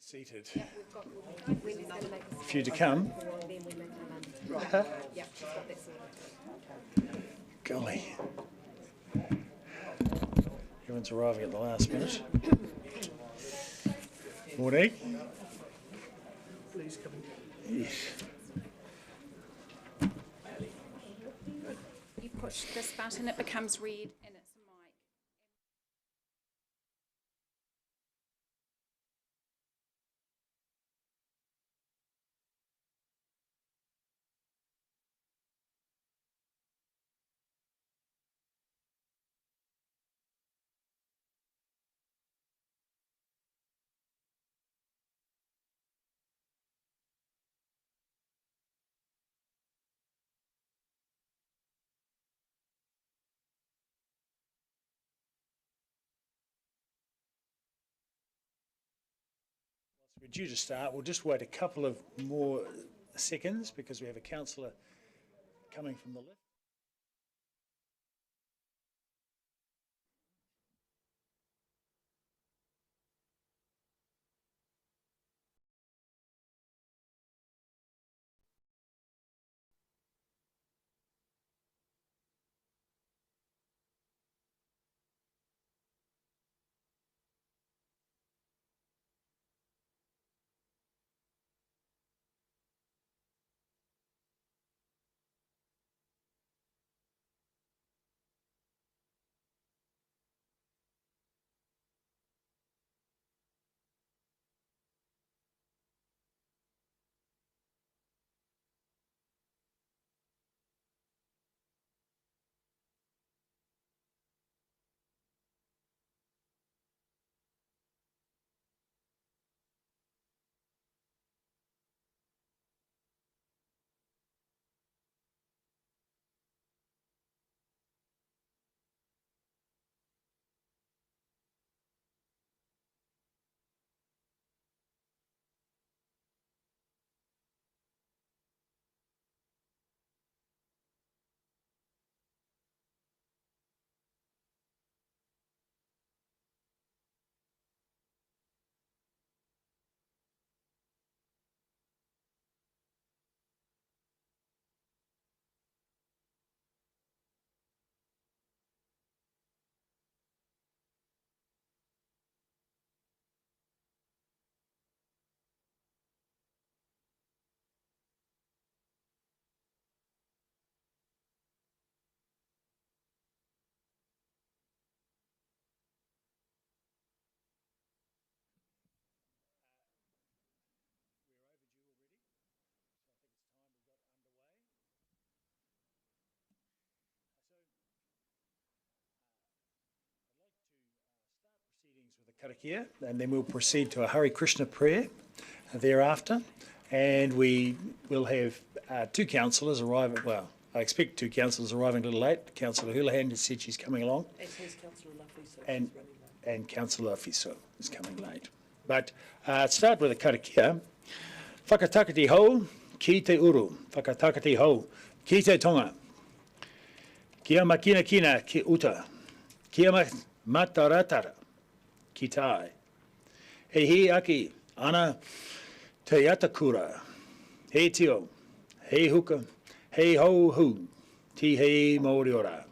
Seated. Yeah, we've got Wendy's going to make a For you to come. then we make our lunch. Right. Yeah, she's got that sorted. Golly. Everyone's arriving at the last minute. Morning. Please come in. Yes. You push this button, it becomes red, and it's a mic. We're due to start. We'll just wait a couple of more seconds because we have a councillor coming from the lift. Proceedings with the karakia, and then we'll proceed to a Hare Krishna prayer thereafter, and we will have two councillors arriving. Well, I expect two councillors arriving a little late. Councillor Houlihan has said she's coming along, and Councillor Fiso is coming late. But start with the karakia. Whakatakati hou ki te uru, whakatakati hou ki te tonga. Kia makina kina ki uta, kia mataratara ki tai. He hi aki ana te yatakura, he tio, he huka, he ho hu, ti he moriora.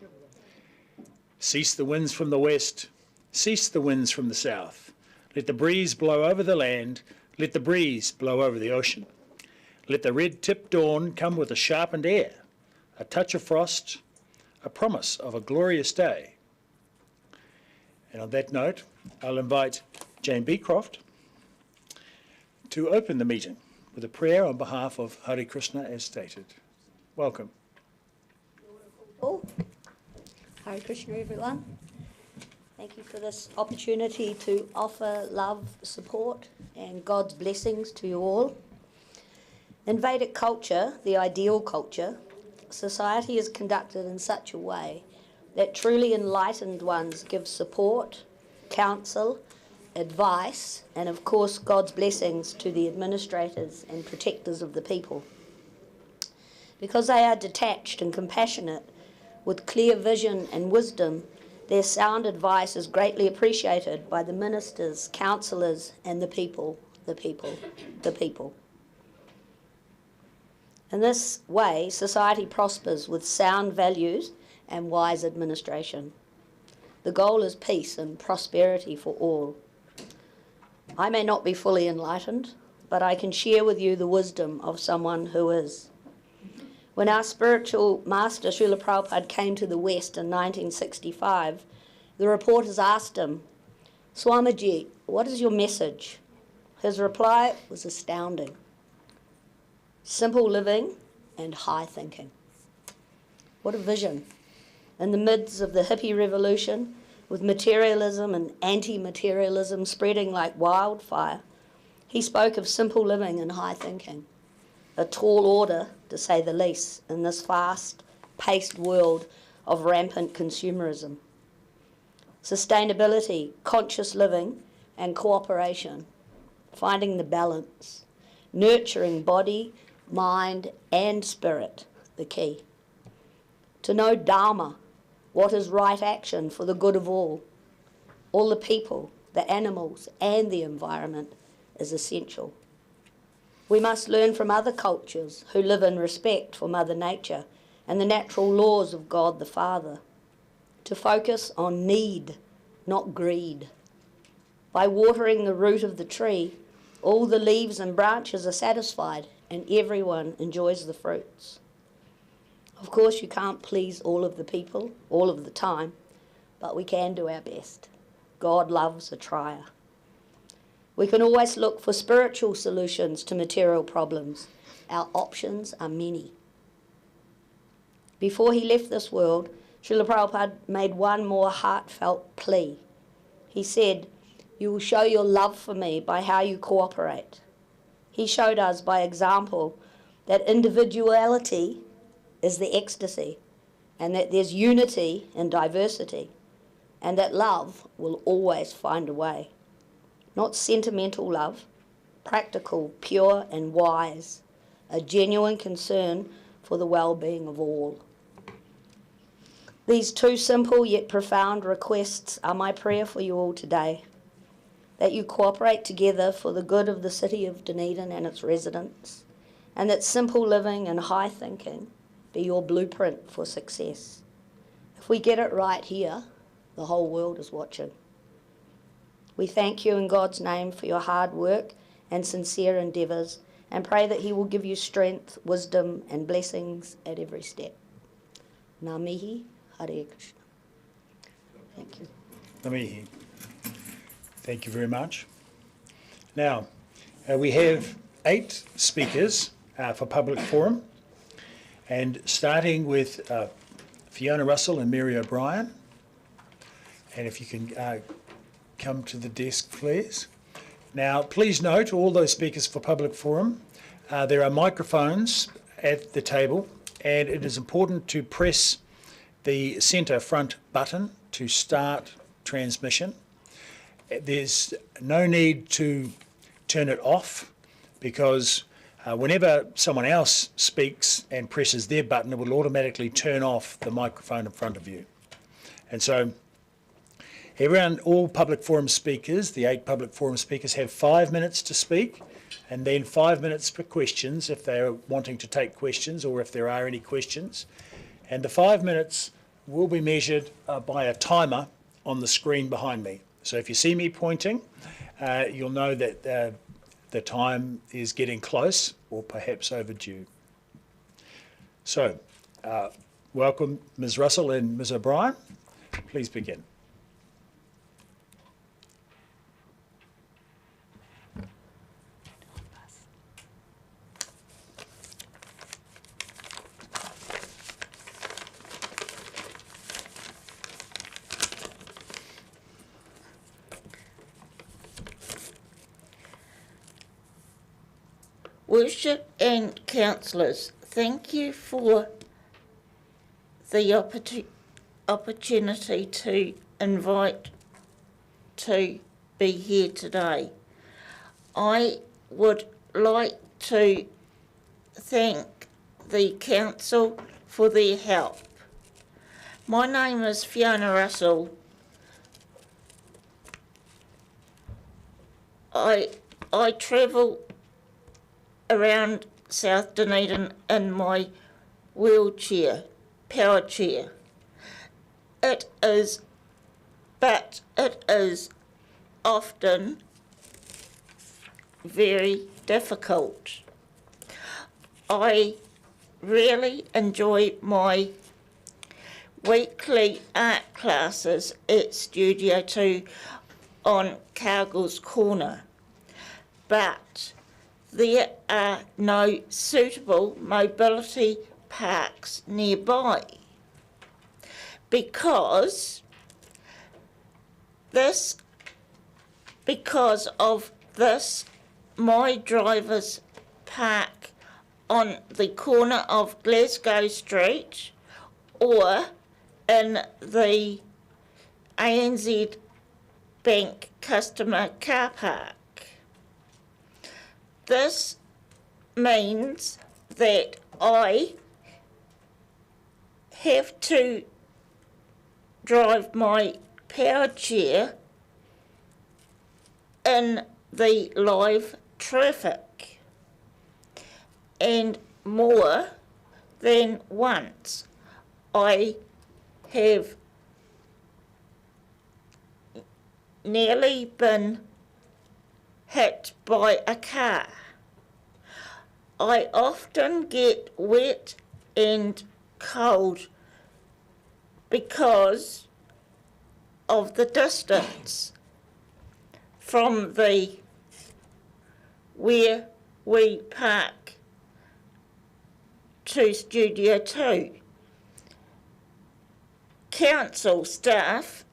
Cease the winds from the west, cease the winds from the south. Let the breeze blow over the land, let the breeze blow over the ocean. Let the red-tipped dawn come with a sharpened air, a touch of frost, a promise of a glorious day. And on that note, I'll invite Jane Beecroft to open the meeting with a prayer on behalf of Hare Krishna as stated. Welcome. Oh, Hare Krishna everyone. Thank you for this opportunity to offer love, support and God's blessings to you all. In Vedic culture, the ideal culture, society is conducted in such a way that truly enlightened ones give support, counsel, advice, and of course God's blessings to the administrators and protectors of the people. Because they are detached and compassionate, with clear vision and wisdom, their sound advice is greatly appreciated by the ministers, councillors, and the people the people, the people. In this way, society prospers with sound values and wise administration. The goal is peace and prosperity for all. I may not be fully enlightened, but I can share with you the wisdom of someone who is. When our spiritual master, Srila Prabhupada, came to the West in 1965, the reporters asked him, "Swamiji, what is your message?" His reply was astounding. Simple living and high thinking. What a vision. In the midst of the hippie revolution, with materialism and anti-materialism spreading like wildfire, he spoke of simple living and high thinking, a tall order, to say the least, in this fast-paced world of rampant consumerism. Sustainability, conscious living, and cooperation, finding the balance, nurturing body, mind, and spirit, the key. To know Dharma, what is right action for the good of all the people, the animals, and the environment, is essential. We must learn from other cultures who live in respect for Mother Nature and the natural laws of God the Father, to focus on need, not greed. By watering the root of the tree, all the leaves and branches are satisfied and everyone enjoys the fruits. Of course, you can't please all of the people all of the time, but we can do our best. God loves a trier. We can always look for spiritual solutions to material problems. Our options are many. Before he left this world, Srila Prabhupada made one more heartfelt plea. He said, "You will show your love for me by how you cooperate." He showed us by example that individuality is the ecstasy, and that there's unity in diversity, and that love will always find a way. Not sentimental love, practical, pure and wise, a genuine concern for the well-being of all. These two simple yet profound requests are my prayer for you all today, that you cooperate together for the good of the city of Dunedin and its residents, and that simple living and high thinking be your blueprint for success. If we get it right here, the whole world is watching. We thank you in God's name for your hard work and sincere endeavours, and pray that he will give you strength, wisdom and blessings at every step. Namihi Hare Krishna. Thank you. Namihi. Thank you very much. Now, we have 8 speakers for public forum, and starting with Fiona Russell and Mary O'Brien. And if you can come to the desk, please. Now, please note, all those speakers for public forum, there are microphones at the table, and it is important to press the centre front button to start transmission. There's no need to turn it off, because whenever someone else speaks and presses their button, it will automatically turn off the microphone in front of you. And so everyone, all public forum speakers, the 8 public forum speakers, have 5 minutes to speak, and then 5 minutes for questions if they're wanting to take questions or if there are any questions. And the 5 minutes will be measured by a timer on the screen behind me. So if you see me pointing, you'll know that the time is getting close or perhaps overdue. So, welcome Ms. Russell and Ms. O'Brien. Please begin. Worship and councillors, thank you for the opportunity to invite to be here today. I would like to thank the council for their help. My name is Fiona Russell. I travel around South Dunedin in my wheelchair, power chair. It is often very difficult. I really enjoy my weekly art classes at Studio 2 on Cargill's Corner, but there are no suitable mobility parks nearby because of this, my driver's park on the corner of Glasgow Street or in the ANZ Bank customer car park. This means that I have to drive my power chair in the live traffic, and more than once I have nearly been hit by a car. I often get wet and cold because of the distance from where we park to Studio 2. Council staff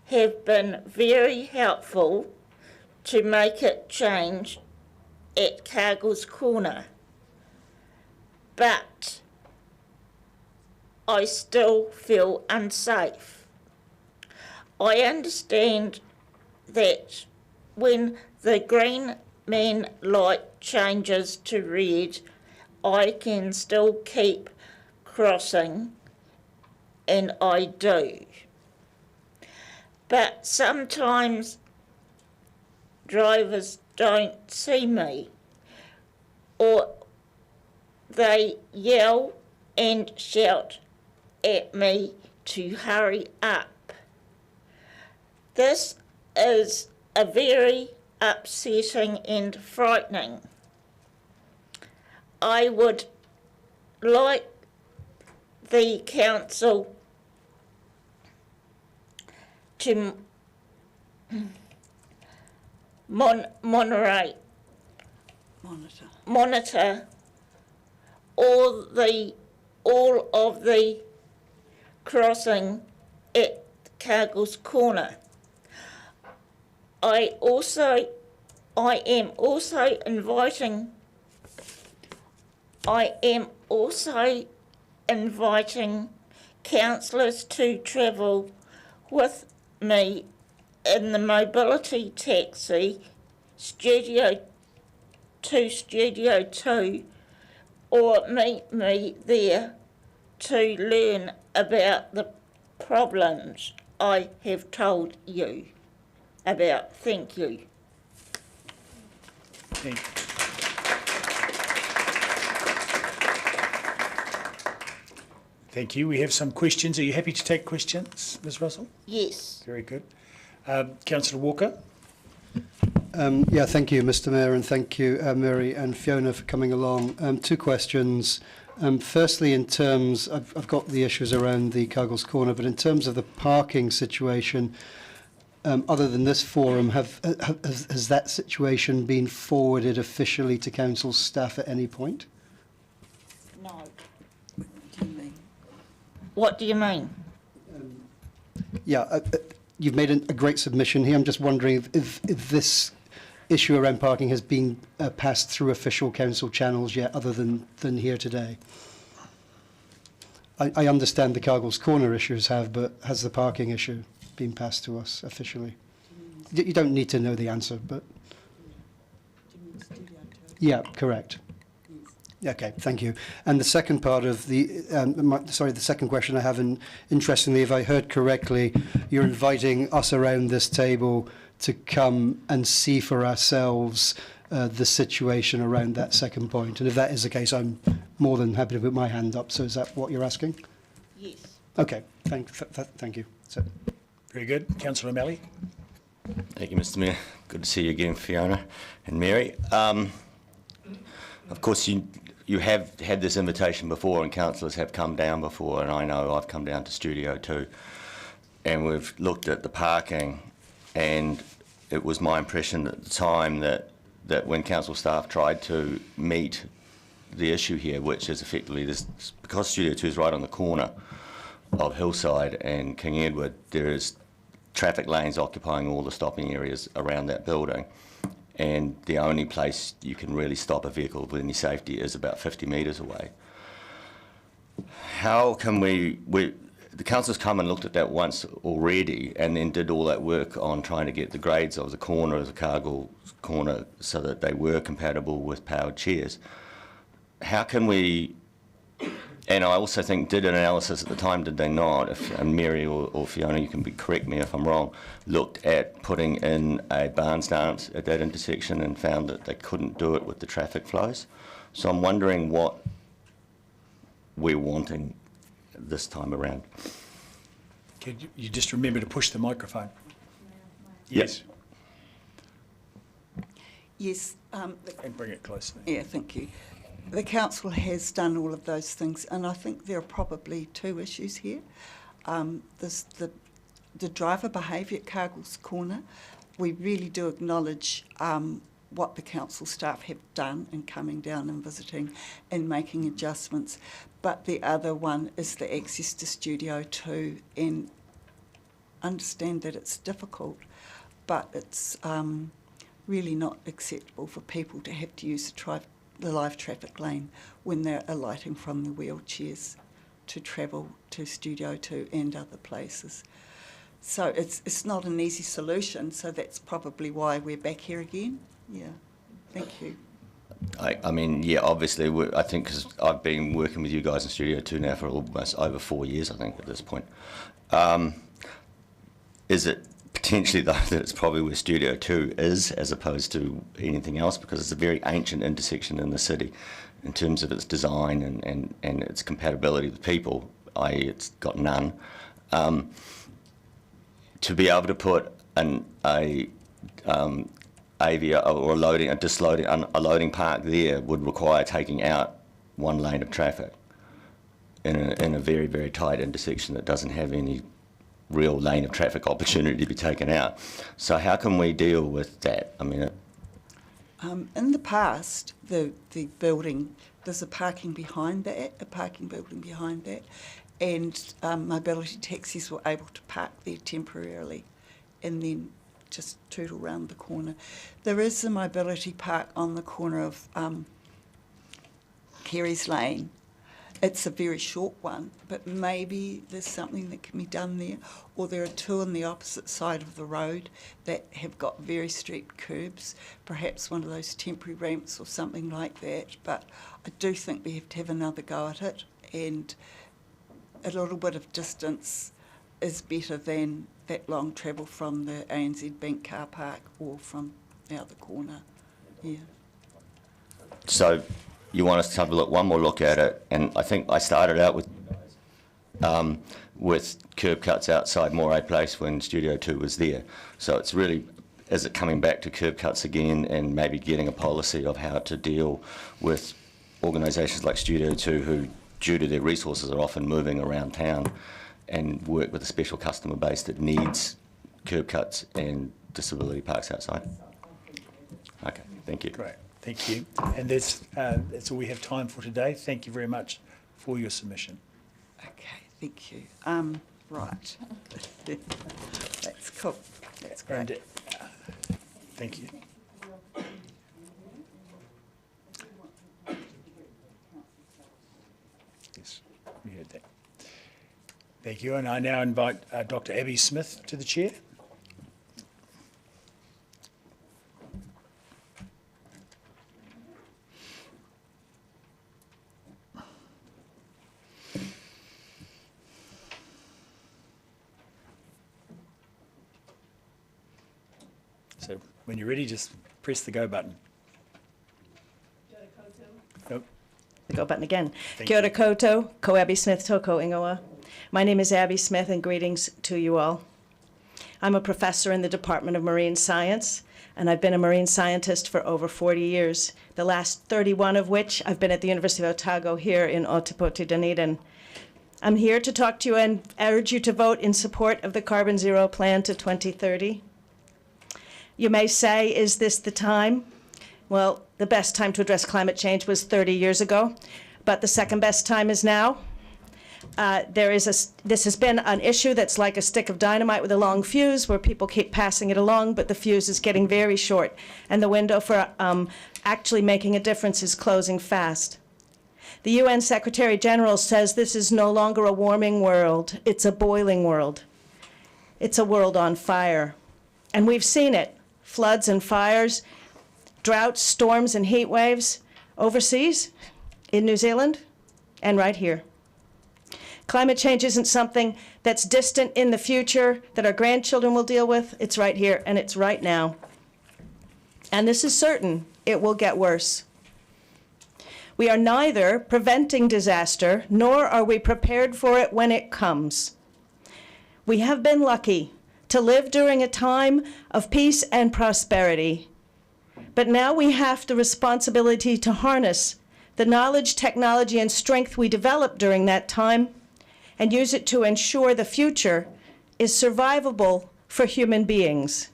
have been very helpful to make it change at Cargill's Corner, but I still feel unsafe. I understand that when the green man light changes to red, I can still keep crossing, and I do. But sometimes drivers don't see me, or they yell and shout at me to hurry up. This is a very upsetting and frightening. I would like the council to monitor all of the crossing at Cargill's Corner. I am also inviting councillors to travel with me in the mobility taxi Studio 2 or meet me there to learn about the problems I have told you about. Thank you. Thank you. Thank you. We have some questions. Are you happy to take questions, Ms. Russell? Yes. Very good. Councillor Walker? Yeah, thank you, Mr. Mayor, and thank you, Mary and Fiona, for coming along. Two questions. Firstly, in terms, I've got the issues around the Cargill's Corner, but in terms of the parking situation, other than this forum, has that situation been forwarded officially to council staff at any point? No. What do you mean? Yeah, you've made a great submission here. I'm just wondering if this issue around parking has been passed through official council channels yet, other than here today. I understand the Cargill's Corner issues have, but has the parking issue been passed to us officially? You don't need to know the answer, but... Yeah, correct. Okay, thank you. And the second part of the, the second question I have, interestingly, if I heard correctly, you're inviting us around this table to come and see for ourselves the situation around that second point. And if that is the case, I'm more than happy to put my hand up. So is that what you're asking? Yes. Okay, thank you. So, Very good. Councillor O'Malley? Thank you, Mr. Mayor. Good to see you again, Fiona and Mary. Of course, you have had this invitation before, and councillors have come down before, and I know I've come down to Studio 2, and we've looked at the parking, and it was my impression at the time that when council staff tried to meet the issue here, which is effectively this, because Studio 2 is right on the corner of Hillside and King Edward, there is traffic lanes occupying all the stopping areas around that building, and the only place you can really stop a vehicle with any safety is about 50 metres away. How can the council's come and looked at that once already, and then did all that work on trying to get the grades of the corner of the Cargill corner so that they were compatible with powered chairs. How can we, and I also think did an analysis at the time, did they not, and Mary or Fiona, you can correct me if I'm wrong, looked at putting in a barn stance at that intersection and found that they couldn't do it with the traffic flows. So I'm wondering what we're wanting this time around. Could you just remember to push the microphone? Yes. Yes. And bring it closer. Yeah, thank you. The council has done all of those things, and I think there are probably two issues here. There's the driver behaviour at Cargill's Corner. We really do acknowledge what the council staff have done in coming down and visiting and making adjustments. But the other one is the access to Studio 2, and understand that it's difficult, but it's really not acceptable for people to have to use the live traffic lane when they're alighting from the wheelchairs to travel to Studio 2 and other places. So it's not an easy solution, so that's probably why we're back here again. Yeah, thank you. I mean, yeah, obviously, I think because I've been working with you guys in Studio 2 now for almost over 4 years, I think, at this point. Is it potentially, though, that it's probably where Studio 2 is as opposed to anything else, because it's a very ancient intersection in the city in terms of its design and its compatibility with people, i.e. it's got none. To be able to put a loading park there would require taking out one lane of traffic in a very, very tight intersection that doesn't have any real lane of traffic opportunity to be taken out. So how can we deal with that? I mean, in the past, the building, there's a parking building behind that, and mobility taxis were able to park there temporarily and then just tootle round the corner. There is a mobility park on the corner of Carey's Lane. It's a very short one, but maybe there's something that can be done there. Or there are two on the opposite side of the road that have got very steep curbs, perhaps one of those temporary ramps or something like that. But I do think we have to have another go at it, and a little bit of distance is better than that long travel from the ANZ Bank car park or from the other corner. Yeah. so you want us to have one more look at it, and I think I started out with curb cuts outside Moray Place when Studio 2 was there. So it's really, is it coming back to curb cuts again and maybe getting a policy of how to deal with organisations like Studio 2 who, due to their resources, are often moving around town and work with a special customer base that needs curb cuts and disability parks outside? Okay, thank you. Great, thank you. And that's all we have time for today. Thank you very much for your submission. Okay, thank you. Right. That's cool. That's great. And, thank you. Yes, we heard that. Thank you, and I now invite Dr. Abby Smith to the chair. So when you're ready, just press the go button. Nope. The go button again. Thank Kia ora you. koutou, ko Abby Smith toko ingoa. My name is Abby Smith and greetings to you all. I'm a professor in the Department of Marine Science, and I've been a marine scientist for over 40 years, the last 31 of which I've been at the University of Otago here in Ōtepoti, Dunedin. I'm here to talk to you and urge you to vote in support of the Carbon Zero Plan to 2030. You may say, is this the time? Well, the best time to address climate change was 30 years ago, but the second best time is now. This has been an issue that's like a stick of dynamite with a long fuse where people keep passing it along, but the fuse is getting very short, and the window for actually making a difference is closing fast. The UN Secretary General says this is no longer a warming world, it's a boiling world. It's a world on fire. And we've seen it, floods and fires, droughts, storms and heat waves overseas, in New Zealand, and right here. Climate change isn't something that's distant in the future that our grandchildren will deal with. It's right here and it's right now. And this is certain, it will get worse. We are neither preventing disaster, nor are we prepared for it when it comes. We have been lucky to live during a time of peace and prosperity. But now we have the responsibility to harness the knowledge, technology, and strength we developed during that time and use it to ensure the future is survivable for human beings.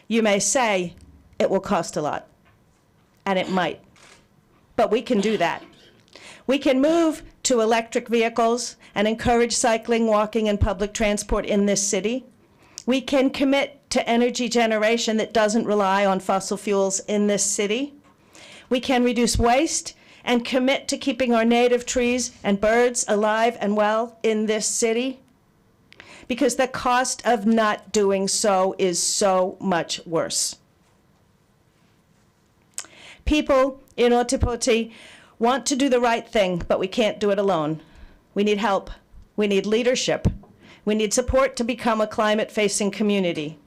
You may say it will cost a lot, and it might, but we can do that. We can move to electric vehicles and encourage cycling, walking, and public transport in this city. We can commit to energy generation that doesn't rely on fossil fuels in this city. We can reduce waste and commit to keeping our native trees and birds alive and well in this city, because the cost of not doing so is so much worse. People in Ōtepoti want to do the right thing, but we can't do it alone. We need help. We need leadership. We need support to become a climate-facing community,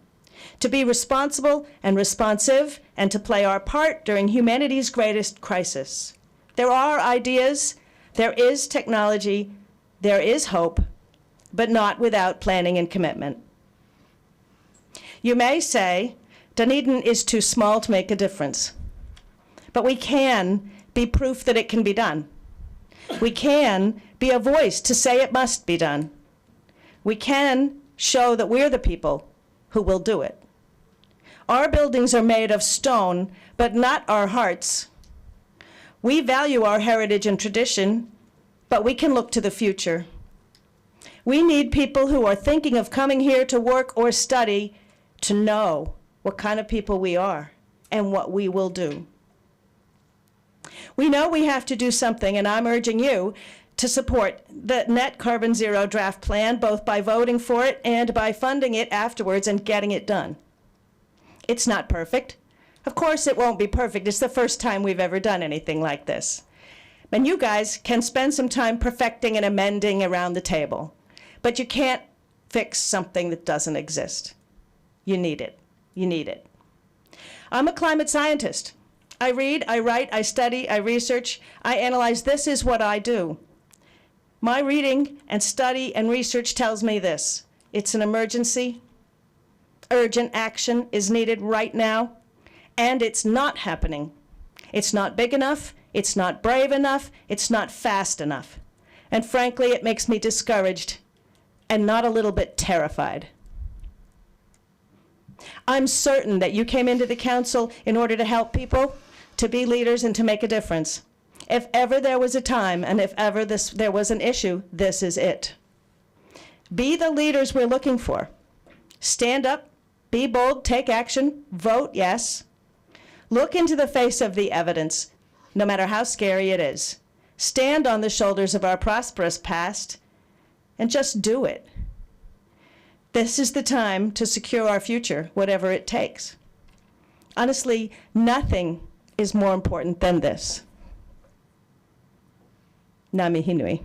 to be responsible and responsive, and to play our part during humanity's greatest crisis. There are ideas, there is technology, there is hope, but not without planning and commitment. You may say, Dunedin is too small to make a difference, but we can be proof that it can be done. We can be a voice to say it must be done. We can show that we're the people who will do it. Our buildings are made of stone, but not our hearts. We value our heritage and tradition, but we can look to the future. We need people who are thinking of coming here to work or study to know what kind of people we are and what we will do. We know we have to do something, and I'm urging you to support the Net Carbon Zero draft plan, both by voting for it and by funding it afterwards and getting it done. It's not perfect. Of course it won't be perfect. It's the first time we've ever done anything like this. And you guys can spend some time perfecting and amending around the table. But you can't fix something that doesn't exist. You need it. You need it. I'm a climate scientist. I read, I write, I study, I research, I analyze. This is what I do. My reading and study and research tells me this. It's an emergency. Urgent action is needed right now. And it's not happening. It's not big enough, it's not brave enough, it's not fast enough. And frankly, it makes me discouraged and not a little bit terrified. I'm certain that you came into the council in order to help people, to be leaders, and to make a difference. If ever there was a time, and if ever there was an issue, this is it. Be the leaders we're looking for. Stand up, be bold, take action, vote yes. Look into the face of the evidence, no matter how scary it is. Stand on the shoulders of our prosperous past, and just do it. This is the time to secure our future, whatever it takes. Honestly, nothing is more important than this. Ngā mihi nui.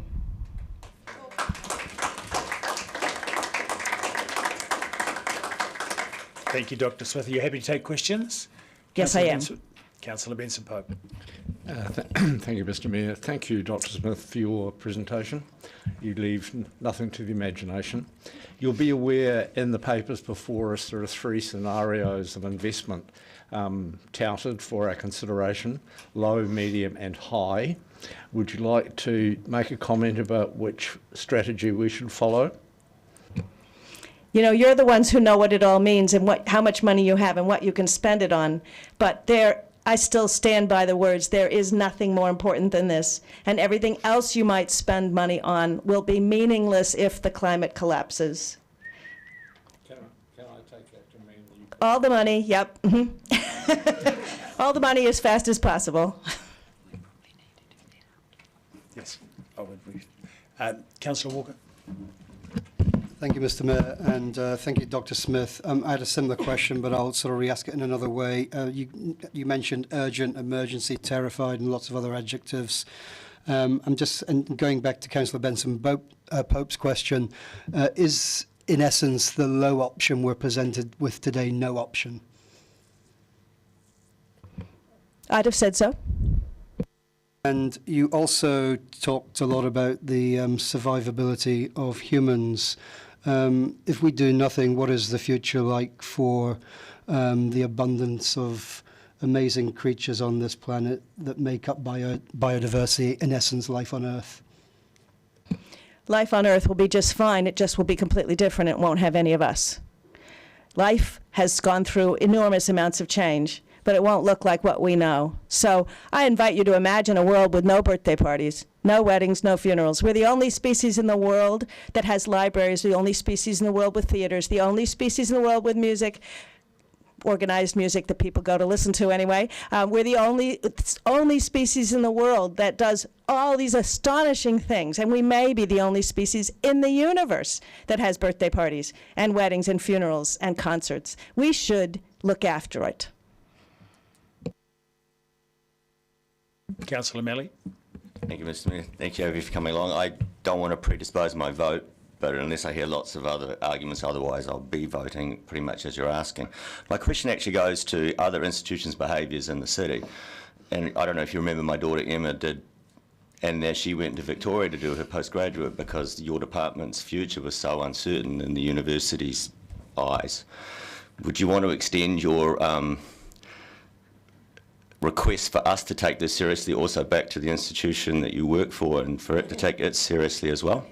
Thank you, Dr. Smith. Are you happy to take questions? Yes, I am. Councillor Benson Pope. Thank you, Mr. Mayor. Thank you, Dr. Smith, for your presentation. You leave nothing to the imagination. You'll be aware in the papers before us there are 3 scenarios of investment touted for our consideration: low, medium and high. Would you like to make a comment about which strategy we should follow? You know, you're the ones who know what it all means and how much money you have and what you can spend it on. But I still stand by the words, there is nothing more important than this. And everything else you might spend money on will be meaningless if the climate collapses. Can I take that to mean you... All the money, yep. All the money as fast as possible. Yes, I would agree. Councillor Walker. Thank you, Mr. Mayor, and thank you, Dr. Smith. I had a similar question, but I'll sort of re-ask it in another way. You mentioned urgent, emergency, terrified, and lots of other adjectives. And going back to Councillor Benson Pope's question, is in essence the low option we're presented with today no option? I'd have said so. And you also talked a lot about the survivability of humans. If we do nothing, what is the future like for the abundance of amazing creatures on this planet that make up biodiversity, in essence, life on Earth? Life on Earth will be just fine. It just will be completely different. It won't have any of us. Life has gone through enormous amounts of change, but it won't look like what we know. So I invite you to imagine a world with no birthday parties, no weddings, no funerals. We're the only species in the world that has libraries, the only species in the world with theaters, the only species in the world with music, organized music that people go to listen to anyway. We're the only species in the world that does all these astonishing things, and we may be the only species in the universe that has birthday parties and weddings and funerals and concerts. We should look after it. Councillor Melly. Thank you, Mr. Mayor. Thank you, Avi, for coming along. I don't want to predispose my vote, but unless I hear lots of other arguments otherwise, I'll be voting pretty much as you're asking. My question actually goes to other institutions' behaviours in the city. And I don't know if you remember, my daughter Emma did, and then she went to Victoria to do her postgraduate because your department's future was so uncertain in the university's eyes. Would you want to extend your request for us to take this seriously also back to the institution that you work for and for it to take it seriously as well?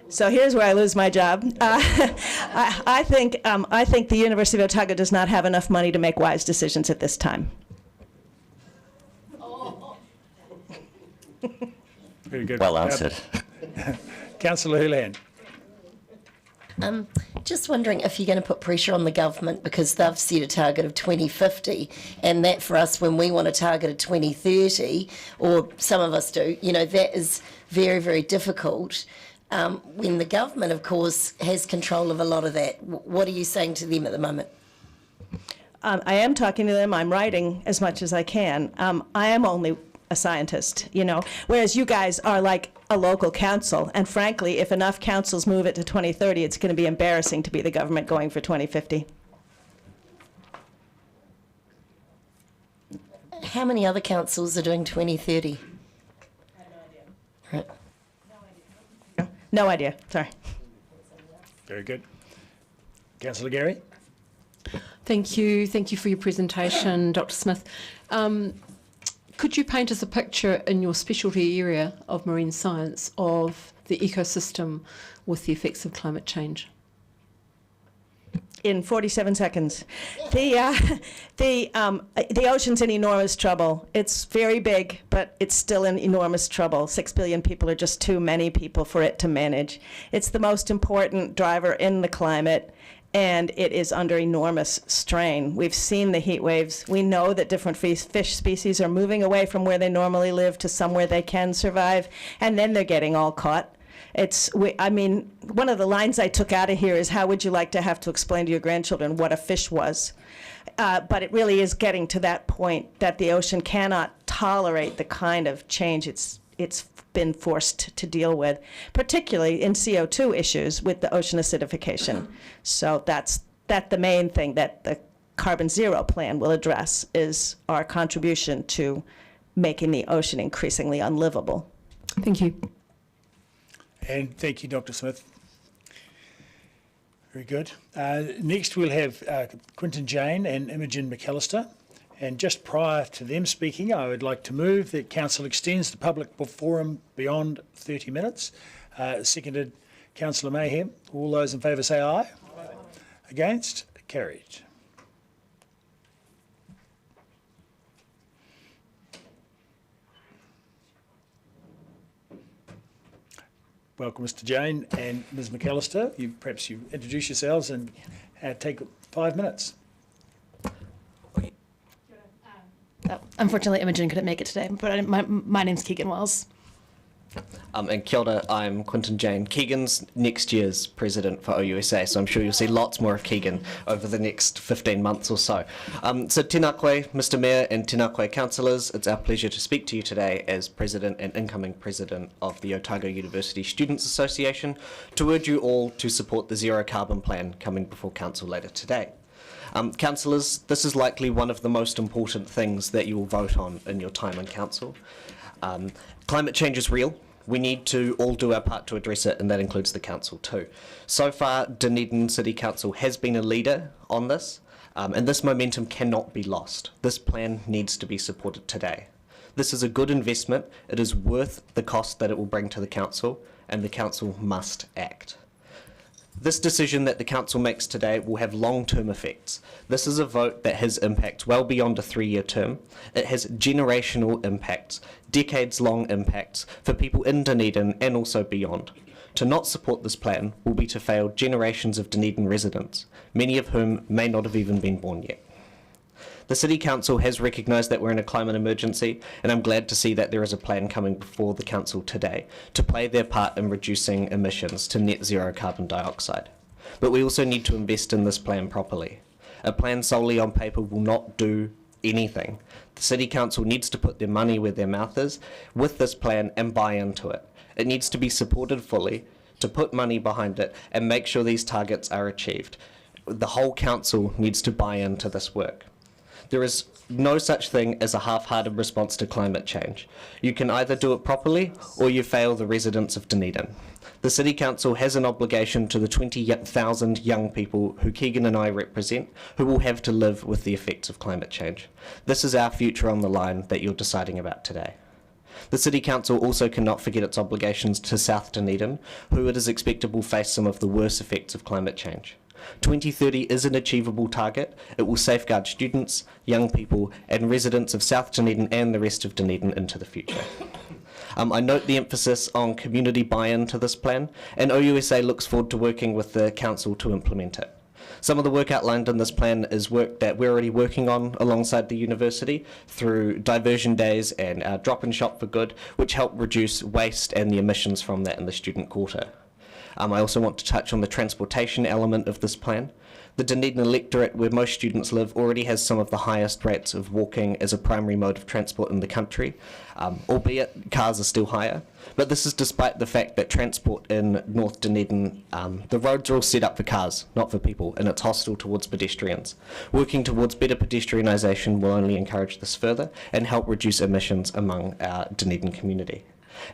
So here's where I lose my job. I think the University of Otago does not have enough money to make wise decisions at this time. Very good. Well answered. Councillor Houlihan. Just wondering if you're going to put pressure on the government because they've set a target of 2050, and that for us, when we want a target of 2030, or some of us do, you know, that is very, very difficult. When the government, of course, has control of a lot of that. What are you saying to them at the moment? I am talking to them. I'm writing as much as I can. I am only a scientist, you know, whereas you guys are like a local council. And frankly, if enough councils move it to 2030, it's going to be embarrassing to be the government going for 2050. How many other councils are doing 2030? I have no idea. Right. No idea. Sorry. Very good. Councillor Gary. Thank you. Thank you for your presentation, Dr. Smith. Could you paint us a picture in your specialty area of marine science of the ecosystem with the effects of climate change? In 47 seconds. The ocean's in enormous trouble. It's very big, but it's still in enormous trouble. 6 billion people are just too many people for it to manage. It's the most important driver in the climate, and it is under enormous strain. We've seen the heat waves. We know that different fish species are moving away from where they normally live to somewhere they can survive, and then they're getting all caught. I mean, one of the lines I took out of here is, how would you like to have to explain to your grandchildren what a fish was? But it really is getting to that point that the ocean cannot tolerate the kind of change it's been forced to deal with, particularly in CO2 issues with the ocean acidification. So that's the main thing that the Carbon Zero plan will address, is our contribution to making the ocean increasingly unlivable. Thank you. And thank you, Dr. Smith. Very good. Next, we'll have Quinton Jane and Imogen McAllister. And just prior to them speaking, I would like to move that Council extends the public forum beyond 30 minutes. Seconded, Councillor Mayhem. All those in favour say aye. Aye. Against? Carried. Welcome, Mr. Jane and Ms. McAllister. Perhaps you introduce yourselves and take 5 minutes. Unfortunately, Imogen couldn't make it today, but my name's Keegan Wells. And kia ora, I'm Quinton Jane. Keegan's next year's president for OUSA, so I'm sure you'll see lots more of Keegan over the next 15 months or so. So tēnā koe, Mr Mayor, and tēnā koe councillors. It's our pleasure to speak to you today as President and incoming President of the Otago University Students Association to urge you all to support the Zero Carbon Plan coming before Council later today. Councillors, this is likely one of the most important things that you will vote on in your time in Council. Climate change is real. We need to all do our part to address it, and that includes the Council too. So far, Dunedin City Council has been a leader on this, and this momentum cannot be lost. This plan needs to be supported today. This is a good investment. It is worth the cost that it will bring to the Council, and the Council must act. This decision that the Council makes today will have long-term effects. This is a vote that has impacts well beyond a 3-year term. It has generational impacts, decades-long impacts for people in Dunedin and also beyond. To not support this plan will be to fail generations of Dunedin residents, many of whom may not have even been born yet. The City Council has recognised that we're in a climate emergency, and I'm glad to see that there is a plan coming before the Council today to play their part in reducing emissions to net zero carbon dioxide. But we also need to invest in this plan properly. A plan solely on paper will not do anything. The City Council needs to put their money where their mouth is with this plan and buy into it. It needs to be supported fully, to put money behind it and make sure these targets are achieved. The whole Council needs to buy into this work. There is no such thing as a half-hearted response to climate change. You can either do it properly or you fail the residents of Dunedin. The City Council has an obligation to the 20,000 young people who Keegan and I represent, who will have to live with the effects of climate change. This is our future on the line that you're deciding about today. The City Council also cannot forget its obligations to South Dunedin, who it is expected will face some of the worst effects of climate change. 2030 is an achievable target. It will safeguard students, young people and residents of South Dunedin and the rest of Dunedin into the future. I note the emphasis on community buy-in to this plan, and OUSA looks forward to working with the Council to implement it. Some of the work outlined in this plan is work that we're already working on alongside the university through diversion days and our drop-in shop for good, which help reduce waste and the emissions from that in the student quarter. I also want to touch on the transportation element of this plan. The Dunedin electorate, where most students live, already has some of the highest rates of walking as a primary mode of transport in the country, albeit cars are still higher. But this is despite the fact that transport in North Dunedin, the roads are all set up for cars, not for people, and it's hostile towards pedestrians. Working towards better pedestrianisation will only encourage this further and help reduce emissions among our Dunedin community.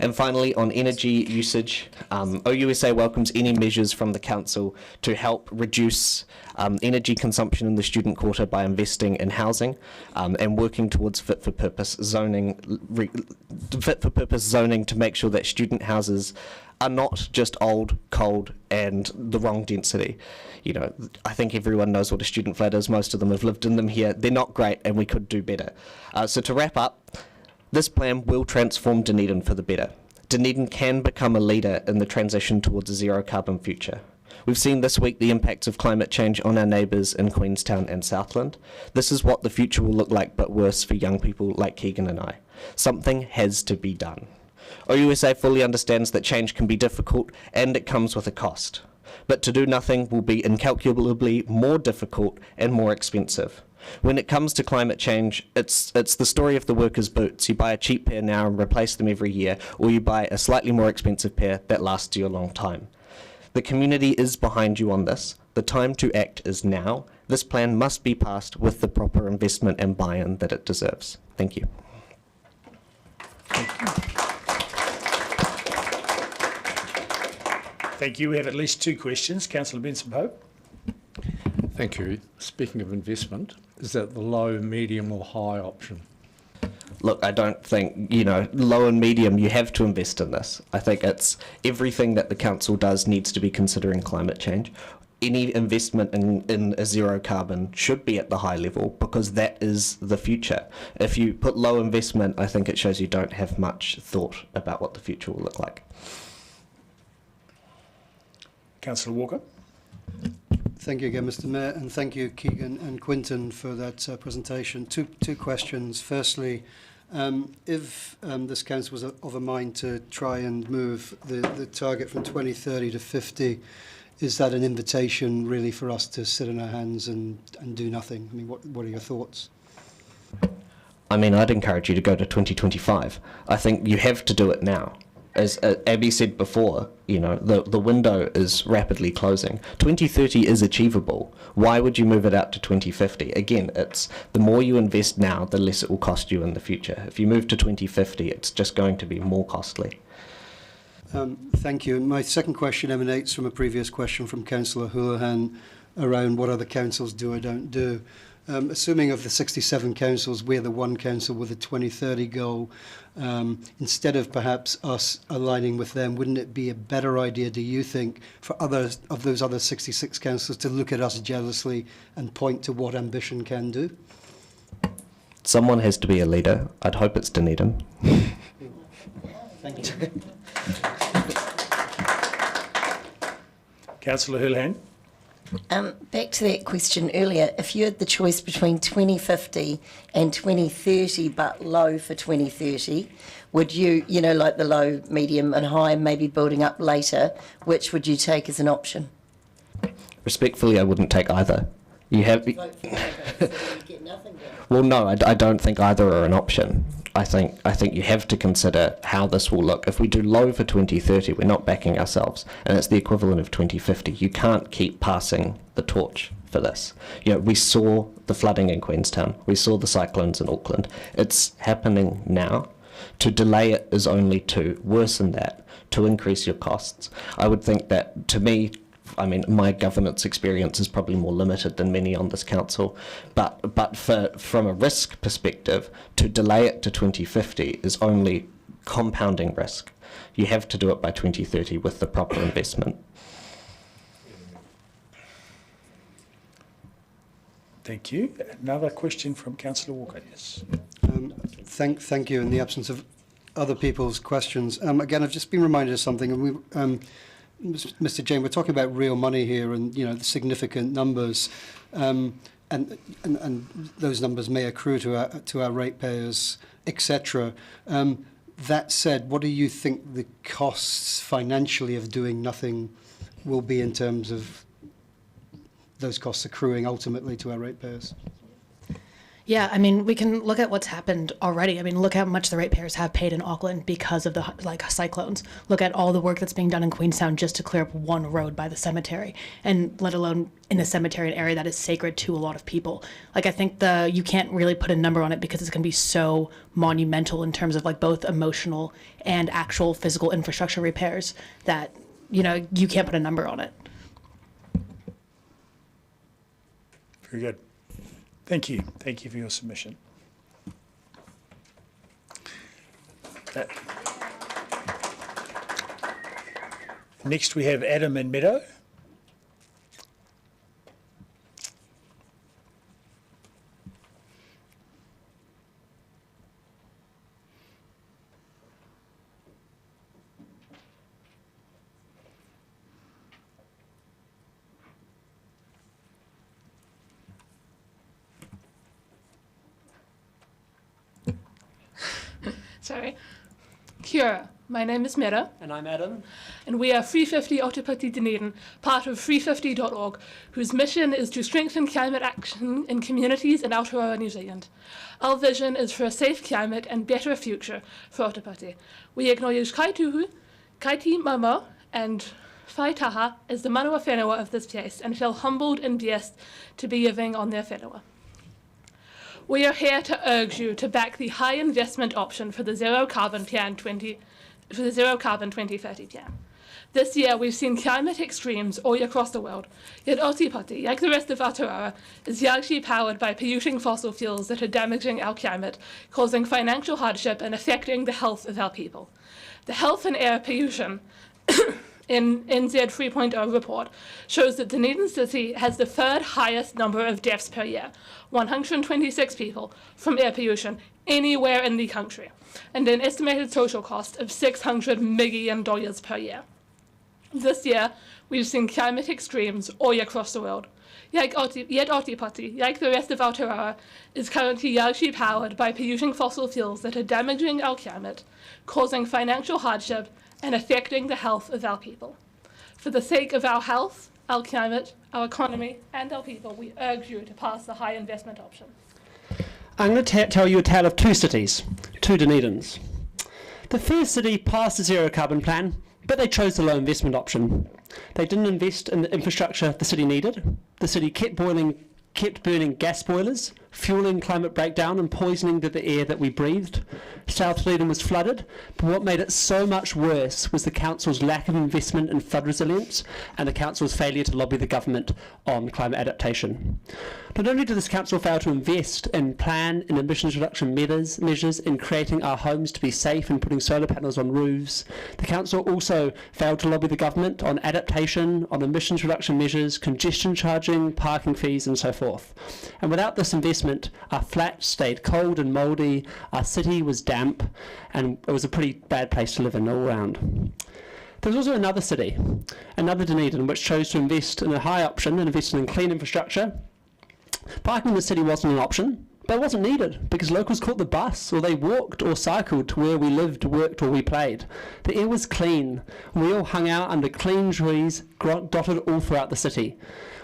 And finally, on energy usage, OUSA welcomes any measures from the Council to help reduce energy consumption in the student quarter by investing in housing and working towards fit-for-purpose zoning to make sure that student houses are not just old, cold, and the wrong density. You know, I think everyone knows what a student flat is. Most of them have lived in them here. They're not great, and we could do better. So to wrap up, this plan will transform Dunedin for the better. Dunedin can become a leader in the transition towards a zero-carbon future. We've seen this week the impacts of climate change on our neighbours in Queenstown and Southland. This is what the future will look like, but worse for young people like Keegan and I. Something has to be done. OUSA fully understands that change can be difficult and it comes with a cost. But to do nothing will be incalculably more difficult and more expensive. When it comes to climate change, it's the story of the worker's boots. You buy a cheap pair now and replace them every year, or you buy a slightly more expensive pair that lasts you a long time. The community is behind you on this. The time to act is now. This plan must be passed with the proper investment and buy-in that it deserves. Thank you. Thank you. We have at least 2 questions. Councillor Benson-Pope. Thank you. Speaking of investment, is that the low, medium or high option? Look, I don't think, low and medium, you have to invest in this. I think it's everything that the council does needs to be considering climate change. Any investment in a zero carbon should be at the high level because that is the future. If you put low investment, I think it shows you don't have much thought about what the future will look like. Councillor Walker. Thank you again, Mr. Mayor, and thank you, Keegan and Quinton, for that presentation. Two questions. Firstly, if this council was of a mind to try and move the target from 2030 to 50, is that an invitation really for us to sit on our hands and do nothing? I mean, what are your thoughts? I mean, I'd encourage you to go to 2025. I think you have to do it now. As Abby said before, the window is rapidly closing. 2030 is achievable. Why would you move it out to 2050? Again, it's the more you invest now, the less it will cost you in the future. If you move to 2050, it's just going to be more costly. Thank you. My second question emanates from a previous question from Councillor Houlihan around what other councils do or don't do. Assuming of the 67 councils, we're the one council with a 2030 goal. Instead of perhaps us aligning with them, wouldn't it be a better idea, do you think, for others of those other 66 councils to look at us jealously and point to what ambition can do? Someone has to be a leader. I'd hope it's Dunedin. Thank you. Councillor Houlihan. Back to that question earlier, if you had the choice between 2050 and 2030 but low for 2030, would you, like the low, medium and high, maybe building up later, which would you take as an option? Respectfully, I wouldn't take either. You have. Vote for either, so you get nothing done. Well, no, I don't think either are an option. I think you have to consider how this will look. If we do low for 2030, we're not backing ourselves, and it's the equivalent of 2050. You can't keep passing the torch for this. We saw the flooding in Queenstown. We saw the cyclones in Auckland. It's happening now. To delay it is only to worsen that, to increase your costs. I would think that, to me, my governance experience is probably more limited than many on this council, but from a risk perspective, to delay it to 2050 is only compounding risk. You have to do it by 2030 with the proper investment. Thank you. Another question from Councillor Walker. Yes. Thank you. In the absence of other people's questions, again, I've just been reminded of something, and Mr. Jane, we're talking about real money here, and the significant numbers, and those numbers may accrue to our ratepayers, etc. That said, what do you think the costs financially of doing nothing will be in terms of those costs accruing ultimately to our ratepayers? Yeah, we can look at what's happened already. Look how much the ratepayers have paid in Auckland because of the cyclones. Look at all the work that's being done in Queenstown just to clear up one road by the cemetery, and let alone in the cemetery, an area that is sacred to a lot of people. I think you can't really put a number on it because it's going to be so monumental in terms of both emotional and actual physical infrastructure repairs that you can't put a number on it. Very good. Thank you. Thank you for your submission. Next we have Adam and Meadow. Sorry. Kia ora. My name is Mera. And I'm Adam. And we are 350 Otepoti Dunedin, part of 350.org, whose mission is to strengthen climate action in communities in Aotearoa, New Zealand. Our vision is for a safe climate and better future for Otepoti. We acknowledge Kaituhu, Kaiti Mama, and Whai Taha as the manua whenua of this place and feel humbled and blessed to be living on their whenua. We are here to urge you to back the high investment option for the Zero Carbon 2030 plan. This year we've seen climate extremes all across the world, yet Otepoti, like the rest of Aotearoa, is largely powered by polluting fossil fuels that are damaging our climate, causing financial hardship and affecting the health of our people. The health and air pollution in NZ 3.0 report shows that Dunedin City has the third highest number of deaths per year, 126 people, from air pollution anywhere in the country, and an estimated social cost of $600 million per year. This year, we've seen climate extremes all across the world. Yet Otepoti, like the rest of Aotearoa, is currently largely powered by polluting fossil fuels that are damaging our climate, causing financial hardship, and affecting the health of our people. For the sake of our health, our climate, our economy, and our people, we urge you to pass the high investment option. I'm going to tell you a tale of two cities, two Dunedins. The first city passed the zero carbon plan, but they chose the low investment option. They didn't invest in the infrastructure the city needed. The city kept burning gas boilers, fueling climate breakdown and poisoning the air that we breathed. South Dunedin was flooded, but what made it so much worse was the council's lack of investment in flood resilience and the council's failure to lobby the government on climate adaptation. Not only did this council fail to invest in plan and emissions reduction measures in creating our homes to be safe and putting solar panels on roofs, the council also failed to lobby the government on adaptation, on emissions reduction measures, congestion charging, parking fees and so forth. And without this investment, our flats stayed cold and mouldy, our city was damp, and it was a pretty bad place to live in all round. There was also another city, another Dunedin, which chose to invest in a high option and invested in clean infrastructure. Parking in the city wasn't an option, but it wasn't needed because locals caught the bus or they walked or cycled to where we lived, worked or we played. The air was clean. We all hung out under clean trees dotted all throughout the city.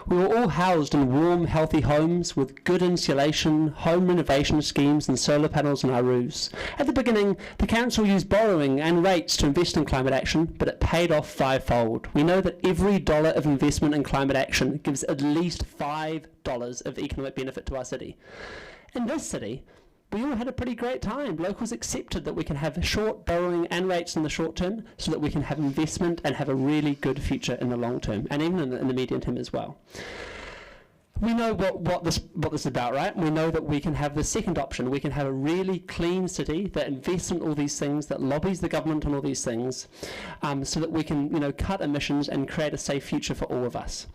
We were all housed in warm, healthy homes with good insulation, home renovation schemes and solar panels on our roofs. At the beginning, the council used borrowing and rates to invest in climate action, but it paid off fivefold. We know that every dollar of investment in climate action gives at least $5 of economic benefit to our city. In this city, we all had a pretty great time. Locals accepted that we can have short borrowing and rates in the short term so that we can have investment and have a really good future in the long term and even in the medium term as well. We know what this is about, right? We know that we can have the second option. We can have a really clean city that invests in all these things, that lobbies the government on all these things, so that we can, cut emissions and create a safe future for all of us.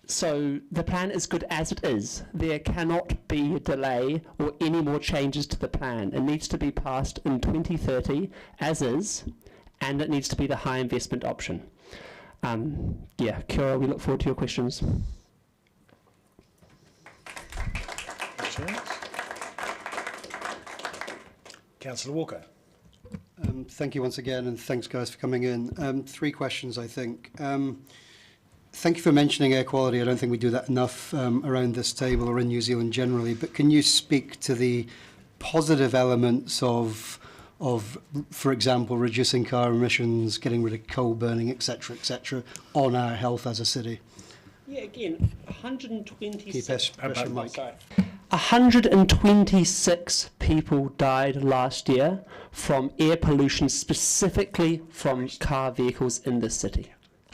So the plan is good as it is. There cannot be a delay or any more changes to the plan. It needs to be passed in 2030 as is, and it needs to be the high investment option. Kia ora, we look forward to your questions. Councillor Walker. Thank you once again, and thanks guys for coming in. Three questions, I think. Thank you for mentioning air quality. I don't think we do that enough around this table or in New Zealand generally, but can you speak to the positive elements of, for example, reducing car emissions, getting rid of coal burning, etc., on our health as a city? Yeah, again, 126... 126 people died last year from air pollution, specifically from car vehicles in this city.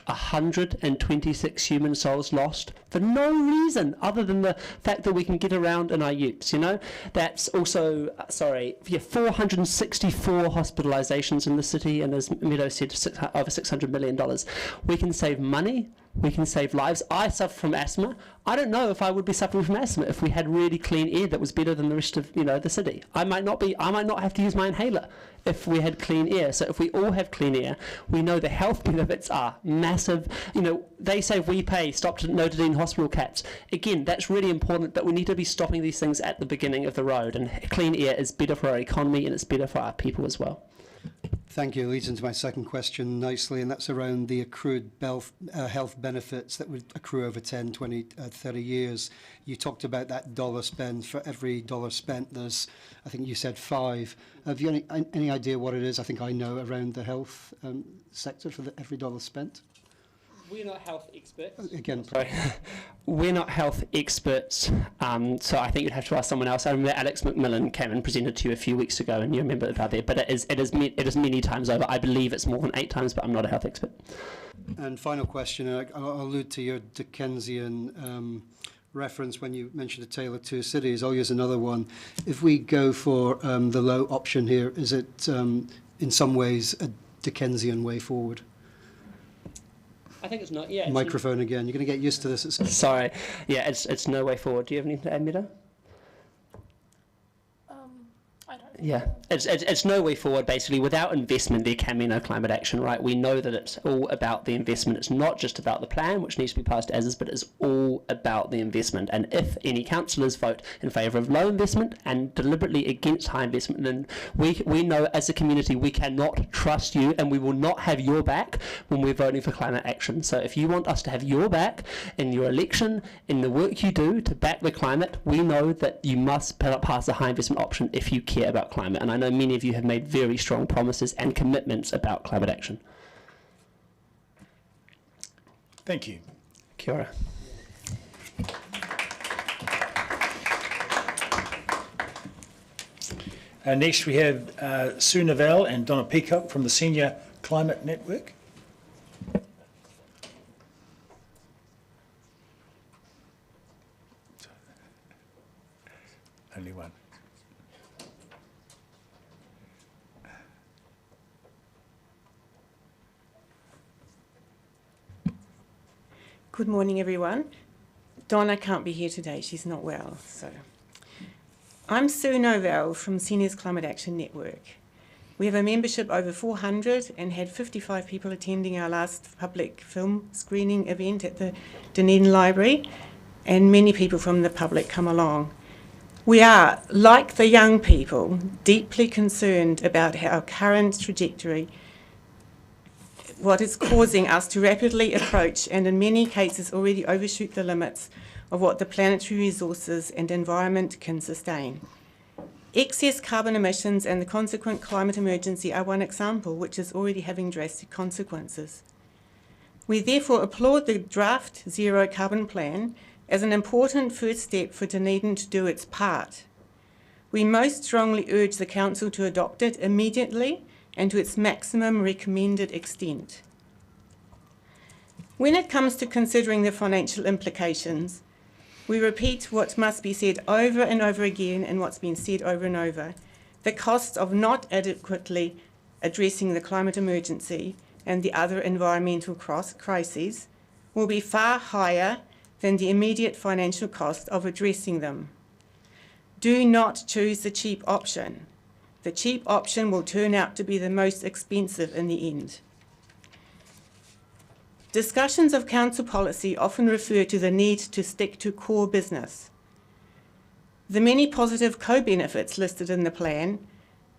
126 human souls lost for no reason other than the fact that we can get around in our utes, That's also, 464 hospitalizations in the city, and as Meadow said, over $600 million. We can save money, we can save lives. I suffer from asthma. I don't know if I would be suffering from asthma if we had really clean air that was better than the rest of, the city. I might not have to use my inhaler if we had clean air. So if we all have clean air, we know the health benefits are massive. They say we pay, stop Notre Dame hospital cats. Again, that's really important, but we need to be stopping these things at the beginning of the road. And clean air is better for our economy and it's better for our people as well. Thank you. Leads into my second question nicely, and that's around the accrued health benefits that would accrue over 10, 20, 30 years. You talked about that dollar spend. For every dollar spent, there's, I think you said 5. Have you any idea what it is? I think I know around the health sector for every dollar spent. We're not health experts. Again, sorry. We're not health experts, so I think you'd have to ask someone else. I remember Alex McMillan came and presented to you a few weeks ago, and you remember about that. But it is many times over. I believe it's more than 8 times, but I'm not a health expert. And final question, I'll allude to your Dickensian reference when you mentioned a tale of two cities. I'll use another one. If we go for the low option here, is it in some ways a Dickensian way forward? I think it's not. Yeah. Microphone again. You're going to get used to this. Sorry. Yeah, it's no way forward. Do you have anything to add, Mira? I don't. Yeah, it's no way forward. Basically, without investment, there can be no climate action, right? We know that it's all about the investment. It's not just about the plan, which needs to be passed as is, but it's all about the investment. And if any councillors vote in favour of low investment and deliberately against high investment, then we know as a community we cannot trust you, and we will not have your back when we're voting for climate action. So if you want us to have your back in your election, in the work you do to back the climate, we know that you must pass a high investment option if you care about climate. And I know many of you have made very strong promises and commitments about climate action. Thank you. Kia ora. Next we have Sue Novell and Donna Peacock from the Senior Climate Network. Only one. Good morning, everyone. Donna can't be here today. She's not well. So, I'm Sue Novell from Seniors Climate Action Network. We have a membership over 400 and had 55 people attending our last public film screening event at the Dunedin Library, and many people from the public come along. We are, like the young people, deeply concerned about our current trajectory, what is causing us to rapidly approach and in many cases already overshoot the limits of what the planetary resources and environment can sustain. Excess carbon emissions and the consequent climate emergency are one example, which is already having drastic consequences. We therefore applaud the draft Zero Carbon Plan as an important first step for Dunedin to do its part. We most strongly urge the Council to adopt it immediately and to its maximum recommended extent. When it comes to considering the financial implications, we repeat what must be said over and over again and what's been said over and over. The costs of not adequately addressing the climate emergency and the other environmental crises will be far higher than the immediate financial cost of addressing them. Do not choose the cheap option. The cheap option will turn out to be the most expensive in the end. Discussions of council policy often refer to the need to stick to core business. The many positive co-benefits listed in the plan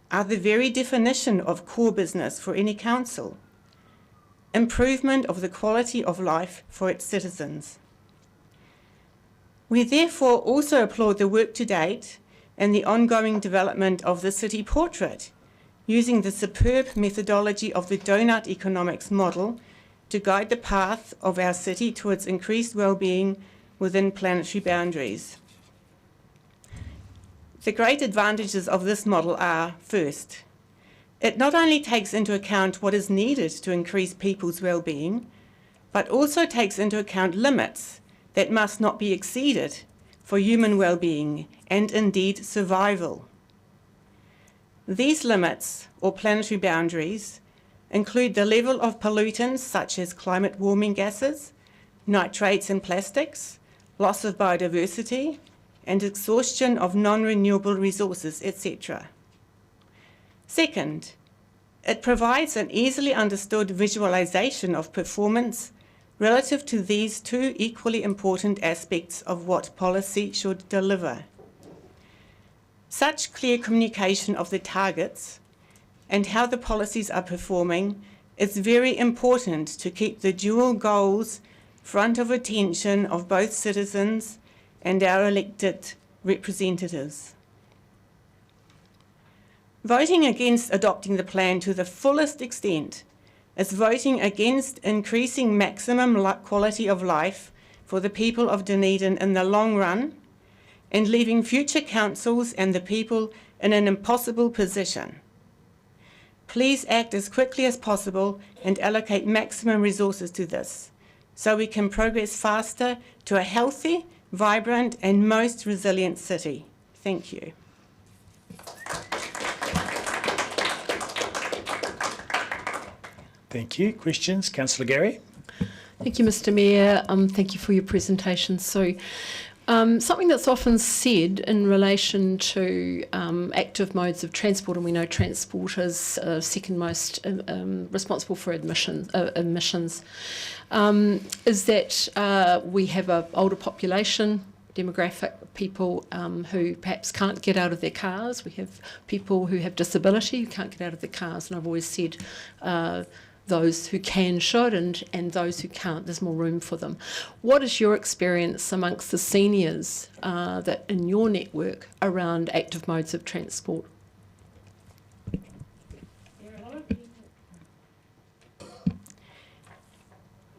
are the very definition of core business for any council. Improvement of the quality of life for its citizens. We therefore also applaud the work to date and the ongoing development of the city portrait, using the superb methodology of the donut economics model to guide the path of our city towards increased well-being within planetary boundaries. The great advantages of this model are, first, it not only takes into account what is needed to increase people's well-being, but also takes into account limits that must not be exceeded for human well-being and indeed survival. These limits, or planetary boundaries, include the level of pollutants such as climate warming gases, nitrates and plastics, loss of biodiversity, and exhaustion of non-renewable resources, etc. Second, it provides an easily understood visualization of performance relative to these two equally important aspects of what policy should deliver. Such clear communication of the targets and how the policies are performing, it's very important to keep the dual goals front of attention of both citizens and our elected representatives. Voting against adopting the plan to the fullest extent is voting against increasing maximum quality of life for the people of Dunedin in the long run and leaving future councils and the people in an impossible position. Please act as quickly as possible and allocate maximum resources to this so we can progress faster to a healthy, vibrant and most resilient city. Thank you. Thank you. Questions? Councillor Gary. Thank you, Mr Mayor. Thank you for your presentation. So, something that's often said in relation to active modes of transport, and we know transport is second most responsible for emissions, is that we have an older population, demographic, people who perhaps can't get out of their cars. We have people who have disability who can't get out of their cars, and I've always said those who can should, and those who can't, there's more room for them. What is your experience amongst the seniors that in your network around active modes of transport?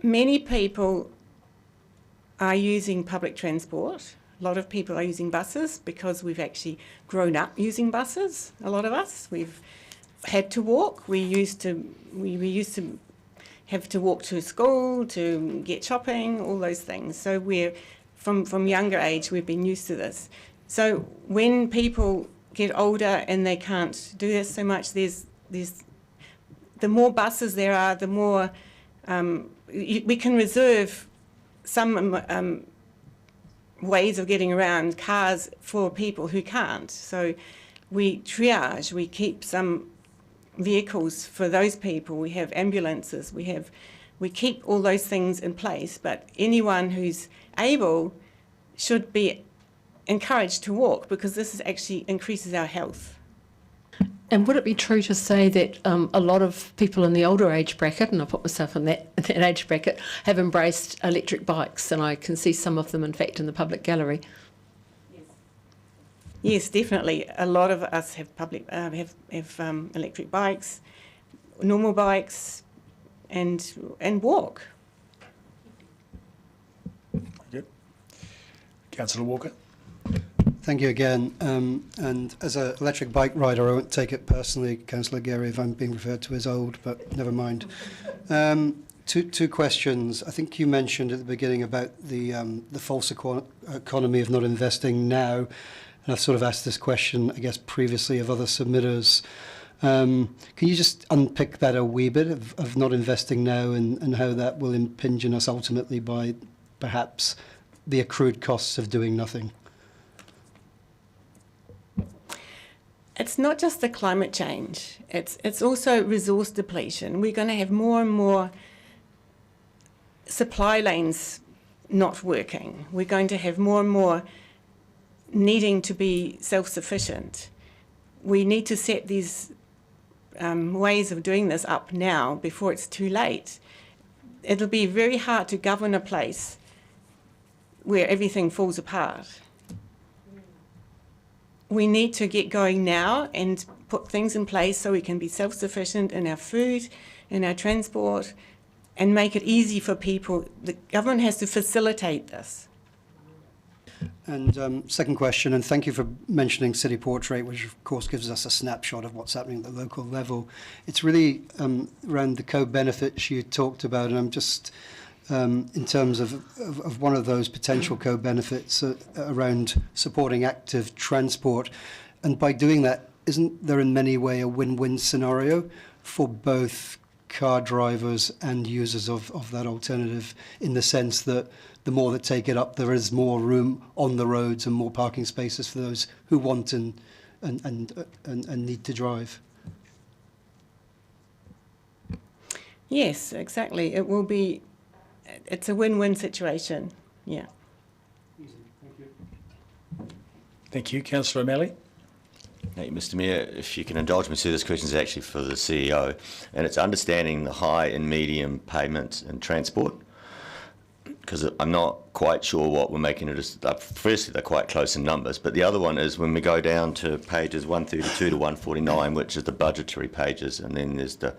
Many people are using public transport. A lot of people are using buses because we've actually grown up using buses, a lot of us. We've had to walk. We used to have to walk to school, to get shopping, all those things. So we're from younger age we've been used to this. So when people get older and they can't do this so much, there's the more buses there are, the more we can reserve some ways of getting around, cars for people who can't. So we triage, we keep some vehicles for those people, we have ambulances, we keep all those things in place, but anyone who's able should be encouraged to walk because this actually increases our health. And would it be true to say that a lot of people in the older age bracket, and I put myself in that age bracket, have embraced electric bikes, and I can see some of them in fact in the public gallery? Yes, definitely. A lot of us have electric bikes, normal bikes, and walk. Good. Councillor Walker. Thank you again. And as an electric bike rider, I won't take it personally, Councillor Gary, if I'm being referred to as old, but never mind. Two questions. I think you mentioned at the beginning about the false economy of not investing now. And I've sort of asked this question, I guess, previously of other submitters. Can you just unpick that a wee bit of not investing now and how that will impinge on us ultimately by perhaps the accrued costs of doing nothing? It's not just the climate change, it's also resource depletion. We're going to have more and more supply lanes not working. We're going to have more and more needing to be self-sufficient. We need to set these ways of doing this up now before it's too late. It'll be very hard to govern a place where everything falls apart. We need to get going now and put things in place so we can be self-sufficient in our food, in our transport, and make it easy for people. The government has to facilitate this. And second question, and thank you for mentioning City Portrait, which of course gives us a snapshot of what's happening at the local level. It's really around the co-benefits you talked about, and I'm just in terms of one of those potential co-benefits around supporting active transport. And by doing that, isn't there in many ways a win-win scenario for both car drivers and users of that alternative, in the sense that the more that take it up, there is more room on the roads and more parking spaces for those who want and need to drive? Yes, exactly. It will be. It's a win-win situation. Yeah. Thank you, Councillor O'Malley. Thank you, Mr. Mayor. If you can indulge me, sir, this question is actually for the CEO, and it's understanding the high and medium payments in transport, because I'm not quite sure what we're making it as. Firstly, they're quite close in numbers, but the other one is when we go down to pages 132 to 149, which is the budgetary pages, and then there's the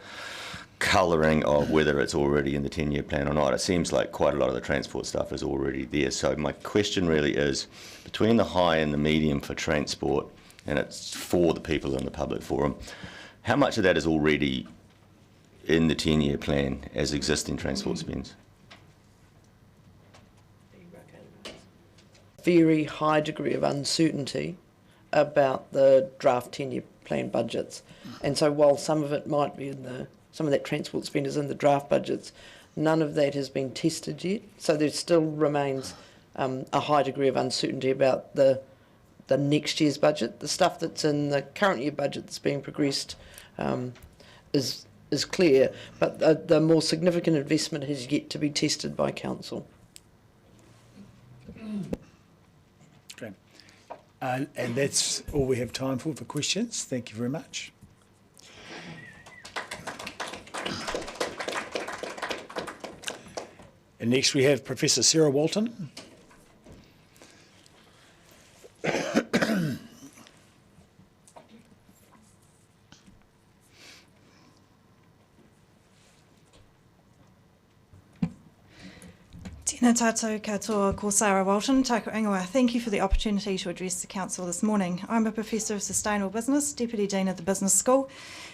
colouring of whether it's already in the 10-year plan or not. It seems like quite a lot of the transport stuff is already there. So my question really is, between the high and the medium for transport, and it's for the people in the public forum, how much of that is already in the 10-year plan as existing transport spends? Very high degree of uncertainty about the draft 10-year plan budgets. And so while some of it might be in some of that transport spend is in the draft budgets, none of that has been tested yet. So there still remains a high degree of uncertainty about the next year's budget. The stuff that's in the current year budget that's being progressed is clear, but the more significant investment has yet to be tested by council. Okay. And that's all we have time for questions. Thank you very much. And next we have Professor Sarah Walton. Tēnā tātou katoa, ko Sarah Walton, taku ingoa. Thank you for the opportunity to address the Council this morning. I'm a Professor of Sustainable Business, Deputy Dean of the Business School,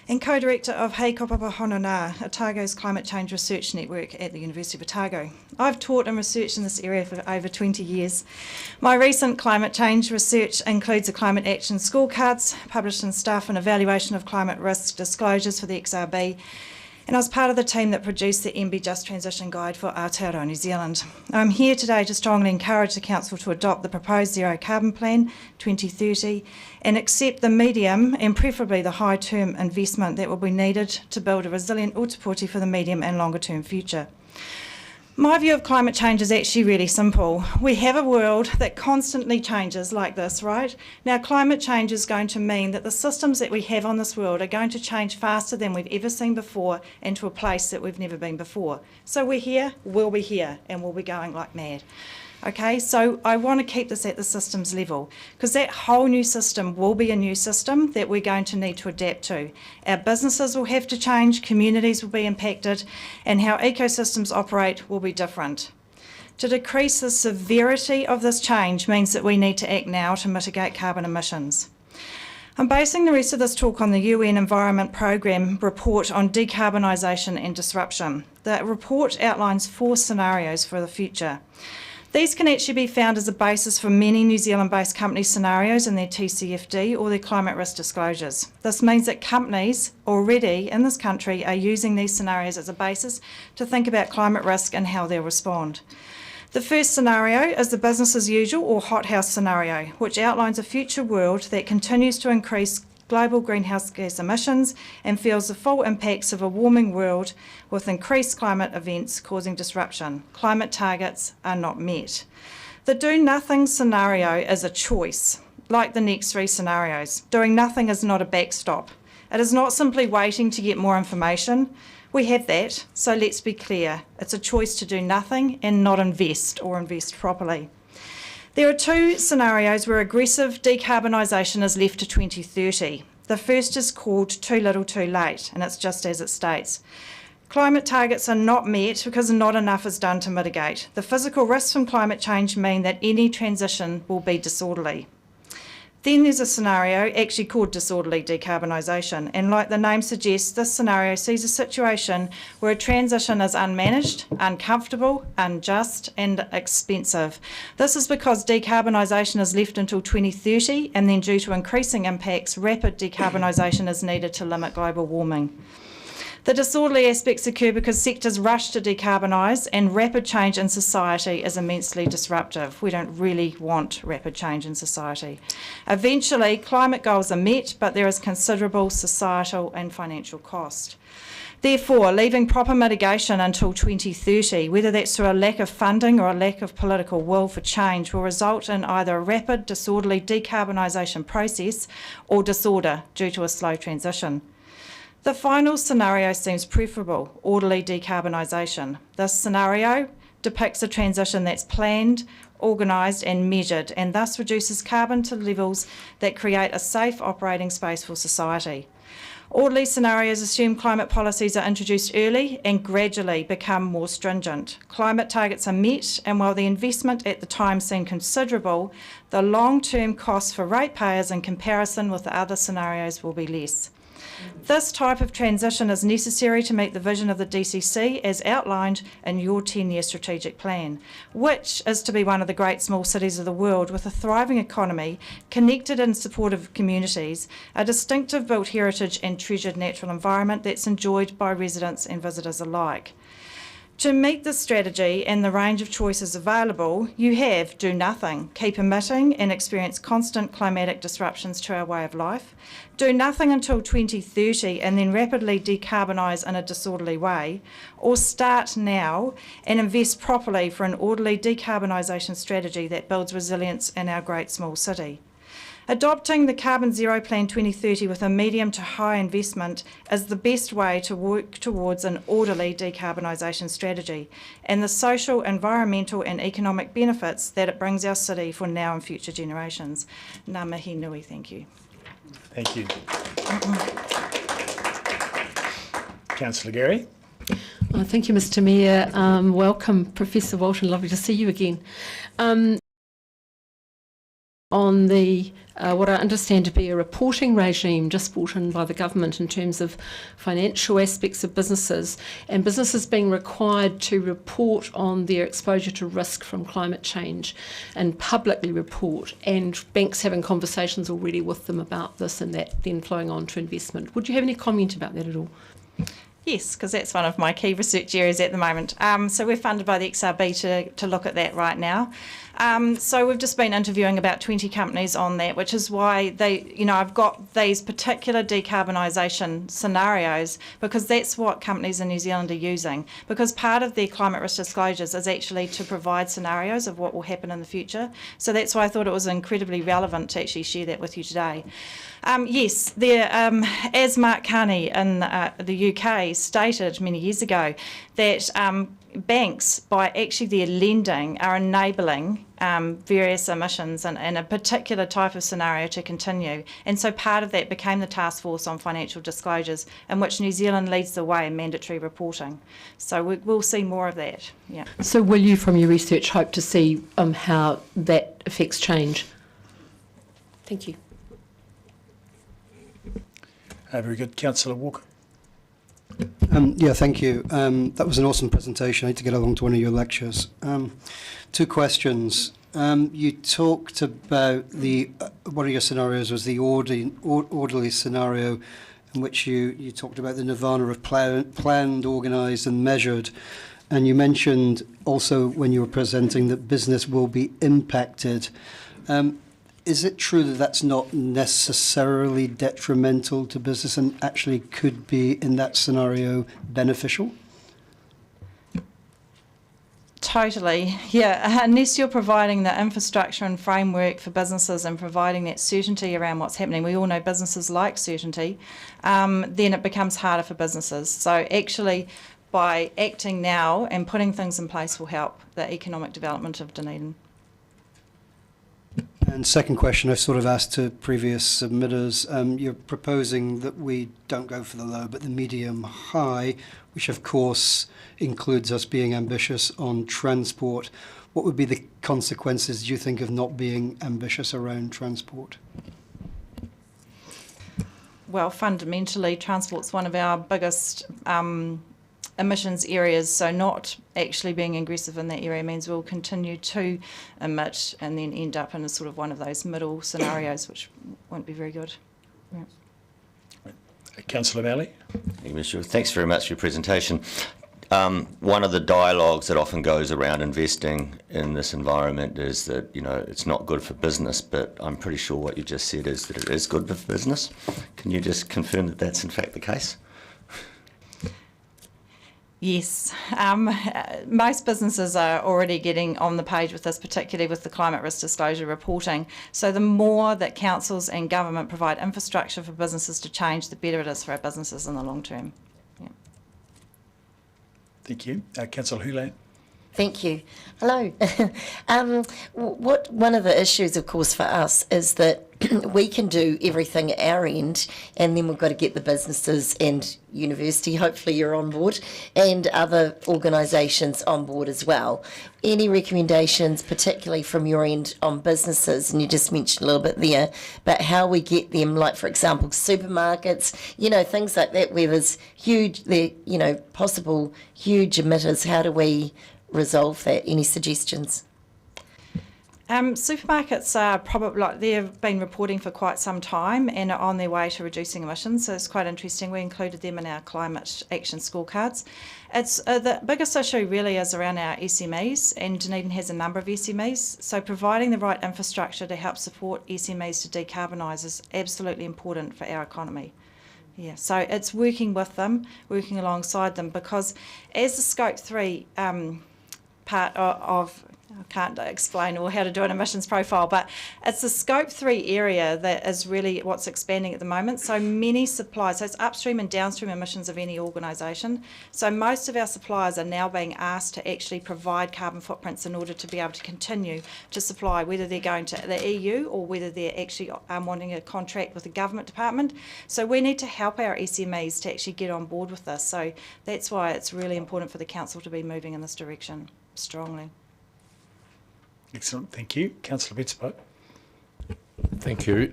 and Co-Director of Hei Kaupapa Hononā, Otago's Climate Change Research Network at the University of Otago. I've taught and researched in this area for over 20 years. My recent climate change research includes a climate action scorecards published in Staff and Evaluation of Climate Risk Disclosures for the XRB, and I was part of the team that produced the MB Just Transition Guide for Aotearoa, New Zealand. I'm here today to strongly encourage the Council to adopt the proposed Zero Carbon Plan 2030 and accept the medium and preferably the high-term investment that will be needed to build a resilient Ōtepoti for the medium and longer-term future. My view of climate change is actually really simple. We have a world that constantly changes like this, right? Now, climate change is going to mean that the systems that we have on this world are going to change faster than we've ever seen before and to a place that we've never been before. So we're here, we'll be here, and we'll be going like mad. Okay, so I want to keep this at the systems level because that whole new system will be a new system that we're going to need to adapt to. Our businesses will have to change, communities will be impacted, and how ecosystems operate will be different. To decrease the severity of this change means that we need to act now to mitigate carbon emissions. I'm basing the rest of this talk on the UN Environment Programme report on decarbonisation and disruption. The report outlines 4 scenarios for the future. These can actually be found as a basis for many New Zealand-based company scenarios in their TCFD or their climate risk disclosures. This means that companies already in this country are using these scenarios as a basis to think about climate risk and how they'll respond. The first scenario is the business as usual or hothouse scenario, which outlines a future world that continues to increase global greenhouse gas emissions and feels the full impacts of a warming world with increased climate events causing disruption. Climate targets are not met. The do nothing scenario is a choice, like the next 3 scenarios. Doing nothing is not a backstop. It is not simply waiting to get more information. We have that, so let's be clear. It's a choice to do nothing and not invest or invest properly. There are 2 scenarios where aggressive decarbonisation is left to 2030. The first is called too little too late, and it's just as it states. Climate targets are not met because not enough is done to mitigate. The physical risks from climate change mean that any transition will be disorderly. Then there's a scenario actually called disorderly decarbonisation, and like the name suggests, this scenario sees a situation where a transition is unmanaged, uncomfortable, unjust and expensive. This is because decarbonisation is left until 2030, and then due to increasing impacts, rapid decarbonisation is needed to limit global warming. The disorderly aspects occur because sectors rush to decarbonise, and rapid change in society is immensely disruptive. We don't really want rapid change in society. Eventually, climate goals are met, but there is considerable societal and financial cost. Therefore, leaving proper mitigation until 2030, whether that's through a lack of funding or a lack of political will for change, will result in either a rapid, disorderly decarbonisation process or disorder due to a slow transition. The final scenario seems preferable, orderly decarbonisation. This scenario depicts a transition that's planned, organised and measured, and thus reduces carbon to levels that create a safe operating space for society. Orderly scenarios assume climate policies are introduced early and gradually become more stringent. Climate targets are met, and while the investment at the time seemed considerable, the long-term costs for ratepayers in comparison with the other scenarios will be less. This type of transition is necessary to meet the vision of the DCC as outlined in your 10-year strategic plan, which is to be one of the great small cities of the world with a thriving economy, connected and supportive communities, a distinctive built heritage and treasured natural environment that's enjoyed by residents and visitors alike. To meet this strategy and the range of choices available, you have do nothing, keep emitting and experience constant climatic disruptions to our way of life, do nothing until 2030 and then rapidly decarbonise in a disorderly way, or start now and invest properly for an orderly decarbonisation strategy that builds resilience in our great small city. Adopting the Carbon Zero Plan 2030 with a medium to high investment is the best way to work towards an orderly decarbonisation strategy and the social, environmental and economic benefits that it brings our city for now and future generations. Ngā mihi nui, thank you. Thank you. Councillor Gary. Thank you, Mr Mayor. Welcome, Professor Walton. Lovely to see you again. On the what I understand to be a reporting regime just brought in by the government in terms of financial aspects of businesses, and businesses being required to report on their exposure to risk from climate change and publicly report, and banks having conversations already with them about this and that then flowing on to investment. Would you have any comment about that at all? Yes, because that's one of my key research areas at the moment. So we're funded by the XRB to look at that right now. So we've just been interviewing about 20 companies on that, which is why I've got these particular decarbonisation scenarios, because that's what companies in New Zealand are using. Because part of their climate risk disclosures is actually to provide scenarios of what will happen in the future. So that's why I thought it was incredibly relevant to actually share that with you today. Yes, as Mark Carney in the UK stated many years ago, that banks, by actually their lending, are enabling various emissions and a particular type of scenario to continue. And so part of that became the Task Force on Financial Disclosures, in which New Zealand leads the way in mandatory reporting. So we'll see more of that. Yeah. So will you, from your research, hope to see how that affects change? Thank you. Very good. Councillor Walker. Yeah, thank you. That was an awesome presentation. I need to get along to one of your lectures. Two questions. You talked about one of your scenarios was the orderly scenario, in which you talked about the nirvana of planned, organised and measured. And you mentioned also when you were presenting that business will be impacted. Is it true that that's not necessarily detrimental to business and actually could be, in that scenario, beneficial? Totally, yeah. Unless you're providing the infrastructure and framework for businesses and providing that certainty around what's happening, we all know businesses like certainty, then it becomes harder for businesses. So actually, by acting now and putting things in place will help the economic development of Dunedin. And second question, I sort of asked to previous submitters. You're proposing that we don't go for the low, but the medium high, which of course includes us being ambitious on transport. What would be the consequences, do you think, of not being ambitious around transport? Well, fundamentally, transport's one of our biggest emissions areas, so not actually being aggressive in that area means we'll continue to emit and then end up in a sort of one of those middle scenarios, which won't be very good. Yeah. Councillor Malley. Thank you, Mr. Thanks very much for your presentation. One of the dialogues that often goes around investing in this environment is that, you know, it's not good for business, but I'm pretty sure what you just said is that it is good for business. Can you just confirm that that's in fact the case? Yes, most businesses are already getting on the page with this, particularly with the climate risk disclosure reporting. So the more that councils and government provide infrastructure for businesses to change, the better it is for our businesses in the long term. Yeah. Thank you. Councillor Houlihan. Thank you. Hello. One of the issues, of course, for us is that we can do everything at our end, and then we've got to get the businesses and university, hopefully you're on board, and other organisations on board as well. Any recommendations, particularly from your end on businesses, and you just mentioned a little bit there, but how we get them, like, for example, supermarkets, you know, things like that, where there's huge, you know, possible huge emitters, how do we resolve that? Any suggestions? Supermarkets are probably, like, they've been reporting for quite some time and are on their way to reducing emissions, so it's quite interesting. We included them in our climate action scorecards. It's the biggest issue really is around our SMEs, and Dunedin has a number of SMEs, so providing the right infrastructure to help support SMEs to decarbonise is absolutely important for our economy. Yeah, so it's working with them, working alongside them, because as the Scope 3 part of I can't explain or how to do an emissions profile, but it's the Scope 3 area that is really what's expanding at the moment. So many suppliers, so it's upstream and downstream emissions of any organisation. So most of our suppliers are now being asked to actually provide carbon footprints in order to be able to continue to supply, whether they're going to the EU or whether they're actually wanting a contract with the government department. So we need to help our SMEs to actually get on board with this. So that's why it's really important for the council to be moving in this direction strongly. Excellent, thank you. Councillor Betzpo. Thank you.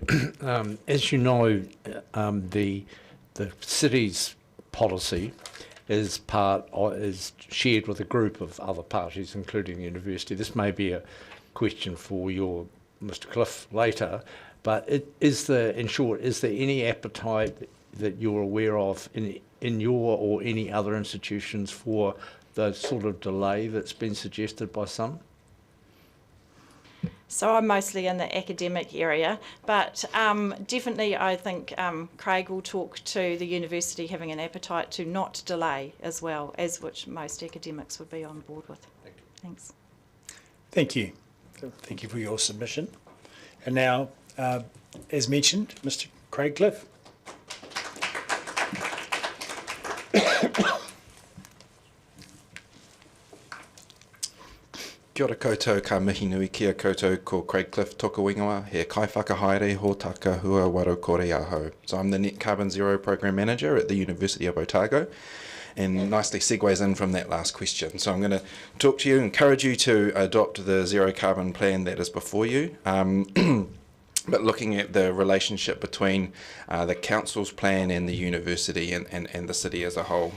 As you know, the city's policy is shared with a group of other parties, including the university. This may be a question for Mr. Cliff later, but in short, is there any appetite that you're aware of in your or any other institutions for the sort of delay that's been suggested by some? So I'm mostly in the academic area, but definitely I think Craig will talk to the university having an appetite to not delay as well, as which most academics would be on board with. Thanks. Thank you. Thank you for your submission. And now, as mentioned, Mr. Craig Cliff. Kia ora koutou, ka mihi nui kia koutou, ko Craig Cliff toka wingawa, he kai whakahaere ho taka hua waro kore ahau. So I'm the Net Carbon Zero Program Manager at the University of Otago, and nicely segues in from that last question. So I'm going to talk to you, encourage you to adopt the zero carbon plan that is before you, but looking at the relationship between the council's plan and the university and the city as a whole.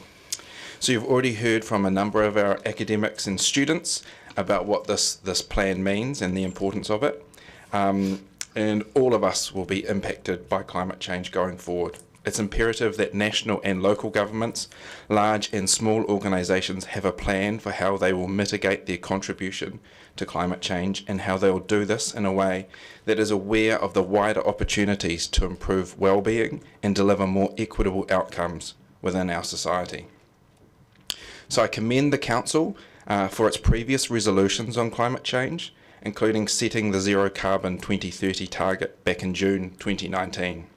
So you've already heard from a number of our academics and students about what this plan means and the importance of it. And all of us will be impacted by climate change going forward. It's imperative that national and local governments, large and small organisations, have a plan for how they will mitigate their contribution to climate change and how they will do this in a way that is aware of the wider opportunities to improve well-being and deliver more equitable outcomes within our society. So I commend the Council for its previous resolutions on climate change, including setting the zero carbon 2030 target back in June 2019.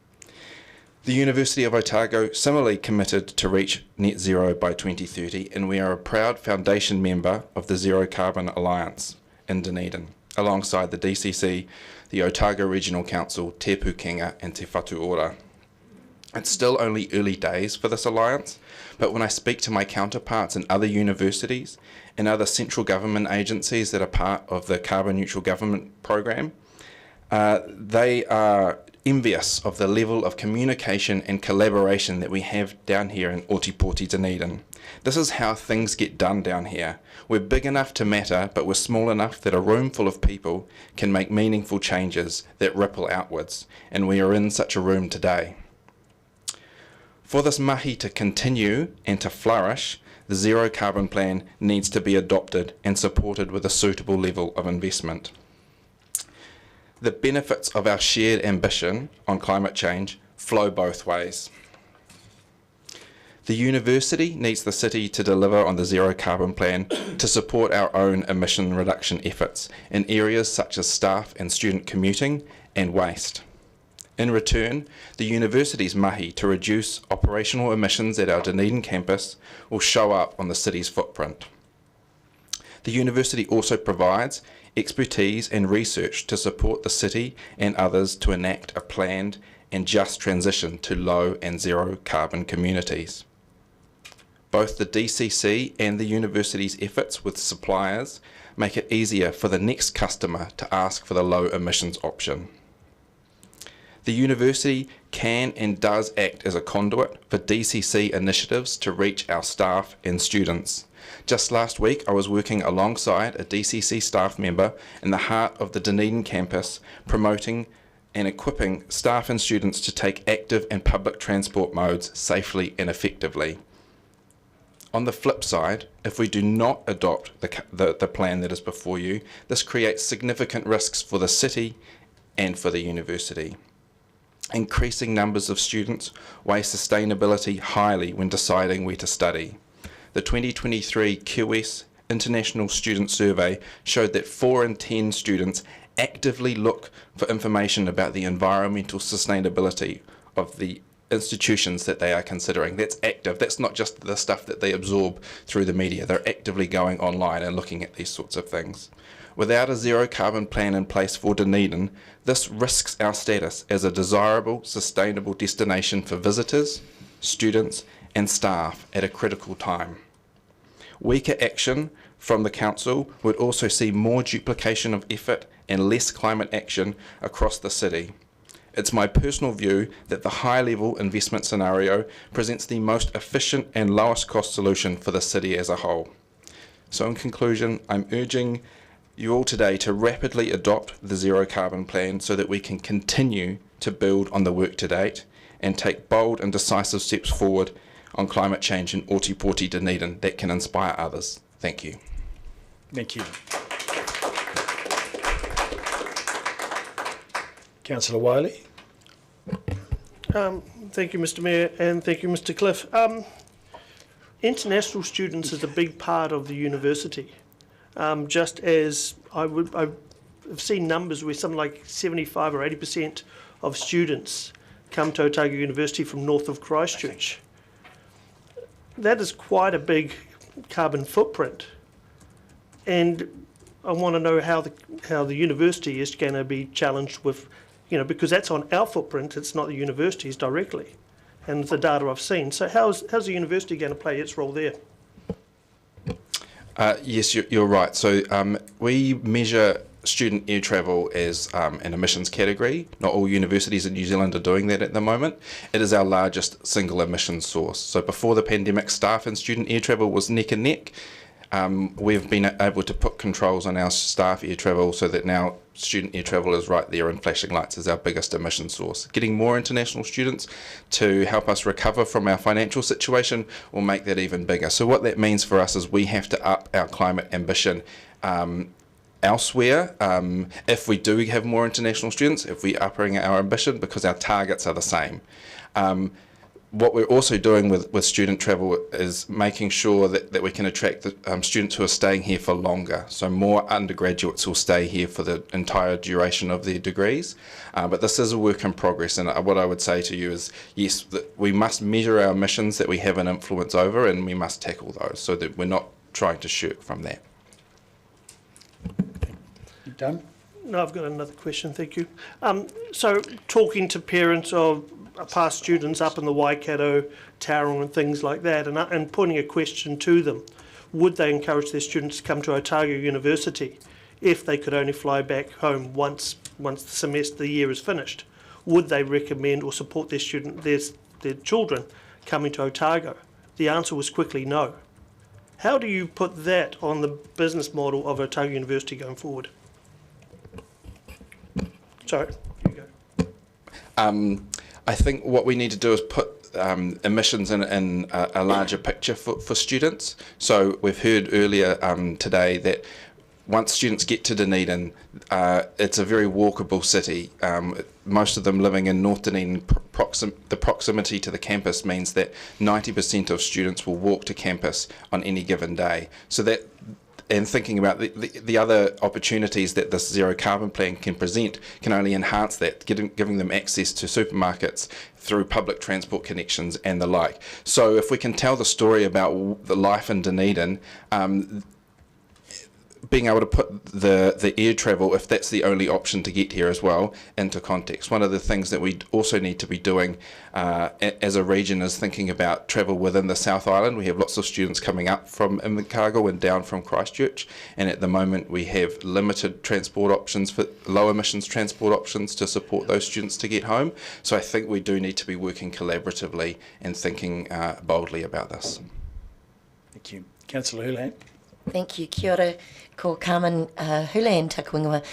The University of Otago similarly committed to reach net zero by 2030, and we are a proud foundation member of the Zero Carbon Alliance in Dunedin, alongside the DCC, the Otago Regional Council, Te Pukenga and Te Whatu Ora. It's still only early days for this alliance, but when I speak to my counterparts in other universities and other central government agencies that are part of the Carbon Neutral Government Program, they are envious of the level of communication and collaboration that we have down here in Otipoti, Dunedin. This is how things get done down here. We're big enough to matter, but we're small enough that a room full of people can make meaningful changes that ripple outwards, and we are in such a room today. For this mahi to continue and to flourish, the zero carbon plan needs to be adopted and supported with a suitable level of investment. The benefits of our shared ambition on climate change flow both ways. The university needs the city to deliver on the zero carbon plan to support our own emission reduction efforts in areas such as staff and student commuting and waste. In return, the university's mahi to reduce operational emissions at our Dunedin campus will show up on the city's footprint. The university also provides expertise and research to support the city and others to enact a planned and just transition to low and zero carbon communities. Both the DCC and the university's efforts with suppliers make it easier for the next customer to ask for the low emissions option. The university can and does act as a conduit for DCC initiatives to reach our staff and students. Just last week, I was working alongside a DCC staff member in the heart of the Dunedin campus, promoting and equipping staff and students to take active and public transport modes safely and effectively. On the flip side, if we do not adopt the plan that is before you, this creates significant risks for the city and for the university. Increasing numbers of students weigh sustainability highly when deciding where to study. The 2023 QS International Student Survey showed that 4 in 10 students actively look for information about the environmental sustainability of the institutions that they are considering. That's active. That's not just the stuff that they absorb through the media. They're actively going online and looking at these sorts of things. Without a zero carbon plan in place for Dunedin, this risks our status as a desirable, sustainable destination for visitors, students and staff at a critical time. Weaker action from the Council would also see more duplication of effort and less climate action across the city. It's my personal view that the high-level investment scenario presents the most efficient and lowest cost solution for the city as a whole. So in conclusion, I'm urging you all today to rapidly adopt the zero carbon plan so that we can continue to build on the work to date and take bold and decisive steps forward on climate change in Ōtepoti Dunedin that can inspire others. Thank you. Thank you. Councillor Wiley. Thank you, Mr. Mayor, and thank you, Mr. Cliff. International students is a big part of the university. Just as I've seen numbers where something like 75 or 80% of students come to Otago University from north of Christchurch. That is quite a big carbon footprint, and I want to know how the university is going to be challenged with, because that's on our footprint. It's not the university's directly, and the data I've seen. So how's the university going to play its role there? Yes, you're right. So we measure student air travel as an emissions category. Not all universities in New Zealand are doing that at the moment. It is our largest single emissions source. So before the pandemic, staff and student air travel was neck and neck. We've been able to put controls on our staff air travel so that now student air travel is right there, and flashing lights is our biggest emission source. Getting more international students to help us recover from our financial situation will make that even bigger. So what that means for us is we have to up our climate ambition elsewhere if we do have more international students, if we're upping our ambition, because our targets are the same. What we're also doing with student travel is making sure that we can attract the students who are staying here for longer. So more undergraduates will stay here for the entire duration of their degrees. But this is a work in progress, and what I would say to you is, yes, that we must measure our emissions that we have an influence over, and we must tackle those so that we're not trying to shirk from that. You done? No, I've got another question, thank you. So talking to parents of past students up in the Waikato, Tauranga and things like that, and putting a question to them, would they encourage their students to come to Otago University if they could only fly back home once the year is finished? Would they recommend or support their children coming to Otago? The answer was quickly no. How do you put that on the business model of Otago University going forward? Sorry, here you go. I think what we need to do is put emissions in a larger picture for students. So we've heard earlier today that once students get to Dunedin, it's a very walkable city. Most of them living in North Dunedin, the proximity to the campus means that 90% of students will walk to campus on any given day. So that, and thinking about the other opportunities that this zero carbon plan can present can only enhance that, giving them access to supermarkets through public transport connections and the like. So if we can tell the story about the life in Dunedin, being able to put the air travel, if that's the only option to get here as well, into context. One of the things that we also need to be doing as a region is thinking about travel within the South Island. We have lots of students coming up from Invercargill and down from Christchurch, and at the moment we have limited transport options, for low emissions transport options to support those students to get home. So I think we do need to be working collaboratively and thinking boldly about this. Thank you. Councillor Houlihan. Thank you. Kia ora, ko Carmen Houlihan Takawingawa.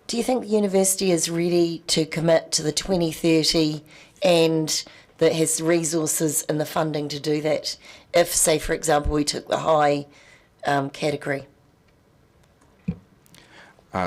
Do you think the university is ready to commit to the 2030 and that has resources and the funding to do that? If, say, for example, we took the high category.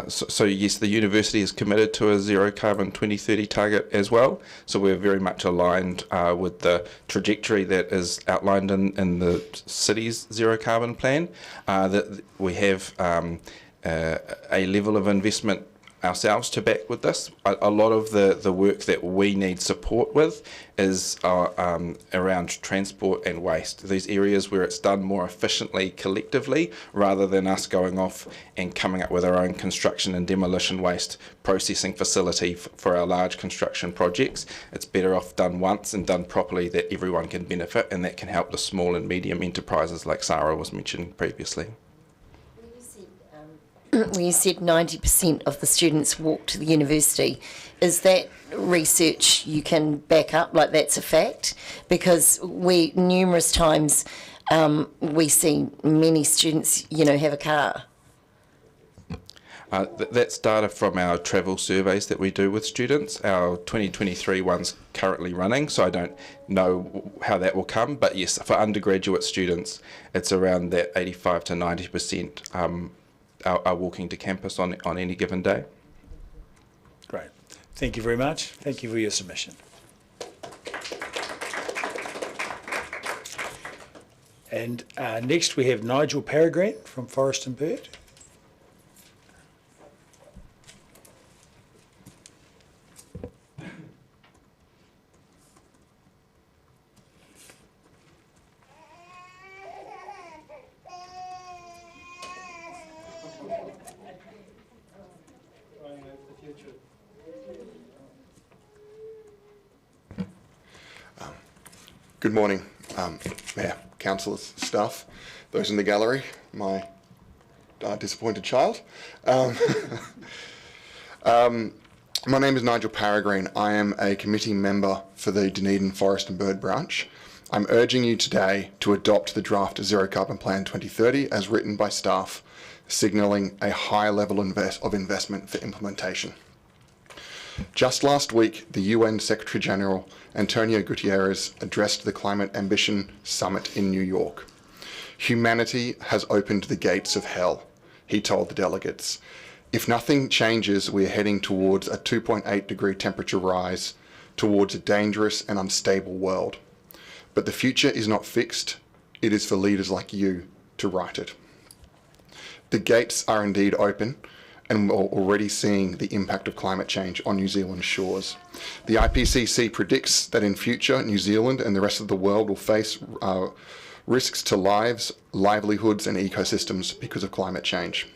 So yes, the university is committed to a zero carbon 2030 target as well. So we're very much aligned with the trajectory that is outlined in the city's zero carbon plan. That we have a level of investment ourselves to back with this. A lot of the work that we need support with is around transport and waste. These areas where it's done more efficiently collectively rather than us going off and coming up with our own construction and demolition waste processing facility for our large construction projects. It's better off done once and done properly that everyone can benefit, and that can help the small and medium enterprises like Sarah was mentioning previously. When you said 90% of the students walk to the university, is that research you can back up, like that's a fact? Because we numerous times we see many students, have a car. That's data from our travel surveys that we do with students. Our 2023 one's currently running, so I don't know how that will come. But yes, for undergraduate students, it's around that 85 to 90% are walking to campus on any given day. Great. Thank you very much. Thank you for your submission. And next we have Nigel Peregrine from Forest and Bird. Good morning, Mayor, councillors, staff, those in the gallery, my disappointed child. My name is Nigel Peregrine. I am a committee member for the Dunedin Forest and Bird branch. I'm urging you today to adopt the draft Zero Carbon Plan 2030 as written by staff, signalling a high level of investment for implementation. Just last week, the UN Secretary-General Antonio Guterres addressed the Climate Ambition Summit in New York. Humanity has opened the gates of hell, he told the delegates. If nothing changes, we are heading towards a 2.8 degree temperature rise, towards a dangerous and unstable world. But the future is not fixed. It is for leaders like you to write it. The gates are indeed open, and we're already seeing the impact of climate change on New Zealand's shores. The IPCC predicts that in future, New Zealand and the rest of the world will face risks to lives, livelihoods and ecosystems because of climate change.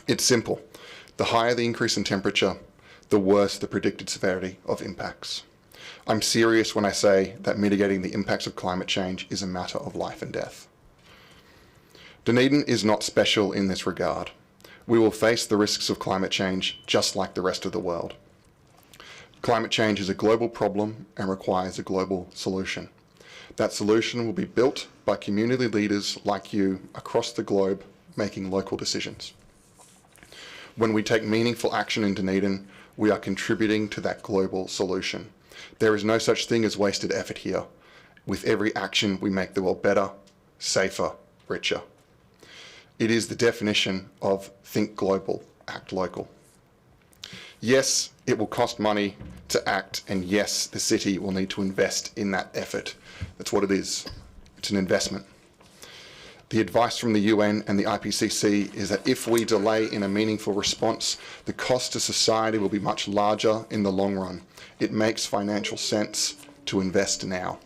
It's simple. The higher the increase in temperature, the worse the predicted severity of impacts. I'm serious when I say that mitigating the impacts of climate change is a matter of life and death. Dunedin is not special in this regard. We will face the risks of climate change just like the rest of the world. Climate change is a global problem and requires a global solution. That solution will be built by community leaders like you across the globe making local decisions. When we take meaningful action in Dunedin, we are contributing to that global solution. There is no such thing as wasted effort here. With every action, we make the world better, safer, richer. It is the definition of think global, act local. Yes, it will cost money to act, and yes, the city will need to invest in that effort. That's what it is. It's an investment. The advice from the UN and the IPCC is that if we delay in a meaningful response, the cost to society will be much larger in the long run. It makes financial sense to invest now.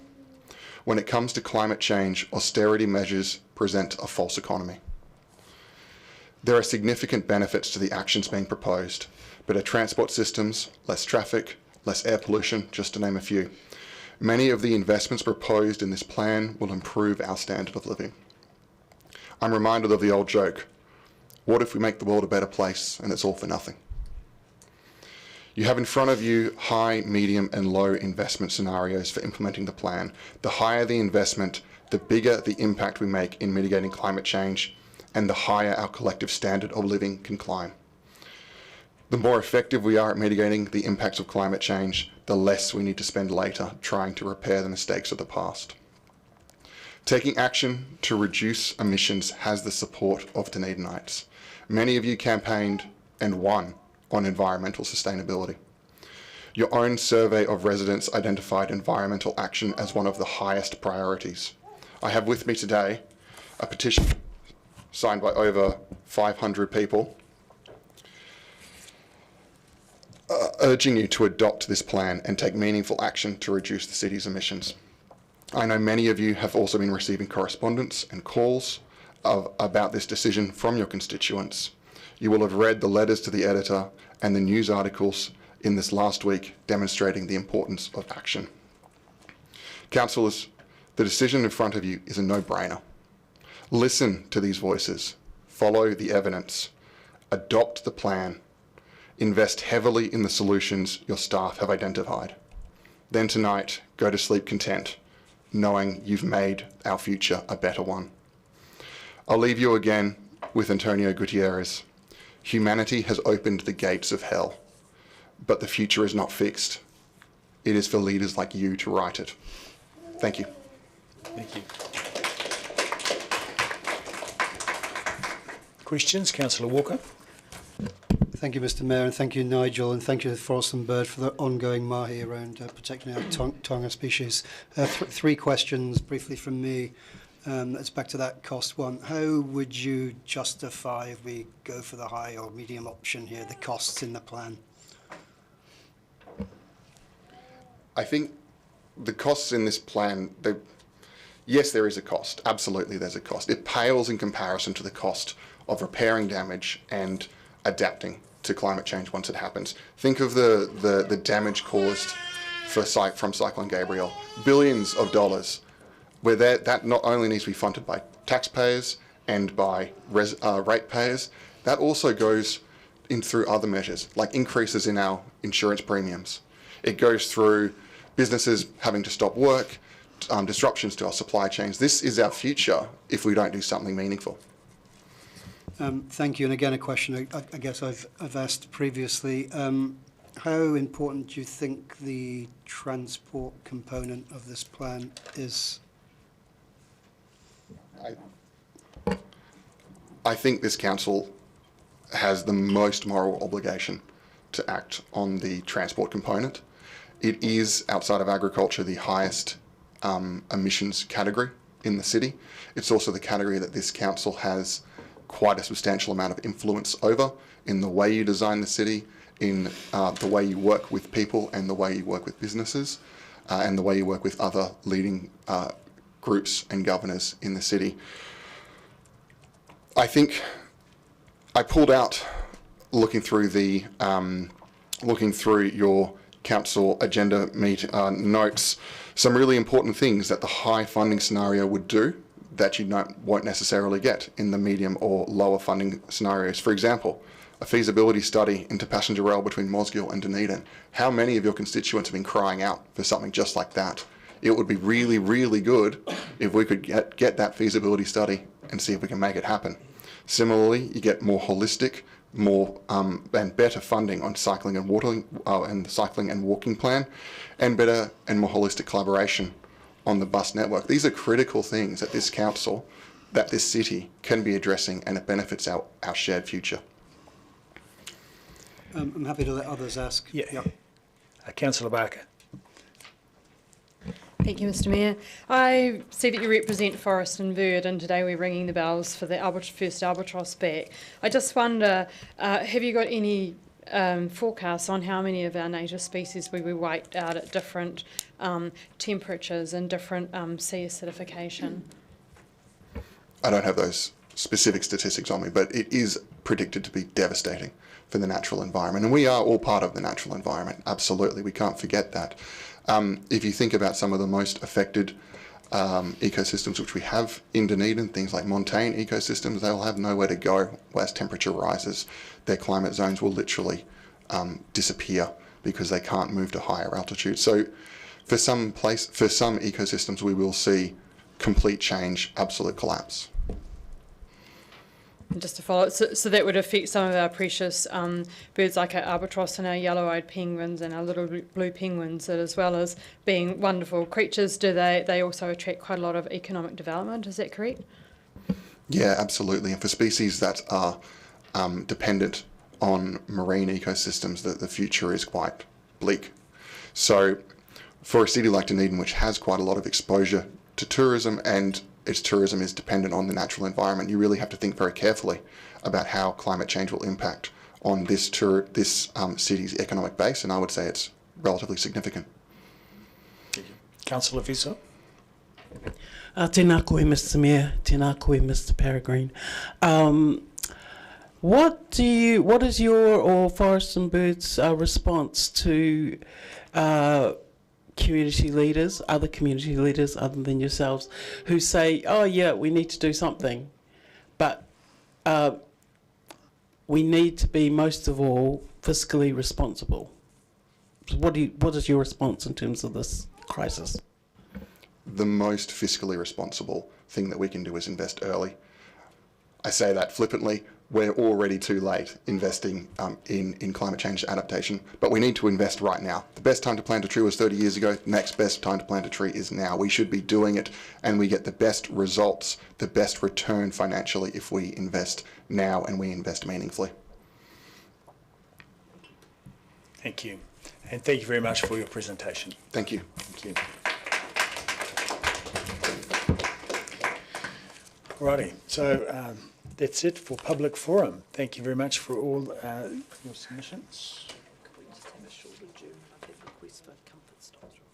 When it comes to climate change, austerity measures present a false economy. There are significant benefits to the actions being proposed. Better transport systems, less traffic, less air pollution, just to name a few. Many of the investments proposed in this plan will improve our standard of living. I'm reminded of the old joke, what if we make the world a better place and it's all for nothing? You have in front of you high, medium and low investment scenarios for implementing the plan. The higher the investment, the bigger the impact we make in mitigating climate change, and the higher our collective standard of living can climb. The more effective we are at mitigating the impacts of climate change, the less we need to spend later trying to repair the mistakes of the past. Taking action to reduce emissions has the support of Dunedinites. Many of you campaigned and won on environmental sustainability. Your own survey of residents identified environmental action as one of the highest priorities. I have with me today a petition signed by over 500 people urging you to adopt this plan and take meaningful action to reduce the city's emissions. I know many of you have also been receiving correspondence and calls about this decision from your constituents. You will have read the letters to the editor and the news articles in this last week demonstrating the importance of action. Councillors, the decision in front of you is a no-brainer. Listen to these voices, follow the evidence, adopt the plan, invest heavily in the solutions your staff have identified. Then tonight, go to sleep content, knowing you've made our future a better one. I'll leave you again with Antonio Gutierrez. Humanity has opened the gates of hell, but the future is not fixed. It is for leaders like you to write it. Thank you. Thank you. Questions? Councillor Walker. Thank you, Mr Mayor, and thank you, Nigel, and thank you to Forest and Bird for the ongoing mahi around protecting our tonga species. Three questions briefly from me. It's back to that cost one. How would you justify, if we go for the high or medium option here, the costs in the plan? I think the costs in this plan, yes, there is a cost. Absolutely, there's a cost. It pales in comparison to the cost of repairing damage and adapting to climate change once it happens. Think of the damage caused from Cyclone Gabriel. Billions of dollars, where that not only needs to be funded by taxpayers and by ratepayers, that also goes in through other measures, like increases in our insurance premiums. It goes through businesses having to stop work, disruptions to our supply chains. This is our future if we don't do something meaningful. Thank you. And again, a question I guess I've asked previously. How important do you think the transport component of this plan is? I think this council has the most moral obligation to act on the transport component. It is, outside of agriculture, the highest emissions category in the city. It's also the category that this council has quite a substantial amount of influence over in the way you design the city, in the way you work with people and the way you work with businesses, and the way you work with other leading groups and governors in the city. I think I pulled out, looking through your council agenda notes, some really important things that the high funding scenario would do that you won't necessarily get in the medium or lower funding scenarios. For example, a feasibility study into passenger rail between Mosgiel and Dunedin. How many of your constituents have been crying out for something just like that? It would be really, really good if we could get that feasibility study and see if we can make it happen. Similarly, you get more holistic, more and better funding on cycling and walking plan, and better and more holistic collaboration on the bus network. These are critical things that this council, that this city can be addressing, and it benefits our shared future. I'm happy to let others ask. Yeah. Councillor Barker. Thank you, Mr Mayor. I see that you represent Forest and Bird, and today we're ringing the bells for the first albatross back. I just wonder, have you got any forecasts on how many of our native species will be wiped out at different temperatures and different sea acidification? I don't have those specific statistics on me, but it is predicted to be devastating for the natural environment. And we are all part of the natural environment, absolutely. We can't forget that. If you think about some of the most affected ecosystems which we have in Dunedin, things like montane ecosystems, they'll have nowhere to go as temperature rises. Their climate zones will literally disappear because they can't move to higher altitude. So for some ecosystems, we will see complete change, absolute collapse. And just to follow, so that would affect some of our precious birds like our albatross and our yellow-eyed penguins and our little blue penguins, that as well as being wonderful creatures, do they also attract quite a lot of economic development, is that correct? Yeah, absolutely. And for species that are dependent on marine ecosystems, the future is quite bleak. So for a city like Dunedin, which has quite a lot of exposure to tourism, and its tourism is dependent on the natural environment, you really have to think very carefully about how climate change will impact on this city's economic base, and I would say it's relatively significant. Councillor Fiso. Tēnā koe, Mr Mayor. Tēnā koe, Mr Peregrine. What is your or Forest and Birds response to community leaders, other community leaders other than yourselves, who say, oh yeah, we need to do something, but we need to be most of all fiscally responsible? So what is your response in terms of this crisis? The most fiscally responsible thing that we can do is invest early. I say that flippantly. We're already too late investing in climate change adaptation, but we need to invest right now. The best time to plant a tree was 30 years ago. The next best time to plant a tree is now. We should be doing it, and we get the best results, the best return financially if we invest now and we invest meaningfully. Thank you. And thank you very much for your presentation. Thank you. Thank you. Alrighty, so that's it for public forum. Thank you very much for all your submissions.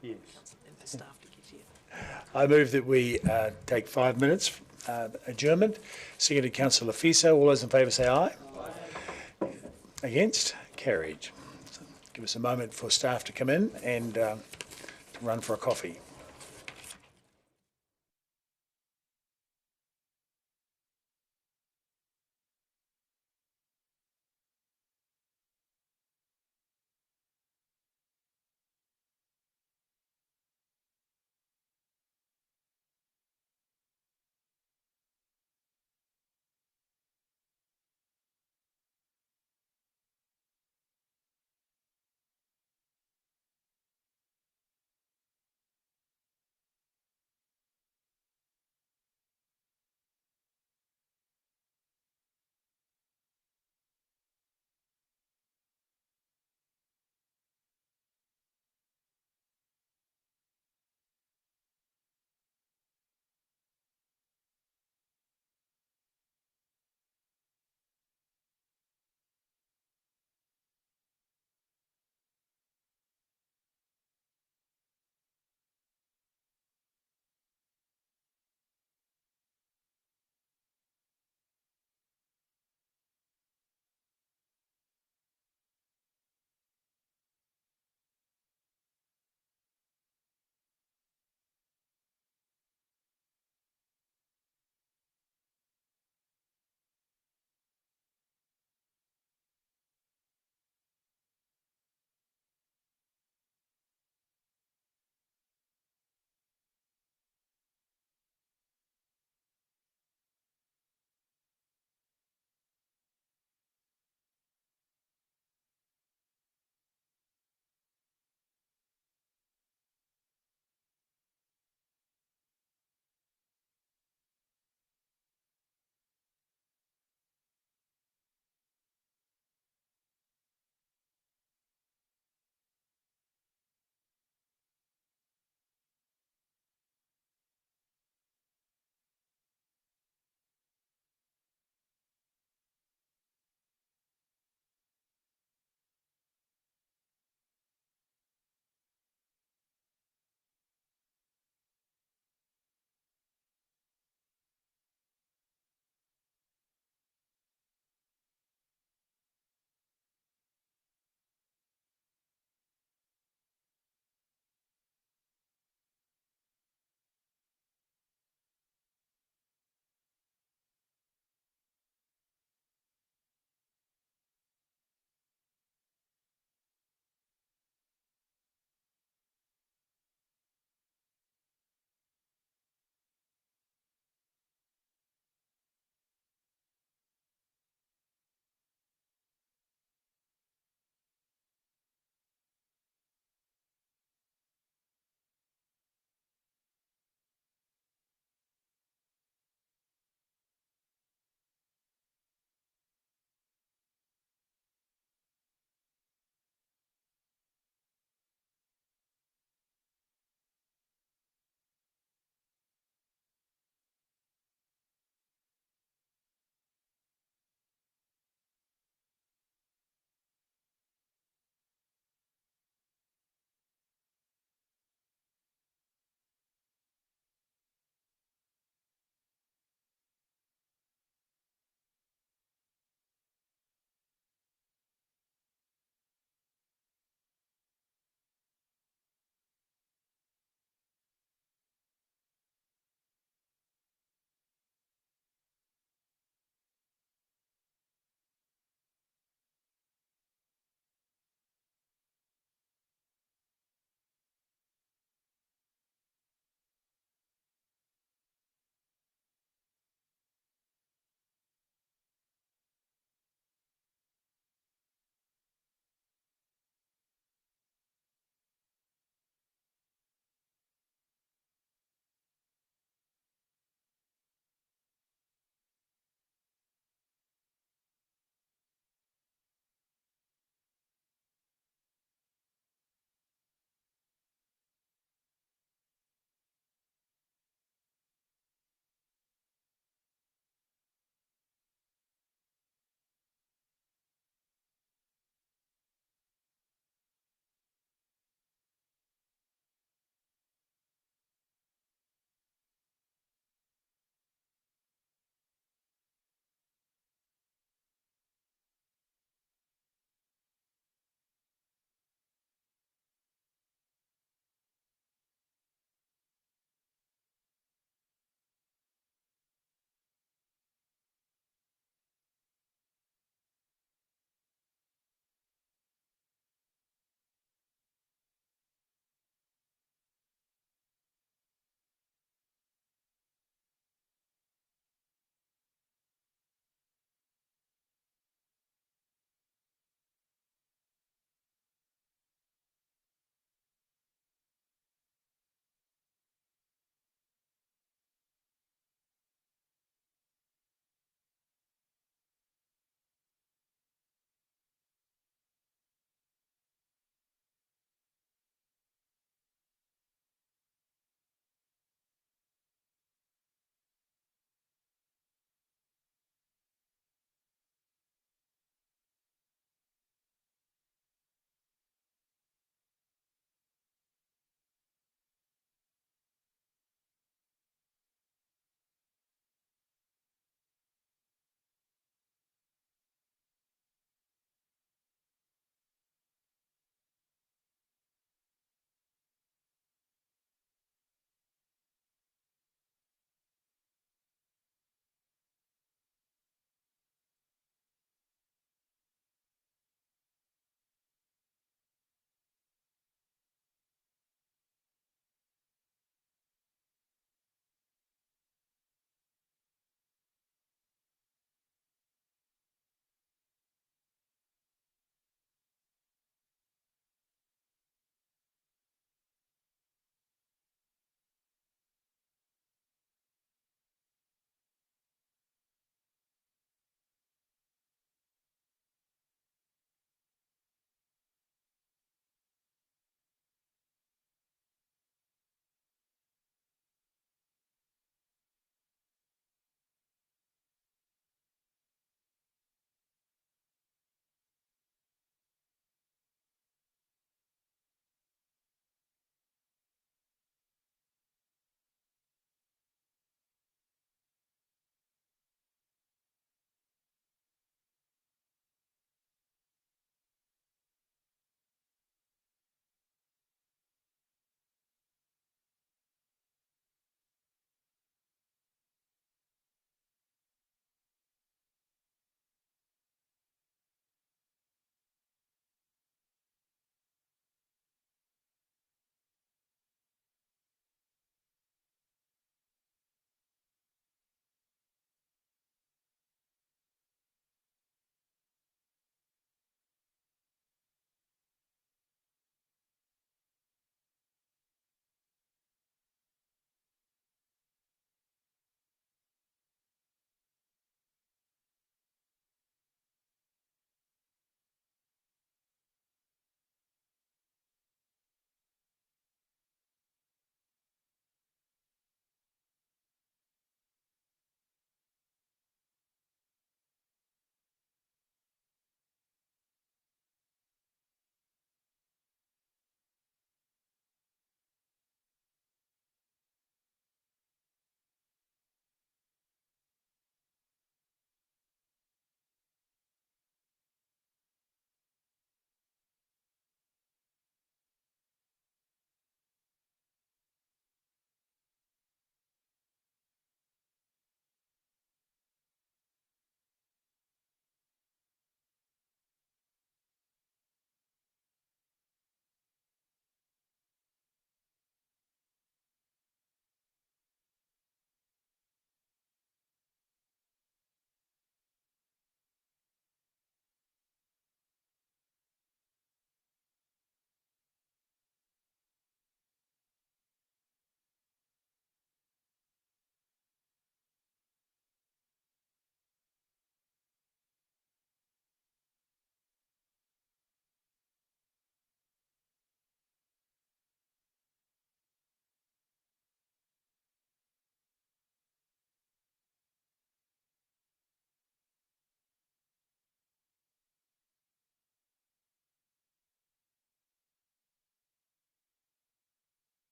Yes. I move that we take 5 minutes adjournment. Seconded Councillor Fiso. All those in favour say aye. Aye. Against? Carried. So give us a moment for staff to come in and to run for a coffee.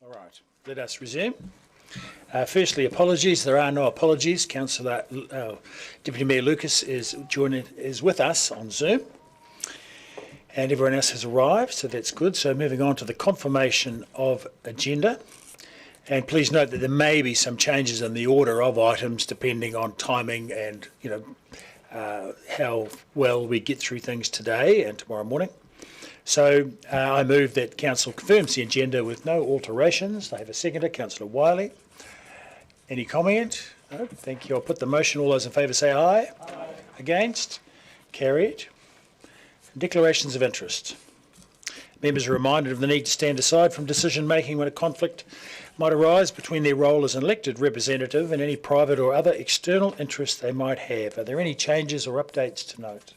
All right, let us resume. Firstly, apologies. There are no apologies. Councillor Deputy Mayor Lucas is with us on Zoom, and everyone else has arrived, so that's good. So moving on to the confirmation of agenda, and please note that there may be some changes in the order of items depending on timing and how well we get through things today and tomorrow morning. So I move that Council confirms the agenda with no alterations. I have a seconder, Councillor Wiley. Any comment? No? Thank you. I'll put the motion. All those in favour say aye. Aye. Against? Carried. Declarations of interest. Members are reminded of the need to stand aside from decision making when a conflict might arise between their role as an elected representative and any private or other external interest they might have. Are there any changes or updates to note?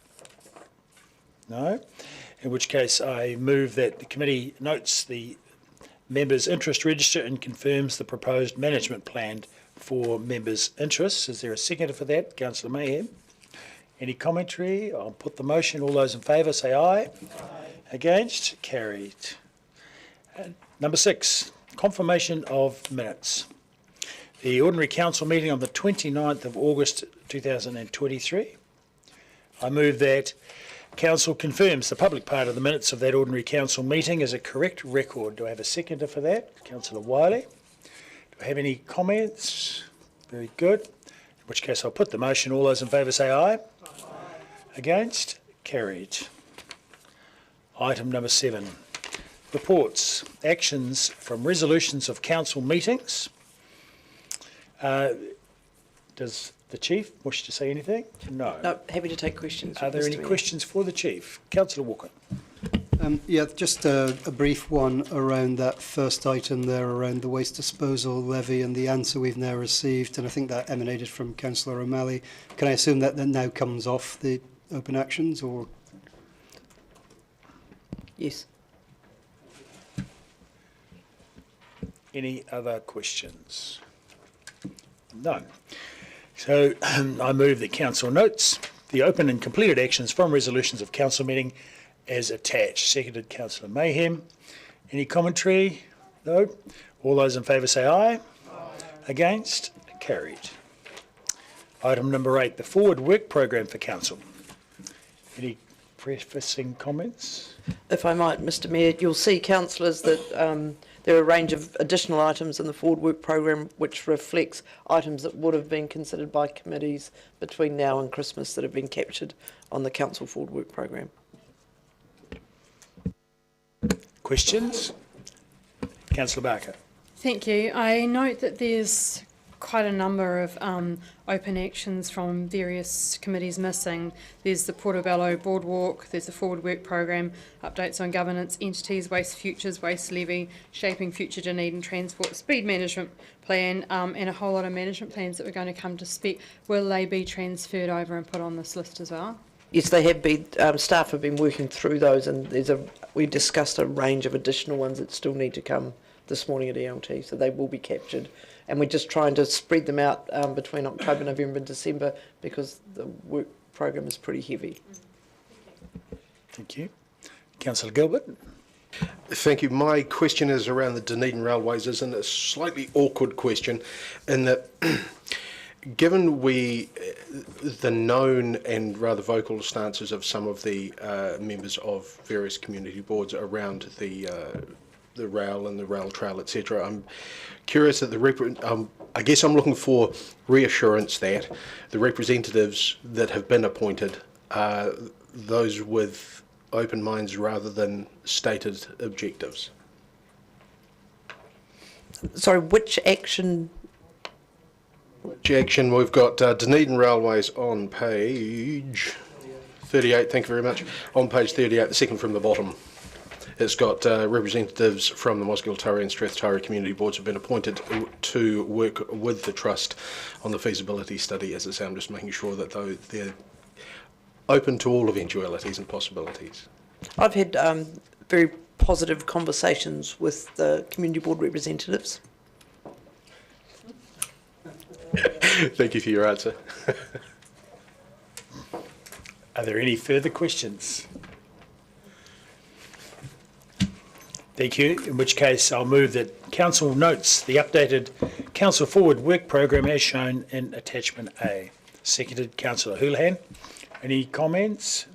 No? In which case I move that the committee notes the members' interest register and confirms the proposed management plan for members' interests. Is there a seconder for that? Councillor Mayhem. Any commentary? I'll put the motion. All those in favour say aye. Aye. Against? Carried. Number 6, confirmation of minutes. The ordinary council meeting on the 29th of August 2023. I move that Council confirms the public part of the minutes of that ordinary council meeting as a correct record. Do I have a seconder for that? Councillor Wiley. Do I have any comments? Very good. In which case I'll put the motion. All those in favour say aye. Aye. Against? Carried. Item number 7. Reports. Actions from resolutions of council meetings. Does the Chief wish to say anything? No. No, happy to take questions. Are there any questions for the Chief? Councillor Walker. Yeah, just a brief one around that first item there around the waste disposal levy and the answer we've now received, and I think that emanated from Councillor O'Malley. Can I assume that now comes off the open actions, or? Yes. Any other questions? None. So I move that Council notes the open and completed actions from resolutions of council meeting as attached. Seconded, Councillor Mayhem. Any commentary? No. All those in favour say aye. Aye. Against? Carried. Item number 8, the forward work program for council. Any prefacing comments? If I might, Mr Mayor, you'll see, councillors, that there are a range of additional items in the forward work program which reflects items that would have been considered by committees between now and Christmas that have been captured on the council forward work program. Questions? Councillor Barker. Thank you. I note that there's quite a number of open actions from various committees missing. There's the Portobello Boardwalk, there's the Forward Work Program, updates on governance, entities, waste futures, waste levy, shaping future Dunedin transport, speed management plan, and a whole lot of management plans that we're going to come to spec. Will they be transferred over and put on this list as well? Yes, they have been. Staff have been working through those, and we discussed a range of additional ones that still need to come this morning at ELT, so they will be captured. And we're just trying to spread them out between October, November and December because the work program is pretty heavy. Thank you. Councillor Gilbert. Thank you. My question is around the Dunedin Railways. It's a slightly awkward question in that given the known and rather vocal stances of some of the members of various community boards around the rail and the rail trail, etc., I'm curious that I guess I'm looking for reassurance that the representatives that have been appointed are those with open minds rather than stated objectives. Sorry, which action? Which action? We've got Dunedin Railways on page 38. Thank you very much. On page 38, the second from the bottom. It's got representatives from the Mosgiltari and Strathtyra community boards have been appointed to work with the Trust on the feasibility study. As I say, I'm just making sure that they're open to all eventualities and possibilities. I've had very positive conversations with the community board representatives. Thank you for your answer. Are there any further questions? Thank you, in which case I'll move that Council notes the updated Council Forward Work Programme as shown in Attachment A. Seconded, Councillor Houlihan. Any comments?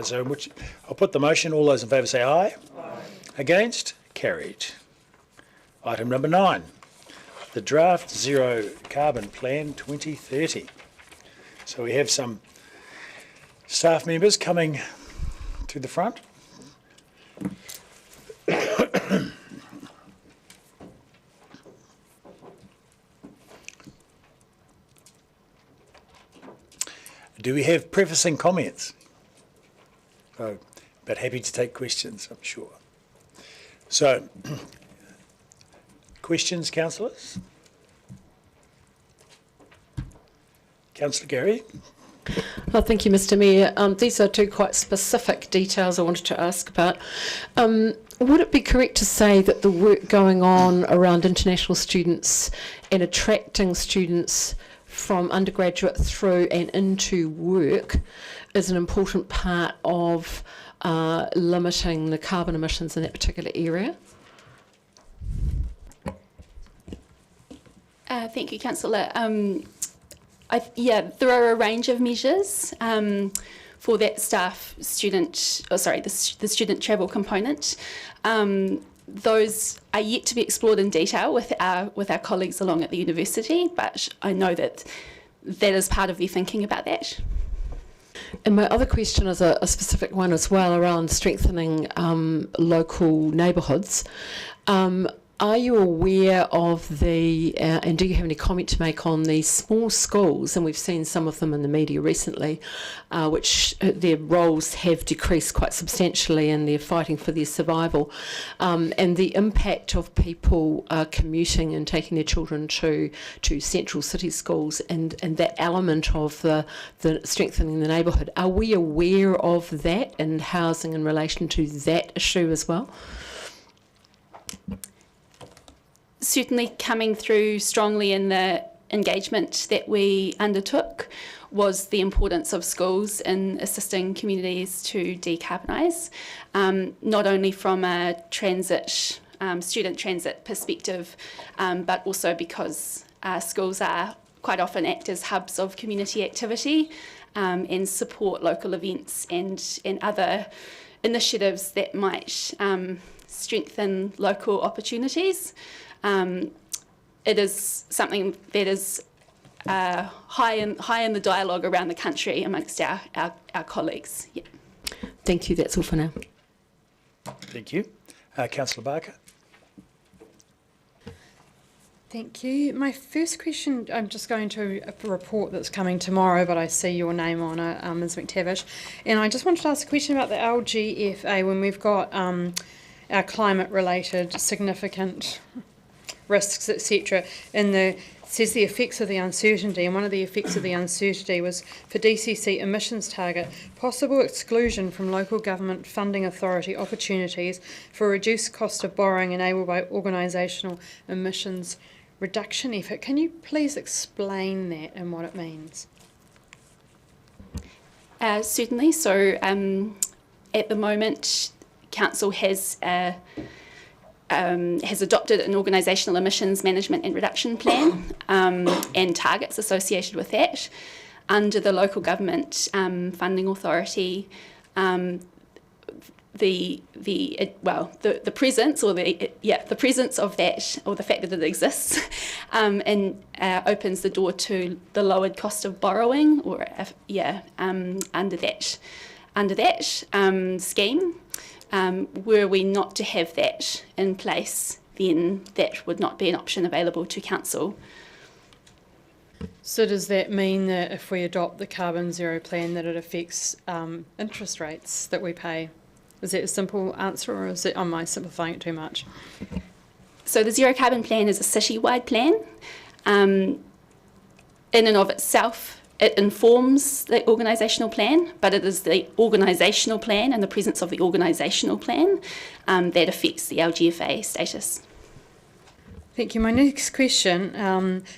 So which, I'll put the motion. All those in favour say aye. Aye. Against? Carried. Item number 9, the Draft Zero Carbon Plan 2030. So we have some staff members coming to the front. Do we have prefacing comments? Oh, but happy to take questions, I'm sure. So, questions, councillors? Councillor Gary? Oh, thank you, Mr. Mayor. These are two quite specific details I wanted to ask about. Would it be correct to say that the work going on around international students and attracting students from undergraduate through and into work is an important part of limiting the carbon emissions in that particular area? Thank you, Councillor. There are a range of measures for that the student travel component. Those are yet to be explored in detail with our colleagues along at the university, but I know that is part of their thinking about that. And my other question is a specific one as well around strengthening local neighbourhoods. Are you aware of and do you have any comment to make on the small schools, and we've seen some of them in the media recently, which their roles have decreased quite substantially and they're fighting for their survival, and the impact of people commuting and taking their children to central city schools and that element of the strengthening the neighbourhood? Are we aware of that and housing in relation to that issue as well? Certainly coming through strongly in the engagement that we undertook was the importance of schools in assisting communities to decarbonise, not only from a student transit perspective, but also because schools are quite often act as hubs of community activity and support local events and other initiatives that might strengthen local opportunities. It is something that is high in the dialogue around the country amongst our colleagues. Yeah. Thank you. That's all for now. Thank you. Councillor Barker. Thank you. My first question, I'm just going to a report that's coming tomorrow, but I see your name on it, Ms McTavish. And I just wanted to ask a question about the LGFA when we've got our climate-related significant risks, etc. Says the effects of the uncertainty, and one of the effects of the uncertainty was for DCC emissions target, possible exclusion from local government funding authority opportunities for reduced cost of borrowing enabled by organisational emissions reduction effort. Can you please explain that and what it means? Certainly. So at the moment, Council has adopted an organisational emissions management and reduction plan and targets associated with that. Under the local government funding authority, the presence of that, or the fact that it exists, and opens the door to the lowered cost of borrowing, or under that scheme. Were we not to have that in place, then that would not be an option available to Council. So does that mean that if we adopt the carbon zero plan that it affects interest rates that we pay? Is that a simple answer, or am I simplifying it too much? So the zero carbon plan is a citywide plan. In and of itself, it informs the organisational plan, but it is the organisational plan and the presence of the organisational plan that affects the LGFA status. Thank you. My next question,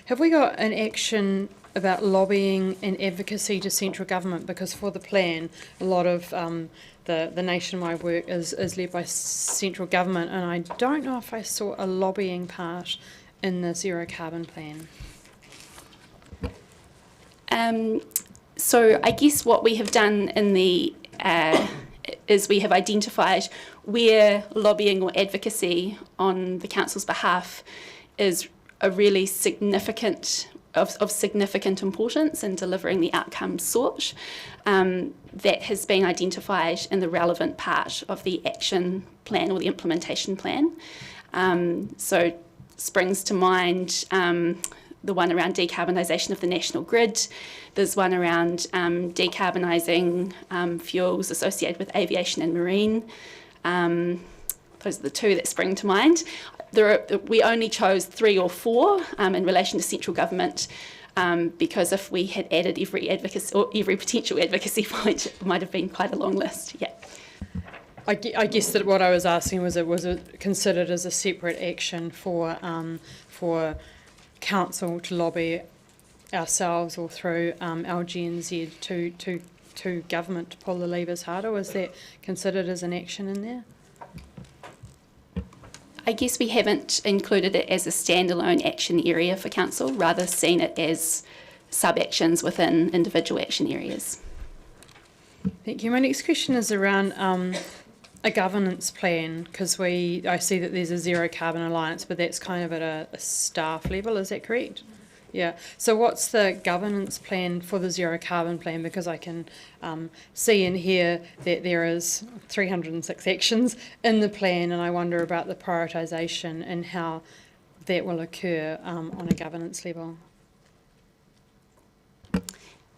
have we got an action about lobbying and advocacy to central government? Because for the plan, a lot of the nationwide work is led by central government, and I don't know if I saw a lobbying part in the zero carbon plan. So I guess what we have done in the is we have identified where lobbying or advocacy on the council's behalf is a really significant of significant importance in delivering the outcomes sought. That has been identified in the relevant part of the action plan or the implementation plan. So springs to mind the one around decarbonisation of the national grid. There's one around decarbonising fuels associated with aviation and marine. Those are the two that spring to mind. We only chose 3 or 4 in relation to central government because if we had added every advocacy or every potential advocacy point, it might have been quite a long list. Yeah. I guess that what I was asking was it considered as a separate action for council to lobby ourselves or through LGNZ to government to pull the levers harder? Was that considered as an action in there? I guess we haven't included it as a standalone action area for council, rather seen it as sub-actions within individual action areas. Thank you. My next question is around a governance plan, because I see that there's a Zero Carbon Alliance, but that's kind of at a staff level, is that correct? Yeah. So what's the governance plan for the Zero Carbon Plan? Because I can see in here that there is 306 actions in the plan, and I wonder about the prioritisation and how that will occur on a governance level.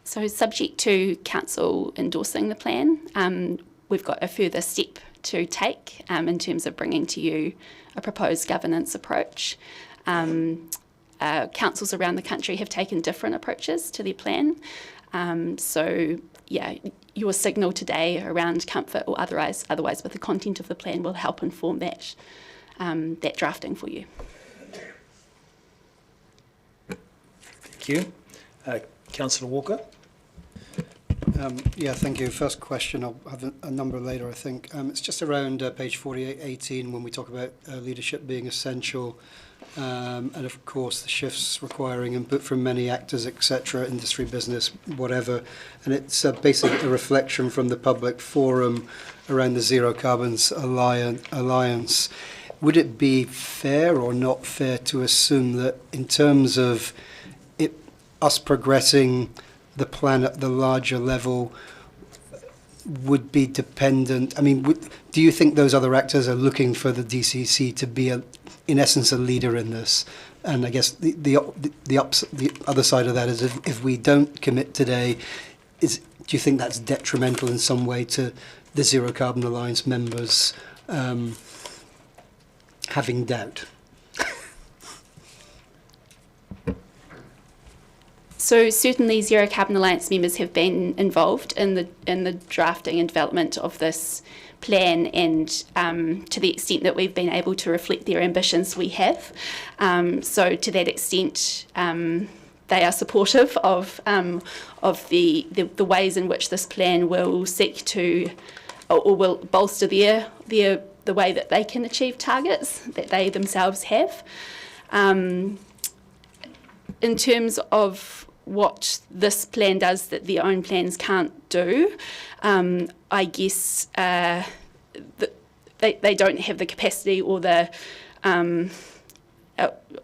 So subject to council endorsing the plan, we've got a further step to take in terms of bringing to you a proposed governance approach. Councils around the country have taken different approaches to their plan. So, yeah, your signal today around comfort or otherwise with the content of the plan will help inform that drafting for you. Thank you. Councillor Walker. Yeah, thank you. First question, I'll have a number later, I think. It's just around page 4818 when we talk about leadership being essential. And of course the shifts requiring input from many actors, etc., industry, business, whatever. And it's basically a reflection from the public forum around the Zero Carbons Alliance. Would it be fair or not fair to assume that in terms of us progressing the plan at the larger level would be dependent? I mean, do you think those other actors are looking for the DCC to be in essence a leader in this? And I guess the other side of that is if we don't commit today, do you think that's detrimental in some way to the Zero Carbon Alliance members having doubt? So certainly Zero Carbon Alliance members have been involved in the drafting and development of this plan, and to the extent that we've been able to reflect their ambitions, we have. So to that extent, they are supportive of the ways in which this plan will seek to or will bolster the way that they can achieve targets that they themselves have. In terms of what this plan does that their own plans can't do, I guess they don't have the capacity or the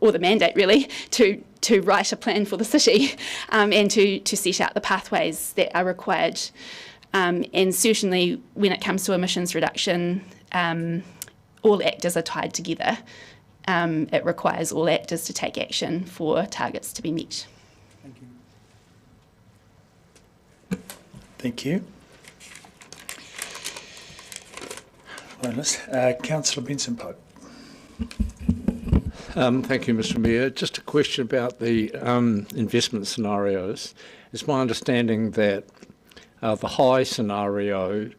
mandate really to write a plan for the city and to set out the pathways that are required. And certainly when it comes to emissions reduction, all actors are tied together. It requires all actors to take action for targets to be met. Thank you. Councillor Benson-Pope. Thank you, Mr. Mayor. Just a question about the investment scenarios. It's my understanding that the high scenario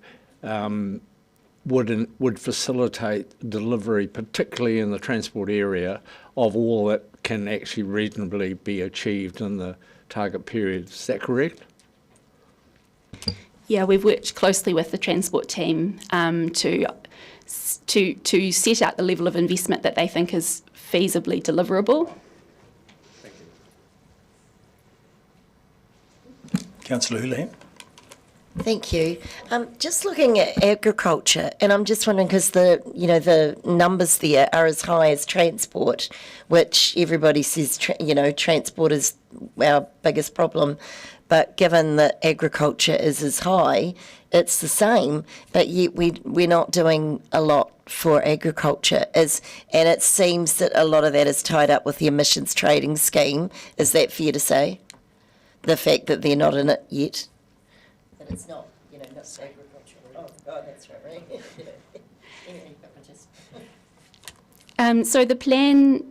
would facilitate delivery, particularly in the transport area, of all that can actually reasonably be achieved in the target period. Is that correct? Yeah, we've worked closely with the transport team to set out the level of investment that they think is feasibly deliverable. Councillor Houlihan. Thank you. Just looking at agriculture, and I'm just wondering because the numbers there are as high as transport, which everybody says transport is our biggest problem. But given that agriculture is as high, it's the same. But yet we're not doing a lot for agriculture, and it seems that a lot of that is tied up with the emissions trading scheme. Is that fair to say? The fact that they're not in it yet. That it's not, not agriculture. Oh God, that's right. Anyway, So the plan,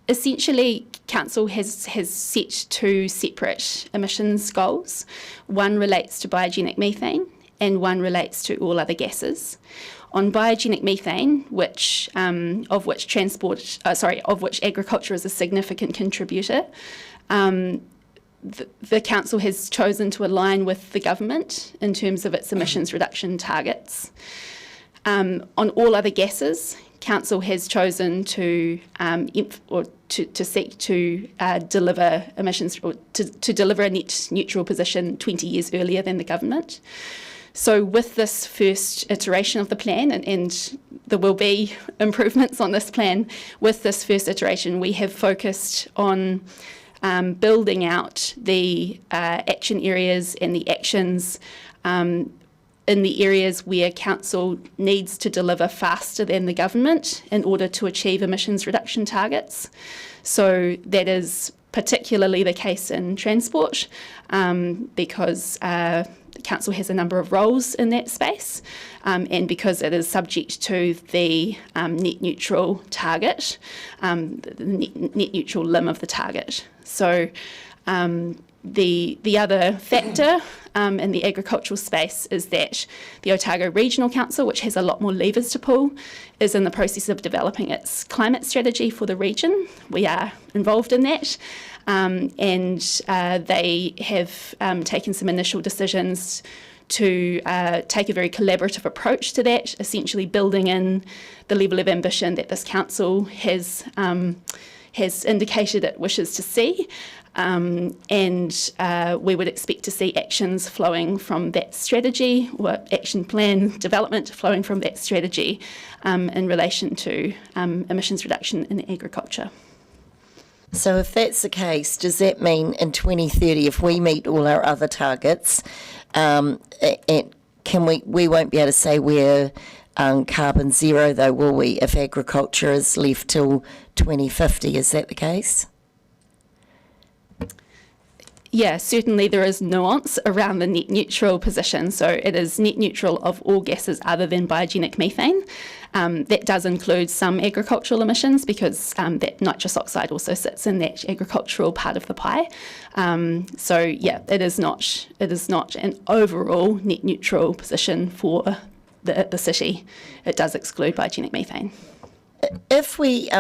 essentially, Council has set two separate emissions goals. One relates to biogenic methane, and one relates to all other gases. On biogenic methane, of which agriculture is a significant contributor, the Council has chosen to align with the government in terms of its emissions reduction targets. On all other gases, Council has chosen to seek to deliver emissions or to deliver a net neutral position 20 years earlier than the government. So with this first iteration of the plan, and there will be improvements on this plan, with this first iteration we have focused on building out the action areas and the actions in the areas where Council needs to deliver faster than the government in order to achieve emissions reduction targets. So that is particularly the case in transport because the Council has a number of roles in that space and because it is subject to the net neutral target, the net neutral limb of the target. So the other factor in the agricultural space is that the Otago Regional Council, which has a lot more levers to pull, is in the process of developing its climate strategy for the region. We are involved in that, and they have taken some initial decisions to take a very collaborative approach to that, essentially building in the level of ambition that this council has indicated it wishes to see. And we would expect to see actions flowing from that strategy, or action plan development flowing from that strategy in relation to emissions reduction in agriculture. so if that's the case, does that mean in 2030, if we meet all our other targets, we won't be able to say we're carbon zero, though, will we? If agriculture is left till 2050, is that the case? Yeah, certainly there is nuance around the net neutral position. So it is net neutral of all gases other than biogenic methane. That does include some agricultural emissions because that nitrous oxide also sits in that agricultural part of the pie. So yeah, it is not an overall net neutral position for the city. It does exclude biogenic methane. If we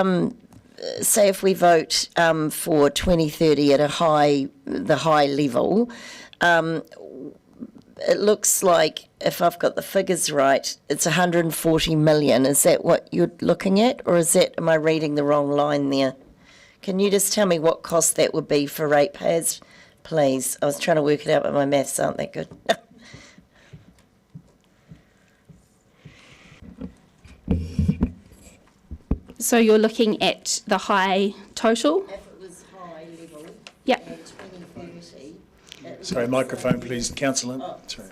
say if we vote for 2030 at the high level, it looks like, if I've got the figures right, it's 140 million. Is that what you're looking at, or am I reading the wrong line there? Can you just tell me what cost that would be for ratepayers, please? I was trying to work it out, but my maths aren't that good. So you're looking at the high total? If it was high level, yep. And 2030. Sorry, microphone, please, Councillor. Sorry.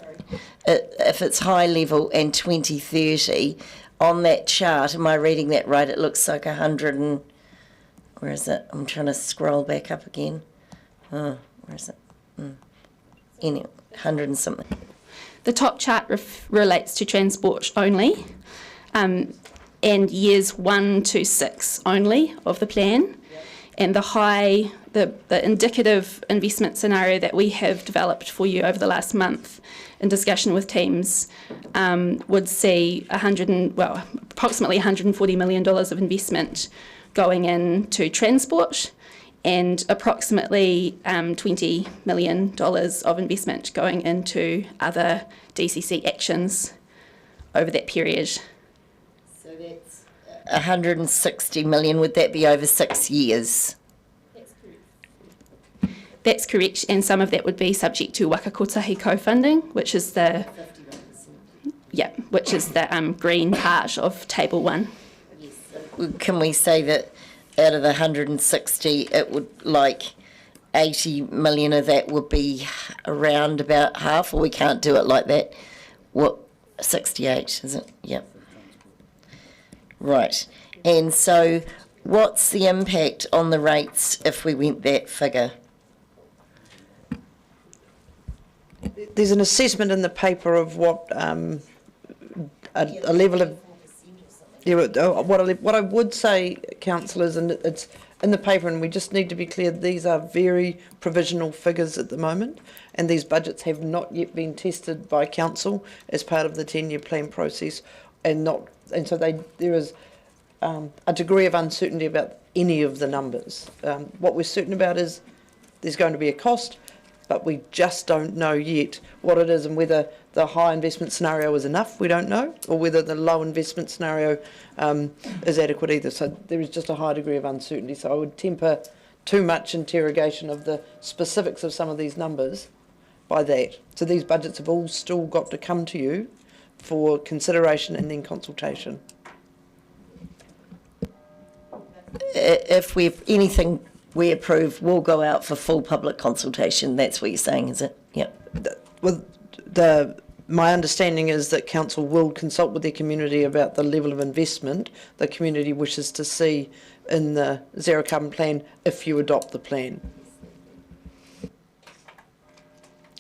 If it's high level and 2030, on that chart, am I reading that right? It looks like 100 and... Where is it? I'm trying to scroll back up again. Oh, where is it? Anyway, 100 and something. The top chart relates to transport only. And years 1 to 6 only of the plan. And the indicative investment scenario that we have developed for you over the last month in discussion with teams would see approximately $140 million of investment going into transport and approximately $20 million of investment going into other DCC actions over that period. So that's 160 million. Would that be over 6 years? That's correct, and some of that would be subject to waka kotahi co-funding, which is the green part of Table 1. Can we say that out of the 160, it would, like, 80 million of that would be around about half, or we can't do it like that? What, 68, is it? Yep. Right. And so what's the impact on the rates if we went that figure? There's an assessment in the paper of what a level of... what I would say, councillors, and it's in the paper, and we just need to be clear, these are very provisional figures at the moment, and these budgets have not yet been tested by council as part of the 10-year plan process, and so there is a degree of uncertainty about any of the numbers. What we're certain about is there's going to be a cost, but we just don't know yet what it is, and whether the high investment scenario is enough, we don't know, or whether the low investment scenario is adequate either. So there is just a high degree of uncertainty. So I would temper too much interrogation of the specifics of some of these numbers by that. So these budgets have all still got to come to you for consideration and then consultation. If anything we approve will go out for full public consultation, that's what you're saying, is it? Yep. Well, my understanding is that council will consult with their community about the level of investment the community wishes to see in the zero carbon plan if you adopt the plan.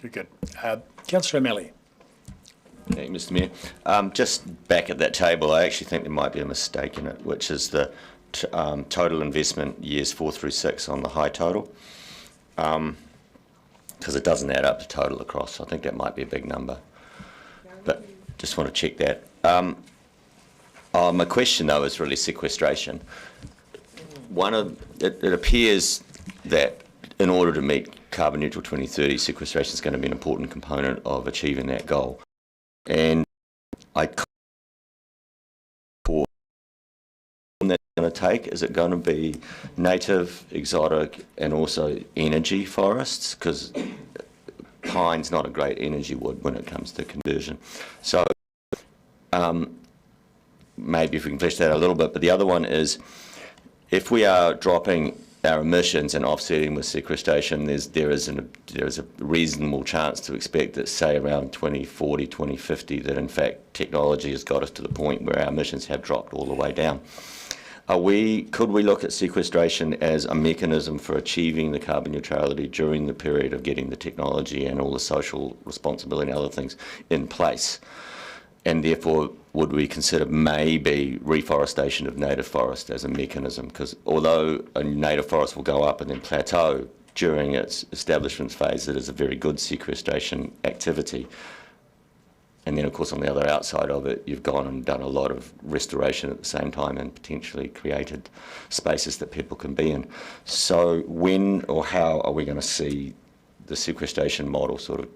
Very good. Councillor O'Malley. Thank you, Mr. Mayor. Just back at that table, I actually think there might be a mistake in it, which is the total investment years 4 through 6 on the high total, because it doesn't add up to total across. I think that might be a big number, but just want to check that. My question though is really sequestration. It appears that in order to meet carbon neutral 2030, sequestration is going to be an important component of achieving that goal. And that's going to take? Is it going to be native, exotic, and also energy forests? Because pine's not a great energy wood when it comes to conversion. So maybe if we can flesh that out a little bit. But the other one is, if we are dropping our emissions and offsetting with sequestration, there is a reasonable chance to expect that, say, around 2040, 2050, that in fact technology has got us to the point where our emissions have dropped all the way down. Could we look at sequestration as a mechanism for achieving the carbon neutrality during the period of getting the technology and all the social responsibility and other things in place? And therefore, would we consider maybe reforestation of native forest as a mechanism? Because although a native forest will go up and then plateau during its establishment phase, it is a very good sequestration activity. And then, of course, on the other outside of it, you've gone and done a lot of restoration at the same time and potentially created spaces that people can be in. So when or how are we going to see the sequestration model sort of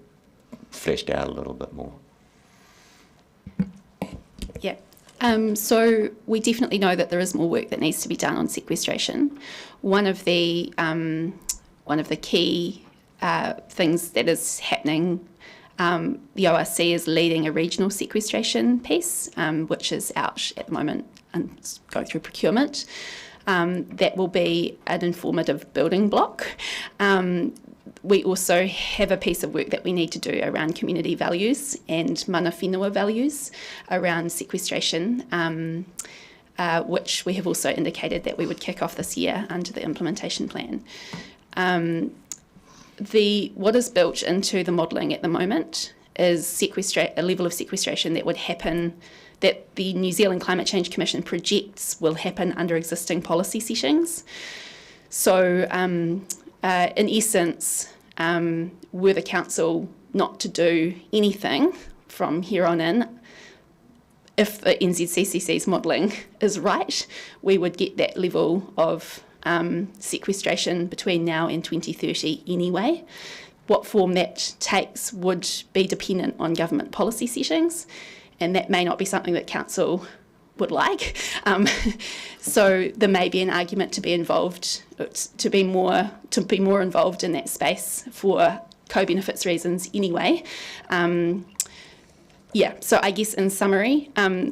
fleshed out a little bit more? Yeah. So we definitely know that there is more work that needs to be done on sequestration. One of the key things that is happening, the ORC is leading a regional sequestration piece, which is out at the moment and going through procurement. That will be an informative building block. We also have a piece of work that we need to do around community values and mana whenua values around sequestration, which we have also indicated that we would kick off this year under the implementation plan. What is built into the modelling at the moment is a level of sequestration that would happen, that the New Zealand Climate Change Commission projects will happen under existing policy settings. So in essence, were the council not to do anything from here on in, if the NZCCC's modelling is right, we would get that level of sequestration between now and 2030 anyway. What form that takes would be dependent on government policy settings, and that may not be something that council would like. So there may be an argument to be involved, to be more involved in that space for co-benefits reasons anyway. So I guess in summary,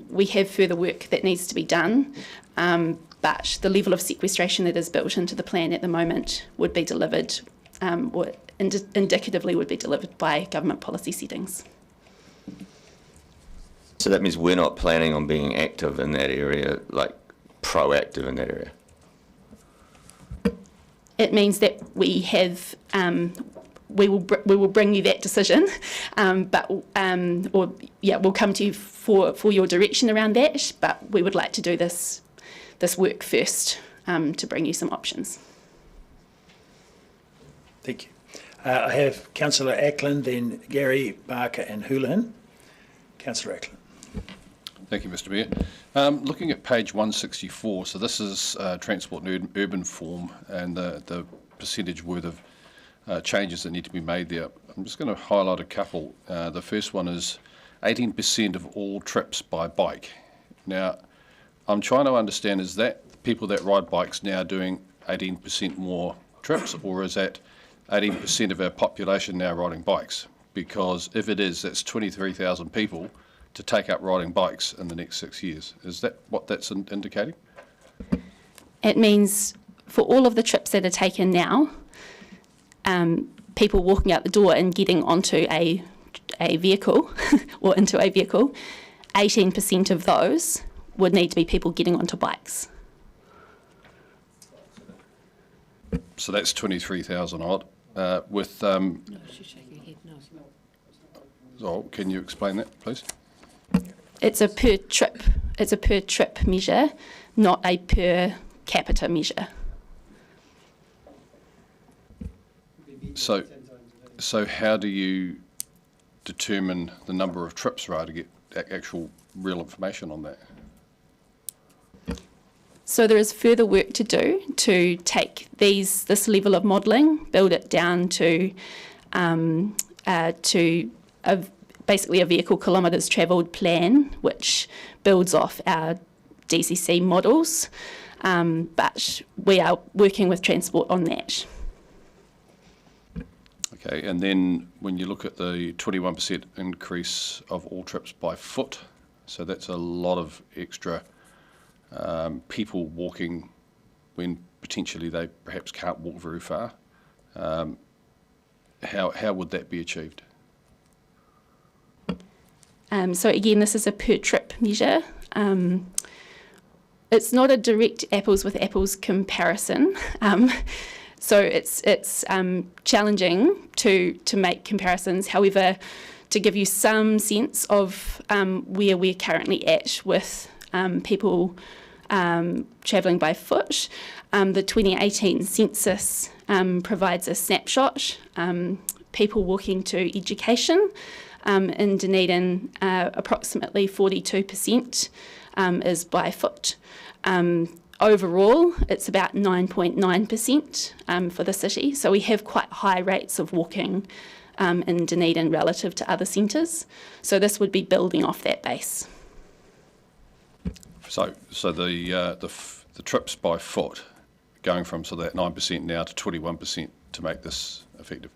we have further work that needs to be done, but the level of sequestration that is built into the plan at the moment would be delivered, or indicatively would be delivered by government policy settings. So that means we're not planning on being active in that area, like proactive in that area? It means that we have, we will bring you that decision, we'll come to you for your direction around that, but we would like to do this work first to bring you some options. Thank you. I have Councillor Ackland, then Gary, Barker and Houlihan. Councillor Ackland. Thank you, Mr Mayor. Looking at page 164, so this is Transport and Urban Form and the percentage worth of changes that need to be made there. I'm just going to highlight a couple. The first one is 18% of all trips by bike. Now, I'm trying to understand, is that people that ride bikes now doing 18% more trips, or is that 18% of our population now riding bikes? Because if it is, that's 23,000 people to take up riding bikes in the next 6 years. Is that what that's indicating? It means for all of the trips that are taken now, people walking out the door and getting onto a vehicle or into a vehicle, 18% of those would need to be people getting onto bikes. So that's 23,000 odd. With No, she's shaking her head no. Oh, can you explain that, please? It's a per trip measure, not a per capita measure. So how do you determine the number of trips, right, to get actual real information on that? So there is further work to do to take this level of modelling, build it down to basically a vehicle kilometres travelled plan, which builds off our DCC models, but we are working with Transport on that. Okay, and then when you look at the 21% increase of all trips by foot, so that's a lot of extra people walking when potentially they perhaps can't walk very far. How would that be achieved? So again, this is a per trip measure. It's not a direct apples with apples comparison. So it's challenging to make comparisons. However, to give you some sense of where we're currently at with people travelling by foot, the 2018 census provides a snapshot. People walking to education in Dunedin, approximately 42% is by foot. Overall, it's about 9.9% for the city. So we have quite high rates of walking in Dunedin relative to other centres. So this would be building off that base. So the trips by foot going from that 9% now to 21% to make this effective.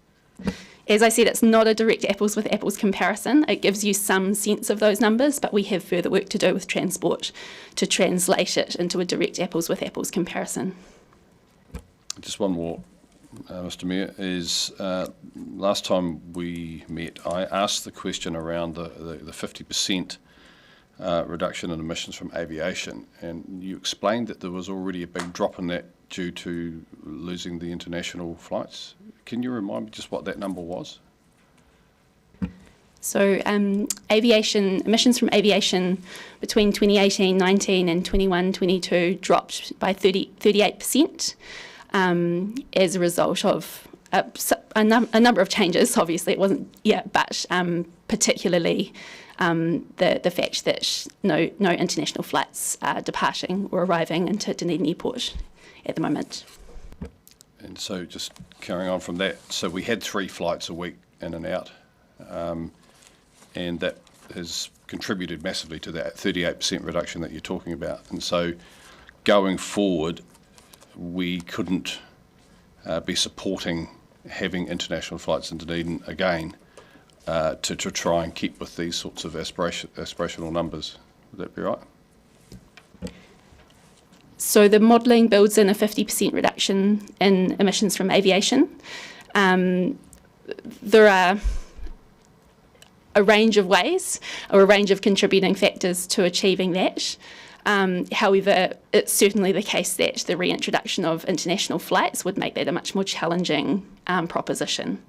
As I said, it's not a direct apples with apples comparison. It gives you some sense of those numbers, but we have further work to do with Transport to translate it into a direct apples with apples comparison. Just one more, Mr Mayor, is last time we met, I asked the question around the 50% reduction in emissions from aviation, and you explained that there was already a big drop in that due to losing the international flights. Can you remind me just what that number was? So emissions from aviation between 2018-19 and 21-22 dropped by 38% as a result of a number of changes. Obviously it wasn't, but particularly the fact that no international flights are departing or arriving into Dunedin Airport at the moment. And so just carrying on from that, so we had 3 flights a week in and out, and that has contributed massively to that 38% reduction that you're talking about. And so going forward, we couldn't be supporting having international flights into Dunedin again to try and keep with these sorts of aspirational numbers. Would that be right? So the modelling builds in a 50% reduction in emissions from aviation. There are a range of ways or a range of contributing factors to achieving that. However, it's certainly the case that the reintroduction of international flights would make that a much more challenging proposition.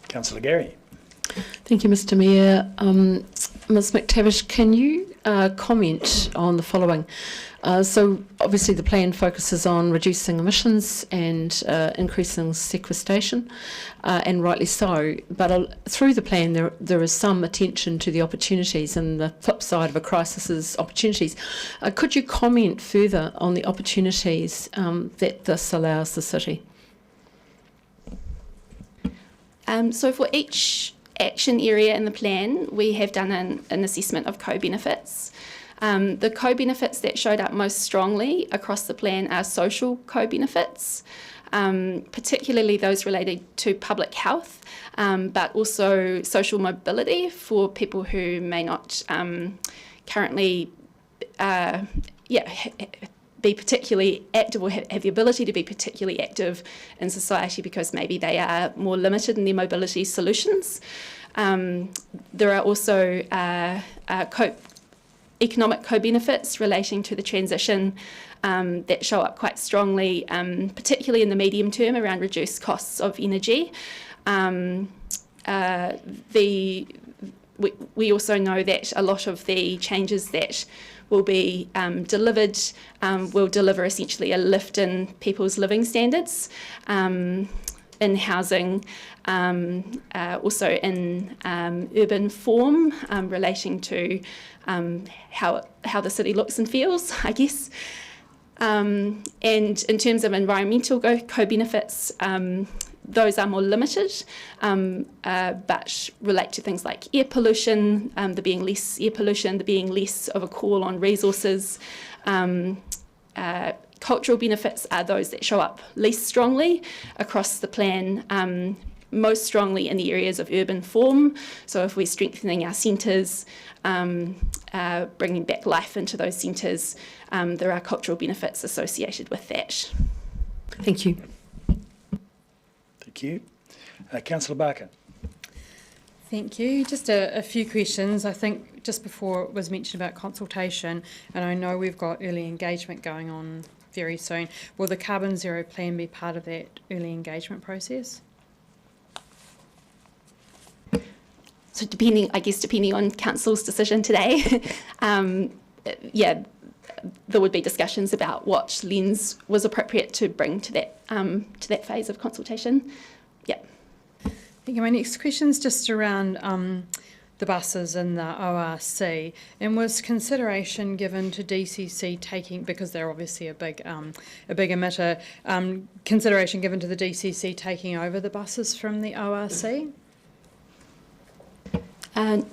Councillor Gary. Thank you, Mr Mayor. Ms McTavish, can you comment on the following? So obviously the plan focuses on reducing emissions and increasing sequestration, and rightly so, but through the plan there is some attention to the opportunities, and the flip side of a crisis is opportunities. Could you comment further on the opportunities that this allows the city? So for each action area in the plan, we have done an assessment of co-benefits. The co-benefits that showed up most strongly across the plan are social co-benefits, particularly those related to public health, but also social mobility for people who may not currently be particularly active or have the ability to be particularly active in society because maybe they are more limited in their mobility solutions. There are also economic co-benefits relating to the transition that show up quite strongly, particularly in the medium term around reduced costs of energy. We also know that a lot of the changes that will be delivered will deliver essentially a lift in people's living standards, in housing, also in urban form, relating to how the city looks and feels, I guess. And in terms of environmental co-benefits, those are more limited, but relate to things like air pollution, there being less air pollution, there being less of a call on resources. Cultural benefits are those that show up least strongly across the plan, most strongly in the areas of urban form. So if we're strengthening our centres, bringing back life into those centres, there are cultural benefits associated with that. Thank you. Thank you. Councillor Barker. Thank you. Just a few questions. I think just before it was mentioned about consultation, and I know we've got early engagement going on very soon. Will the Carbon Zero plan be part of that early engagement process? So depending on council's decision today, there would be discussions about what lens was appropriate to bring to that phase of consultation. Yeah. Thank you. My next question is just around the buses and the ORC, and was consideration given to DCC taking, because they're obviously a big emitter, consideration given to the DCC taking over the buses from the ORC?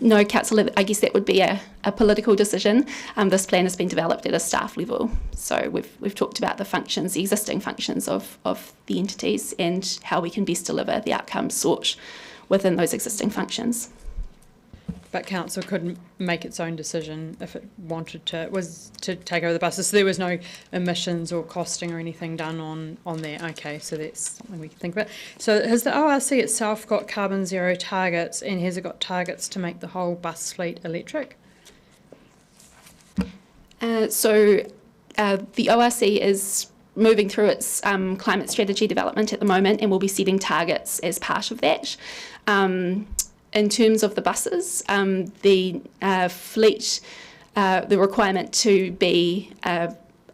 No, Councillor, I guess that would be a political decision. This plan has been developed at a staff level. So we've talked about the functions, the existing functions of the entities and how we can best deliver the outcomes sought within those existing functions. But council couldn't make its own decision if it wanted to, was to take over the buses. So there was no emissions or costing or anything done on there. Okay, so that's something we can think about. So has the ORC itself got carbon zero targets, and has it got targets to make the whole bus fleet electric? The ORC is moving through its climate strategy development at the moment, and will be setting targets as part of that. In terms of the buses, the fleet, the requirement to be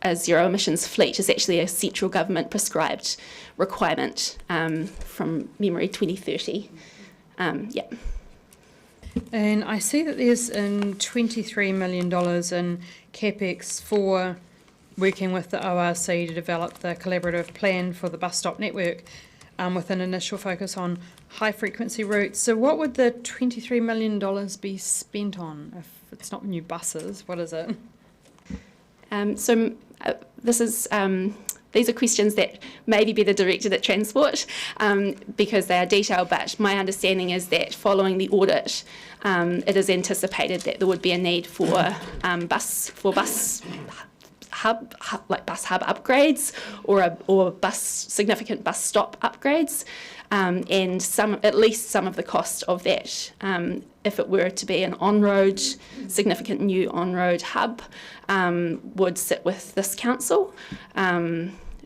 a zero emissions fleet is actually a central government prescribed requirement from memory 2030. Yeah. And I see that there's $23 million in CapEx for working with the ORC to develop the collaborative plan for the bus stop network with an initial focus on high frequency routes. So what would the $23 million be spent on if it's not new buses? What is it? These are questions that maybe better directed at Transport because they are detailed, but my understanding is that following the audit, it is anticipated that there would be a need for bus hub upgrades or significant bus stop upgrades, and at least some of the cost of that, if it were to be an on-road, significant new on-road hub, would sit with this council,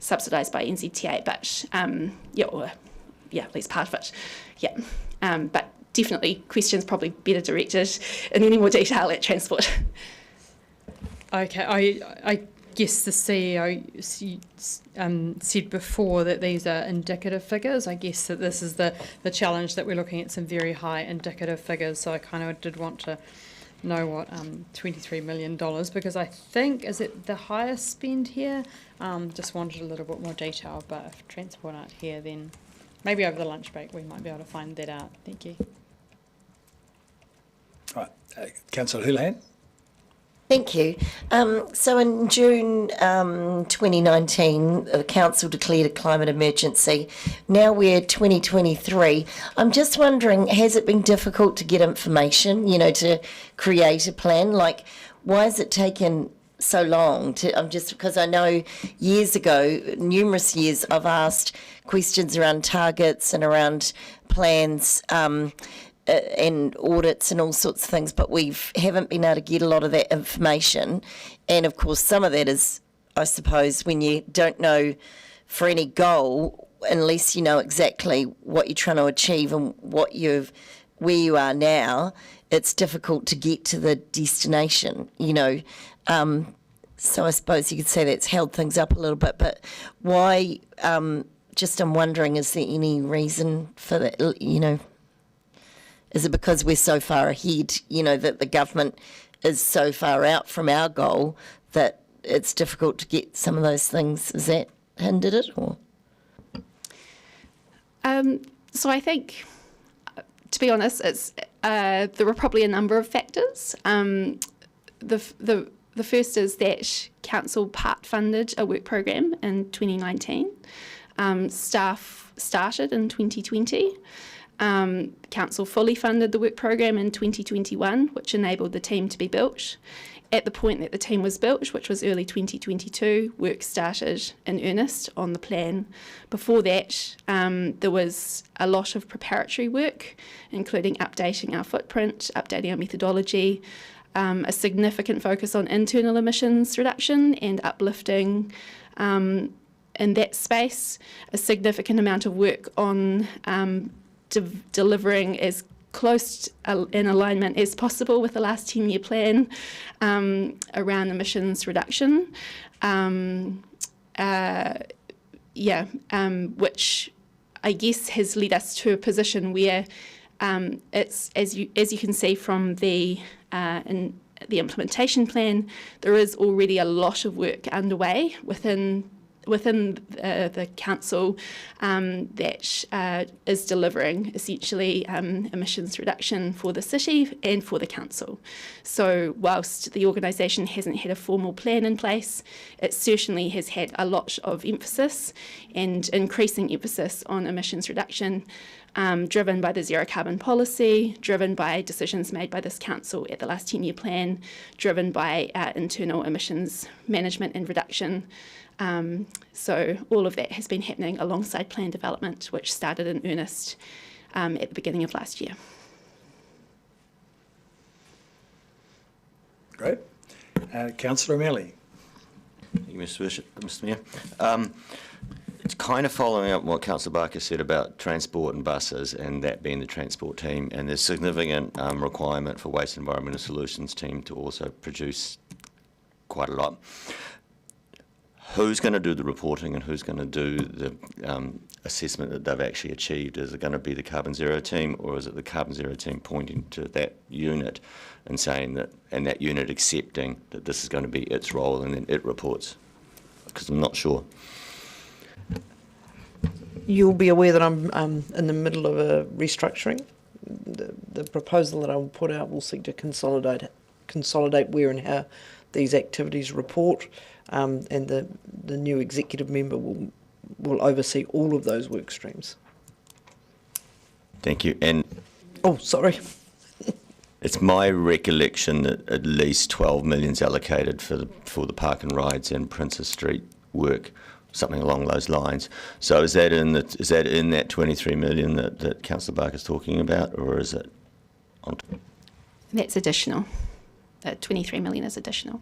subsidised by NZTA, but at least part of it, but definitely questions probably better directed in any more detail at Transport. Okay, I guess the CEO said before that these are indicative figures. I guess that this is the challenge, that we're looking at some very high indicative figures. So I kind of did want to know what $23 million, because I think, is it the highest spend here? Just wanted a little bit more detail, but if Transport aren't here, then maybe over the lunch break we might be able to find that out. Thank you. Right, Councillor Houlihan. Thank you. So in June 2019, the Council declared a climate emergency. Now we're 2023. I'm just wondering, has it been difficult to get information, to create a plan? Like, why has it taken so long? Because I know years ago, numerous years, I've asked questions around targets and around plans, and audits and all sorts of things, but we haven't been able to get a lot of that information. And of course, some of that is, I suppose, when you don't know for any goal, unless you know exactly what you're trying to achieve and where you are now, it's difficult to get to the destination, So I suppose you could say that's held things up a little bit, but why, I'm wondering, is there any reason for that, Is it because we're so far ahead, that the government is so far out from our goal that it's difficult to get some of those things? Has that hindered it, or? So I think, to be honest, there were probably a number of factors. The first is that Council part funded a work programme in 2019. Staff started in 2020. Council fully funded the work programme in 2021, which enabled the team to be built. At the point that the team was built, which was early 2022, work started in earnest on the plan. Before that, there was a lot of preparatory work, including updating our footprint, updating our methodology, a significant focus on internal emissions reduction and uplifting in that space, a significant amount of work on delivering as close in alignment as possible with the last 10-year plan around emissions reduction, which I guess has led us to a position where it's, as you can see from the implementation plan, there is already a lot of work underway within the council that is delivering essentially emissions reduction for the city and for the council. So whilst the organisation hasn't had a formal plan in place, it certainly has had a lot of emphasis and increasing emphasis on emissions reduction, driven by the zero carbon policy, driven by decisions made by this council at the last 10-year plan, driven by internal emissions management and reduction. So all of that has been happening alongside plan development, which started in earnest at the beginning of last year. Great. Councillor O'Malley. Thank you, Mr. Mayor. It's kind of following up what Councillor Barker said about transport and buses, and that being the transport team, and there's significant requirement for Waste Environmental Solutions team to also produce quite a lot. who's going to do the reporting and who's going to do the assessment that they've actually achieved? Is it going to be the Carbon Zero team, or is it the Carbon Zero team pointing to that unit and saying that, and that unit accepting that this is going to be its role, and then it reports? Because I'm not sure. You'll be aware that I'm in the middle of a restructuring. The proposal that I will put out will seek to consolidate where and how these activities report, and the new executive member will oversee all of those work streams. Thank you. And oh, sorry. It's my recollection that at least 12 million's allocated for the park and rides and Princess Street work, something along those lines. So is that in that 23 million that Councillor Barker's talking about, or is it on? That's additional. That 23 million is additional.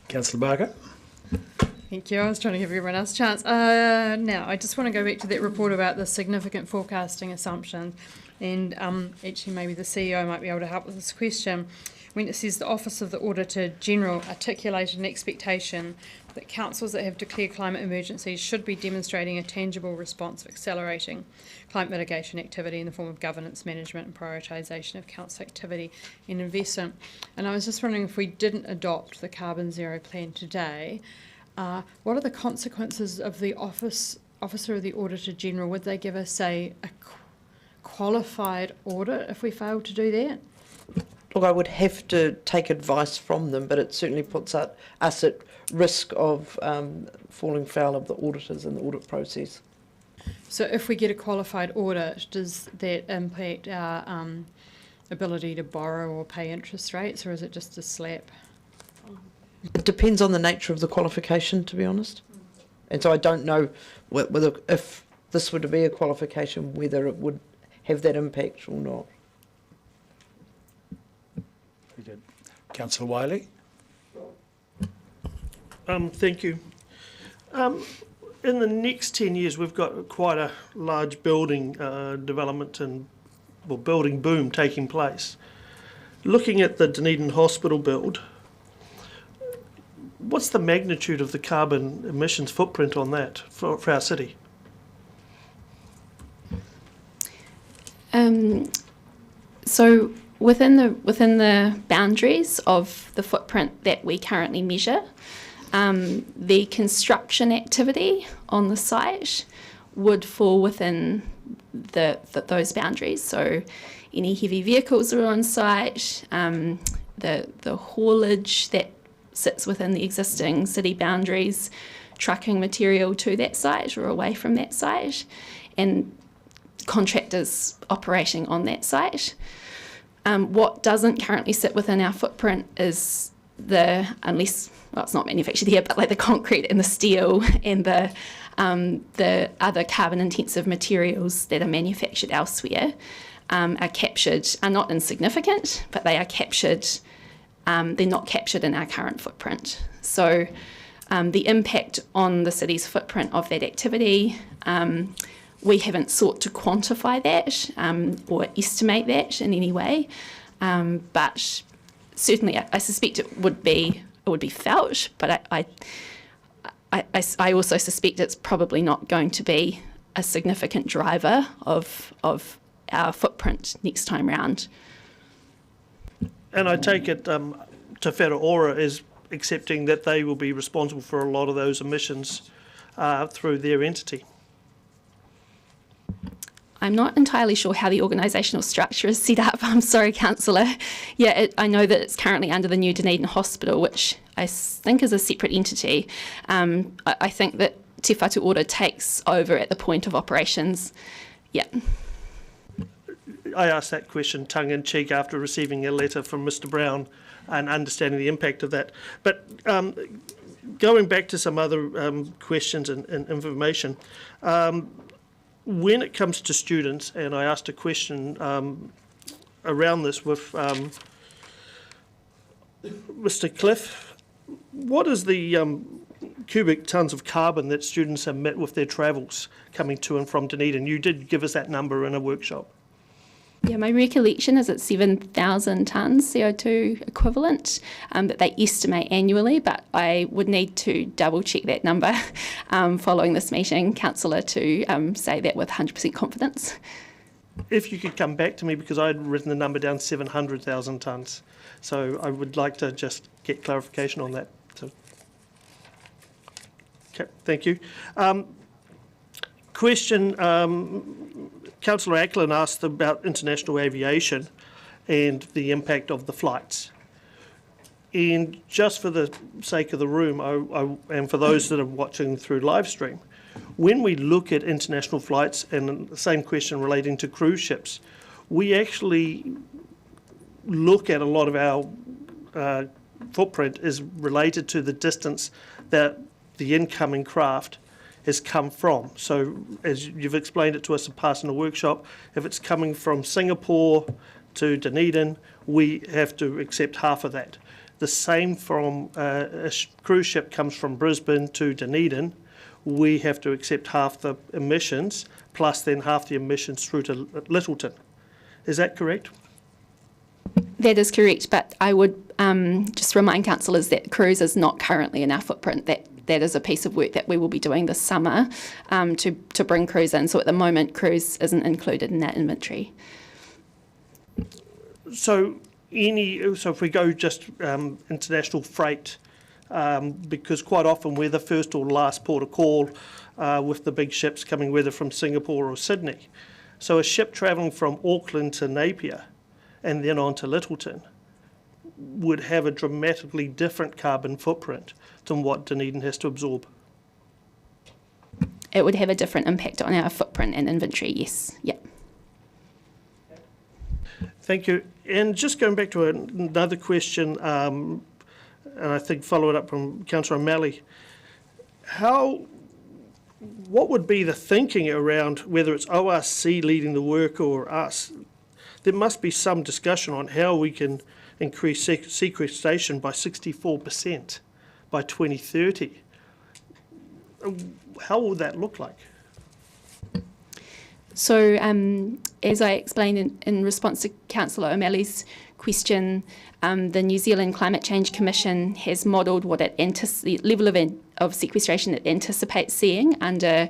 Councillor Barker. Thank you. I was trying to give everyone else a chance. Now, I just want to go back to that report about the significant forecasting assumption. And actually, maybe the CEO might be able to help with this question. When it says the Office of the Auditor General articulated an expectation that councils that have declared climate emergencies should be demonstrating a tangible response of accelerating climate mitigation activity in the form of governance, management and prioritisation of council activity and investment. And I was just wondering, if we didn't adopt the Carbon Zero plan today, what are the consequences of the Officer of the Auditor General? Would they give us, say, a qualified audit if we failed to do that? Look, I would have to take advice from them, but it certainly puts us at risk of falling foul of the auditors in the audit process. So if we get a qualified audit, does that impact our ability to borrow or pay interest rates, or is it just a slap? It depends on the nature of the qualification, to be honest. And so I don't know whether, if this were to be a qualification, whether it would have that impact or not. Very good. Councillor Wiley. Thank you. In the next 10 years, we've got quite a large building development and building boom taking place. Looking at the Dunedin Hospital build, what's the magnitude of the carbon emissions footprint on that for our city? So within the boundaries of the footprint that we currently measure, the construction activity on the site would fall within those boundaries. So any heavy vehicles that are on site, the haulage that sits within the existing city boundaries, trucking material to that site or away from that site, and contractors operating on that site. What doesn't currently sit within our footprint is unless it's not manufactured here, but like the concrete and the steel and the other carbon intensive materials that are manufactured elsewhere are not insignificant, but they are captured. They're not captured in our current footprint. So the impact on the city's footprint of that activity, we haven't sought to quantify that or estimate that in any way, but certainly I suspect it would be felt, but I also suspect it's probably not going to be a significant driver of our footprint next time round. And I take it Te Whera Ora is accepting that they will be responsible for a lot of those emissions through their entity. I'm not entirely sure how the organisational structure is set up. I'm sorry, Councillor. Yeah, I know that it's currently under the new Dunedin Hospital, which I think is a separate entity. I think that Te Whatu Ora takes over at the point of operations. Yeah. I asked that question tongue-in-cheek after receiving a letter from Mr Brown and understanding the impact of that. But going back to some other questions and information, when it comes to students, and I asked a question around this with Mr Cliff, what is the cubic tonnes of carbon that students emit with their travels coming to and from Dunedin? You did give us that number in a workshop. Yeah, my recollection is it's 7,000 tonnes CO2 equivalent that they estimate annually, but I would need to double check that number following this meeting, Councillor, to say that with 100% confidence. If you could come back to me, because I'd written the number down 700,000 tonnes. So I would like to just get clarification on that. So, okay, thank you. Question, Councillor Ackland asked about international aviation and the impact of the flights. And just for the sake of the room, and for those that are watching through live stream, when we look at international flights, and the same question relating to cruise ships, we actually look at a lot of our footprint is related to the distance that the incoming craft has come from. So as you've explained it to us in past in the workshop, if it's coming from Singapore to Dunedin, we have to accept half of that. The same from a cruise ship comes from Brisbane to Dunedin, we have to accept half the emissions, plus then half the emissions through to Littleton. Is that correct? That is correct, but I would just remind councillors that cruise is not currently in our footprint. That is a piece of work that we will be doing this summer to bring cruise in. So at the moment, cruise isn't included in that inventory. So if we go just international freight, because quite often we're the first or last port of call with the big ships coming, whether from Singapore or Sydney. So a ship travelling from Auckland to Napier and then on to Littleton would have a dramatically different carbon footprint than what Dunedin has to absorb. It would have a different impact on our footprint and inventory, yes. Yep. Thank you. And just going back to another question, and I think follow it up from Councillor O'Malley, what would be the thinking around whether it's ORC leading the work or us? There must be some discussion on how we can increase sequestration by 64% by 2030. How will that look like? So as I explained in response to Councillor O'Malley's question, the New Zealand Climate Change Commission has modelled what the level of sequestration it anticipates seeing under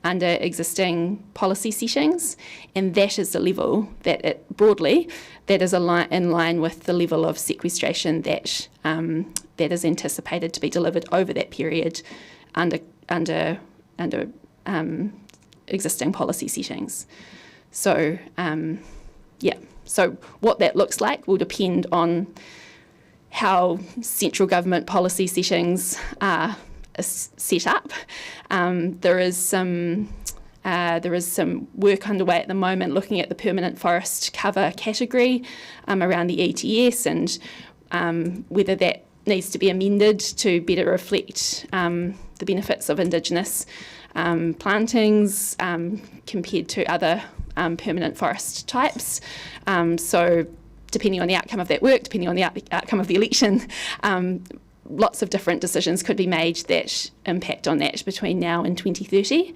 existing policy settings, and that is the level that that is in line with the level of sequestration that is anticipated to be delivered over that period under existing policy settings. So so what that looks like will depend on how central government policy settings are set up. There is some work underway at the moment looking at the permanent forest cover category around the ETS and whether that needs to be amended to better reflect the benefits of Indigenous plantings compared to other permanent forest types. So depending on the outcome of that work, depending on the outcome of the election, lots of different decisions could be made that impact on that between now and 2030.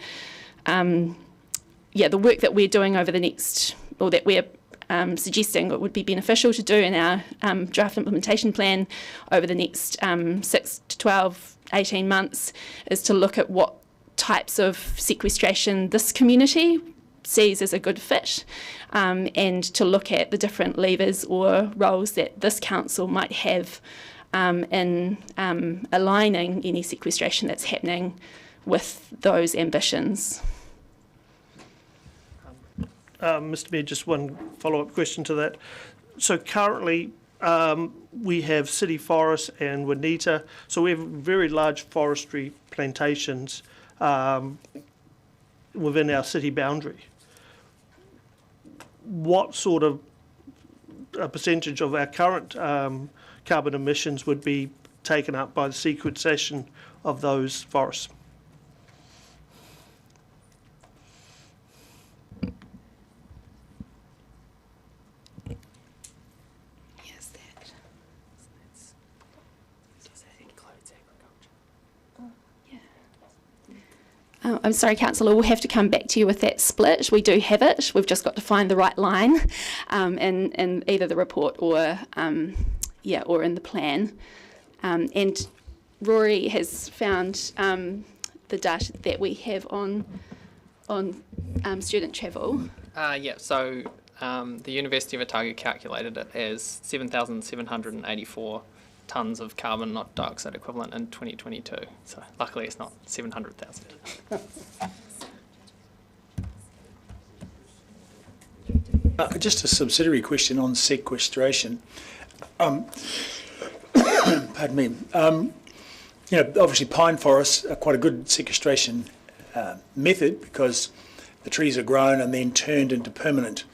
The work that we're doing over the next, or that we're suggesting it would be beneficial to do in our draft implementation plan over the next 6 to 12, 18 months is to look at what types of sequestration this community sees as a good fit, and to look at the different levers or roles that this council might have in aligning any sequestration that's happening with those ambitions. Mr Mayor, just one follow-up question to that. So currently we have city forests and Waneta, so we have very large forestry plantations within our city boundary. What sort of a percentage of our current carbon emissions would be taken up by the sequestration of those forests? I'm sorry, Councillor, we'll have to come back to you with that split. We do have it. We've just got to find the right line in either the report or in the plan. And Rory has found the data that we have on student travel. So the University of Otago calculated it as 7,784 tonnes of carbon dioxide equivalent in 2022. So luckily it's not 700,000. Just a subsidiary question on sequestration. Pardon me. Obviously pine forests are quite a good sequestration method because the trees are grown and then turned into permanent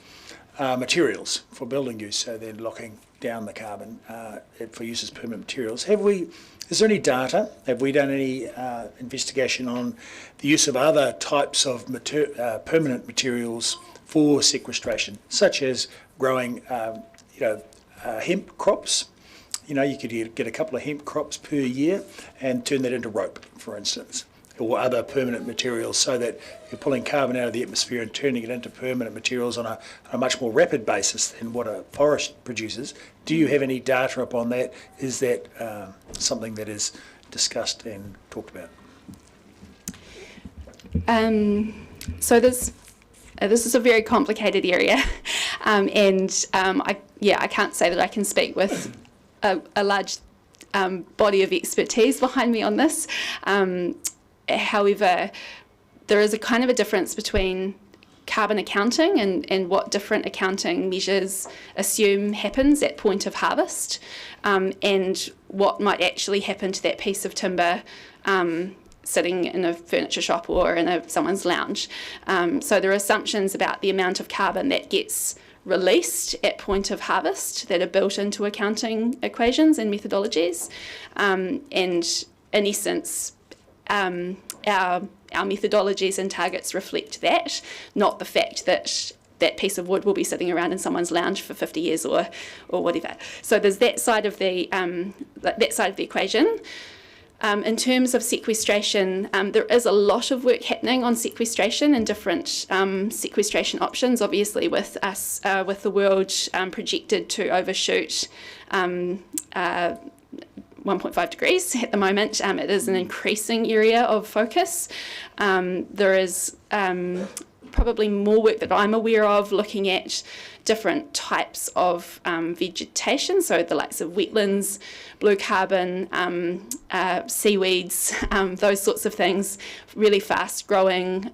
materials for building use, so they're locking down the carbon for use as permanent materials. Is there any data? Have we done any investigation on the use of other types of permanent materials for sequestration, such as growing, hemp crops? You could get a couple of hemp crops per year and turn that into rope, for instance, or other permanent materials, so that you're pulling carbon out of the atmosphere and turning it into permanent materials on a much more rapid basis than what a forest produces. Do you have any data upon that? Is that something that is discussed and talked about? So this is a very complicated area, and I can't say that I can speak with a large body of expertise behind me on this. However, there is a kind of a difference between carbon accounting and what different accounting measures assume happens at point of harvest, and what might actually happen to that piece of timber sitting in a furniture shop or in someone's lounge. So there are assumptions about the amount of carbon that gets released at point of harvest that are built into accounting equations and methodologies. And in essence, our methodologies and targets reflect that, not the fact that that piece of wood will be sitting around in someone's lounge for 50 years or whatever. So there's that side of the equation. In terms of sequestration, there is a lot of work happening on sequestration and different sequestration options. Obviously, with the world projected to overshoot 1.5 degrees at the moment, it is an increasing area of focus. There is probably more work that I'm aware of looking at different types of vegetation, so the likes of wetlands, blue carbon, seaweeds, those sorts of things, really fast growing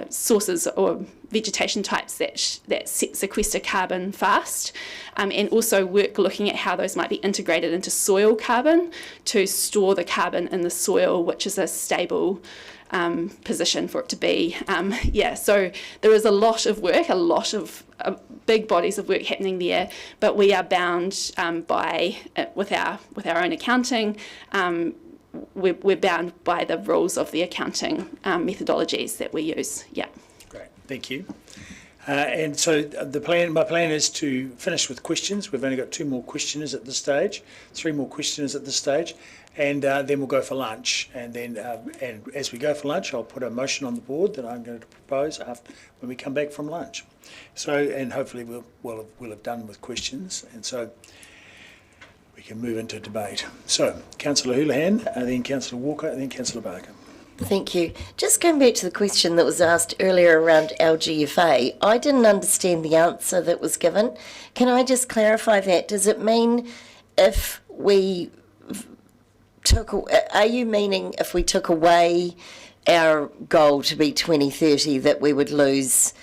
sources or vegetation types that sequester carbon fast, and also work looking at how those might be integrated into soil carbon to store the carbon in the soil, which is a stable position for it to be. So there is a lot of work, a lot of big bodies of work happening there, but we are bound by with our own accounting. We're bound by the rules of the accounting methodologies that we use. Yeah. Great, thank you. And so my plan is to finish with questions. We've only got 2 more questioners at this stage, 3 more questioners at this stage, and then we'll go for lunch. And then, and as we go for lunch, I'll put a motion on the board that I'm going to propose when we come back from lunch. So, and hopefully we'll have done with questions, and so we can move into debate. So, Councillor Houlihan, then Councillor Walker, and then Councillor Barker. Thank you. Just going back to the question that was asked earlier around LGFA, I didn't understand the answer that was given. Can I just clarify that? Does it mean if we are you meaning if we took away our goal to be 2030 that we would lose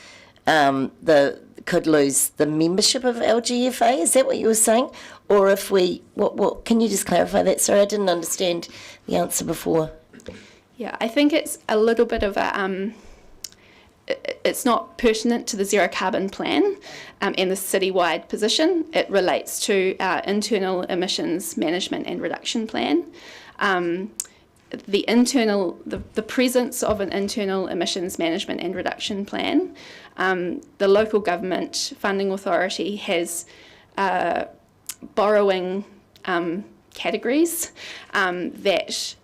could lose the membership of LGFA? Is that what you were saying? Or if we, what can you just clarify that? Sorry, I didn't understand the answer before. Yeah, I think it's a little bit of a, it's not pertinent to the zero carbon plan and the citywide position. It relates to our internal emissions management and reduction plan. The presence of an internal emissions management and reduction plan, the local government funding authority has borrowing categories that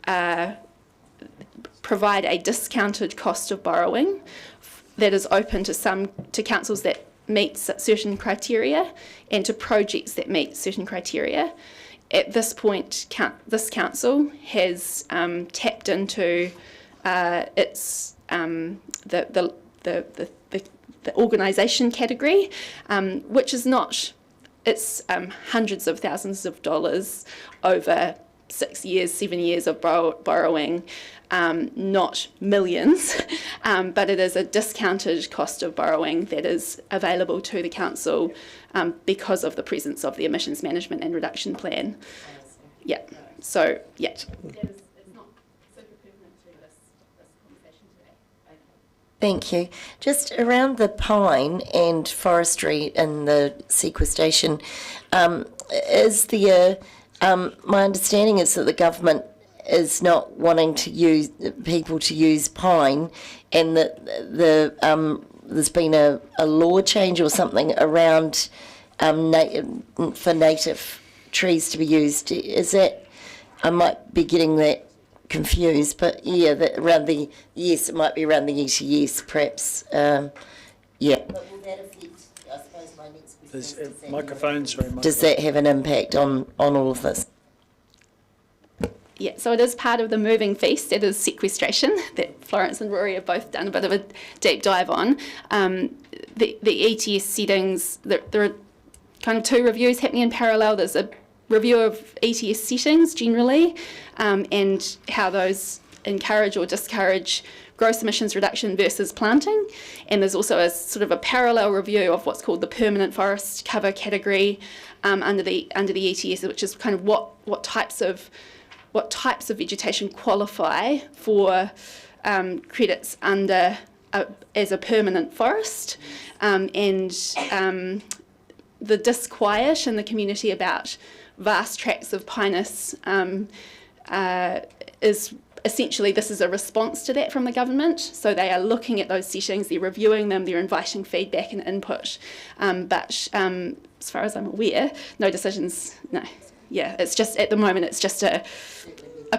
provide a discounted cost of borrowing that is open to councils that meet certain criteria and to projects that meet certain criteria. At this point, this council has tapped into its the organisation category, which is not. It's hundreds of thousands of dollars over 6 years, 7 years of borrowing, not millions, but it is a discounted cost of borrowing that is available to the council because of the presence of the emissions management and reduction plan. Yeah, so, yeah. Thank you. Just around the pine and forestry and the sequestration, is the my understanding is that the government is not wanting to use people to use pine, and that there's been a law change or something around for native trees to be used. Is that, I might be getting that confused, but yeah, around the, yes, it might be around the ETS perhaps. Yeah. But will that affect, I suppose, my next question? There's microphones. Does that have an impact on all of this? Yeah, so it is part of the moving feast. It is sequestration that Florence and Rory have both done a bit of a deep dive on. The ETS settings, there are kind of two reviews happening in parallel. There's a review of ETS settings generally and how those encourage or discourage gross emissions reduction versus planting. And there's also a sort of a parallel review of what's called the permanent forest cover category under the ETS, which is kind of what types of vegetation qualify for credits under as a permanent forest, and the disquiet in the community about vast tracts of pinus is essentially, this is a response to that from the government. So they are looking at those settings, they're reviewing them, they're inviting feedback and input. But as far as I'm aware, no decisions, no. Yeah, it's just, at the moment, it's just a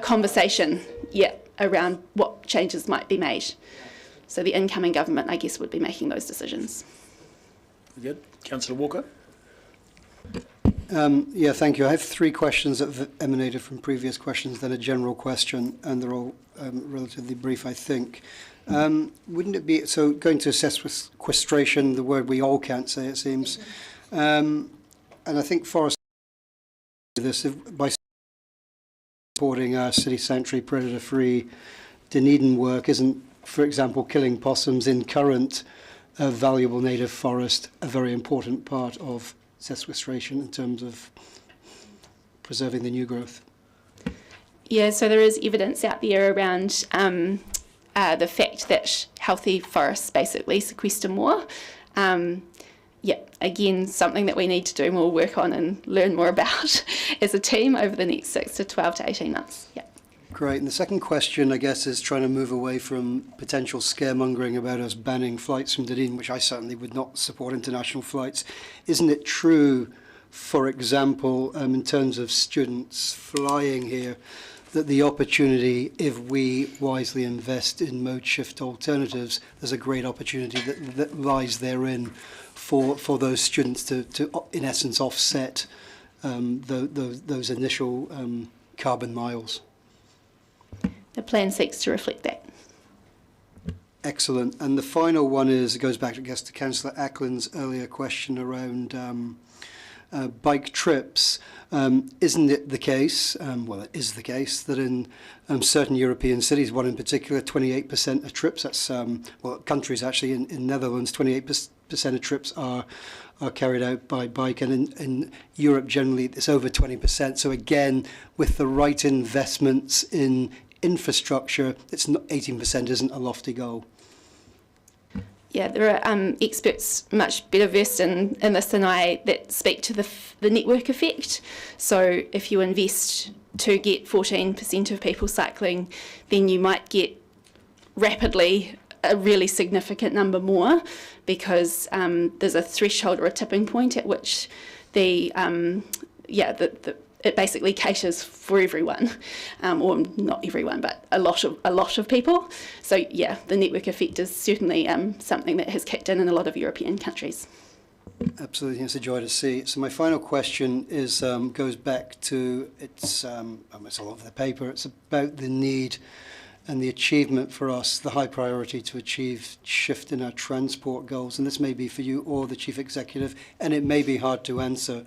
conversation, yeah, around what changes might be made. So the incoming government, I guess, would be making those decisions. Good. Councillor Walker? Yeah, thank you. I have three questions that have emanated from previous questions, then a general question, and they're all relatively brief, I think. Wouldn't it be, so going to sequestration, the word we all can't say, it seems, and I think forest this by supporting our city sanctuary predator-free Dunedin work isn't, for example, killing possums in current valuable native forest a very important part of sequestration in terms of preserving the new growth? Yeah, so there is evidence out there around the fact that healthy forests basically sequester more. Yeah, again, something that we need to do more work on and learn more about as a team over the next 6 to 12 to 18 months. Yeah. Great. And the second question, I guess, is trying to move away from potential scaremongering about us banning flights from Dunedin, which I certainly would not support international flights. Isn't it true, for example, in terms of students flying here, that the opportunity, if we wisely invest in mode shift alternatives, there's a great opportunity that lies therein for those students to in essence, offset those initial carbon miles? The plan seeks to reflect that. Excellent. And the final one is, it goes back, I guess, to Councillor Ackland's earlier question around bike trips. Isn't it the case, well, it is the case, that in certain European cities, one in particular, 28% of trips, that's, well, countries actually, in Netherlands, 28% of trips are carried out by bike, and in Europe generally it's over 20%. So again, with the right investments in infrastructure, it's not, 18% isn't a lofty goal. Yeah, there are experts much better versed in this than I that speak to the network effect. So if you invest to get 14% of people cycling, then you might get rapidly a really significant number more, because there's a threshold or a tipping point at which the it basically caters for everyone, or not everyone, but a lot of people. So yeah, the network effect is certainly something that has kicked in a lot of European countries. Absolutely, it's a joy to see. So my final question is goes back to it's all over the paper. It's about the need and the achievement for us, the high priority to achieve shift in our transport goals. And this may be for you or the Chief Executive, and it may be hard to answer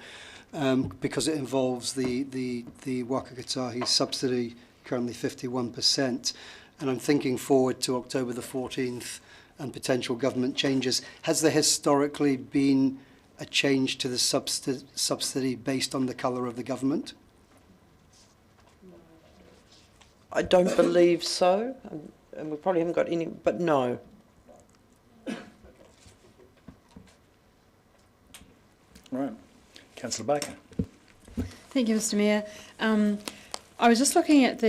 because it involves the Waka Kotahi subsidy, currently 51%. And I'm thinking forward to October the 14th and potential government changes. Has there historically been a change to the subsidy based on the colour of the government? I don't believe so, and we probably haven't got any, but no. All right. Councillor Barker. Thank you, Mr Mayor. I was just looking at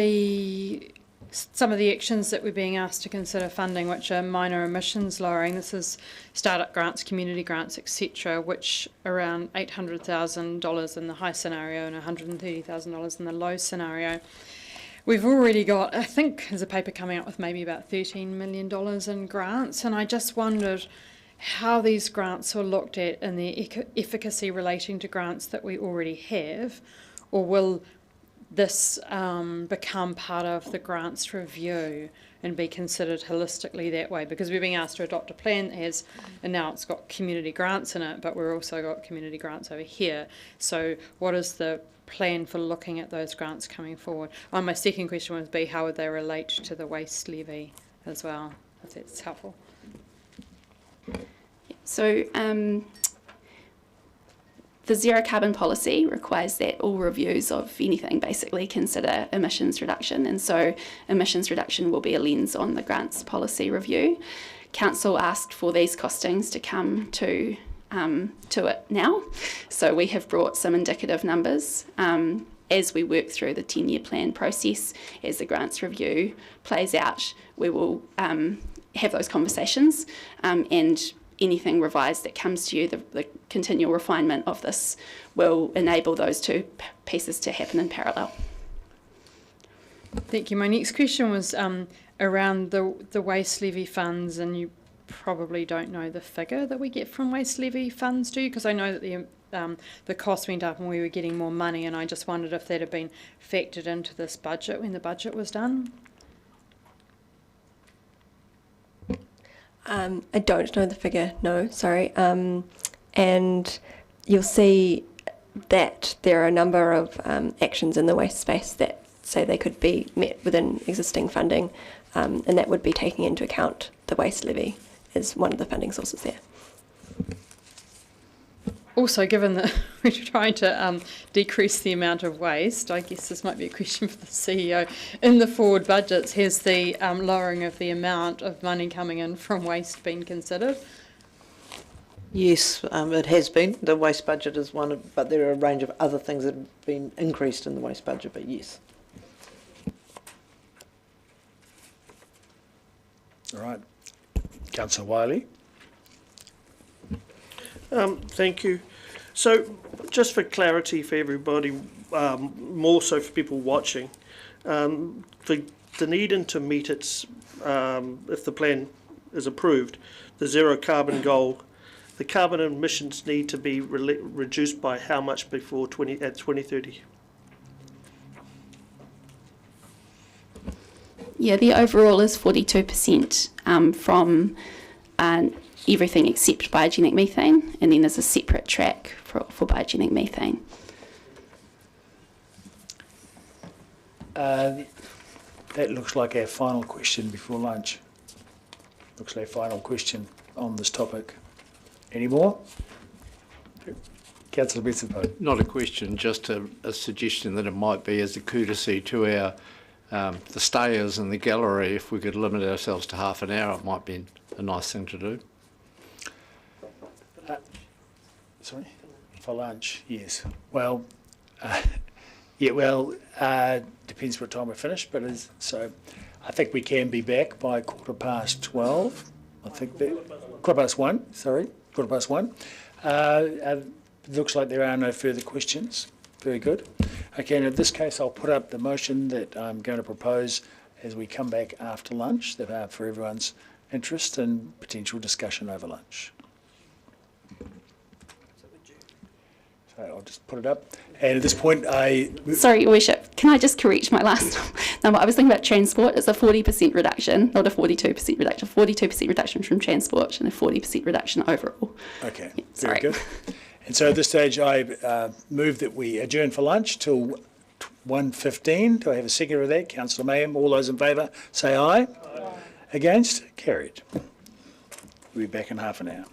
some of the actions that we're being asked to consider funding, which are minor emissions lowering. This is startup grants, community grants, etc., which are around $800,000 in the high scenario and $130,000 in the low scenario. We've already got, I think, there's a paper coming up with maybe about $13 million in grants, and I just wondered how these grants are looked at and the efficacy relating to grants that we already have, or will this become part of the grants review and be considered holistically that way? Because we're being asked to adopt a plan that has, and now it's got community grants in it, but we've also got community grants over here. So what is the plan for looking at those grants coming forward? My second question would be, how would they relate to the waste levy as well, if that's helpful? So the zero carbon policy requires that all reviews of anything basically consider emissions reduction, and so emissions reduction will be a lens on the grants policy review. Council asked for these costings to come to it now, so we have brought some indicative numbers as we work through the 10-year plan process. As the grants review plays out, we will have those conversations, and anything revised that comes to you, the continual refinement of this will enable those two pieces to happen in parallel. Thank you. My next question was around the waste levy funds, and you probably don't know the figure that we get from waste levy funds, do you? Because I know that the cost went up and we were getting more money, and I just wondered if that had been factored into this budget when the budget was done. I don't know the figure, no, sorry. And you'll see that there are a number of actions in the waste space that say they could be met within existing funding, and that would be taking into account the waste levy as one of the funding sources there. Also, given that we're trying to decrease the amount of waste, I guess this might be a question for the CEO. In the forward budgets, has the lowering of the amount of money coming in from waste been considered? Yes, it has been. The waste budget is one of, but there are a range of other things that have been increased in the waste budget, but yes. All right. Councillor Wiley. Thank you. So, just for clarity for everybody, more so for people watching, for Dunedin to meet its, if the plan is approved, the zero carbon goal, the carbon emissions need to be reduced by how much before 2030? Yeah, the overall is 42% from everything except biogenic methane, and then there's a separate track for biogenic methane. That looks like our final question before lunch. Looks like our final question on this topic. Any more? Councillor Betsenpo. Not a question, just a suggestion that it might be as a courtesy to our the stayers in the gallery. If we could limit ourselves to half an hour, it might be a nice thing to do. Sorry? For lunch, yes. Well, depends what time we're finished, but so I think we can be back by 12:15. I think that 1:15, sorry, 1:15. Looks like there are no further questions. Very good. Okay, and in this case, I'll put up the motion that I'm going to propose as we come back after lunch, that for everyone's interest and potential discussion over lunch. So I'll just put it up. And at this point, Sorry, Your Worship, can I just correct my last number? I was thinking about transport. It's a 40% reduction, not a 42% reduction. 42% reduction from transport and a 40% reduction overall. Okay, Yeah, very sorry. good. And so at this stage, I move that we adjourn for lunch till 1:15. Do I have a second of that? Councillor Mayhem, all those in favour, say aye. Aye. Against? Carried. We'll be back in half an hour.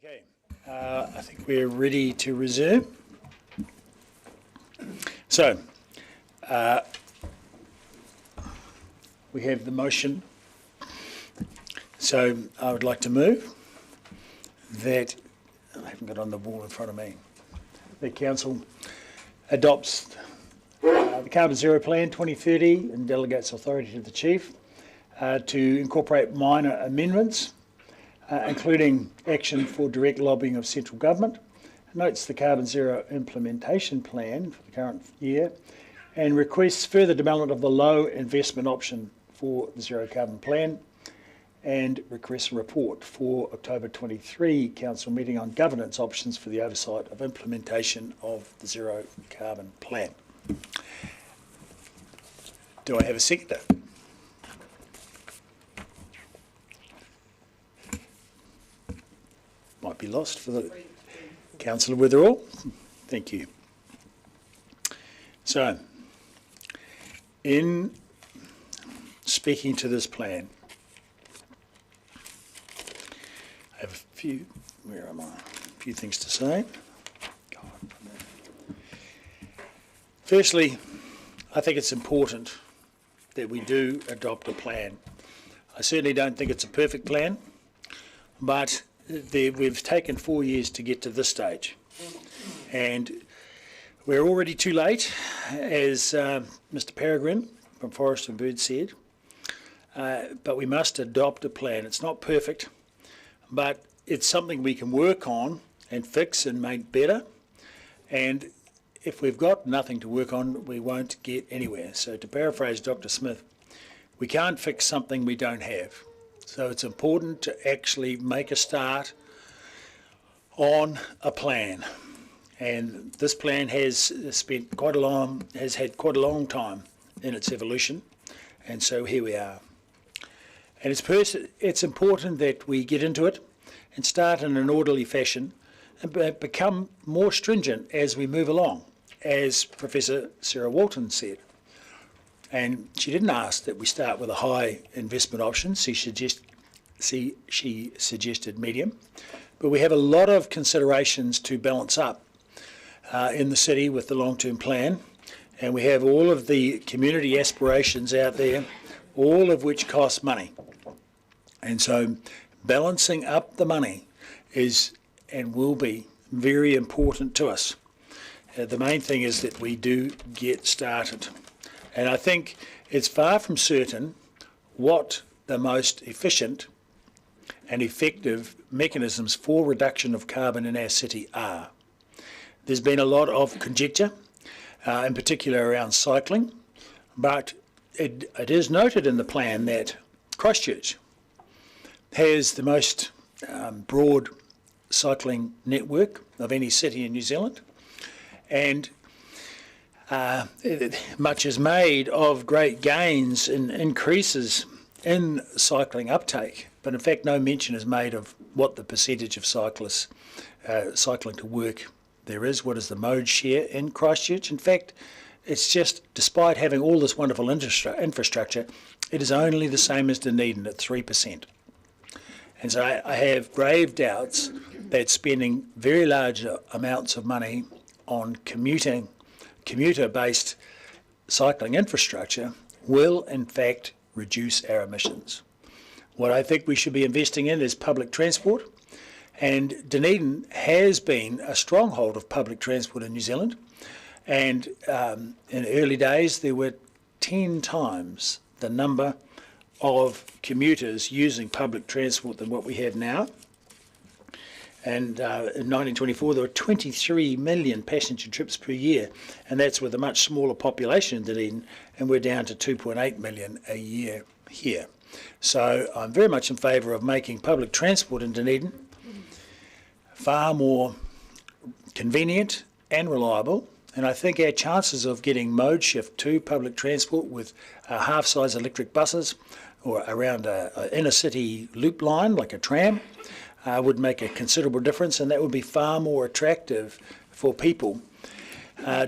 Okay, I think we're ready to resume. So, we have the motion. So I would like to move that, I haven't got it on the wall in front of me, the council adopts the Carbon Zero Plan 2030 and delegates authority to the chief to incorporate minor amendments, including action for direct lobbying of central government, notes the Carbon Zero implementation plan for the current year, and requests further development of the low investment option for the Zero Carbon Plan, and requests a report for October 23 Council meeting on governance options for the oversight of implementation of the Zero Carbon Plan. Do I have a seconder? Might be lost for the Councillor Witherall. Thank you. So, in speaking to this plan, I have a few, where am I? A few things to say. Firstly, I think it's important that we do adopt a plan. I certainly don't think it's a perfect plan, but we've taken 4 years to get to this stage. And we're already too late, as Mr. Peregrine from Forest and Bird said, but we must adopt a plan. It's not perfect, but it's something we can work on and fix and make better. And if we've got nothing to work on, we won't get anywhere. So to paraphrase Dr. Smith, we can't fix something we don't have. So it's important to actually make a start on a plan. And this plan has had quite a long time in its evolution. And so here we are. And it's important that we get into it and start in an orderly fashion and become more stringent as we move along, as Professor Sarah Walton said. And she didn't ask that we start with a high investment option. She suggested medium. But we have a lot of considerations to balance up in the city with the long-term plan. And we have all of the community aspirations out there, all of which cost money. And so balancing up the money is and will be very important to us. The main thing is that we do get started. And I think it's far from certain what the most efficient and effective mechanisms for reduction of carbon in our city are. There's been a lot of conjecture, in particular around cycling, but it is noted in the plan that Christchurch has the most broad cycling network of any city in New Zealand, and much is made of great gains and increases in cycling uptake, but in fact no mention is made of what the percentage of cyclists cycling to work there is, what is the mode share in Christchurch. In fact, it's just, despite having all this wonderful infrastructure, it is only the same as Dunedin at 3%. And so I have grave doubts that spending very large amounts of money on commuter-based cycling infrastructure will in fact reduce our emissions. What I think we should be investing in is public transport, and Dunedin has been a stronghold of public transport in New Zealand, and in early days there were 10 times the number of commuters using public transport than what we have now. And in 1924 there were 23 million passenger trips per year, and that's with a much smaller population in Dunedin, and we're down to 2.8 million a year here. So I'm very much in favour of making public transport in Dunedin far more convenient and reliable, and I think our chances of getting mode shift to public transport with half-size electric buses or around an inner city loop line like a tram would make a considerable difference, and that would be far more attractive for people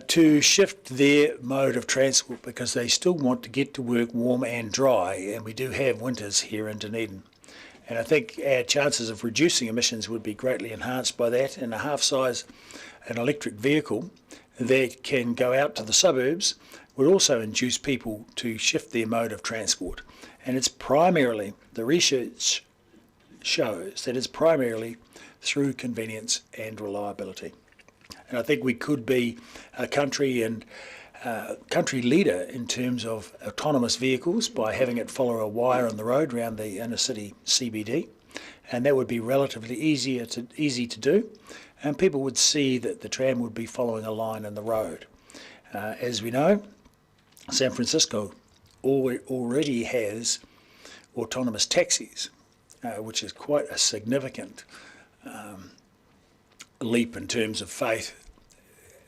to shift their mode of transport, because they still want to get to work warm and dry, and we do have winters here in Dunedin. And I think our chances of reducing emissions would be greatly enhanced by that. And a half-size, an electric vehicle that can go out to the suburbs would also induce people to shift their mode of transport. And it's primarily, the research shows that it's primarily through convenience and reliability. And I think we could be a country and country leader in terms of autonomous vehicles by having it follow a wire on the road around the inner city CBD, and that would be relatively easy to do, and people would see that the tram would be following a line in the road. As we know, San Francisco already has autonomous taxis, which is quite a significant leap in terms of faith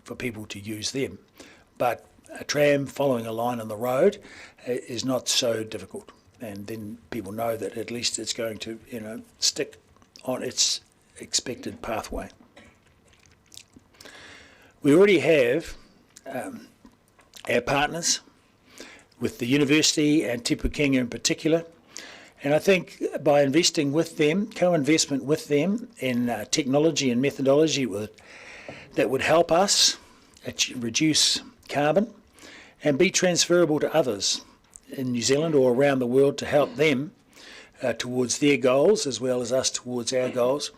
for people to use them. But a tram following a line on the road is not so difficult, and then people know that at least it's going to, stick on its expected pathway. We already have our partners with the university and Te Pukenga in particular, and I think by investing with them, co-investment with them in technology and methodology that would help us reduce carbon and be transferable to others in New Zealand or around the world to help them towards their goals as well as us towards our goals.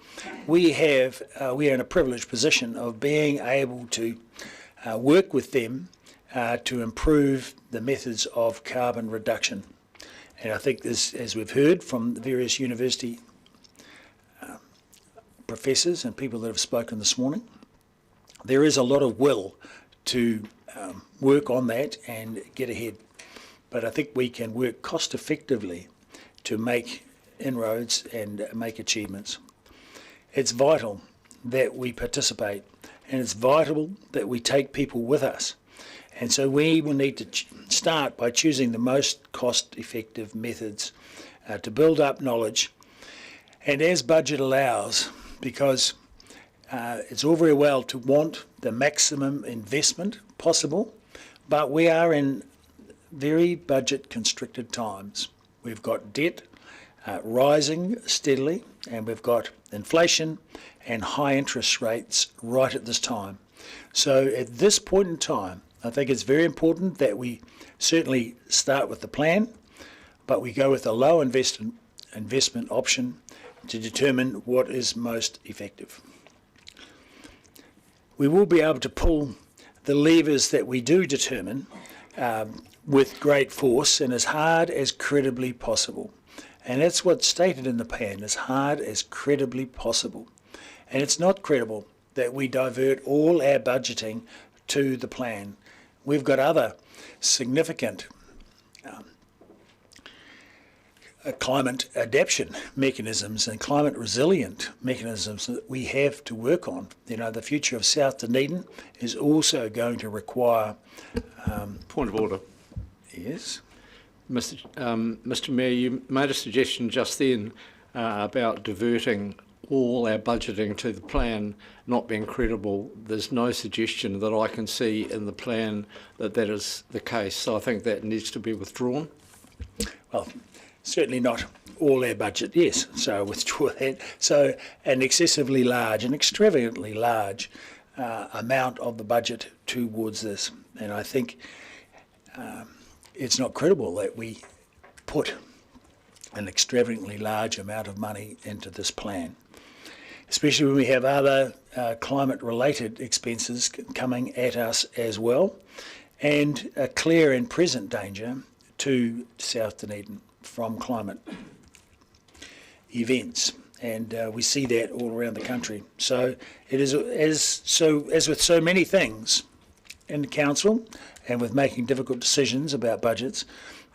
We are in a privileged position of being able to work with them to improve the methods of carbon reduction. And I think this, as we've heard from the various university professors and people that have spoken this morning, there is a lot of will to work on that and get ahead. But I think we can work cost effectively to make inroads and make achievements. It's vital that we participate, and it's vital that we take people with us. And so we will need to start by choosing the most cost-effective methods to build up knowledge, and as budget allows, because it's all very well to want the maximum investment possible, but we are in very budget-constricted times. We've got debt rising steadily, and we've got inflation and high interest rates right at this time. So at this point in time, I think it's very important that we certainly start with the plan, but we go with a low investment option to determine what is most effective. We will be able to pull the levers that we do determine with great force and as hard as credibly possible. And that's what's stated in the plan, as hard as credibly possible. And it's not credible that we divert all our budgeting to the plan. We've got other significant climate adaptation mechanisms and climate resilient mechanisms that we have to work on. The future of South Dunedin is also going to require... Point of order. Yes. Mr Mayor, you made a suggestion just then about diverting all our budgeting to the plan not being credible. There's no suggestion that I can see in the plan that that is the case, so I think that needs to be withdrawn. Well, certainly not all our budget, yes, so withdraw that. So an excessively large, an extravagantly large amount of the budget towards this. And I think it's not credible that we put an extravagantly large amount of money into this plan, especially when we have other climate-related expenses coming at us as well, and a clear and present danger to South Dunedin from climate events, and we see that all around the country. So it is as with so many things in the council, and with making difficult decisions about budgets,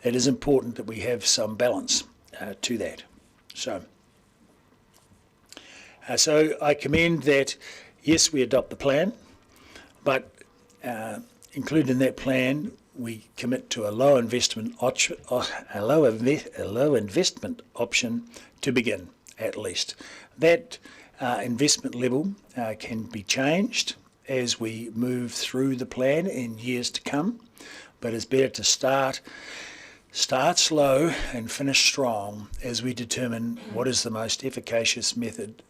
it is important that we have some balance to that. So I commend that, yes, we adopt the plan, but included in that plan, we commit to a low investment option to begin, at least. That investment level can be changed as we move through the plan in years to come, but it's better to start Start slow and finish strong as we determine what is the most efficacious method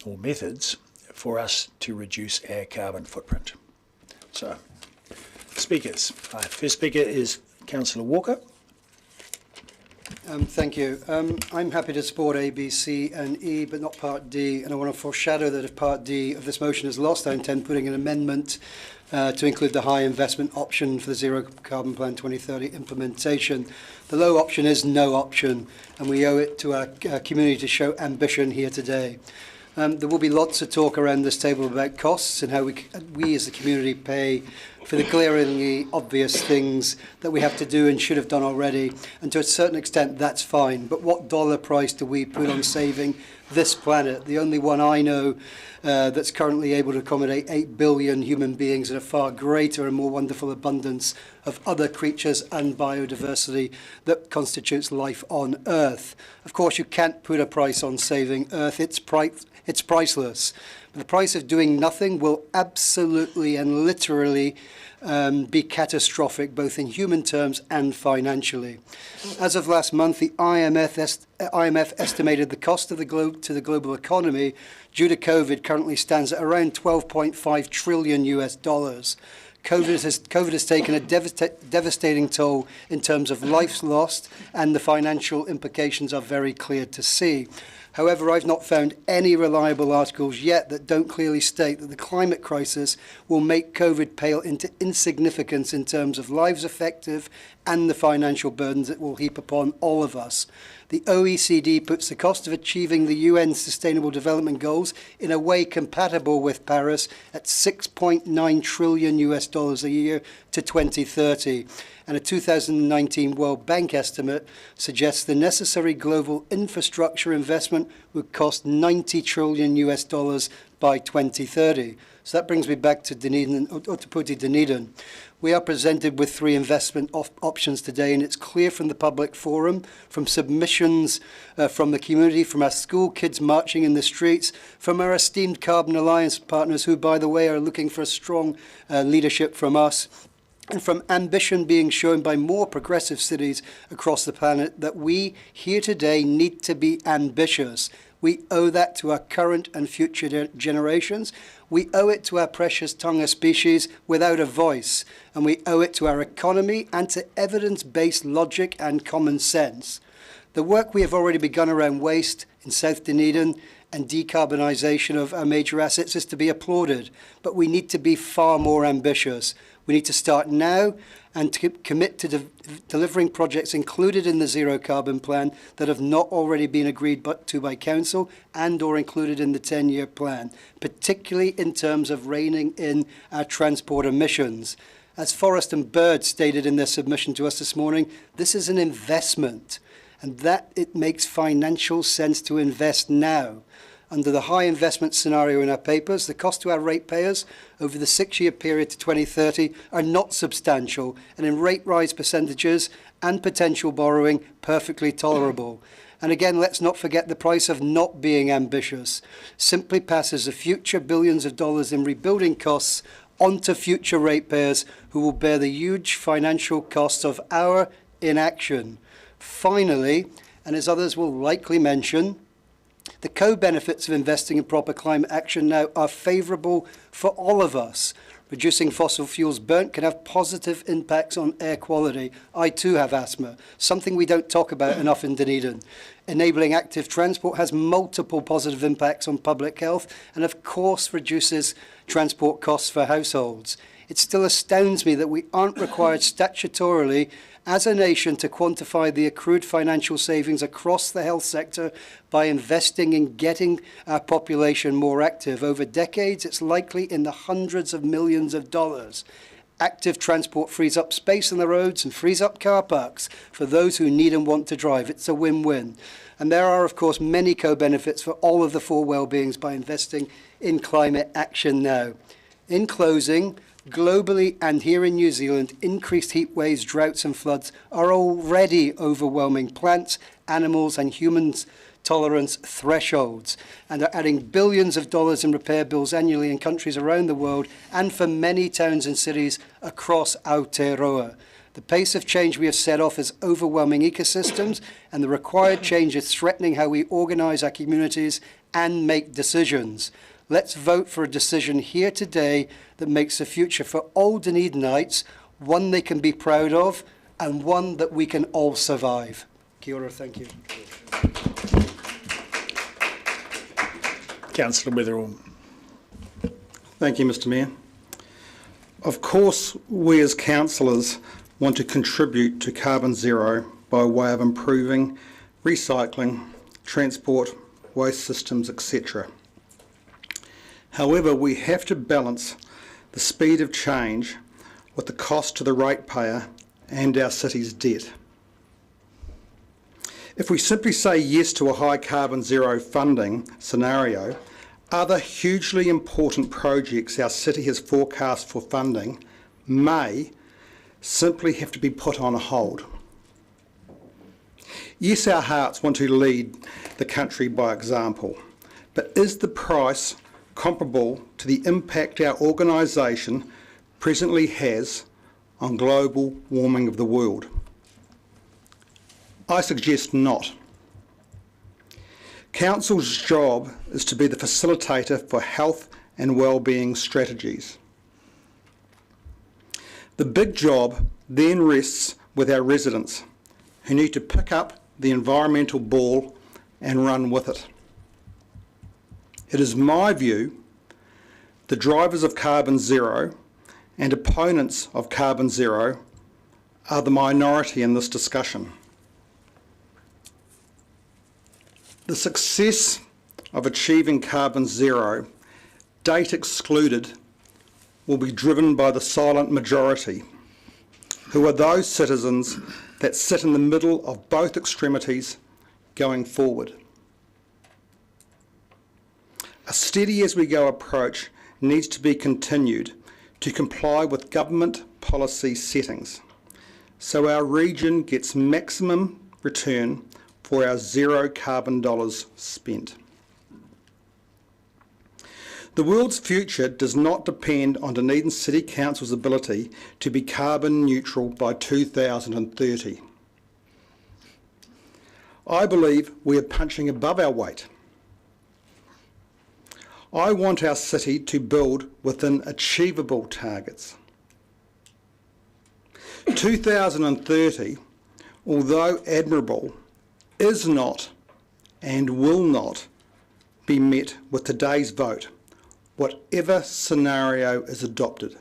or methods for us to reduce our carbon footprint. So, speakers. Our first speaker is Councillor Walker. Thank you. I'm happy to support A, B, C and E, but not Part D, and I want to foreshadow that if Part D of this motion is lost, I intend putting an amendment to include the high investment option for the Zero Carbon Plan 2030 implementation. The low option is no option, and we owe it to our community to show ambition here today. There will be lots of talk around this table about costs and how we as a community pay for the glaringly obvious things that we have to do and should have done already. And to a certain extent, that's fine. But what dollar price do we put on saving this planet? The only one I know that's currently able to accommodate 8 billion human beings and a far greater and more wonderful abundance of other creatures and biodiversity that constitutes life on Earth. Of course, you can't put a price on saving Earth. It's priceless. But the price of doing nothing will absolutely and literally be catastrophic, both in human terms and financially. As of last month, the IMF estimated the cost of the to the global economy due to COVID currently stands at around $12.5 trillion US. COVID has taken a devastating toll in terms of lives lost, and the financial implications are very clear to see. However, I've not found any reliable articles yet that don't clearly state that the climate crisis will make COVID pale into insignificance in terms of lives affected and the financial burdens it will heap upon all of us. The OECD puts the cost of achieving the UN Sustainable Development Goals in a way compatible with Paris at $6.9 trillion US a year to 2030. And a 2019 World Bank estimate suggests the necessary global infrastructure investment would cost $90 trillion US by 2030. So that brings me back to Dunedin, Ōtepoti Dunedin. We are presented with three investment options today, and it's clear from the public forum, from submissions from the community, from our school kids marching in the streets, from our esteemed Carbon Alliance partners who, by the way, are looking for a strong leadership from us, and from ambition being shown by more progressive cities across the planet, that we here today need to be ambitious. We owe that to our current and future generations. We owe it to our precious taonga species without a voice. And we owe it to our economy and to evidence-based logic and common sense. The work we have already begun around waste in South Dunedin and decarbonisation of our major assets is to be applauded. But we need to be far more ambitious. We need to start now and to commit to delivering projects included in the Zero Carbon Plan that have not already been agreed to by Council and or included in the 10-year plan, particularly in terms of reining in our transport emissions. As Forest and Bird stated in their submission to us this morning, this is an investment, and that it makes financial sense to invest now. Under the high investment scenario in our papers, the cost to our ratepayers over the 6-year period to 2030 are not substantial, and in rate rise percentages and potential borrowing, perfectly tolerable. And again, let's not forget the price of not being ambitious. Simply passes the future billions of dollars in rebuilding costs onto future ratepayers who will bear the huge financial costs of our inaction. Finally, and as others will likely mention, the co-benefits of investing in proper climate action now are favourable for all of us. Reducing fossil fuels burnt can have positive impacts on air quality. I too have asthma, something we don't talk about enough in Dunedin. Enabling active transport has multiple positive impacts on public health and of course reduces transport costs for households. It still astounds me that we aren't required statutorily as a nation to quantify the accrued financial savings across the health sector by investing in getting our population more active. Over decades, it's likely in the hundreds of millions of dollars. Active transport frees up space on the roads and frees up car parks for those who need and want to drive. It's a win-win. And there are, of course, many co-benefits for all of the four well-beings by investing in climate action now. In closing, globally and here in New Zealand, increased heat waves, droughts and floods are already overwhelming plants, animals and humans' tolerance thresholds and are adding billions of dollars in repair bills annually in countries around the world and for many towns and cities across Aotearoa. The pace of change we have set off is overwhelming ecosystems, and the required change is threatening how we organise our communities and make decisions. Let's vote for a decision here today that makes a future for all Dunedinites one they can be proud of and one that we can all survive. Kia ora, thank you. Councillor Wetherall. Thank you, Mr Mayor. Of course, we as councillors want to contribute to carbon zero by way of improving recycling, transport, waste systems, etc. However, we have to balance the speed of change with the cost to the ratepayer and our city's debt. If we simply say yes to a high carbon zero funding scenario, other hugely important projects our city has forecast for funding may simply have to be put on hold. Yes, our hearts want to lead the country by example, but is the price comparable to the impact our organisation presently has on global warming of the world? I suggest not. Council's job is to be the facilitator for health and wellbeing strategies. The big job then rests with our residents, who need to pick up the environmental ball and run with it. It is my view the drivers of carbon zero and opponents of carbon zero are the minority in this discussion. The success of achieving carbon zero, date excluded, will be driven by the silent majority, who are those citizens that sit in the middle of both extremities going forward. A steady as we go approach needs to be continued to comply with government policy settings, so our region gets maximum return for our zero carbon dollars spent. The world's future does not depend on Dunedin City Council's ability to be carbon neutral by 2030. I believe we are punching above our weight. I want our city to build within achievable targets. 2030, although admirable, is not and will not be met with today's vote, whatever scenario is adopted.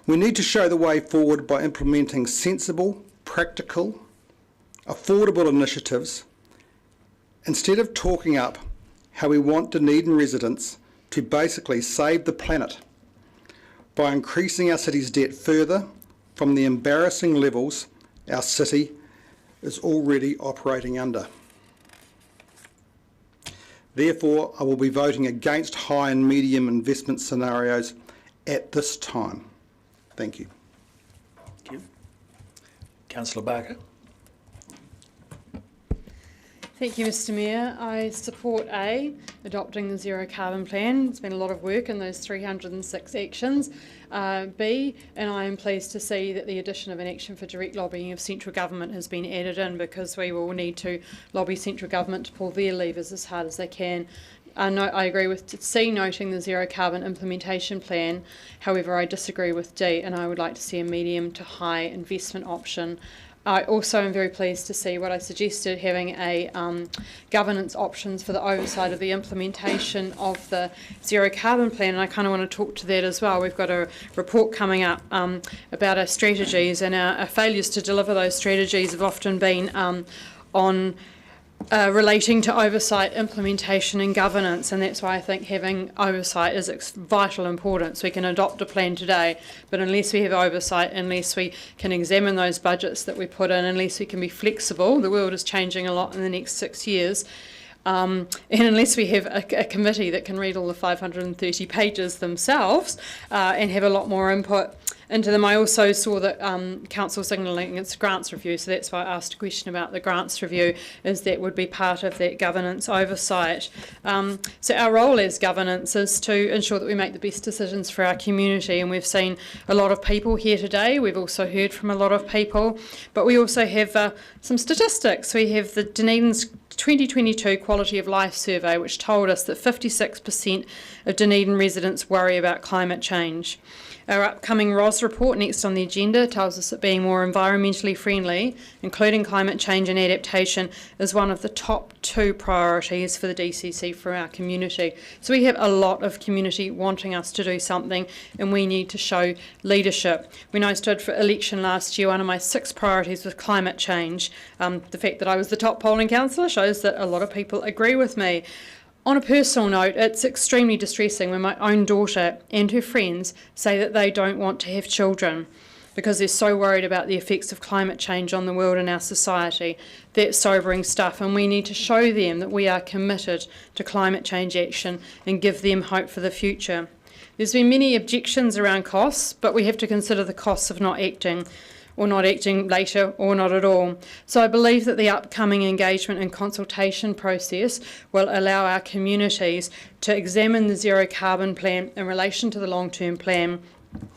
We need to show the way forward by implementing sensible, practical, affordable initiatives instead of talking up how we want Dunedin residents to basically save the planet by increasing our city's debt further from the embarrassing levels our city is already operating under. Therefore, I will be voting against high and medium investment scenarios at this time. Thank you. Thank you. Councillor Barker. Thank you, Mr Mayor. I support A, adopting the zero carbon plan. It's been a lot of work in those 306 actions. B, and I am pleased to see that the addition of an action for direct lobbying of central government has been added in, because we will need to lobby central government to pull their levers as hard as they can. I agree with C, noting the zero carbon implementation plan. However, I disagree with D, and I would like to see a medium to high investment option. I also am very pleased to see what I suggested, having a governance options for the oversight of the implementation of the zero carbon plan, and I kind of want to talk to that as well. We've got a report coming up about our strategies, and our failures to deliver those strategies have often been on relating to oversight, implementation and governance, and that's why I think having oversight is vital importance. We can adopt a plan today, but unless we have oversight, unless we can examine those budgets that we put in, unless we can be flexible, the world is changing a lot in the next 6 years, and unless we have a committee that can read all the 530 pages themselves and have a lot more input, into them. I also saw that Council signalling its grants review, so that's why I asked a question about the grants review, is that would be part of that governance oversight. So our role as governance is to ensure that we make the best decisions for our community, and we've seen a lot of people here today. We've also heard from a lot of people, but we also have some statistics. We have the Dunedin's 2022 Quality of Life Survey, which told us that 56% of Dunedin residents worry about climate change. Our upcoming ROS report, next on the agenda, tells us that being more environmentally friendly, including climate change and adaptation, is one of the top 2 priorities for the DCC for our community. So we have a lot of community wanting us to do something, and we need to show leadership. When I stood for election last year, one of my 6 priorities was climate change. The fact that I was the top polling councillor shows that a lot of people agree with me. On a personal note, it's extremely distressing when my own daughter and her friends say that they don't want to have children because they're so worried about the effects of climate change on the world and our society. That's sobering stuff, and we need to show them that we are committed to climate change action and give them hope for the future. There's been many objections around costs, but we have to consider the costs of not acting, or not acting later, or not at all. So I believe that the upcoming engagement and consultation process will allow our communities to examine the zero carbon plan in relation to the long-term plan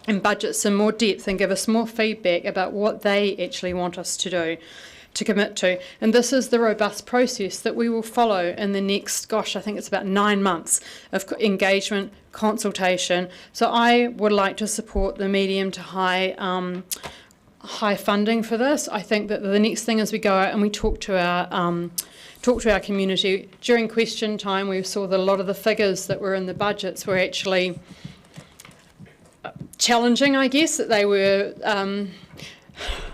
and budgets in more depth and give us more feedback about what they actually want us to do, to commit to. And this is the robust process that we will follow in the next, I think it's about 9 months of engagement, consultation. So I would like to support the medium to high funding for this. I think that the next thing is we go out and we talk to our community. During question time, we saw that a lot of the figures that were in the budgets were actually challenging, I guess, that they were, I'm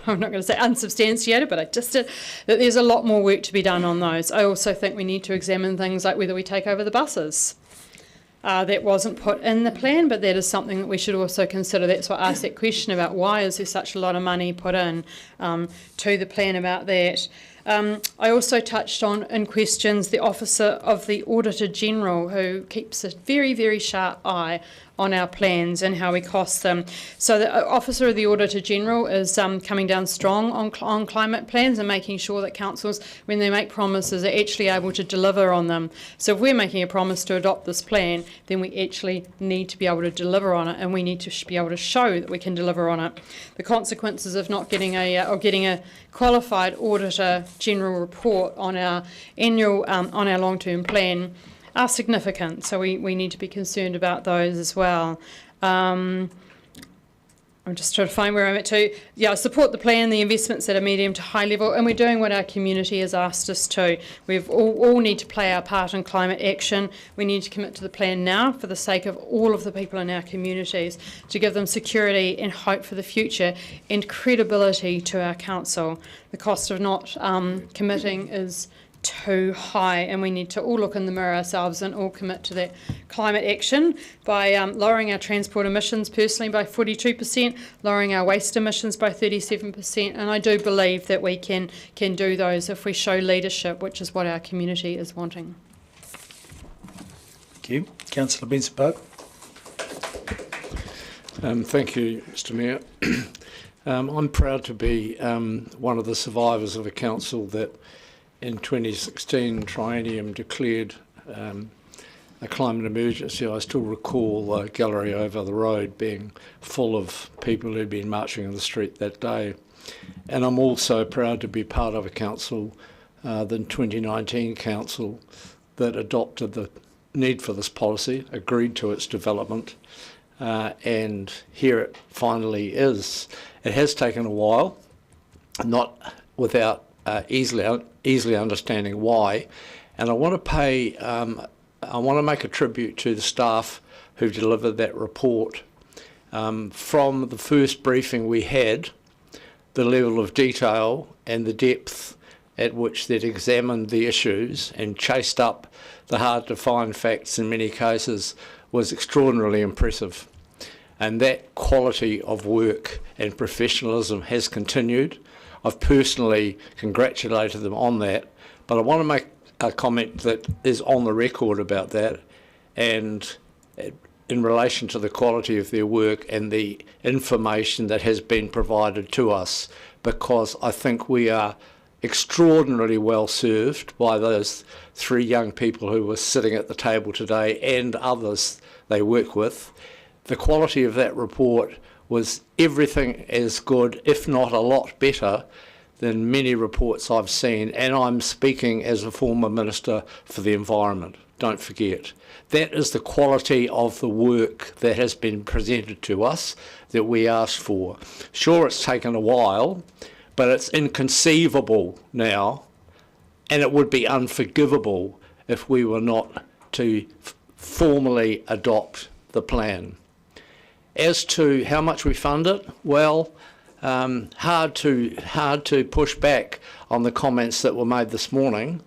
not going to say unsubstantiated, but I just did, that there's a lot more work to be done on those. I also think we need to examine things like whether we take over the buses. That wasn't put in the plan, but that is something that we should also consider. That's why I asked that question about why is there such a lot of money put in to the plan about that. I also touched on in questions the Officer of the Auditor General, who keeps a very, very sharp eye on our plans and how we cost them. So the Officer of the Auditor General is coming down strong on climate plans and making sure that councils, when they make promises, are actually able to deliver on them. So if we're making a promise to adopt this plan, then we actually need to be able to deliver on it, and we need to be able to show that we can deliver on it. The consequences of not getting a qualified Auditor General report on our annual on our long-term plan are significant, so we need to be concerned about those as well. I'm just trying to find where I'm at to. Yeah, I support the plan, the investments at a medium to high level, and we're doing what our community has asked us to. We've all need to play our part in climate action. We need to commit to the plan now for the sake of all of the people in our communities, to give them security and hope for the future and credibility to our council. The cost of not committing is too high, and we need to all look in the mirror ourselves and all commit to that climate action by lowering our transport emissions personally by 42%, lowering our waste emissions by 37%, and I do believe that we can do those if we show leadership, which is what our community is wanting. Thank you. Councillor Benson-Pope. Thank you, Mr Mayor. I'm proud to be one of the survivors of a council that in 2016 Triennium declared a climate emergency. I still recall the gallery over the road being full of people who'd been marching in the street that day. And I'm also proud to be part of a council, the 2019 council, that adopted the need for this policy, agreed to its development, and here it finally is. It has taken a while, not without easily understanding why, and I want to make a tribute to the staff who delivered that report. From the first briefing we had, the level of detail and the depth at which they'd examined the issues and chased up the hard to find facts in many cases was extraordinarily impressive. And that quality of work and professionalism has continued. I've personally congratulated them on that, but I want to make a comment that is on the record about that, and in relation to the quality of their work and the information that has been provided to us, because I think we are extraordinarily well served by those 3 young people who were sitting at the table today and others they work with. The quality of that report was everything as good, if not a lot better, than many reports I've seen, and I'm speaking as a former Minister for the Environment, don't forget. That is the quality of the work that has been presented to us that we asked for. Sure, it's taken a while, but it's inconceivable now, and it would be unforgivable if we were not to formally adopt the plan. As to how much we fund it, well, hard to push back on the comments that were made this morning.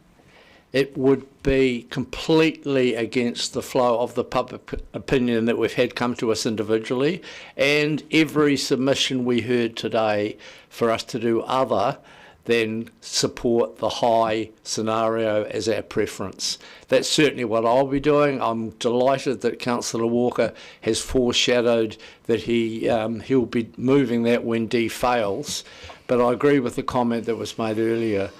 It would be completely against the flow of the public opinion that we've had come to us individually, and every submission we heard today for us to do other than support the high scenario as our preference. That's certainly what I'll be doing. I'm delighted that Councillor Walker has foreshadowed that he'll be moving that when D fails, but I agree with the comment that was made earlier.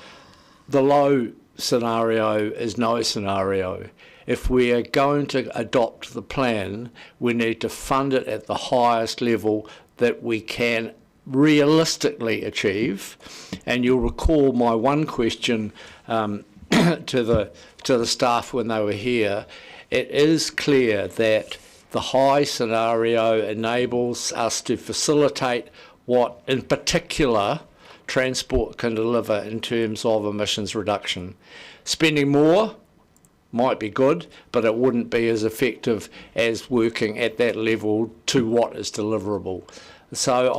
The low scenario is no scenario. If we are going to adopt the plan, we need to fund it at the highest level that we can realistically achieve. And you'll recall my one question to the staff when they were here. It is clear that the high scenario enables us to facilitate what, in particular, transport can deliver in terms of emissions reduction. Spending more might be good, but it wouldn't be as effective as working at that level to what is deliverable. So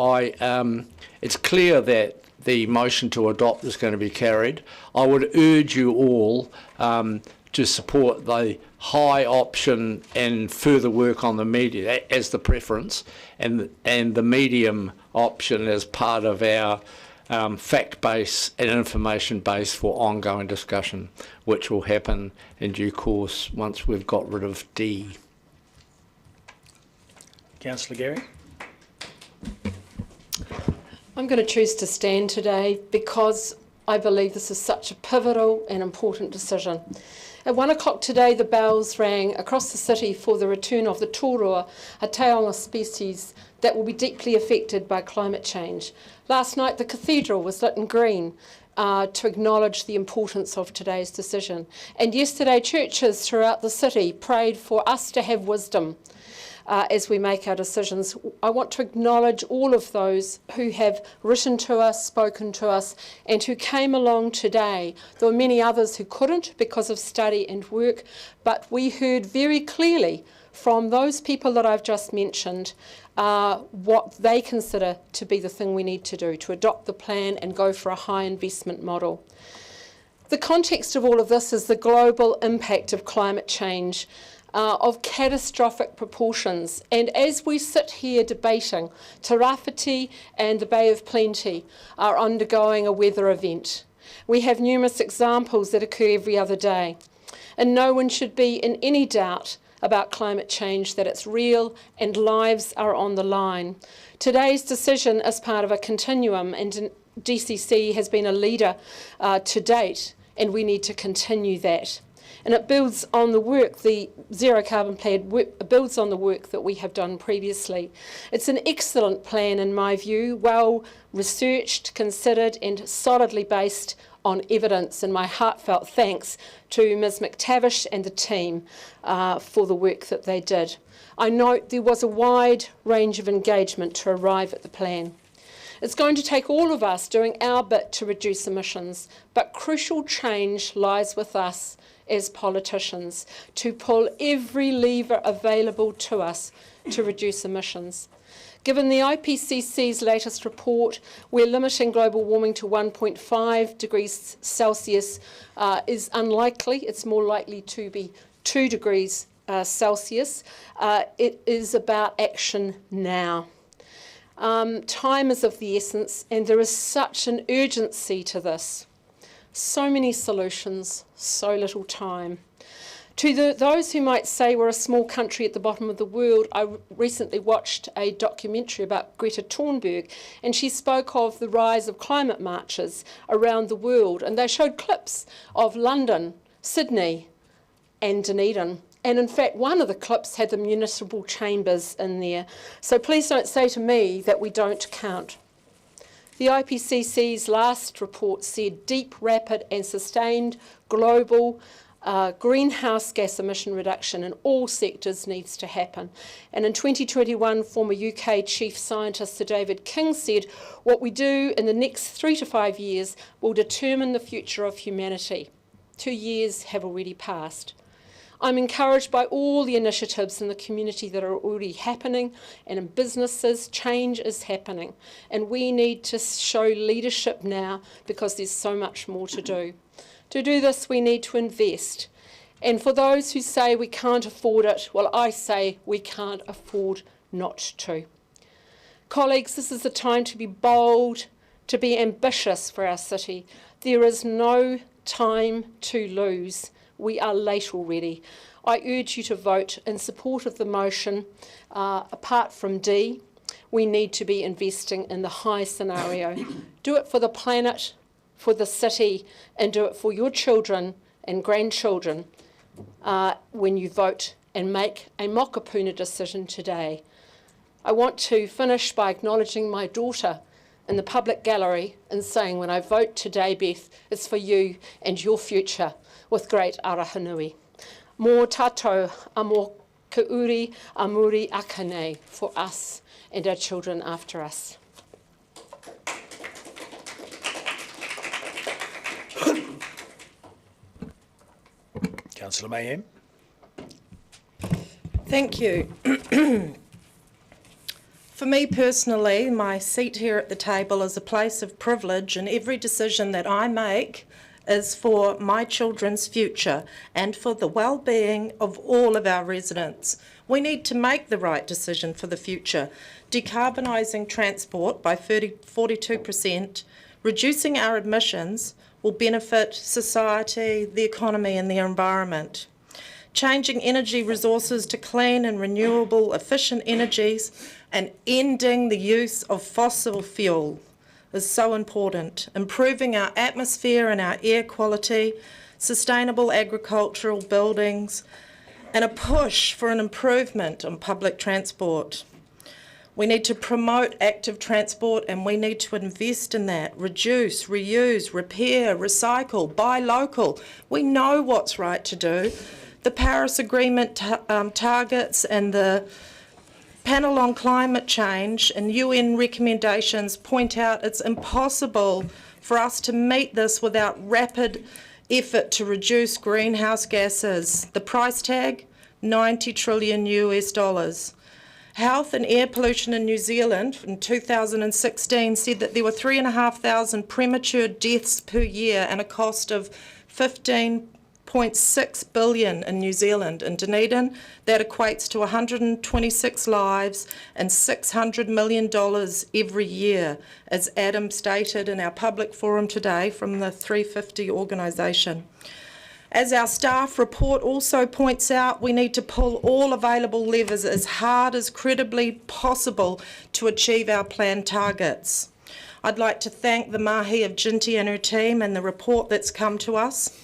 it's clear that the motion to adopt is going to be carried. I would urge you all to support the high option and further work on the medium as the preference, and the medium option as part of our fact base and information base for ongoing discussion, which will happen in due course once we've got rid of D. Councillor Gary. I'm going to choose to stand today because I believe this is such a pivotal and important decision. At 1 o'clock today, the bells rang across the city for the return of the tōrua, a taonga species that will be deeply affected by climate change. Last night, the cathedral was lit in green to acknowledge the importance of today's decision. And yesterday, churches throughout the city prayed for us to have wisdom as we make our decisions. I want to acknowledge all of those who have written to us, spoken to us, and who came along today. There were many others who couldn't because of study and work, but we heard very clearly from those people that I've just mentioned what they consider to be the thing we need to do, to adopt the plan and go for a high investment model. The context of all of this is the global impact of climate change, of catastrophic proportions. And as we sit here debating, Te Rāwhiti and the Bay of Plenty are undergoing a weather event. We have numerous examples that occur every other day. And no one should be in any doubt about climate change, that it's real and lives are on the line. Today's decision is part of a continuum, and DCC has been a leader to date, and we need to continue that. And it builds on the work, the Zero Carbon Plan builds on the work that we have done previously. It's an excellent plan in my view, well researched, considered and solidly based on evidence, and my heartfelt thanks to Ms McTavish and the team for the work that they did. I note there was a wide range of engagement to arrive at the plan. It's going to take all of us doing our bit to reduce emissions, but crucial change lies with us as politicians to pull every lever available to us to reduce emissions. Given the IPCC's latest report, we're limiting global warming to 1.5 degrees Celsius is unlikely. It's more likely to be 2 degrees Celsius. It is about action now. Time is of the essence, and there is such an urgency to this. So many solutions, so little time. To those who might say we're a small country at the bottom of the world, I recently watched a documentary about Greta Thunberg, and she spoke of the rise of climate marches around the world, and they showed clips of London, Sydney and Dunedin. And in fact, one of the clips had the municipal chambers in there. So please don't say to me that we don't count. The IPCC's last report said deep, rapid and sustained global greenhouse gas emission reduction in all sectors needs to happen. And in 2021, former UK Chief Scientist Sir David King said, what we do in the next 3 to 5 years will determine the future of humanity. 2 years have already passed. I'm encouraged by all the initiatives in the community that are already happening, and in businesses, change is happening. And we need to show leadership now because there's so much more to do. To do this, we need to invest. And for those who say we can't afford it, well, I say we can't afford not to. Colleagues, this is the time to be bold, to be ambitious for our city. There is no time to lose. We are late already. I urge you to vote in support of the motion. Apart from D, we need to be investing in the high scenario. Do it for the planet, for the city, and do it for your children and grandchildren when you vote and make a Mokopuna decision today. I want to finish by acknowledging my daughter in the public gallery and saying, when I vote today, Beth, it's for you and your future, with great arahanui. Mō tātou amo kauri amuri akane for us and our children after us. Councillor Mayhem. Thank you. For me personally, my seat here at the table is a place of privilege, and every decision that I make is for my children's future and for the well-being of all of our residents. We need to make the right decision for the future, decarbonising transport by 42%, reducing our emissions will benefit society, the economy and the environment. Changing energy resources to clean and renewable efficient energies and ending the use of fossil fuel is so important. Improving our atmosphere and our air quality, sustainable agricultural buildings, and a push for an improvement on public transport. We need to promote active transport and we need to invest in that. Reduce, reuse, repair, recycle, buy local. We know what's right to do. The Paris Agreement targets and the Panel on Climate Change and UN recommendations point out it's impossible for us to meet this without rapid effort to reduce greenhouse gases. The price tag, $90 trillion US. Health and air pollution in New Zealand in 2016 said that there were 3,500 premature deaths per year and a cost of $15.6 billion in New Zealand. In Dunedin, that equates to 126 lives and $600 million every year, as Adam stated in our public forum today from the 350 organisation. As our staff report also points out, we need to pull all available levers as hard as credibly possible to achieve our planned targets. I'd like to thank the Mahi of Jinti and her team and the report that's come to us.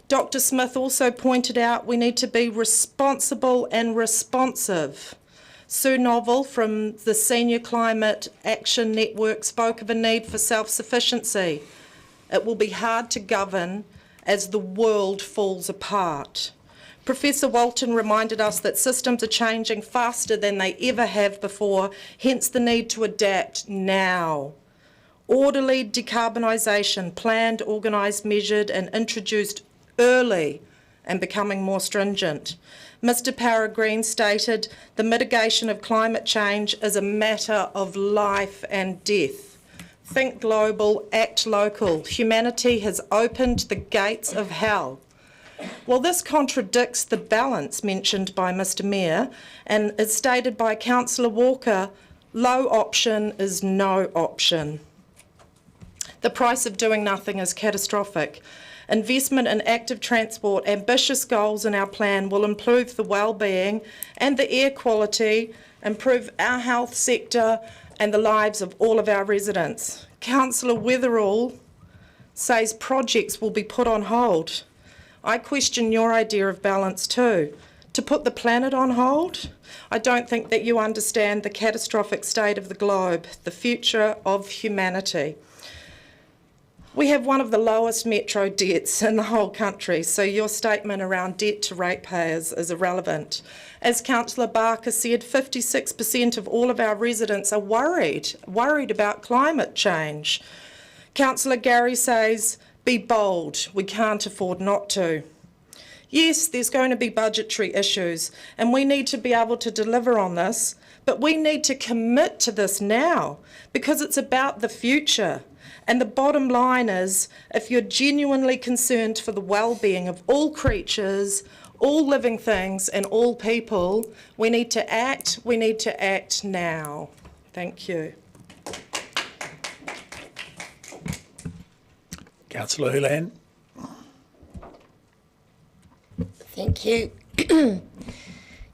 Dr. Smith also pointed out we need to be responsible and responsive. Sue Novell from the Senior Climate Action Network spoke of a need for self-sufficiency. It will be hard to govern as the world falls apart. Professor Walton reminded us that systems are changing faster than they ever have before, hence the need to adapt now. Orderly decarbonisation, planned, organised, measured and introduced early and becoming more stringent. Mr. Peregrine stated, the mitigation of climate change is a matter of life and death. Think global, act local. Humanity has opened the gates of hell. Well, this contradicts the balance mentioned by Mr. Mayor and is stated by Councillor Walker, low option is no option. The price of doing nothing is catastrophic. Investment in active transport, ambitious goals in our plan will improve the well-being and the air quality, improve our health sector and the lives of all of our residents. Councillor Weatherall says projects will be put on hold. I question your idea of balance too. To put the planet on hold? I don't think that you understand the catastrophic state of the globe, the future of humanity. We have one of the lowest metro debts in the whole country, so your statement around debt to ratepayers is irrelevant. As Councillor Barker said, 56% of all of our residents are worried about climate change. Councillor Gary says, be bold, we can't afford not to. Yes, there's going to be budgetary issues, and we need to be able to deliver on this, but we need to commit to this now, because it's about the future. And the bottom line is, if you're genuinely concerned for the well-being of all creatures, all living things and all people, we need to act now. Thank you. Councillor Houlihan. Thank you.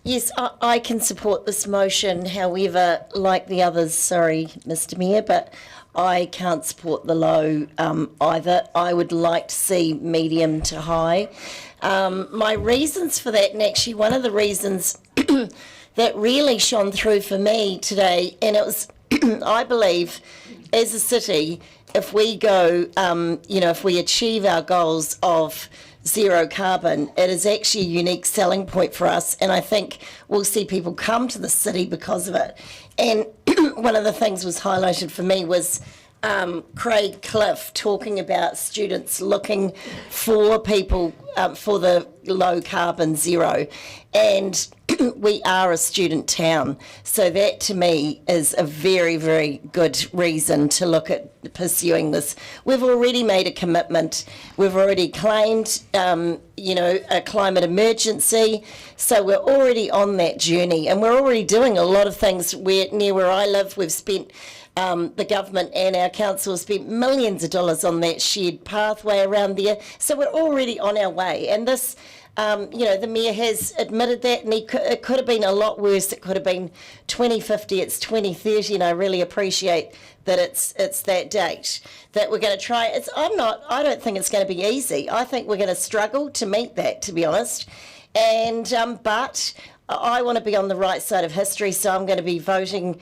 Yes, I can support this motion. However, like the others, sorry, Mr. Mayor, but I can't support the low either. I would like to see medium to high. My reasons for that, and actually one of the reasons that really shone through for me today, and it was, I believe, as a city, if we go, if we achieve our goals of zero carbon, it is actually a unique selling point for us, and I think we'll see people come to the city because of it. And one of the things was highlighted for me was Craig Cliff talking about students looking for people for the low carbon zero, and we are a student town, so that to me is a very, very good reason to look at pursuing this. We've already made a commitment, we've already claimed a climate emergency, so we're already on that journey, and we're already doing a lot of things. Near where I live, we've spent the government and our council have spent millions of dollars on that shared pathway around there. So we're already on our way. And this, the Mayor has admitted that, and it could have been a lot worse. It could have been 2050, it's 2030, and I really appreciate that it's that date that we're going to try. I don't think it's going to be easy. I think we're going to struggle to meet that, to be honest. And but I want to be on the right side of history, so I'm going to be voting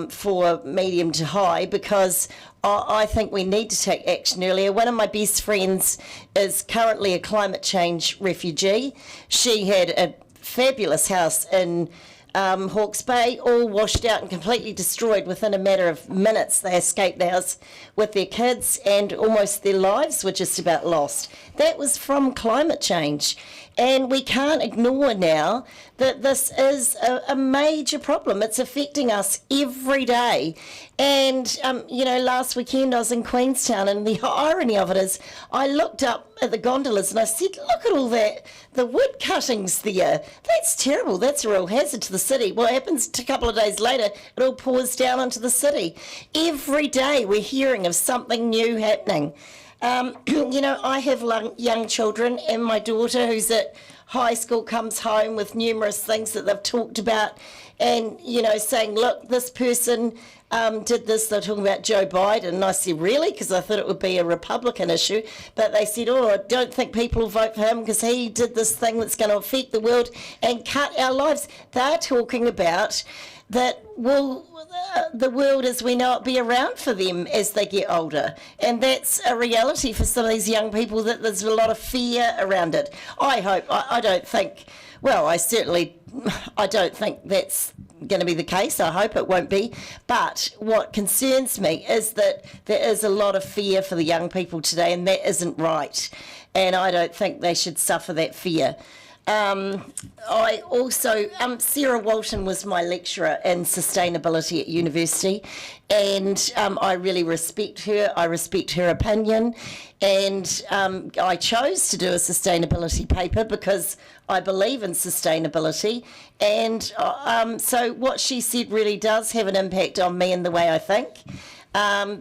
for medium to high, because I think we need to take action earlier. One of my best friends is currently a climate change refugee. She had a fabulous house in Hawke's Bay, all washed out and completely destroyed within a matter of minutes. They escaped the house with their kids, and almost their lives were just about lost. That was from climate change. And we can't ignore now that this is a major problem. It's affecting us every day. And, last weekend I was in Queenstown, and the irony of it is I looked up at the gondolas and I said, look at all that, the wood cuttings there. That's terrible. That's a real hazard to the city. What happens a couple of days later, it all pours down onto the city. Every day we're hearing of something new happening. I have young children, and my daughter, who's at high school, comes home with numerous things that they've talked about, and saying, look, this person did this. They're talking about Joe Biden, and I said, really? Because I thought it would be a Republican issue, but they said, I don't think people will vote for him because he did this thing that's going to affect the world and cut our lives. They're talking about that will the world as we know it be around for them as they get older, and that's a reality for some of these young people, that there's a lot of fear around it. I don't think that's going to be the case. I hope it won't be, but what concerns me is that there is a lot of fear for the young people today, and that isn't right, and I don't think they should suffer that fear. I also, Sarah Walton was my lecturer in sustainability at university, and I really respect her. I respect her opinion, and I chose to do a sustainability paper because I believe in sustainability, and so what she said really does have an impact on me and the way I think.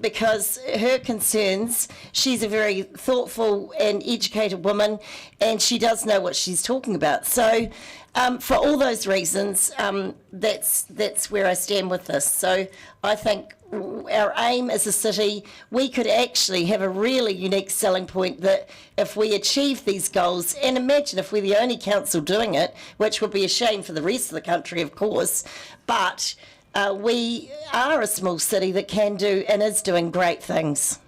because her concerns, she's a very thoughtful and educated woman, and she does know what she's talking about. So for all those reasons, that's where I stand with this. So I think our aim as a city, we could actually have a really unique selling point that if we achieve these goals, and imagine if we're the only council doing it, which would be a shame for the rest of the country, of course, but we are a small city that can do and is doing great things.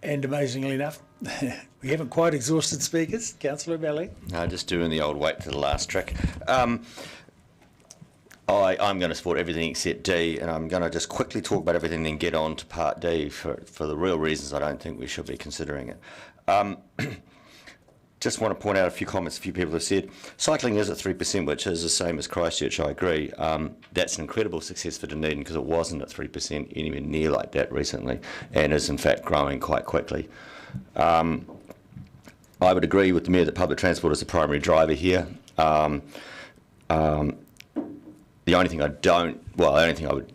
And amazingly enough, we haven't quite exhausted speakers. Councillor O'Malley. No, just doing the old wait to the last trick. I'm going to support everything except D, and I'm going to just quickly talk about everything and then get on to Part D for the real reasons I don't think we should be considering it. Just want to point out a few comments a few people have said. Cycling is at 3%, which is the same as Christchurch, I agree. That's an incredible success for Dunedin because it wasn't at 3% anywhere near like that recently, and is in fact growing quite quickly. I would agree with the Mayor that public transport is the primary driver here. The only thing I would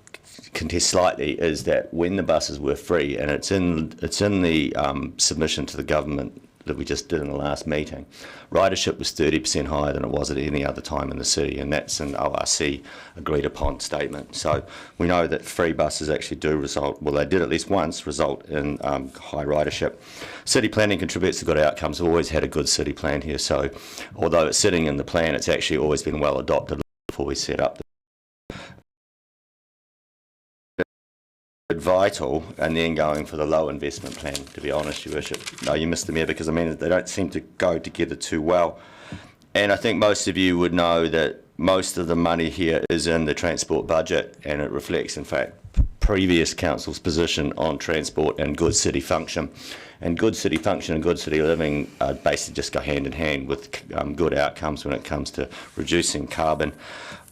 contest slightly is that when the buses were free, and it's in the submission to the government that we just did in the last meeting, ridership was 30% higher than it was at any other time in the city, and that's an ORC agreed upon statement. So we know that free buses actually do result, well, they did at least once result in high ridership. City planning contributes to good outcomes. We've always had a good city plan here, so although it's sitting in the plan, it's actually always been well adopted before we set up vital, and then going for the low investment plan, to be honest, Your Worship. No, you missed the Mayor, because I mean they don't seem to go together too well. And I think most of you would know that most of the money here is in the transport budget, and it reflects in fact previous council's position on transport and good city function. And good city function and good city living basically just go hand in hand with good outcomes when it comes to reducing carbon.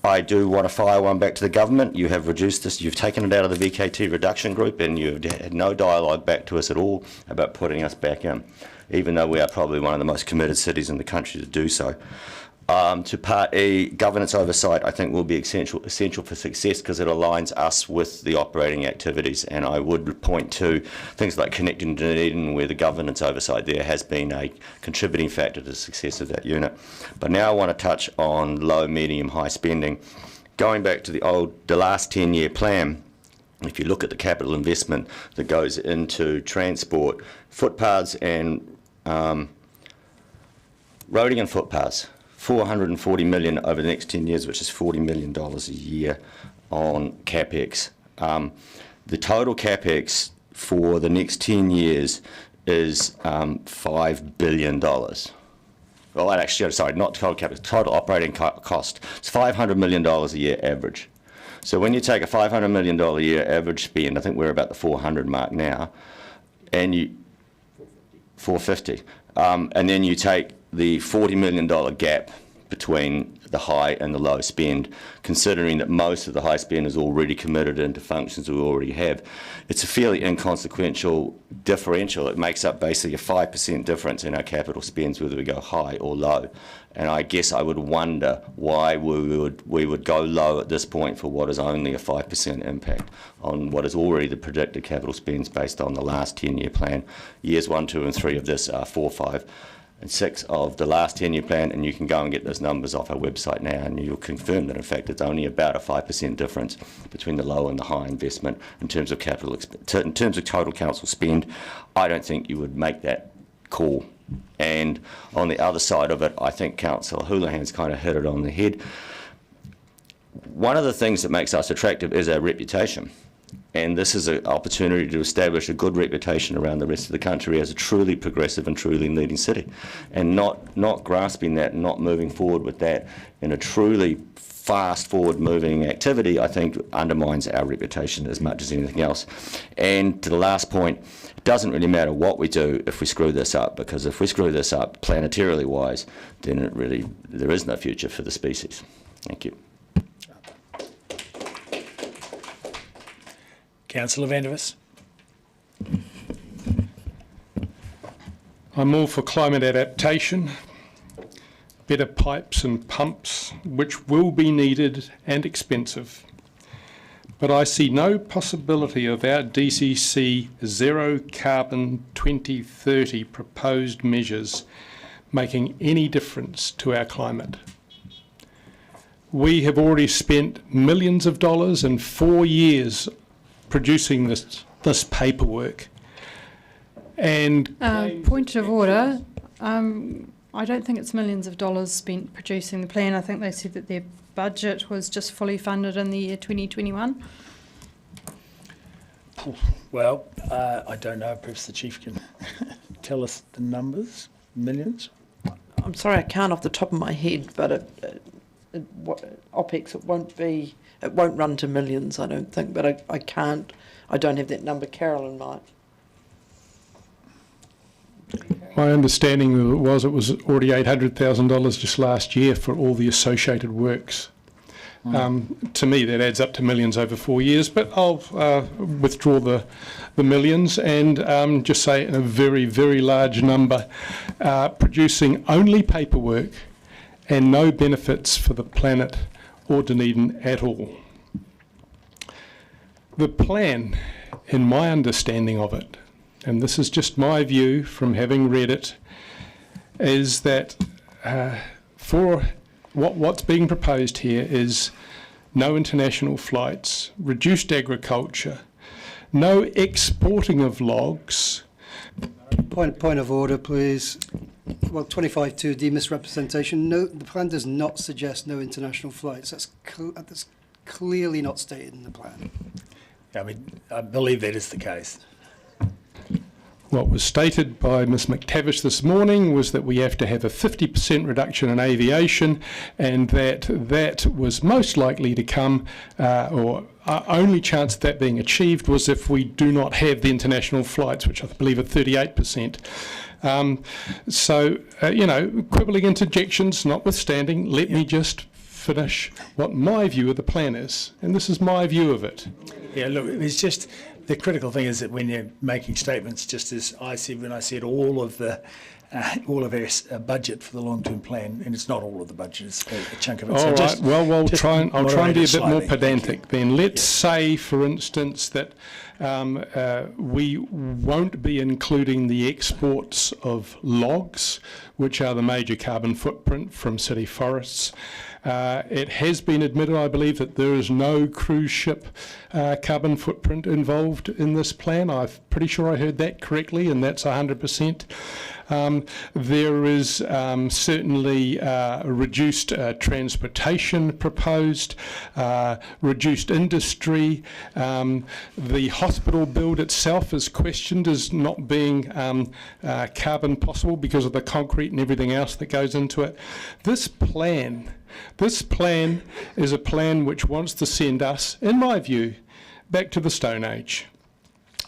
I do want to fire one back to the government. You have reduced this, you've taken it out of the VKT reduction group, and you've had no dialogue back to us at all about putting us back in, even though we are probably one of the most committed cities in the country to do so. To Part E, governance oversight I think will be essential for success because it aligns us with the operating activities, and I would point to things like Connecting Dunedin, where the governance oversight there has been a contributing factor to the success of that unit. But now I want to touch on low, medium, high spending. Going back to the last 10-year plan, if you look at the capital investment that goes into transport, footpaths and roading and footpaths, 440 million over the next 10 years, which is $40 million a year on CapEx. The total CapEx for the next 10 years is $5 billion. Well, actually, sorry, not total CapEx, total operating cost. It's $500 million a year average. So when you take a $500 million a year average spend, I think we're about the 400 mark now, and you 450, and then you take the $40 million gap between the high and the low spend, considering that most of the high spend is already committed into functions we already have. It's a fairly inconsequential differential. It makes up basically a 5% difference in our capital spends whether we go high or low. And I guess I would wonder why we would go low at this point for what is only a 5% impact on what is already the predicted capital spends based on the last 10-year plan. Years 1, 2 and 3 of this are 4, 5 and 6 of the last 10-year plan, and you can go and get those numbers off our website now, and you'll confirm that in fact it's only about a 5% difference between the low and the high investment in terms of in terms of total council spend. I don't think you would make that call. And on the other side of it, I think Councillor Houlihan's kind of hit it on the head. One of the things that makes us attractive is our reputation. And this is an opportunity to establish a good reputation around the rest of the country as a truly progressive and truly leading city. And not grasping that and not moving forward with that in a truly fast forward moving activity, I think undermines our reputation as much as anything else. And to the last point, it doesn't really matter what we do if we screw this up, because if we screw this up planetarily wise, then there is no future for the species. Thank you. Councillor Vandevers. I'm all for climate adaptation. better pipes and pumps, which will be needed and expensive. But I see no possibility of our DCC zero carbon 2030 proposed measures making any difference to our climate. We have already spent millions of dollars in 4 years producing this paperwork. And point of order. I don't think it's millions of dollars spent producing the plan. I think they said that their budget was just fully funded in the year 2021. Well, I don't know. Perhaps the chief can tell us the numbers. Millions? I'm sorry, I can't off the top of my head, but OPEX, it won't run to millions, I don't think, but I don't have that number. Carolyn might. my understanding was it was already $800,000 just last year for all the associated works. To me, that adds up to millions over 4 years, but I'll withdraw the millions and just say a very, very large number, producing only paperwork and no benefits for the planet or Dunedin at all. The plan, in my understanding of it, and this is just my view from having read it, is that for what's being proposed here is no international flights, reduced agriculture, no exporting of logs. Point of order, please. Well, 25.2D, misrepresentation. No, the plan does not suggest no international flights. That's clearly not stated in the plan. I mean, I believe that is the case. What was stated by Ms McTavish this morning was that we have to have a 50% reduction in aviation, and that was most likely to come, or our only chance of that being achieved was if we do not have the international flights, which I believe are 38%. Quibbling interjections notwithstanding, let me just finish what my view of the plan is, and this is my view of it. Yeah, look, it's just the critical thing is that when you're making statements, just as I said when I said all of our budget for the long-term plan, and it's not all of the budget, it's a chunk of it. All right. Well, I'll try and be a bit more slightly. pedantic then. Let's say, for instance, that we won't be including the exports of logs, which are the major carbon footprint from city forests. It has been admitted, I believe, that there is no cruise ship carbon footprint involved in this plan. I'm pretty sure I heard that correctly, and that's 100%. There is certainly reduced transportation proposed, reduced industry. The hospital build itself is questioned as not being carbon possible because of the concrete and everything else that goes into it. This plan is a plan which wants to send us, in my view, back to the Stone Age.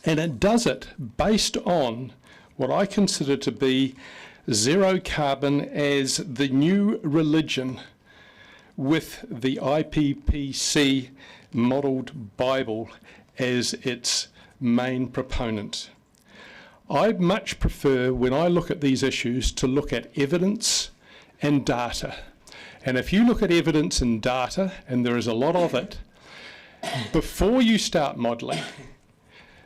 And it does it based on what I consider to be zero carbon as the new religion, with the IPPC modelled Bible as its main proponent. I much prefer, when I look at these issues, to look at evidence and data. And if you look at evidence and data, and there is a lot of it, before you start modelling,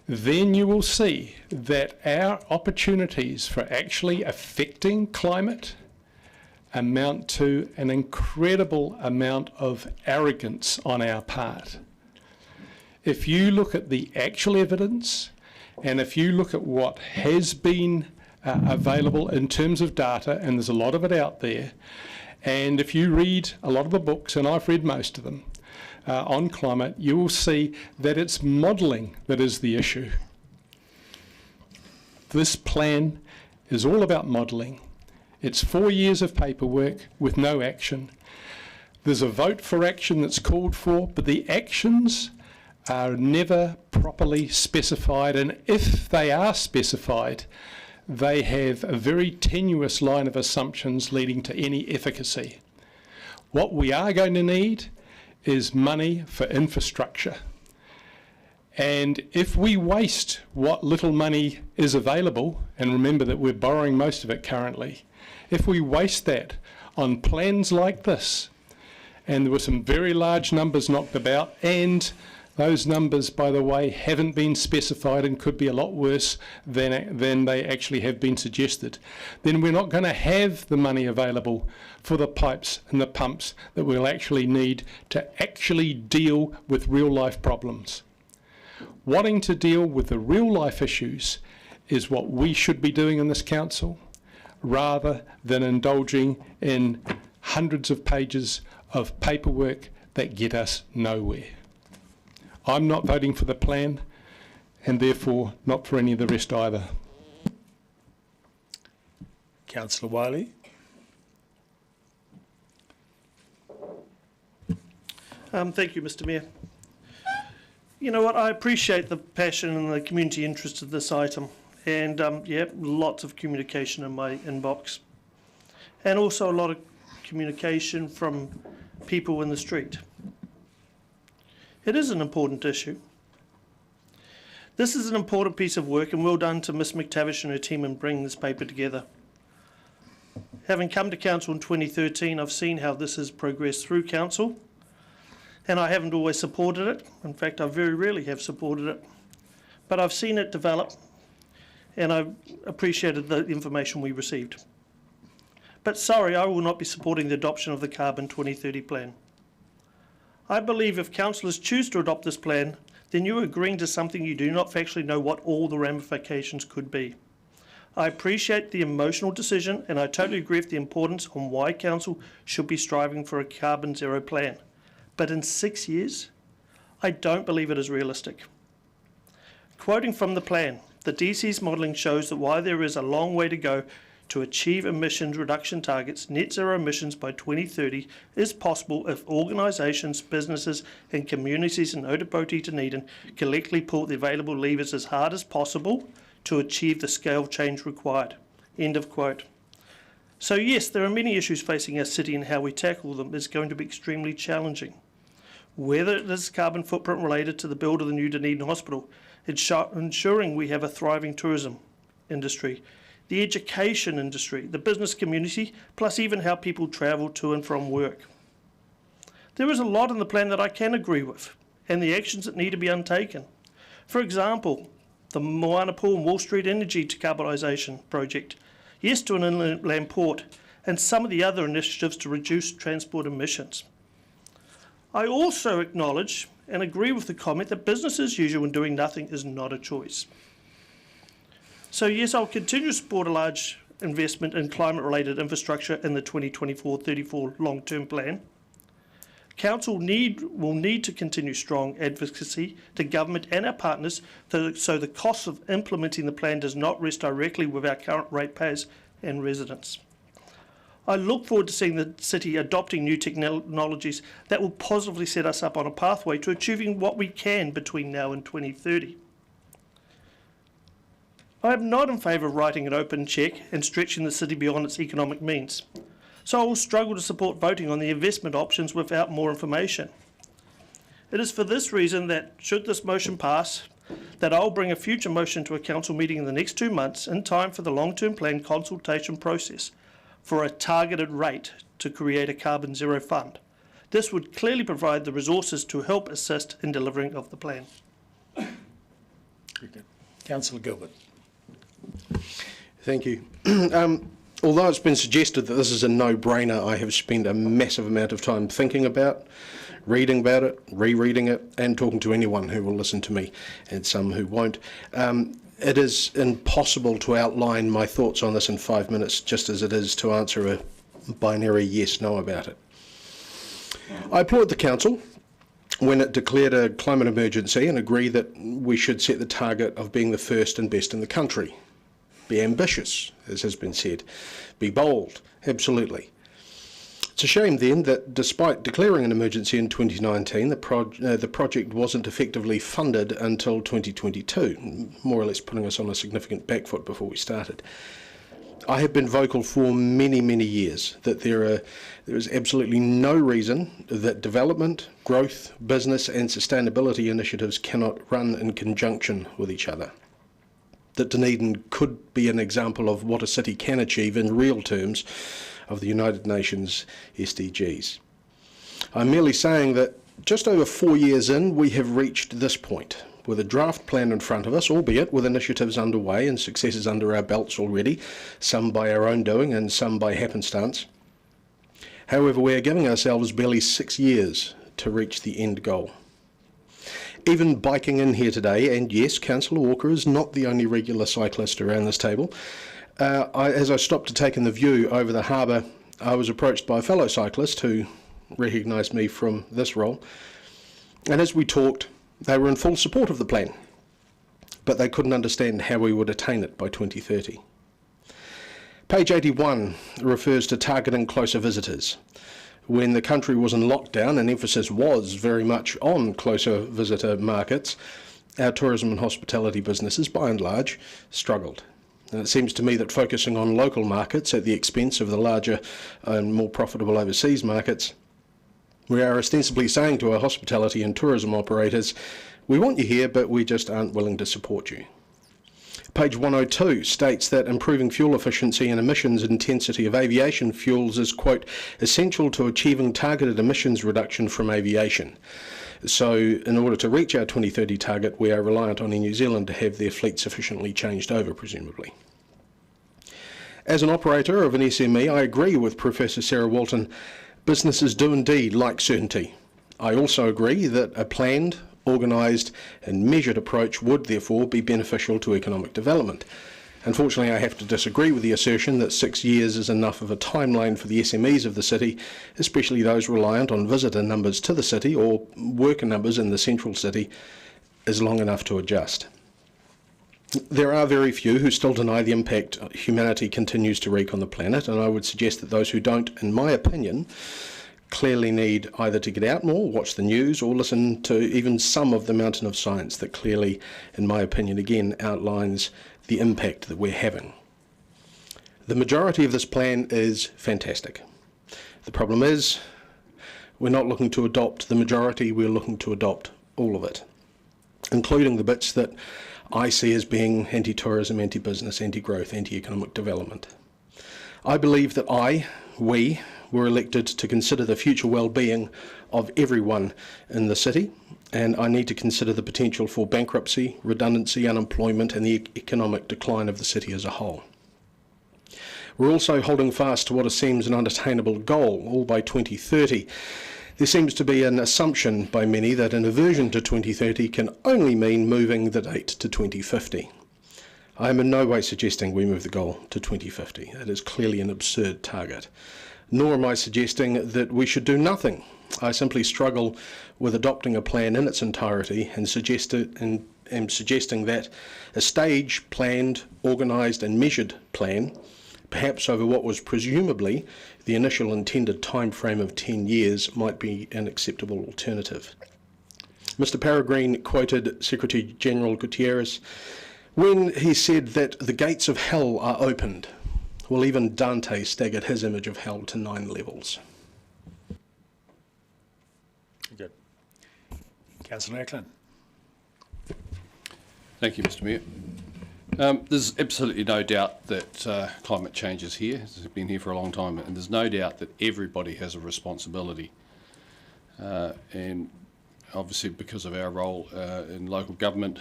then you will see that our opportunities for actually affecting climate amount to an incredible amount of arrogance on our part. If you look at the actual evidence, and if you look at what has been available in terms of data, and there's a lot of it out there, and if you read a lot of the books, and I've read most of them, on climate, you will see that it's modelling that is the issue. This plan is all about modelling. It's 4 years of paperwork with no action. There's a vote for action that's called for, but the actions are never properly specified, and if they are specified, they have a very tenuous line of assumptions leading to any efficacy. What we are going to need is money for infrastructure. And if we waste what little money is available, and remember that we're borrowing most of it currently, if we waste that on plans like this. And there were some very large numbers knocked about, and those numbers, by the way, haven't been specified and could be a lot worse than they actually have been suggested. Then we're not going to have the money available for the pipes and the pumps that we'll actually need to actually deal with real life problems. Wanting to deal with the real life issues is what we should be doing in this council, rather than indulging in hundreds of pages of paperwork that get us nowhere. I'm not voting for the plan, and therefore not for any of the rest either. Councillor Wiley. Thank you, Mr. Mayor. You know what, I appreciate the passion and the community interest of this item, and yeah, lots of communication in my inbox, and also a lot of communication from people in the street. It is an important issue. This is an important piece of work, and well done to Ms McTavish and her team in bringing this paper together. Having come to Council in 2013, I've seen how this has progressed through Council, and I haven't always supported it. In fact, I very rarely have supported it. But I've seen it develop, and I've appreciated the information we received. But sorry, I will not be supporting the adoption of the Carbon 2030 plan. I believe if councillors choose to adopt this plan, then you are agreeing to something you do not factually know what all the ramifications could be. I appreciate the emotional decision, and I totally agree with the importance on why council should be striving for a carbon zero plan. But in 6 years, I don't believe it is realistic. Quoting from the plan, the DC's modelling shows that while there is a long way to go to achieve emissions reduction targets, net zero emissions by 2030 is possible if organisations, businesses and communities in Ōtepoti, Dunedin collectively pull the available levers as hard as possible to achieve the scale of change required. End of quote. So yes, there are many issues facing our city, and how we tackle them is going to be extremely challenging. Whether it is carbon footprint related to the build of the new Dunedin Hospital, ensuring we have a thriving tourism industry, the education industry, the business community, plus even how people travel to and from work. There is a lot in the plan that I can agree with, and the actions that need to be undertaken. For example, the Moana Pool and Wall Street Energy decarbonisation project, yes to an inland port, and some of the other initiatives to reduce transport emissions. I also acknowledge and agree with the comment that business as usual and doing nothing is not a choice. So yes, I'll continue to support a large investment in climate-related infrastructure in the 2024-34 long-term plan. Council will need to continue strong advocacy to government and our partners so the cost of implementing the plan does not rest directly with our current ratepayers and residents. I look forward to seeing the city adopting new technologies that will positively set us up on a pathway to achieving what we can between now and 2030. I am not in favour of writing an open cheque and stretching the city beyond its economic means, so I will struggle to support voting on the investment options without more information. It is for this reason that, should this motion pass, that I will bring a future motion to a council meeting in the next 2 months in time for the long-term plan consultation process for a targeted rate to create a carbon zero fund. This would clearly provide the resources to help assist in delivering of the plan. Councillor Gilbert. Thank you. Although it's been suggested that this is a no-brainer, I have spent a massive amount of time thinking about, reading about it, rereading it, and talking to anyone who will listen to me, and some who won't. It is impossible to outline my thoughts on this in 5 minutes, just as it is to answer a binary yes-no about it. I applaud the Council when it declared a climate emergency and agree that we should set the target of being the first and best in the country. Be ambitious, as has been said. Be bold, absolutely. It's a shame then that despite declaring an emergency in 2019, the project wasn't effectively funded until 2022, more or less putting us on a significant back foot before we started. I have been vocal for many, many years that there is absolutely no reason that development, growth, business and sustainability initiatives cannot run in conjunction with each other. that Dunedin could be an example of what a city can achieve in real terms of the United Nations SDGs. I'm merely saying that just over 4 years in, we have reached this point, with a draft plan in front of us, albeit with initiatives underway and successes under our belts already, some by our own doing and some by happenstance. However, we are giving ourselves barely 6 years to reach the end goal. Even biking in here today, and yes, Councillor Walker is not the only regular cyclist around this table, as I stopped to take in the view over the harbour, I was approached by a fellow cyclist who recognised me from this role, and as we talked, they were in full support of the plan, but they couldn't understand how we would attain it by 2030. Page 81 refers to targeting closer visitors. When the country was in lockdown and emphasis was very much on closer visitor markets, our tourism and hospitality businesses, by and large, struggled. And it seems to me that focusing on local markets at the expense of the larger and more profitable overseas markets, we are ostensibly saying to our hospitality and tourism operators, we want you here, but we just aren't willing to support you. Page 102 states that improving fuel efficiency and emissions intensity of aviation fuels is, quote, essential to achieving targeted emissions reduction from aviation. So in order to reach our 2030 target, we are reliant on Air New Zealand to have their fleet sufficiently changed over, presumably. As an operator of an SME, I agree with Professor Sarah Walton. Businesses do indeed like certainty. I also agree that a planned, organised and measured approach would therefore be beneficial to economic development. Unfortunately, I have to disagree with the assertion that 6 years is enough of a timeline for the SMEs of the city, especially those reliant on visitor numbers to the city or worker numbers in the central city, is long enough to adjust. There are very few who still deny the impact humanity continues to wreak on the planet, and I would suggest that those who don't, in my opinion, clearly need either to get out more, watch the news, or listen to even some of the mountain of science that clearly, in my opinion, again outlines the impact that we're having. The majority of this plan is fantastic. The problem is, we're not looking to adopt the majority, we're looking to adopt all of it, including the bits that I see as being anti-tourism, anti-business, anti-growth, anti-economic development. I believe that we were elected to consider the future well-being of everyone in the city, and I need to consider the potential for bankruptcy, redundancy, unemployment and the economic decline of the city as a whole. We're also holding fast to what seems an unattainable goal, all by 2030. There seems to be an assumption by many that an aversion to 2030 can only mean moving the date to 2050. I am in no way suggesting we move the goal to 2050. It is clearly an absurd target. Nor am I suggesting that we should do nothing. I simply struggle with adopting a plan in its entirety and am suggesting that a staged, planned, organised and measured plan, perhaps over what was presumably the initial intended time frame of 10 years, might be an acceptable alternative. Mr. Peregrine quoted Secretary General Gutierrez when he said that the gates of hell are opened. Well, even Dante staggered his image of hell to 9 levels. Good. Councillor Ackland. Thank you, Mr. Mayor. There's absolutely no doubt that climate change is here. It's been here for a long time, and there's no doubt that everybody has a responsibility. And obviously, because of our role in local government,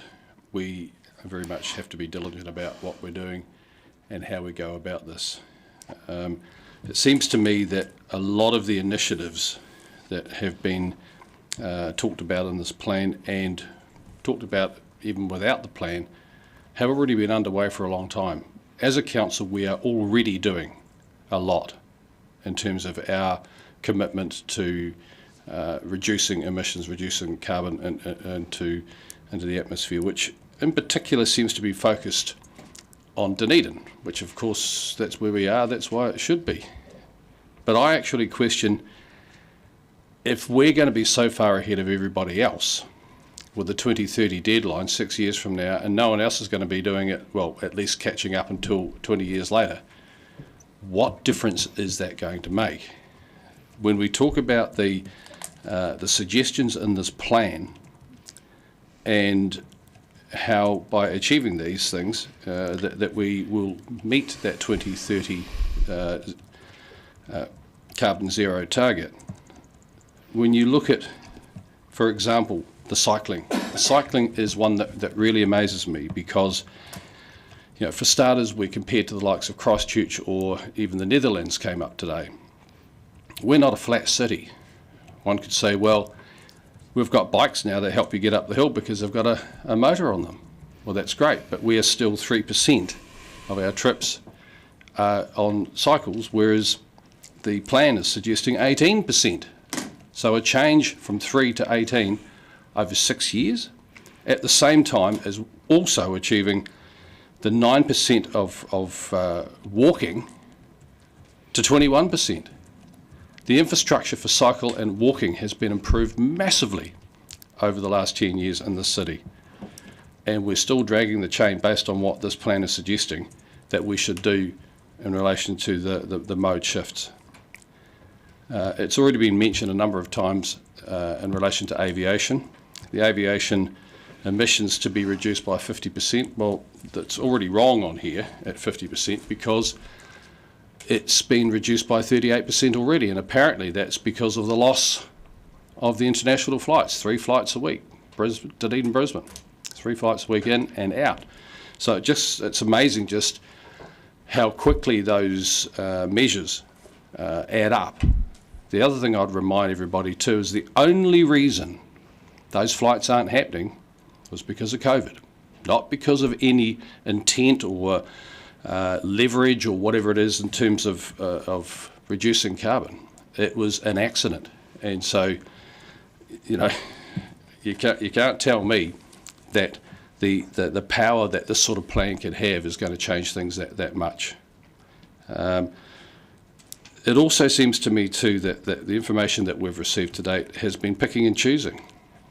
we very much have to be diligent about what we're doing and how we go about this. It seems to me that a lot of the initiatives that have been talked about in this plan and talked about even without the plan have already been underway for a long time. As a council, we are already doing a lot in terms of our commitment to reducing emissions, reducing carbon into the atmosphere, which in particular seems to be focused on Dunedin, which of course that's where we are, that's why it should be. But I actually question if we're going to be so far ahead of everybody else with the 2030 deadline 6 years from now, and no one else is going to be doing it, well, at least catching up until 20 years later, what difference is that going to make? When we talk about the suggestions in this plan, and how by achieving these things that we will meet that 2030 carbon zero target. When you look at, for example, the cycling is one that really amazes me because, you know, for starters, we're compared to the likes of Christchurch or even the Netherlands came up today. We're not a flat city. One could say, well, we've got bikes now that help you get up the hill because they've got a motor on them. Well, that's great, but we are still 3% of our trips on cycles, whereas the plan is suggesting 18%. So a change from 3 to 18 over 6 years, at the same time as also achieving the 9% of walking to 21%. The infrastructure for cycle and walking has been improved massively over the last 10 years in this city. And we're still dragging the chain based on what this plan is suggesting that we should do in relation to the mode shifts. It's already been mentioned a number of times in relation to aviation. The aviation emissions to be reduced by 50%. Well, that's already wrong on here at 50% because it's been reduced by 38% already, and apparently that's because of the loss of the international flights, 3 flights a week, Dunedin, Brisbane, 3 flights a week in and out. So it's amazing just how quickly those measures add up. The other thing I'd remind everybody too is the only reason those flights aren't happening was because of COVID, not because of any intent or leverage or whatever it is in terms of reducing carbon. It was an accident, and so you know you can't tell me that the power that this sort of plan can have is going to change things that much. It also seems to me too that the information that we've received to date has been picking and choosing.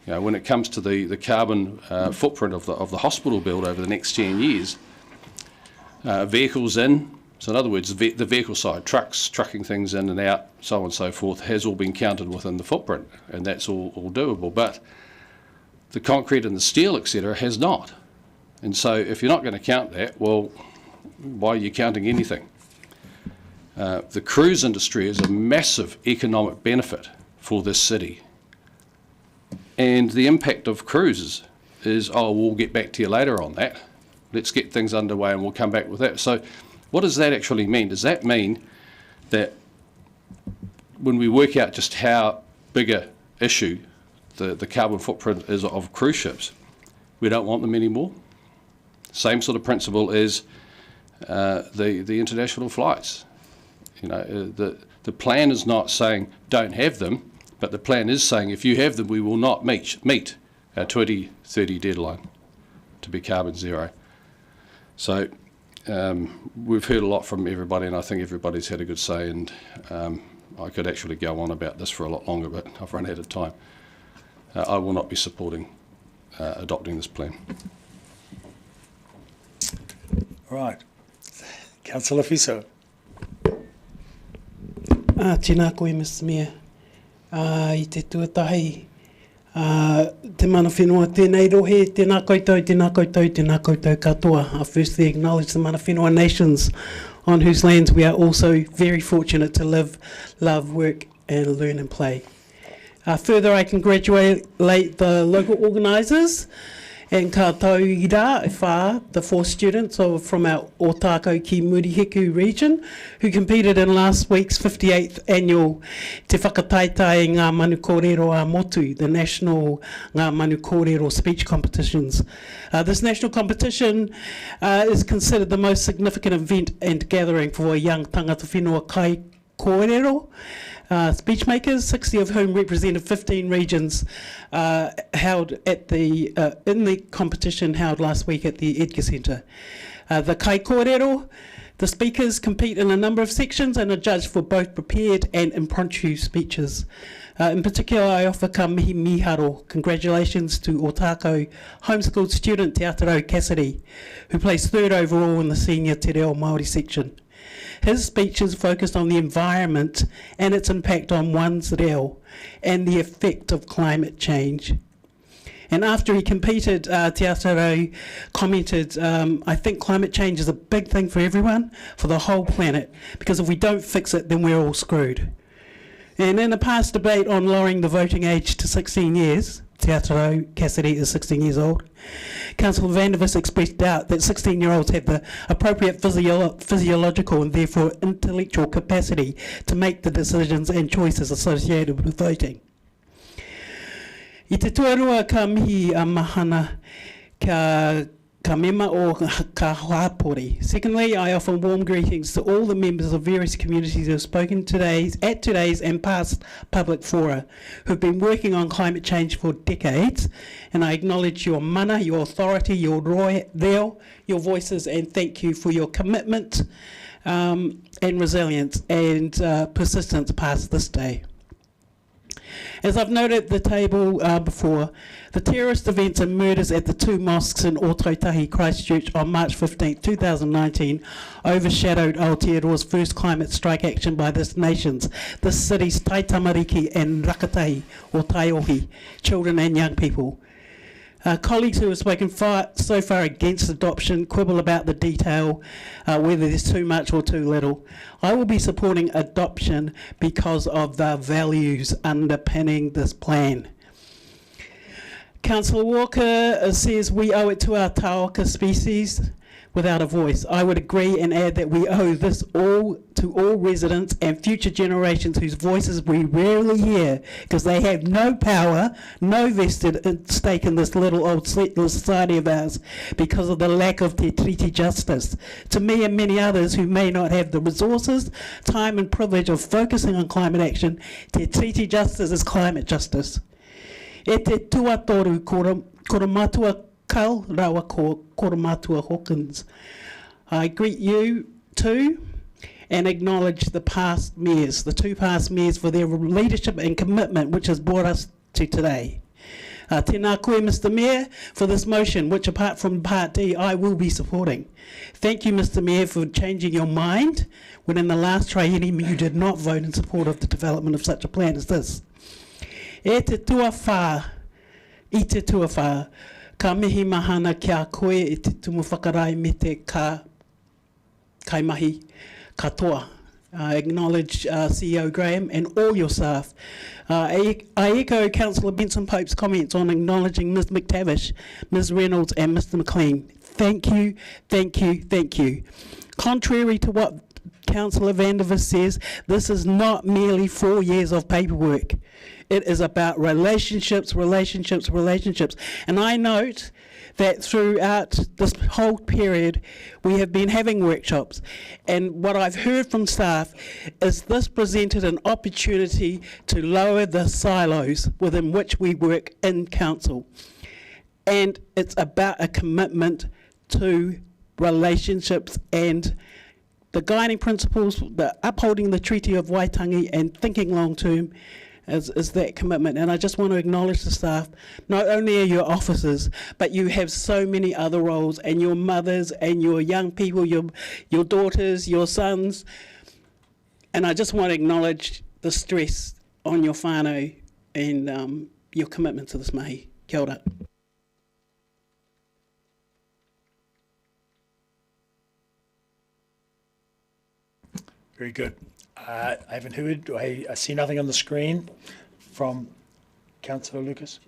You know, when it comes to the carbon footprint of the hospital build over the next 10 years, vehicles in, so in other words, the vehicle side, trucking things in and out, so on and so forth, has all been counted within the footprint, and that's all doable. But the concrete and the steel, etc., has not. And so if you're not going to count that, well, why are you counting anything? The cruise industry is a massive economic benefit for this city. And the impact of cruises is, oh, we'll get back to you later on that. Let's get things underway and we'll come back with that. So what does that actually mean? Does that mean that when we work out just how big a issue the carbon footprint is of cruise ships, we don't want them anymore? Same sort of principle as the international flights. You know, the plan is not saying don't have them, but the plan is saying if you have them, we will not meet our 2030 deadline to be carbon zero. So we've heard a lot from everybody, and I think everybody's had a good say, and I could actually go on about this for a lot longer, but I've run out of time. I will not be supporting adopting this plan. All right. Councillor Fiso. Tēnā koe, Mr. Mayor. I te tuatahi, te mana whenua tēnei rohe, tēnā koutou, tēnā koutou, tēnā koutou katoa. I firstly acknowledge the mana whenua nations on whose lands we are also very fortunate to live, love, work and learn and play. Further, I congratulate the local organisers and katoa I rā e whā, the 4 students from our Ōtākau ki Murihiku region who competed in last week's 58th annual Te Whakataetae Ngā Manu Kōrero a Motu, the national Ngā Manu Kōrero speech competitions. This national competition is considered the most significant event and gathering for young tangata whenua kai kōrero. Speech makers, 60 of whom represented 15 regions, held at in the competition held last week at the Edgar Centre. The kai kōrero, the speakers compete in a number of sections and are judged for both prepared and impromptu speeches. In particular, I offer ka mihi miharo congratulations to Ōtākau homeschooled student Te Atarau Cassidy, who placed 3rd overall in the senior Te Reo Māori section. His speech is focused on the environment and its impact on one's reo and the effect of climate change. And after he competed, Te Atarau commented, I think climate change is a big thing for everyone, for the whole planet, because if we don't fix it, then we're all screwed. And in a past debate on lowering the voting age to 16 years, Te Atarau Cassidy is 16 years old, Councillor Vandervis expressed doubt that 16-year-olds have the appropriate physiological and therefore intellectual capacity to make the decisions and choices associated with voting. I te tuarua ka mihi a mahana ka mema o ka hapori. Secondly, I offer warm greetings to all the members of various communities who have spoken at today's and past public fora who have been working on climate change for decades, and I acknowledge your mana, your authority, your reo, your voices, and thank you for your commitment and resilience and persistence past this day. As I've noted at the table before, the terrorist events and murders at the two mosques in Ōtautahi, Christchurch on March 15, 2019 overshadowed Aotearoa's first climate strike action by this city's Tai Tamariki and Rakatahi or Taiohi, children and young people. Colleagues who have spoken so far against adoption quibble about the detail, whether there's too much or too little. I will be supporting adoption because of the values underpinning this plan. Councillor Walker says we owe it to our taoka species without a voice. I would agree and add that we owe this all to all residents and future generations whose voices we rarely hear because they have no power, no vested stake in this little old settler society of ours because of the lack of te treaty justice. To me and many others who may not have the resources, time and privilege of focusing on climate action, te treaty justice is climate justice. E te tuatoru kora matua kau rawa kora matua Hawkins. I greet you too and acknowledge the past mayors, the two past mayors, for their leadership and commitment which has brought us to today. Tēnā koe, Mr Mayor, for this motion, which apart from Part D, I will be supporting. Thank you, Mr Mayor, for changing your mind when in the last triennium you did not vote in support of the development of such a plan as this. E te tuawha, I te tuawha, ka mihi mahana kia koe I te tumu whakarai me te kaimahi katoa. I acknowledge CEO Graham and all your staff. I echo Councillor Benson Pope's comments on acknowledging Ms McTavish, Ms Reynolds and Mr McLean. Thank you, thank you, thank you. Contrary to what Councillor Vandervis says, this is not merely 4 years of paperwork. It is about relationships, relationships, relationships. And I note that throughout this whole period, we have been having workshops. And what I've heard from staff is this presented an opportunity to lower the silos within which we work in council. And it's about a commitment to relationships and the guiding principles, the upholding the Treaty of Waitangi and thinking long term is that commitment. And I just want to acknowledge the staff. Not only are your officers, but you have so many other roles, and your mothers and your young people, your daughters, your sons. And I just want to acknowledge the stress on your whānau and your commitment to this mahi. Kia ora. Very good. I haven't heard, I see nothing on the screen from Councillor Lucas.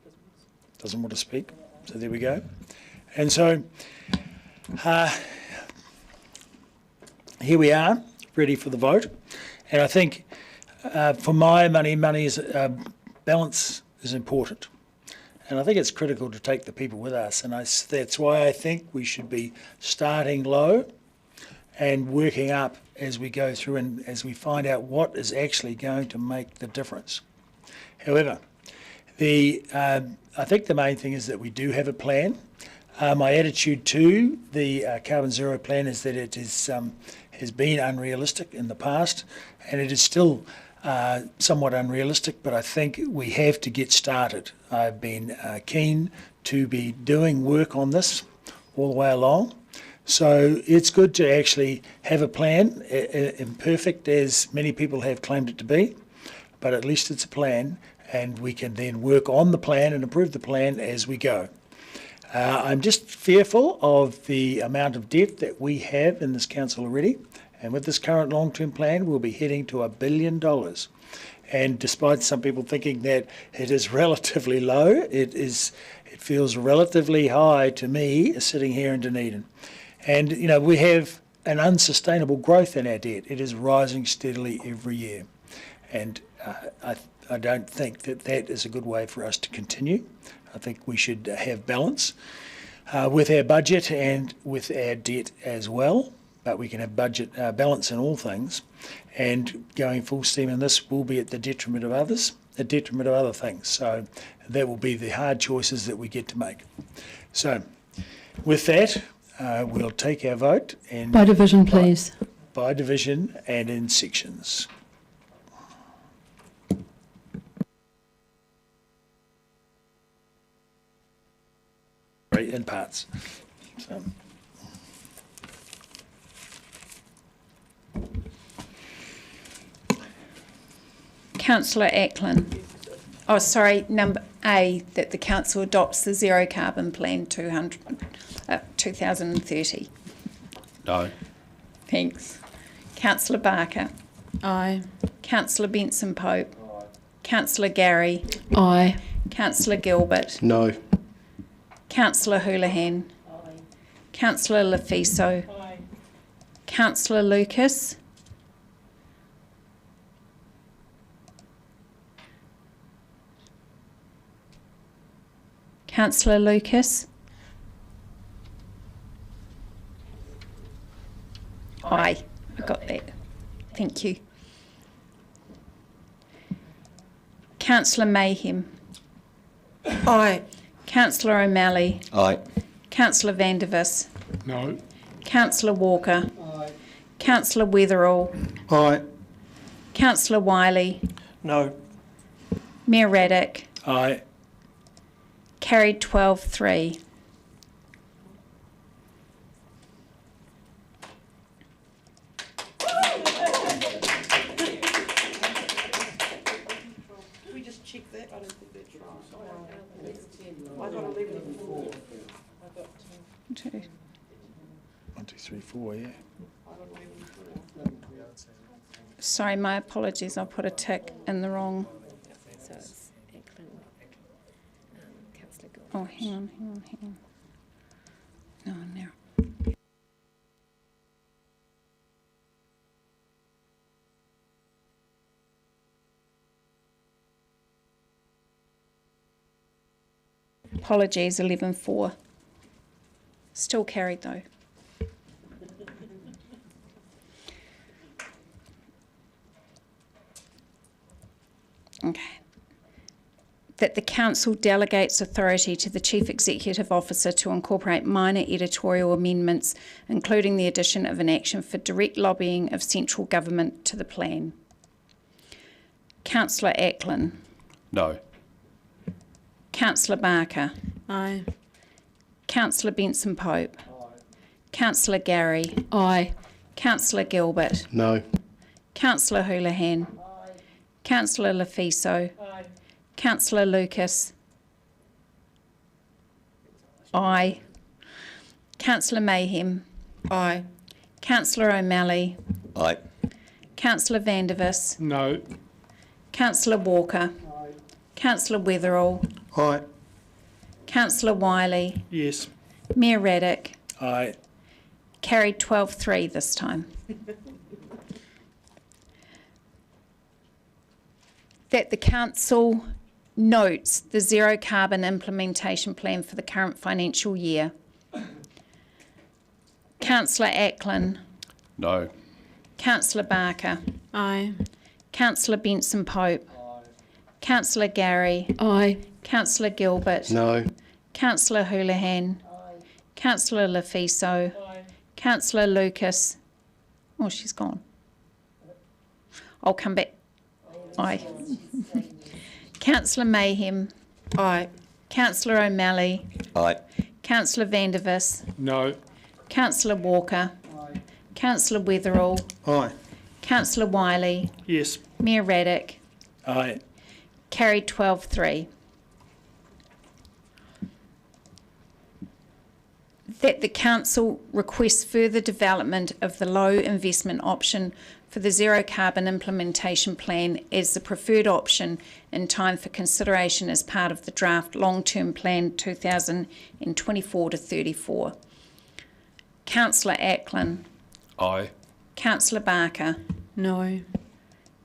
Doesn't want to speak, so there we go. And so here we are, ready for the vote. And I think for my money is balance is important. And I think it's critical to take the people with us. And that's why I think we should be starting low and working up as we go through and as we find out what is actually going to make the difference. However, I think the main thing is that we do have a plan. My attitude to the carbon zero plan is that it is, has been unrealistic in the past, and it is still somewhat unrealistic, but I think we have to get started. I've been keen to be doing work on this all the way along. So it's good to actually have a plan, imperfect as many people have claimed it to be, but at least it's a plan, and we can then work on the plan and improve the plan as we go. I'm just fearful of the amount of debt that we have in this council already, and with this current long-term plan, we'll be heading to $1 billion. And despite some people thinking that it is relatively low, it feels relatively high to me sitting here in Dunedin. And, you know, we have an unsustainable growth in our debt. It is rising steadily every year. And I don't think that that is a good way for us to continue. I think we should have balance with our budget and with our debt as well. But we can have budget balance in all things. And going full steam in this will be at the detriment of others, the detriment of other things. So that will be the hard choices that we get to make. So with that, we'll take our vote. And By division, please. By division and in sections. In parts. So. Councillor Ackland. Oh, sorry, number A, that the council adopts the zero carbon plan 2030. No. Thanks. Councillor Barker. Aye. Councillor Benson Pope. Aye. Councillor Gary. Aye. Councillor Gilbert. No. Councillor Houlihan. Aye. Councillor Lefiso. Aye. Councillor Lucas. Councillor Lucas. Aye, I got that. Thank you. Councillor Mayhem. Aye. Councillor O'Malley. Aye. Councillor Vandervis. No. Councillor Walker. Aye. Councillor Weatherall. Aye. Councillor Wiley. No. Mayor Raddick. Aye. Carried 12-3. We just check that? I don't think that's right. I got 11 and 4. I got 2. 1, 2, 3, 4, yeah. Sorry, my apologies. I put a tick in the wrong. So it's Eklund, Councillor Gilbert. Oh, hang on. No, now. Apologies, 11-4. Still carried though. Okay. That the Council delegates authority to the Chief Executive Officer to incorporate minor editorial amendments, including the addition of an action for direct lobbying of central government to the plan. Councillor Ackland. No. Councillor Barker. Aye. Councillor Benson Pope. Aye. Councillor Gary. Aye. Councillor Gilbert. No. Councillor Houlihan. Aye. Councillor Lefiso. Aye. Councillor Lucas. Aye. Councillor Mayhem. Aye. Councillor O'Malley. Aye. Councillor Vandervis. No. Councillor Walker. Aye. Councillor Weatherall. Aye. Councillor Wiley. Yes. Mayor Raddick. Aye. Carried 12-3 this time. That the Council notes the zero carbon implementation plan for the current financial year. Councillor Ackland. No. Councillor Barker. Aye. Councillor Benson Pope. Aye. Councillor Gary. Aye. Councillor Gilbert. No. Councillor Houlihan. Aye. Councillor Lefiso. Aye. Councillor Lucas. Oh, she's gone. I'll come back. Aye. Councillor Mayhem. Aye. Councillor O'Malley. Aye. Councillor Vandervis. No. Councillor Walker. Aye. Councillor Weatherall. Aye. Councillor Wiley. Yes. Mayor Raddick. Aye. Carried 12-3. That the council requests further development of the low investment option for the zero carbon implementation plan as the preferred option in time for consideration as part of the draft long-term plan 2024 to 34. Councillor Ackland. Aye. Councillor Barker. No.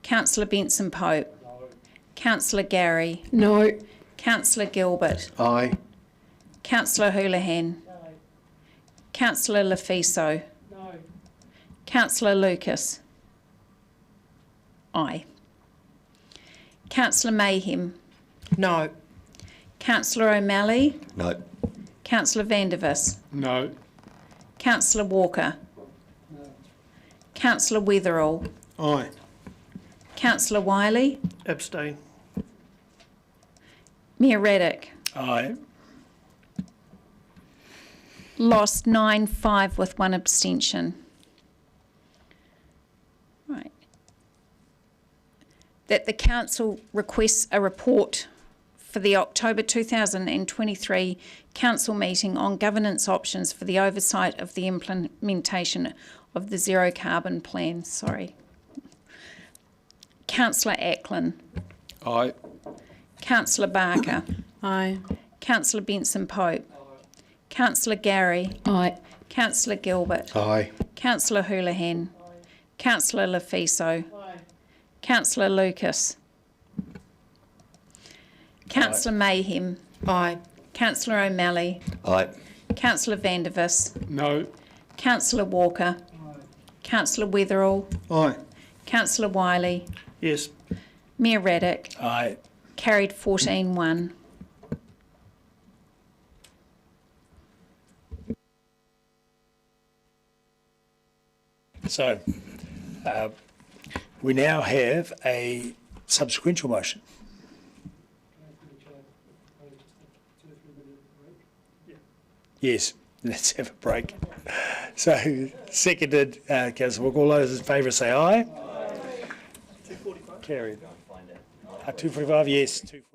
Councillor Benson Pope. No. Councillor Gary. No. Councillor Gilbert. Aye. Councillor Houlihan. No. Councillor Lefiso. No. Councillor Lucas. Aye. Councillor Mayhem. No. Councillor O'Malley. No. Councillor Vandervis. No. Councillor Walker. No. Councillor Weatherall. Aye. Councillor Wiley. Abstain. Mayor Raddick. Aye. Lost 9-5 with one abstention. Right. That the council requests a report for the October 2023 council meeting on governance options for the oversight of the implementation of the zero carbon plan. Sorry. Councillor Ackland. Aye. Councillor Barker. Aye. Councillor Benson Pope. Councillor Gary. Aye. Councillor Gilbert. Aye. Councillor Houlihan. Councillor Lefiso. Councillor Lucas. Councillor Mayhem. Aye. Councillor O'Malley. Aye. Councillor Vandervis. No. Councillor Walker. Councillor Weatherall. Aye. Councillor Wiley. Yes. Mayor Raddick. Aye. Carried 14-1. So we now have a subsequential motion. Yes, let's have a break. So, seconded, Councillor Walker. All those in favour say aye. 245. Carried. 245, yes. 245.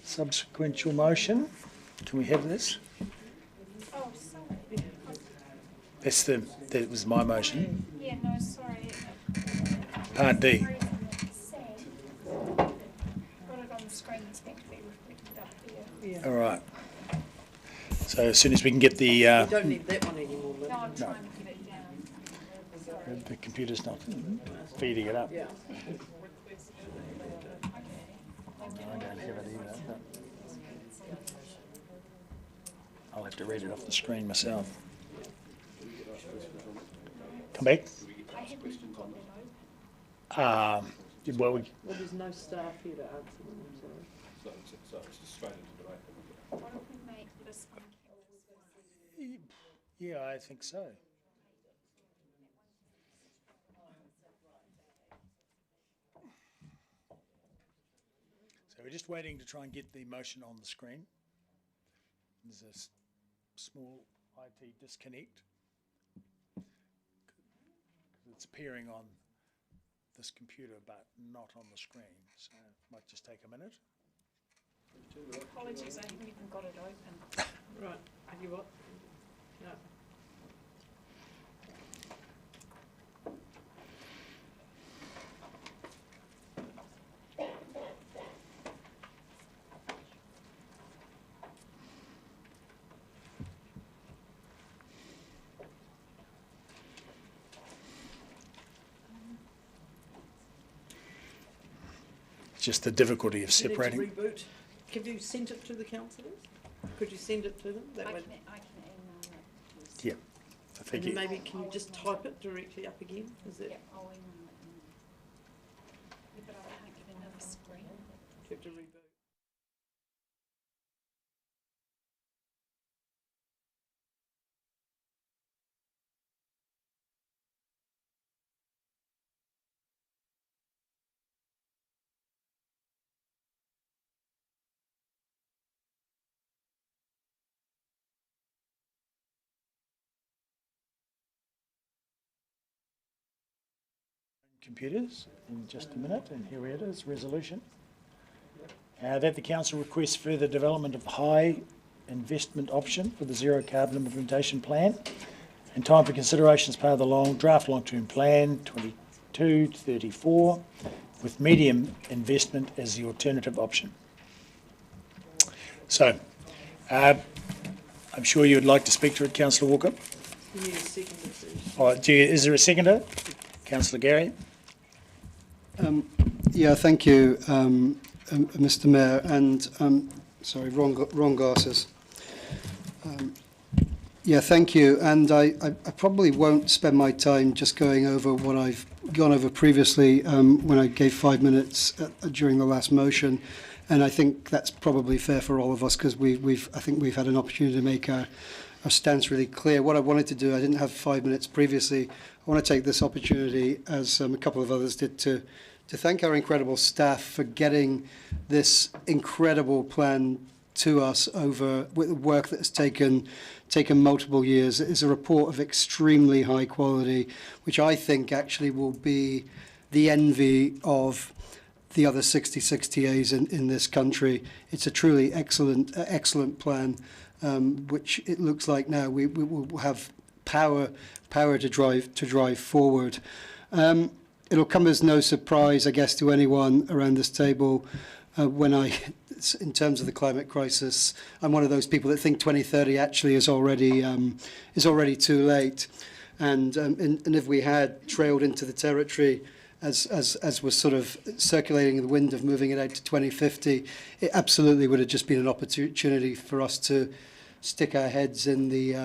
Subsequential motion. Can we have this? Oh, sorry. That was my motion. Yeah, no, sorry. Part D. Got it on the screen, it's meant to be reflected up here. All right. So as soon as we can get the... You don't need that one anymore, Lynn. No, I'm trying to get it down. The computer's not feeding it up. Yeah. I don't have it either. But I'll have to read it off the screen myself. Come back. Well, Well, there's no staff here to answer them, so. So it's just straight into debate. What if we make this one count? Yeah, I think so. So we're just waiting to try and get the motion on the screen. There's a small IT disconnect. It's appearing on this computer but not on the screen, so it might just take a minute. Apologies, I haven't even got it open. Right, have you what? No. Just the difficulty of separating. You need to reboot. Have you sent it to the councillors? Could you send it to them? That way. I can email it. Yeah, I think And then maybe can you just type it directly up again? Is that? Yeah, I'll email it. Yeah, but I can't get another screen. You have to reboot. Computers in just a minute, and here it is, resolution. That the council requests further development of high investment option for the zero carbon implementation plan and time for consideration as part of the draft long-term plan 22-34 with medium investment as the alternative option. So, I'm sure you would like to speak to it, Councillor Walker. You need a second, please. All right, is there a seconder? Councillor Gary. Yeah, thank you, Mr. Mayor. And sorry, wrong glasses. Yeah, thank you. And I probably won't spend my time just going over what I've gone over previously when I gave 5 minutes during the last motion. And I think that's probably fair for all of us because I think we've had an opportunity to make our stance really clear. What I wanted to do, I didn't have 5 minutes previously. I want to take this opportunity, as a couple of others did, to thank our incredible staff for getting this incredible plan to us over with work that has taken multiple years. It is a report of extremely high quality, which I think actually will be the envy of the other 66 TAs in this country. It's a truly excellent plan, which it looks like now we will have power to drive forward. It'll come as no surprise, I guess, to anyone around this table when in terms of the climate crisis, I'm one of those people that think 2030 actually is already too late, and if we had trailed into the territory as was sort of circulating in the wind of moving it out to 2050, it absolutely would have just been an opportunity for us to stick our heads in the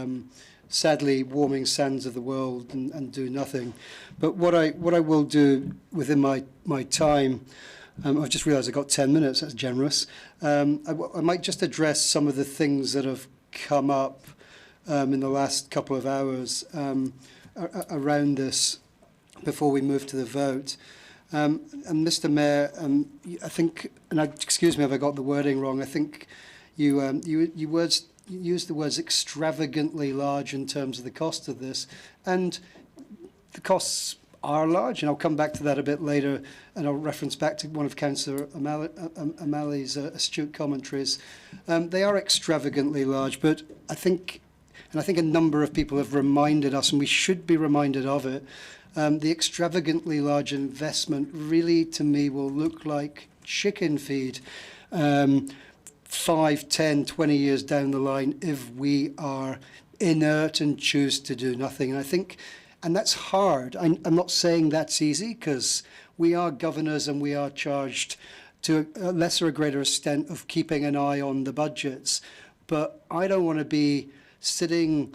sadly warming sands of the world and do nothing. But what I will do within my time, I've just realised I've got 10 minutes, that's generous. I might just address some of the things that have come up in the last couple of hours around this before we move to the vote. And Mr. Mayor, I think, and excuse me if I got the wording wrong, I think you used the words extravagantly large in terms of the cost of this, and the costs are large, and I'll come back to that a bit later, and I'll reference back to one of Councillor O'Malley's astute commentaries. They are extravagantly large, but I think a number of people have reminded us, and we should be reminded of it, the extravagantly large investment really, to me, will look like chicken feed 5, 10, 20 years down the line if we are inert and choose to do nothing. And I think, and that's hard. I'm not saying that's easy, because we are governors and we are charged to a lesser or greater extent of keeping an eye on the budgets. But I don't want to be sitting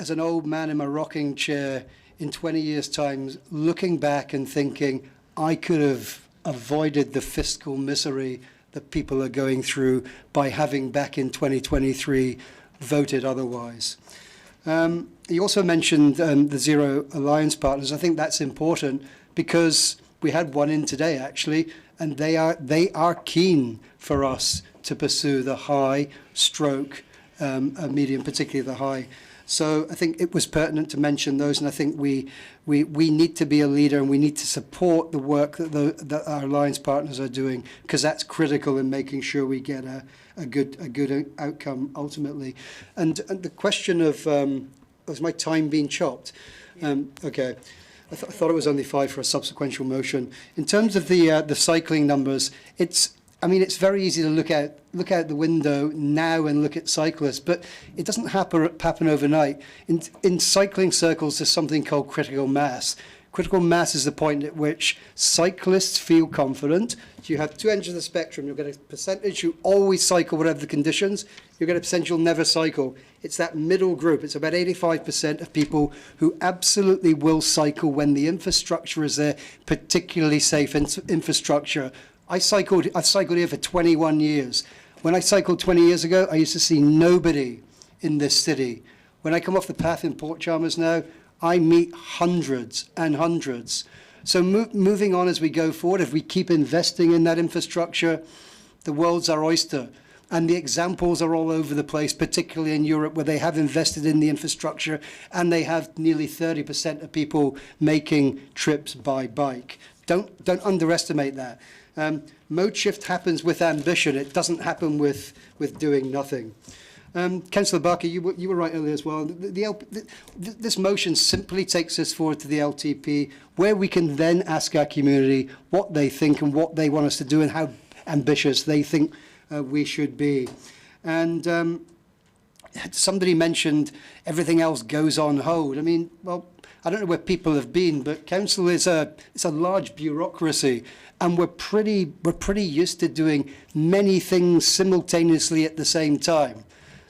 as an old man in my rocking chair in 20 years' time, looking back and thinking, I could have avoided the fiscal misery that people are going through by having back in 2023 voted otherwise. You also mentioned the Zero Alliance partners. I think that's important because we had one in today actually, and they are keen for us to pursue the high stroke medium, particularly the high. So I think it was pertinent to mention those, and I think we need to be a leader and we need to support the work that our alliance partners are doing, because that's critical in making sure we get a good outcome ultimately. And the question of was my time being chopped? Okay. I thought it was only 5 for a subsequent motion. In terms of the cycling numbers, it's very easy to look out the window now and look at cyclists, but it doesn't happen overnight. In cycling circles, there's something called critical mass. Critical mass is the point at which cyclists feel confident. You have two ends of the spectrum. You'll get a percentage who always cycle whatever the conditions. You'll get a percentage who'll never cycle. It's that middle group. It's about 85% of people who absolutely will cycle when the infrastructure is there, particularly safe infrastructure. I've cycled here for 21 years. When I cycled 20 years ago, I used to see nobody in this city. When I come off the path in Port Chalmers now, I meet hundreds and hundreds. So moving on as we go forward, if we keep investing in that infrastructure, the world's our oyster. And the examples are all over the place, particularly in Europe, where they have invested in the infrastructure and they have nearly 30% of people making trips by bike. Don't underestimate that. Mode shift happens with ambition. It doesn't happen with doing nothing. Councillor Barker, you were right earlier as well. This motion simply takes us forward to the LTP, where we can then ask our community what they think and what they want us to do and how ambitious they think we should be. And somebody mentioned everything else goes on hold. I mean, well, I don't know where people have been, but council is a large bureaucracy, and we're pretty used to doing many things simultaneously at the same time.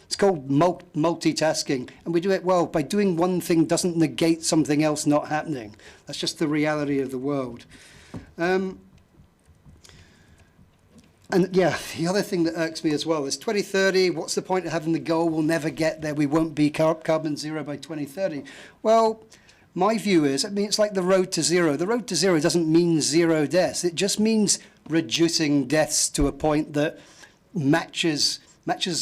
It's called multitasking, and we do it well. By doing one thing doesn't negate something else not happening. That's just the reality of the world. And yeah, the other thing that irks me as well is 2030, what's the point of having the goal? We'll never get there. We won't be carbon zero by 2030. Well, my view is, it's like the road to zero. The road to zero doesn't mean zero deaths. It just means reducing deaths to a point that matches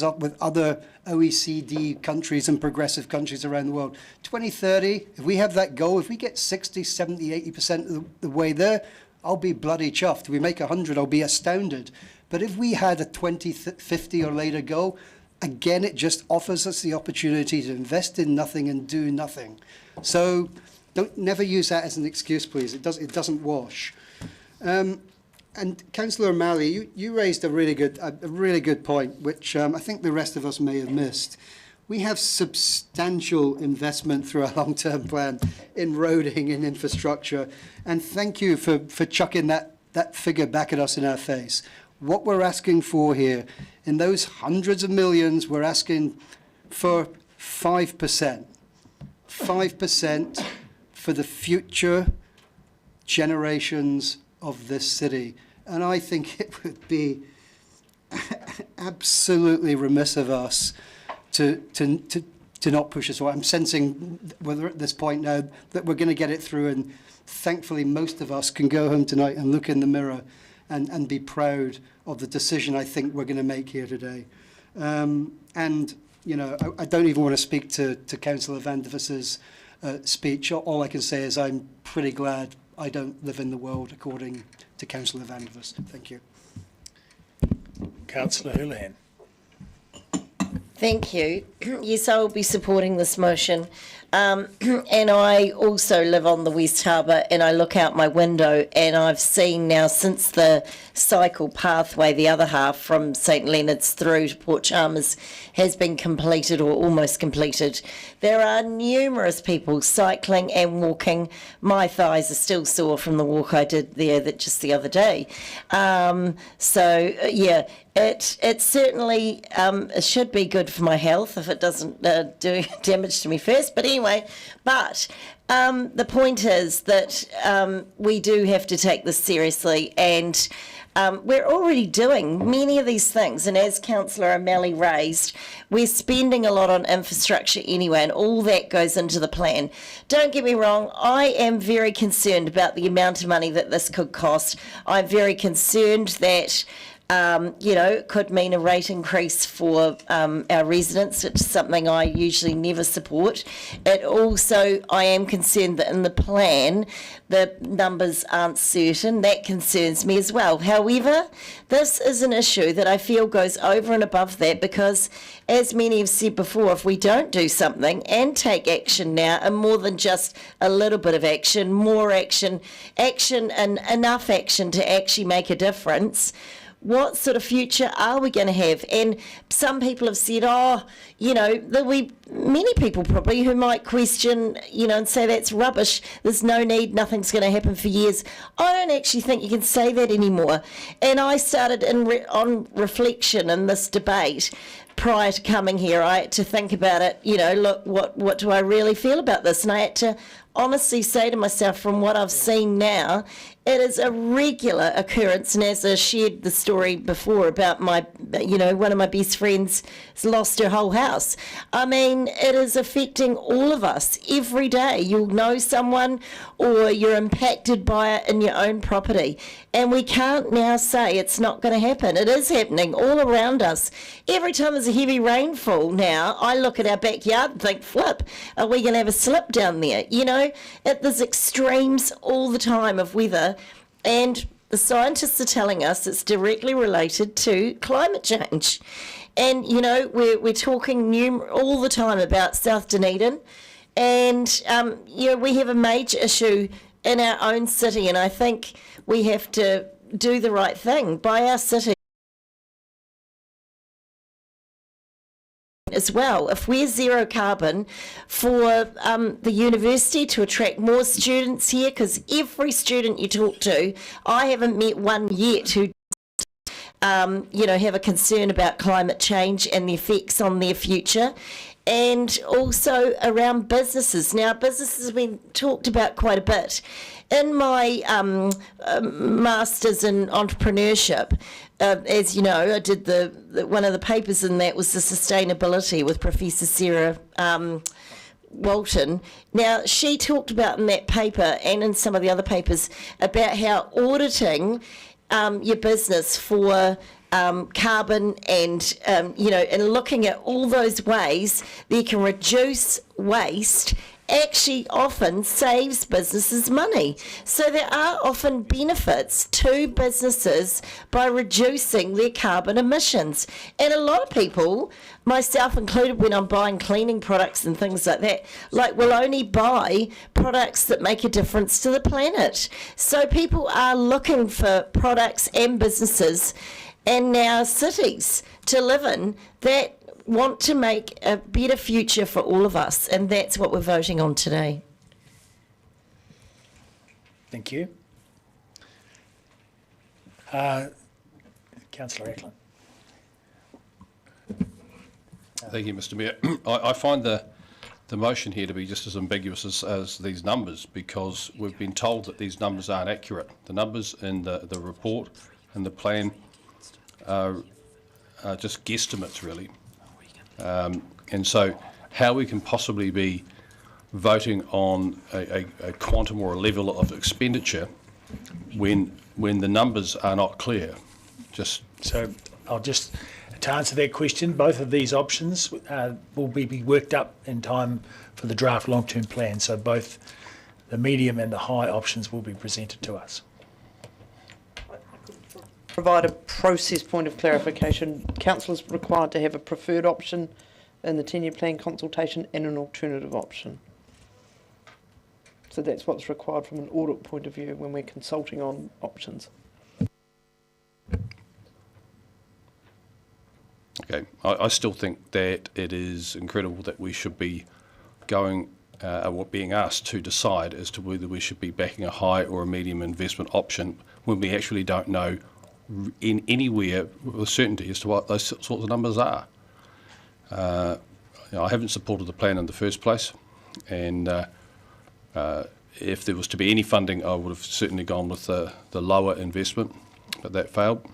up with other OECD countries and progressive countries around the world. 2030, if we have that goal, if we get 60, 70, 80% of the way there, I'll be bloody chuffed. If we make 100, I'll be astounded. But if we had a 2050 or later goal, again, it just offers us the opportunity to invest in nothing and do nothing. So never use that as an excuse, please. It doesn't wash. And Councillor O'Malley, you raised a really good point, which I think the rest of us may have missed. We have substantial investment through our long-term plan in roading and infrastructure, and thank you for chucking that figure back at us in our face. What we're asking for here, in those hundreds of millions, we're asking for 5%. 5% for the future generations of this city. And I think it would be absolutely remiss of us to not push this away. I'm sensing whether at this point now that we're going to get it through, and thankfully most of us can go home tonight and look in the mirror and be proud of the decision I think we're going to make here today. And, I don't even want to speak to Councillor Van der Vis's speech. All I can say is I'm pretty glad I don't live in the world, according to Councillor Vandevers. Thank you. Councillor Houlihan. Thank you. Yes, I will be supporting this motion. And I also live on the West Harbour, and I look out my window and I've seen now, since the cycle pathway, the other half from St Leonard's through to Port Chalmers has been completed or almost completed, there are numerous people cycling and walking. My thighs are still sore from the walk I did there just the other day. Yeah, it certainly it should be good for my health if it doesn't do damage to me first. But anyway, the point is that we do have to take this seriously, and we're already doing many of these things. And as Councillor O'Malley raised, we're spending a lot on infrastructure anyway, and all that goes into the plan. Don't get me wrong, I am very concerned about the amount of money that this could cost. I'm very concerned that it could mean a rate increase for our residents, which is something I usually never support. It also, I am concerned that in the plan, the numbers aren't certain. That concerns me as well. However, this is an issue that I feel goes over and above that, because, as many have said before, if we don't do something and take action now, and more than just a little bit of action, more action, and enough action to actually make a difference, what sort of future are we going to have? And some people have said, there'll be many people probably who might question, and say that's rubbish. There's no need. Nothing's going to happen for years. I don't actually think you can say that anymore. And I started on reflection in this debate prior to coming here. I had to think about it. Look, what do I really feel about this? And I had to honestly say to myself, from what I've seen now, it is a regular occurrence. And as I shared the story before about one of my best friends has lost her whole house. I mean, it is affecting all of us every day. You'll know someone, or you're impacted by it in your own property. And we can't now say it's not going to happen. It is happening all around us. Every time there's a heavy rainfall now, I look at our backyard and think, flip, are we going to have a slip down there? There's extremes all the time of weather, and the scientists are telling us it's directly related to climate change. And, we're talking all the time about South Dunedin, and, we have a major issue in our own city, and I think we have to do the right thing by our city as well. If we're zero carbon, for the university to attract more students here, because every student you talk to, I haven't met one yet who have a concern about climate change and the effects on their future. And also around businesses. Now, businesses have been talked about quite a bit. In my Masters in Entrepreneurship, as you know, I did one of the papers in that was the sustainability with Professor Sarah Walton. Now, she talked about in that paper, and in some of the other papers, about how auditing your business for carbon and and looking at all those ways that you can reduce waste actually often saves businesses money. So there are often benefits to businesses by reducing their carbon emissions. And a lot of people, myself included, when I'm buying cleaning products and things like that, will only buy products that make a difference to the planet. So people are looking for products and businesses and now cities to live in that want to make a better future for all of us, and that's what we're voting on today. Thank you. Councillor Eklund. Thank you, Mr Mayor. I find the motion here to be just as ambiguous as these numbers, because we've been told that these numbers aren't accurate. The numbers in the report and the plan are just guesstimates, really. And so how we can possibly be voting on a quantum or a level of expenditure when the numbers are not clear. So I'll just To answer that question, both of these options will be worked up in time for the draft long-term plan. So both the medium and the high options will be presented to us. Provide a process point of clarification. Council is required to have a preferred option in the 10-year plan consultation and an alternative option. So that's what's required from an audit point of view when we're consulting on options. Okay, I still think that it is incredible that we should be going, being asked to decide as to whether we should be backing a high or a medium investment option when we actually don't know in anywhere with certainty as to what those sorts of numbers are. I haven't supported the plan in the first place, and if there was to be any funding, I would have certainly gone with the lower investment, but that failed.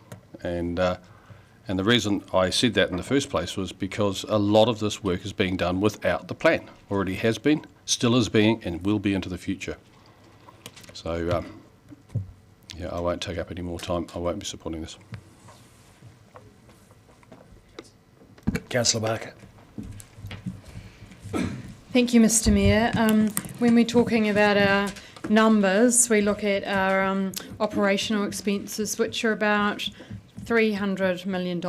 And the reason I said that in the first place was because a lot of this work is being done without the plan. Already has been, still is being, and will be into the future. So, yeah, I won't take up any more time. I won't be supporting this. Councillor Barker. Thank you, Mr. Mayor. When we're talking about our numbers, we look at our operational expenses, which are about $300 million.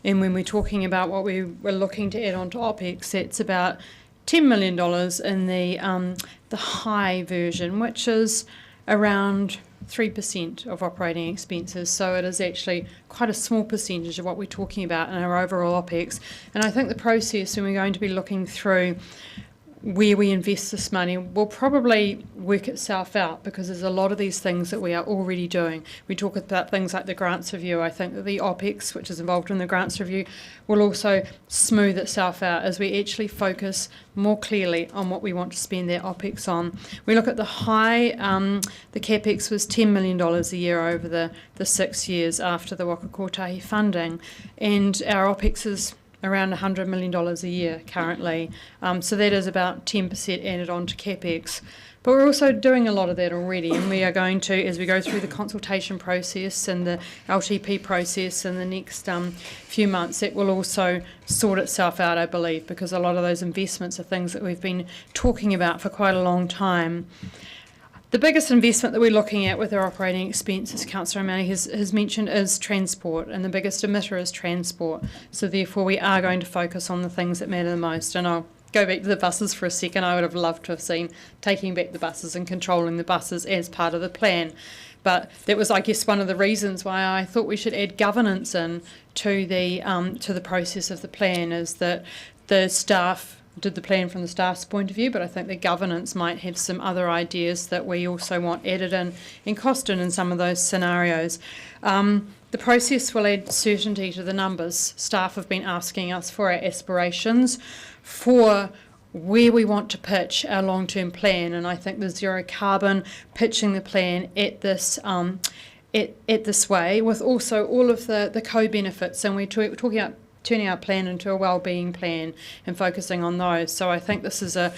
And when we're talking about what we were looking to add on to OPEX, it's about $10 million in the high version, which is around 3% of operating expenses. So it is actually quite a small percentage of what we're talking about in our overall OPEX. And I think the process, when we're going to be looking through where we invest this money, will probably work itself out, because there's a lot of these things that we are already doing. We talk about things like the grants review. I think that the OPEX, which is involved in the grants review, will also smooth itself out as we actually focus more clearly on what we want to spend that OPEX on. We look at the high, the CapEx was $10 million a year over the 6 years after the Waka Kotahi funding, and our OPEX is around $100 million a year currently. So that is about 10% added on to CapEx. But we're also doing a lot of that already, and we are going to, as we go through the consultation process and the LTP process in the next few months, it will also sort itself out, I believe, because a lot of those investments are things that we've been talking about for quite a long time. The biggest investment that we're looking at with our operating expenses, Councillor O'Malley has mentioned, is transport, and the biggest emitter is transport. So therefore we are going to focus on the things that matter the most. And I'll go back to the buses for a second. I would have loved to have seen taking back the buses and controlling the buses as part of the plan. But that was, I guess, one of the reasons why I thought we should add governance in to the process of the plan, is that the staff did the plan from the staff's point of view, but I think the governance might have some other ideas that we also want added in and costed in some of those scenarios. The process will add certainty to the numbers. Staff have been asking us for our aspirations for where we want to pitch our long-term plan, and I think the zero carbon, pitching the plan at this this way, with also all of the co-benefits, and we're talking about turning our plan into a wellbeing plan and focusing on those. So I think this is a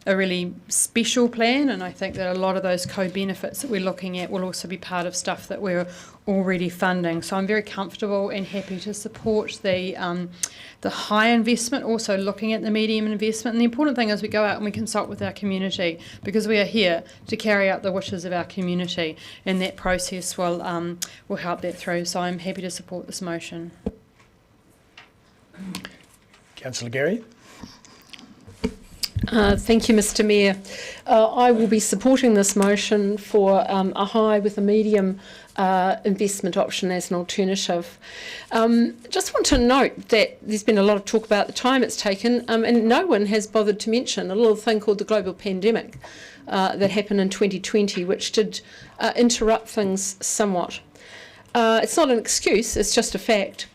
really special plan, and I think that a lot of those co-benefits that we're looking at will also be part of stuff that we're already funding. So I'm very comfortable and happy to support the high investment, also looking at the medium investment. And the important thing is we go out and we consult with our community, because we are here to carry out the wishes of our community, and that process will help that through. So I'm happy to support this motion. Councillor Gary. Thank you, Mr. Mayor. I will be supporting this motion for a high with a medium investment option as an alternative. Just want to note that there's been a lot of talk about the time it's taken, and no one has bothered to mention a little thing called the global pandemic that happened in 2020, which did interrupt things somewhat. It's not an excuse, it's just a fact.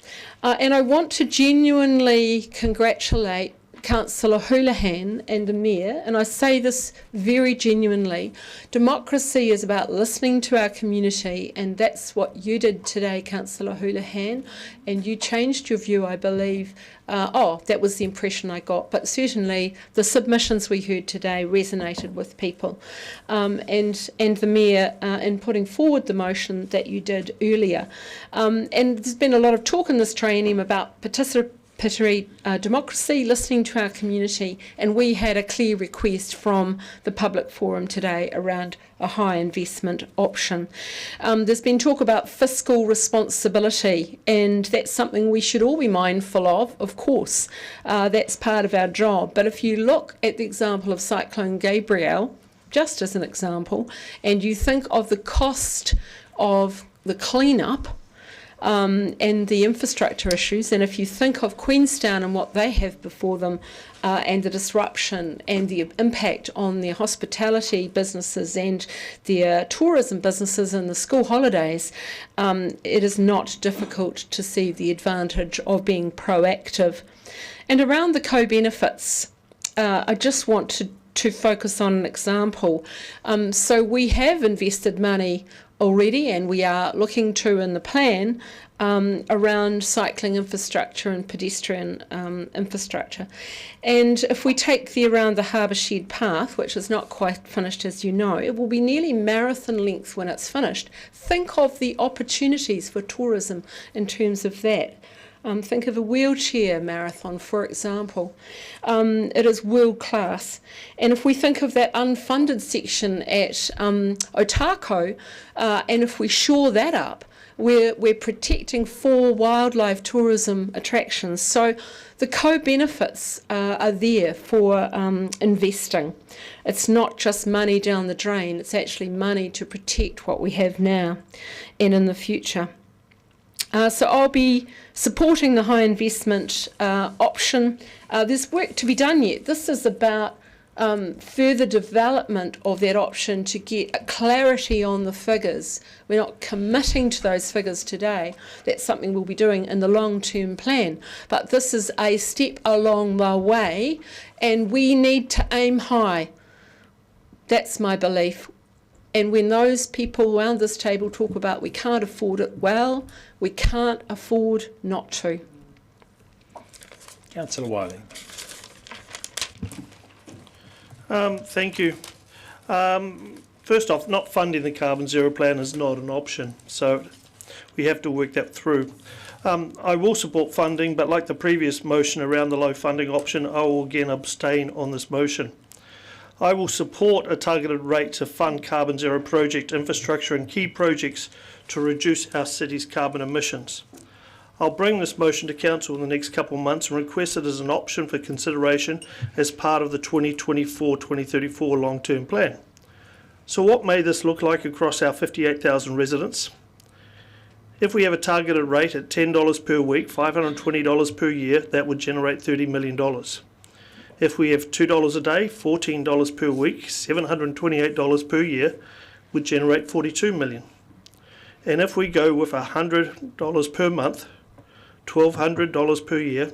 And I want to genuinely congratulate Councillor Houlihan and the Mayor, and I say this very genuinely, democracy is about listening to our community, and that's what you did today, Councillor Houlihan, and you changed your view, I believe. That was the impression I got, but certainly the submissions we heard today resonated with people. And the Mayor in putting forward the motion that you did earlier. And there's been a lot of talk in this triennium about participatory democracy, listening to our community, and we had a clear request from the public forum today around a high investment option. There's been talk about fiscal responsibility, and that's something we should all be mindful of course. That's part of our job. But if you look at the example of Cyclone Gabrielle, just as an example, and you think of the cost of the clean-up and the infrastructure issues, and if you think of Queenstown and what they have before them, and the disruption and the impact on their hospitality businesses and their tourism businesses and the school holidays, it is not difficult to see the advantage of being proactive. And around the co-benefits, I just want to focus on an example. So we have invested money already, and we are looking to in the plan around cycling infrastructure and pedestrian infrastructure. And if we take the around the Harbour Shed path, which is not quite finished as you know, it will be nearly marathon length when it's finished. Think of the opportunities for tourism in terms of that. Think of a wheelchair marathon, for example. It is world class. And if we think of that unfunded section at Otako, and if we shore that up, we're protecting 4 wildlife tourism attractions. So the co-benefits are there for investing. It's not just money down the drain, it's actually money to protect what we have now and in the future. So I'll be supporting the high investment option. There's work to be done yet. This is about further development of that option to get clarity on the figures. We're not committing to those figures today. That's something we'll be doing in the long-term plan. But this is a step along the way, and we need to aim high. That's my belief. And when those people around this table talk about we can't afford it, well, we can't afford not to. Councillor Wiley. Thank you. First off, not funding the carbon zero plan is not an option, so we have to work that through. I will support funding, but like the previous motion around the low funding option, I will again abstain on this motion. I will support a targeted rate to fund carbon zero project infrastructure and key projects to reduce our city's carbon emissions. I'll bring this motion to Council in the next couple of months and request it as an option for consideration as part of the 2024-2034 long-term plan. So what may this look like across our 58,000 residents? If we have a targeted rate at $10 per week, $520 per year, that would generate $30 million. If we have $2 a day, $14 per week, $728 per year, would generate $42 million. And if we go with $100 per month, $1,200 per year,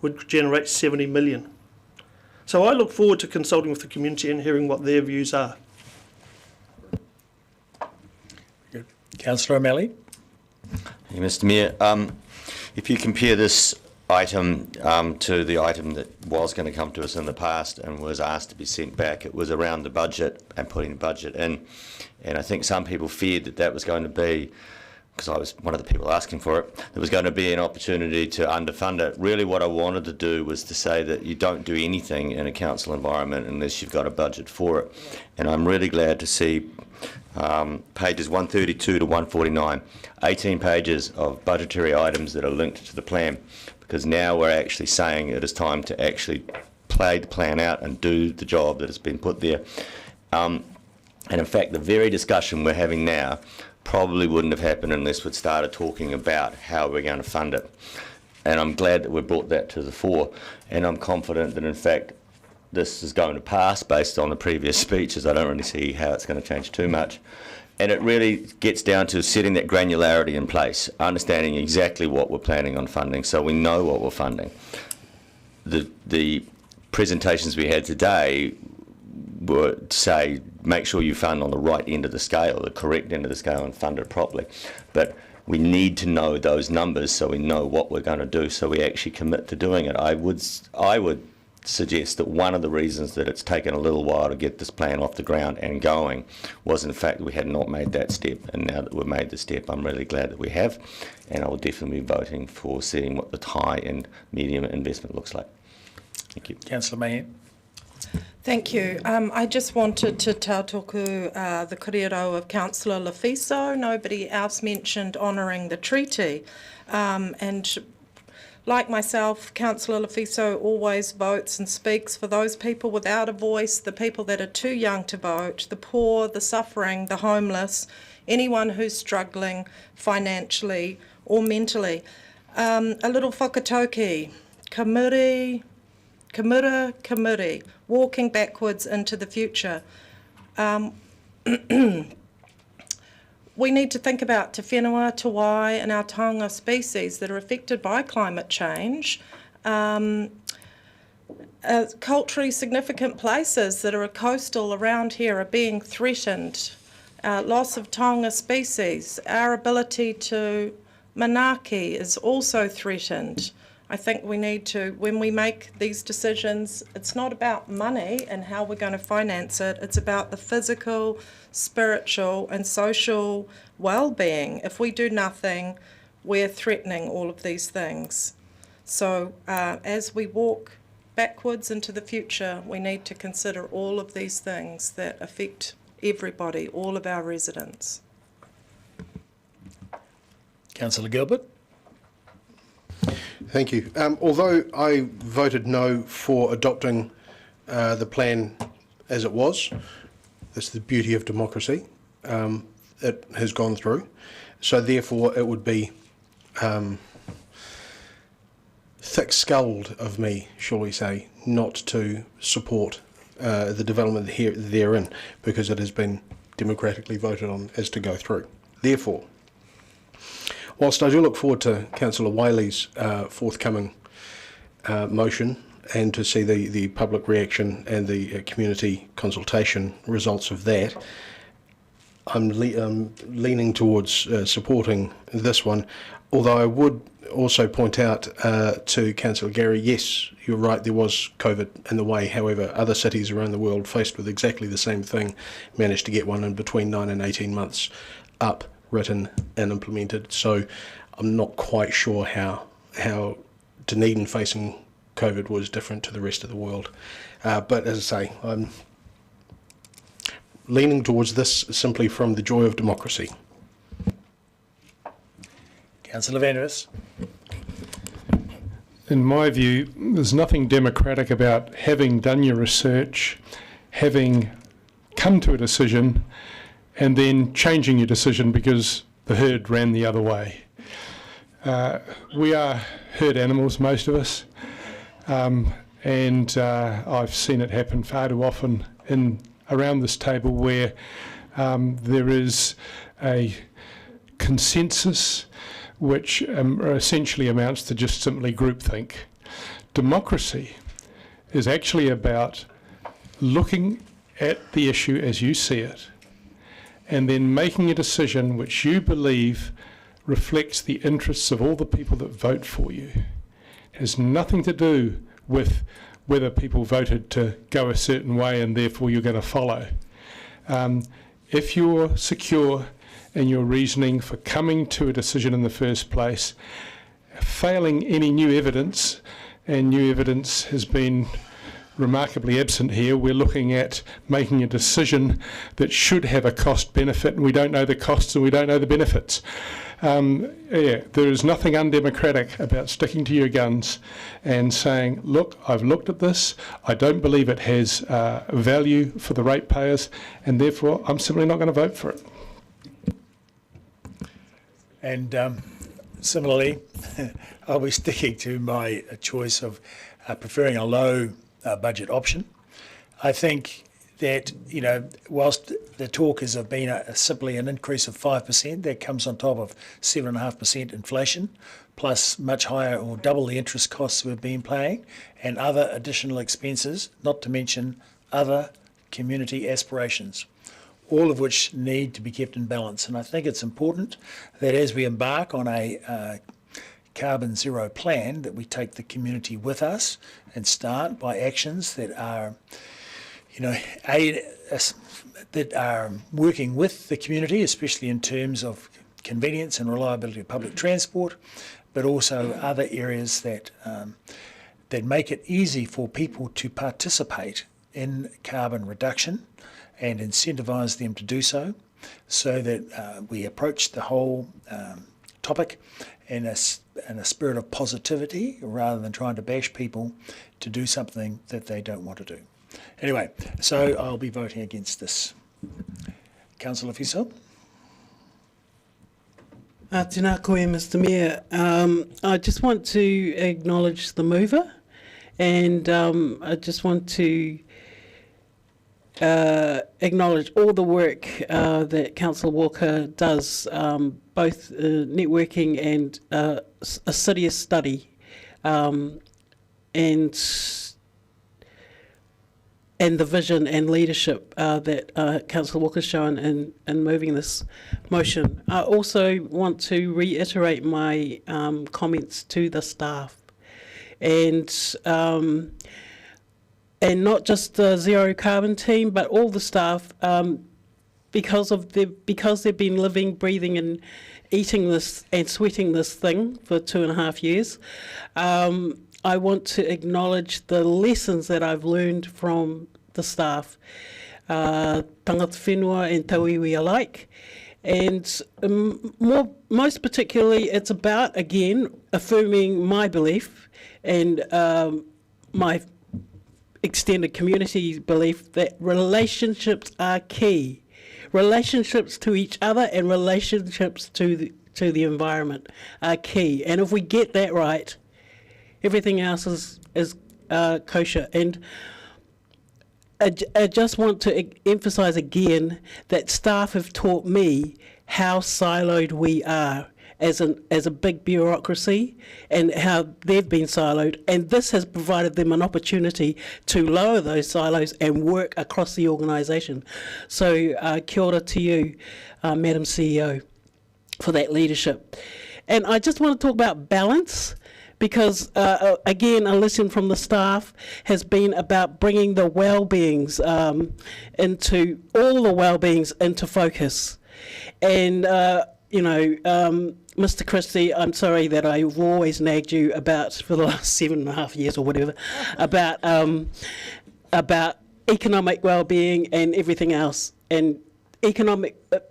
would generate $70 million. So I look forward to consulting with the community and hearing what their views are. Councillor O'Malley. Hey, Mr. Mayor, if you compare this item to the item that was going to come to us in the past and was asked to be sent back, it was around the budget and putting the budget in. And I think some people feared that that was going to be, because I was one of the people asking for it, there was going to be an opportunity to underfund it. Really what I wanted to do was to say that you don't do anything in a council environment unless you've got a budget for it. And I'm really glad to see pages 132 to 149, 18 pages of budgetary items that are linked to the plan, because now we're actually saying it is time to actually play the plan out and do the job that has been put there. And in fact, the very discussion we're having now probably wouldn't have happened unless we'd started talking about how we're going to fund it. And I'm glad that we brought that to the fore. And I'm confident that, in fact, this is going to pass based on the previous speeches. I don't really see how it's going to change too much. And it really gets down to setting that granularity in place, understanding exactly what we're planning on funding so we know what we're funding. The presentations we had today were to say, make sure you fund on the right end of the scale, the correct end of the scale, and fund it properly. But we need to know those numbers so we know what we're going to do, so we actually commit to doing it. I would suggest that one of the reasons that it's taken a little while to get this plan off the ground and going was in fact we had not made that step, and now that we've made the step, I'm really glad that we have, and I will definitely be voting for seeing what the high and medium investment looks like. Thank you. Councillor Mayhem. Thank you. I just wanted to tautoku the kōrero of Councillor Lefiso. Nobody else mentioned honouring the treaty. And like myself, Councillor Lefiso always votes and speaks for those people without a voice, the people that are too young to vote, the poor, the suffering, the homeless, anyone who's struggling financially or mentally. A little whakatoki, kamura, walking backwards into the future. We need to think about te whenua, te wai and our taonga species that are affected by climate change. Culturally significant places that are coastal around here are being threatened. Loss of taonga species. Our ability to manaaki is also threatened. I think we need to, when we make these decisions, it's not about money and how we're going to finance it, it's about the physical, spiritual and social well-being. If we do nothing, we're threatening all of these things. So as we walk backwards into the future, we need to consider all of these things that affect everybody, all of our residents. Councillor Gilbert. Thank you. Although I voted no for adopting the plan as it was, that's the beauty of democracy, it has gone through. So therefore it would be thick-skulled of me, shall we say, not to support the development therein, because it has been democratically voted on as to go through. Therefore, whilst I do look forward to Councillor Wylie's forthcoming motion and to see the public reaction and the community consultation results of that, I'm leaning towards supporting this one, although I would also point out to Councillor Gary, yes, you're right, there was COVID in the way. However, other cities around the world faced with exactly the same thing managed to get one in between 9 and 18 months up, written and implemented. So I'm not quite sure how Dunedin facing COVID was different to the rest of the world. But as I say, I'm leaning towards this simply from the joy of democracy. Councillor Vanderus. In my view, there's nothing democratic about having done your research, having come to a decision, and then changing your decision because the herd ran the other way. We are herd animals, most of us, and I've seen it happen far too often around this table where there is a consensus which essentially amounts to just simply groupthink. Democracy is actually about looking at the issue as you see it and then making a decision which you believe reflects the interests of all the people that vote for you. It has nothing to do with whether people voted to go a certain way and therefore you're going to follow. If you're secure in your reasoning for coming to a decision in the first place, failing any new evidence, and new evidence has been remarkably absent here, we're looking at making a decision that should have a cost benefit, and we don't know the costs and we don't know the benefits. There is nothing undemocratic about sticking to your guns and saying, look, I've looked at this, I don't believe it has value for the ratepayers, and therefore I'm simply not going to vote for it. And similarly, I'll be sticking to my choice of preferring a low budget option. I think that, whilst the talk has been simply an increase of 5%, that comes on top of 7.5% inflation, plus much higher or double the interest costs we've been paying, and other additional expenses, not to mention other community aspirations, all of which need to be kept in balance. And I think it's important that as we embark on a carbon zero plan, that we take the community with us and start by actions that are that are working with the community, especially in terms of convenience and reliability of public transport, but also other areas that that make it easy for people to participate in carbon reduction and incentivise them to do so, so that we approach the whole topic in a spirit of positivity rather than trying to bash people to do something that they don't want to do. Anyway, so I'll be voting against this. Councillor Fiso. Tēnā koe, Mr Mayor. I just want to acknowledge the mover, and I just want to acknowledge all the work that Councillor Walker does, both networking and a city study, and the vision and leadership that Councillor Walker's shown in moving this motion. I also want to reiterate my comments to the staff, and not just the zero carbon team, but all the staff, because they've been living, breathing, and eating this and sweating this thing for 2.5 years. I want to acknowledge the lessons that I've learned from the staff, tangata whenua and tauiwi alike, and most particularly it's about, again, affirming my belief and my extended community belief that relationships are key. Relationships to each other and relationships to the environment are key, and if we get that right, everything else is kosher. And I just want to emphasise again that staff have taught me how siloed we are as a big bureaucracy, and how they've been siloed, and this has provided them an opportunity to lower those silos and work across the organisation. So kia ora to you, Madam CEO, for that leadership. And I just want to talk about balance, because again, a lesson from the staff has been about bringing the well-beings into all the well-beings into focus. And Mr. Christie, I'm sorry that I've always nagged you about, for the last 7.5 years or whatever, about economic well-being and everything else. And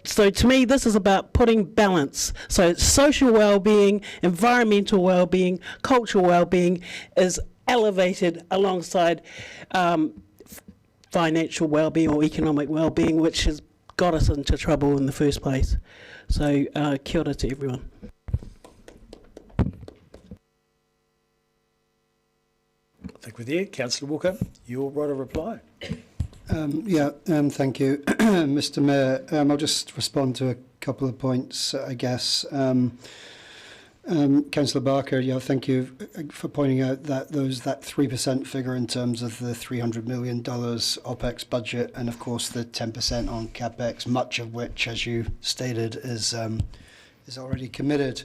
so to me, this is about putting balance. So social well-being, environmental well-being, cultural well-being is elevated alongside financial well-being or economic well-being, which has got us into trouble in the first place. So kia ora to everyone. I think with you, Councillor Walker, you're right to reply. Thank you, Mr Mayor. I'll just respond to a couple of points, I guess. Councillor Barker, thank you for pointing out that that 3% figure in terms of the $300 million OPEX budget, and of course the 10% on CapEx, much of which, as you stated, is already committed.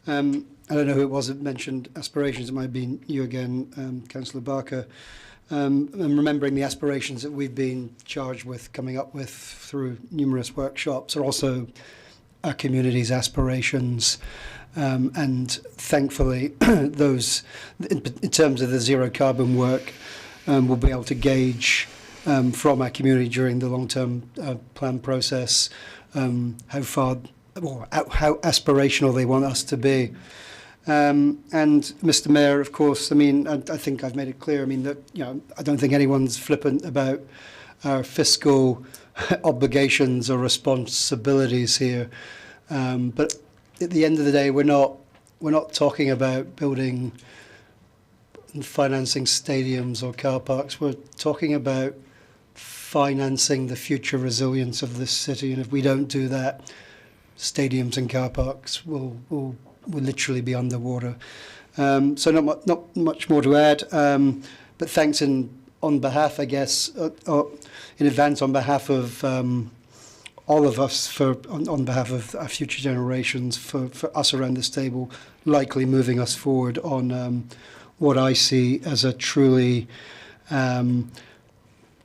I don't know who it was that mentioned aspirations. It might have been you again, Councillor Barker. And remembering the aspirations that we've been charged with coming up with through numerous workshops are also our community's aspirations. And thankfully, those, in terms of the zero carbon work, we'll be able to gauge from our community during the long-term plan process how far or how aspirational they want us to be. And Mr Mayor, of course, I think I've made it clear, that, I don't think anyone's flippant about our fiscal obligations or responsibilities here. But at the end of the day, we're not talking about building and financing stadiums or car parks. We're talking about financing the future resilience of this city. And if we don't do that, stadiums and car parks will literally be underwater. So not much more to add. But thanks on behalf, I guess, in advance on behalf of all of us, on behalf of our future generations, for us around this table, likely moving us forward on what I see as a truly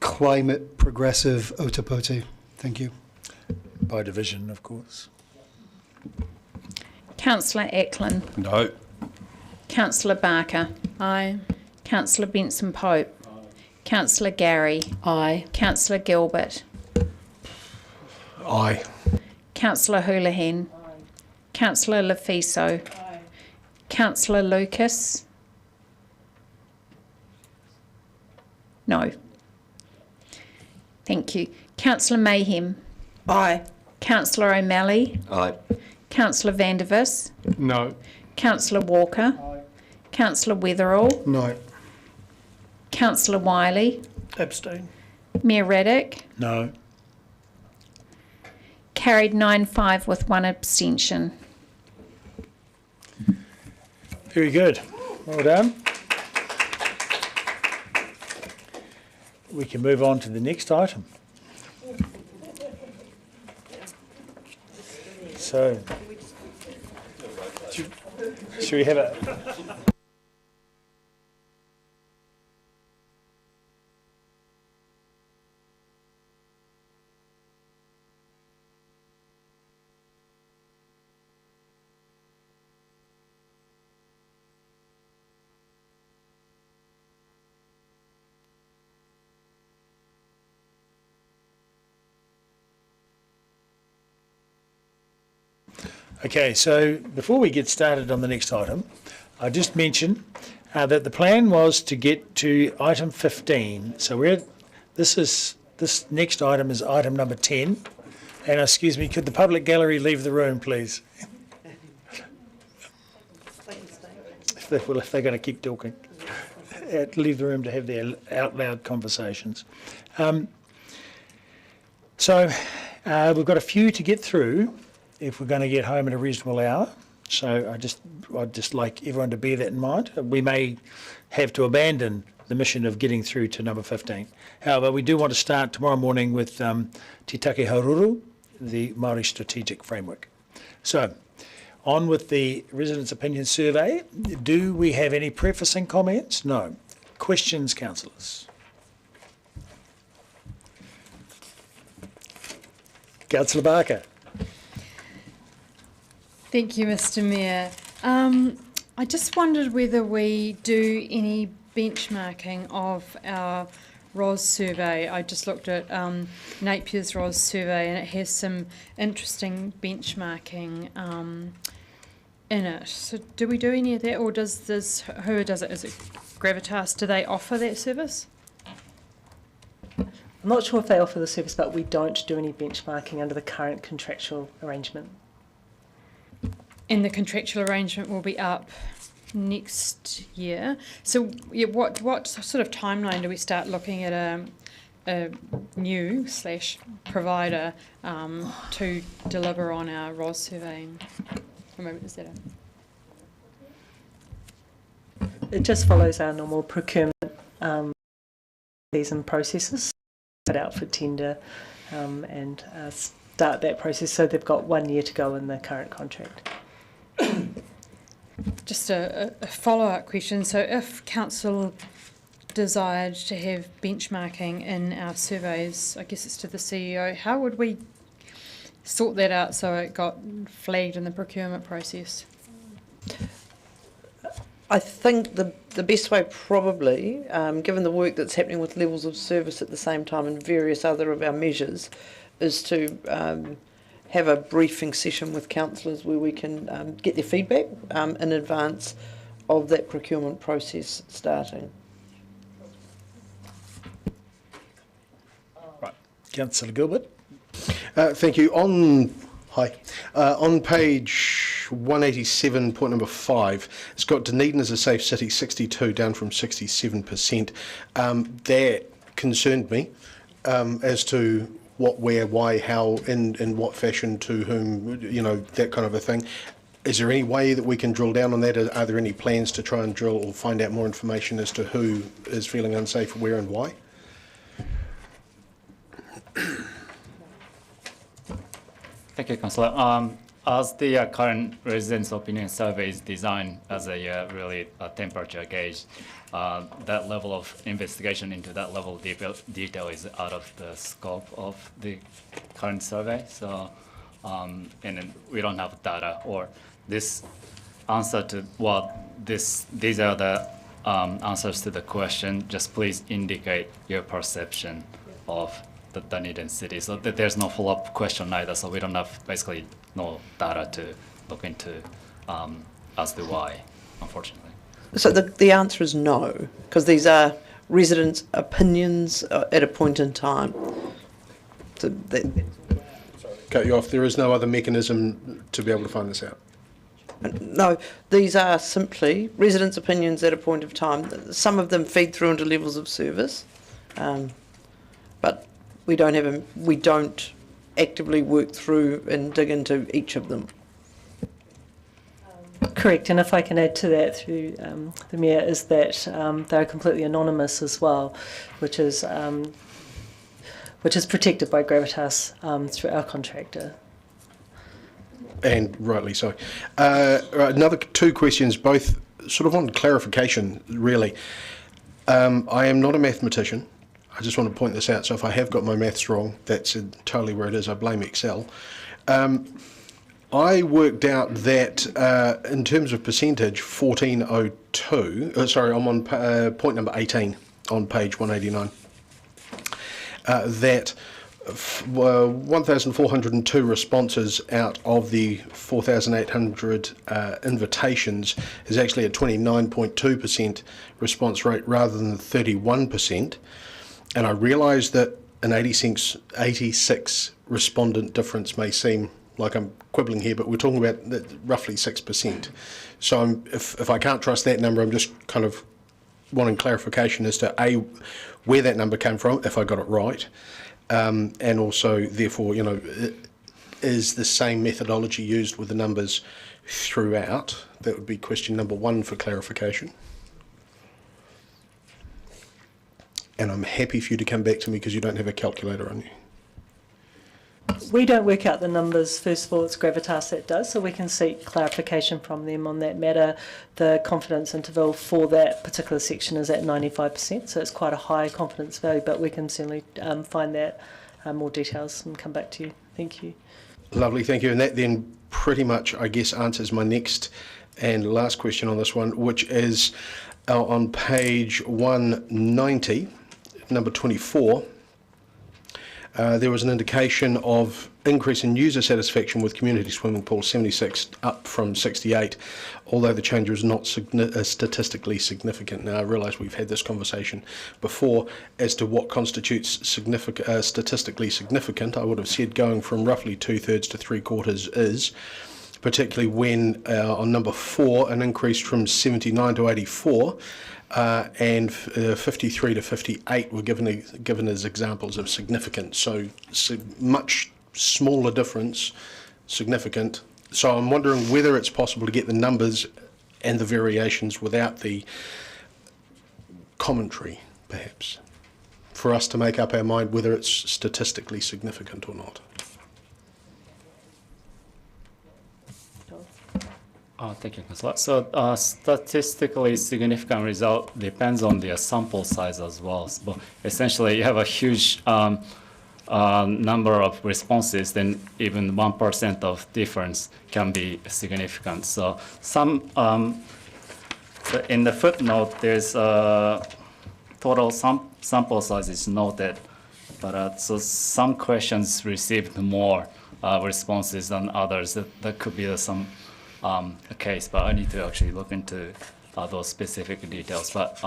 climate progressive Ōtepoti. Thank you. By division, of course. Councillor Ackland. No. Councillor Barker. Aye. Councillor Benson Pope. Councillor Gary. Aye. Councillor Gilbert. Aye. Councillor Houlihan. Councillor Lefiso. Councillor Lucas. No. Thank you. Councillor Mayhem. Aye. Councillor O'Malley. Aye. Councillor Vandervis. No. Councillor Walker. Councillor Weatherall. No. Councillor Wiley. Abstain. Mayor Raddick. No. Carried 9-5 with 1 abstention. Very good. Well done. We can move on to the next item. So, should we have a... Okay, so before we get started on the next item, I just mentioned that the plan was to get to item 15. So this next item is item number 10. And excuse me, could the public gallery leave the room, please? If they're going to keep talking, leave the room to have their out loud conversations. So we've got a few to get through if we're going to get home at a reasonable hour. So I'd just like everyone to bear that in mind. We may have to abandon the mission of getting through to number 15. However, we do want to start tomorrow morning with Te Take Haururu, the Māori Strategic Framework. So, on with the Residents' Opinion Survey. Do we have any prefacing comments? No. Questions, councillors? Councillor Barker. Thank you, Mr. Mayor. I just wondered whether we do any benchmarking of our ROS survey. I just looked at Napier's ROS survey and it has some interesting benchmarking in it. So do we do any of that, or does this, who does it? Is it Gravitas? Do they offer that service? I'm not sure if they offer the service, but we don't do any benchmarking under the current contractual arrangement. And the contractual arrangement will be up next year. So yeah, what sort of timeline do we start looking at a new provider to deliver on our ROS surveying? Or maybe is that It just follows our normal procurement and processes. Put out for tender and start that process. So they've got 1 year to go in the current contract. Just a follow-up question. So if council desired to have benchmarking in our surveys, I guess it's to the CEO, how would we sort that out so it got flagged in the procurement process? I think the best way probably, given the work that's happening with levels of service at the same time and various other of our measures, is to have a briefing session with councillors where we can get their feedback in advance of that procurement process starting. Right, Councillor Gilbert. Thank you. On page 187, point number 5, it's got Dunedin as a safe city, 62, down from 67%. That concerned me. as to what, where, why, how, in what fashion, to whom, you know, that kind of a thing. Is there any way that we can drill down on that? Are there any plans to try and drill or find out more information as to who is feeling unsafe, where and why? Thank you, Councillor. As the current residents' opinion survey is designed as a really temperature gauge, that level of investigation into that level of detail is out of the scope of the current survey. So, and then we don't have data or this answer to what these are the answers to the question. Just please indicate your perception of the Dunedin city. So that there's no follow-up question either. So we don't have basically no data to look into as to why, unfortunately. So the answer is no, because these are residents' opinions at a point in time. So Cut you off. There is no other mechanism to be able to find this out. no, these are simply residents' opinions at a point of time. Some of them feed through into levels of service, but we don't actively work through and dig into each of them. Correct, and if I can add to that through the Mayor, is that they're completely anonymous as well, which is protected by Gravitas through our contractor. And rightly so. Right, another two questions, both sort of on clarification, really. I am not a mathematician. I just want to point this out. So if I have got my maths wrong, that's entirely where it is. I blame Excel. I worked out that in terms of percentage, 1402, sorry, I'm on point number 18 on page 189, that 1,402 responses out of the 4,800 invitations is actually a 29.2% response rate rather than 31%. And I realise that an 86 respondent difference may seem like I'm quibbling here, but we're talking about roughly 6%. So if I can't trust that number, I'm just kind of wanting clarification as to A, where that number came from, if I got it right, and also, therefore, you know, is the same methodology used with the numbers throughout? That would be question number one for clarification. And I'm happy for you to come back to me because you don't have a calculator on you. We don't work out the numbers. First of all, it's Gravitas that does, so we can seek clarification from them on that matter. The confidence interval for that particular section is at 95%, so it's quite a high confidence value, but we can certainly find that more details and come back to you. Thank you. Lovely, thank you. And that then pretty much, I guess, answers my next and last question on this one, which is on page 190, number 24. There was an indication of increase in user satisfaction with community swimming pools, 76 up from 68, although the change was not statistically significant. Now, I realise we've had this conversation before as to what constitutes statistically significant. I would have said going from roughly 2/3 to 3/4 is, particularly when on number 4, an increase from 79 to 84, and 53 to 58 were given as examples of significant. So much smaller difference, significant. So I'm wondering whether it's possible to get the numbers and the variations without the commentary, perhaps, for us to make up our mind whether it's statistically significant or not. Thank you, Councillor. So statistically significant result depends on the sample size as well. So essentially, you have a huge number of responses, then even 1% of difference can be significant. So some in the footnote, there's total sample size is noted, but so some questions received more responses than others. That could be some case, but I need to actually look into those specific details. But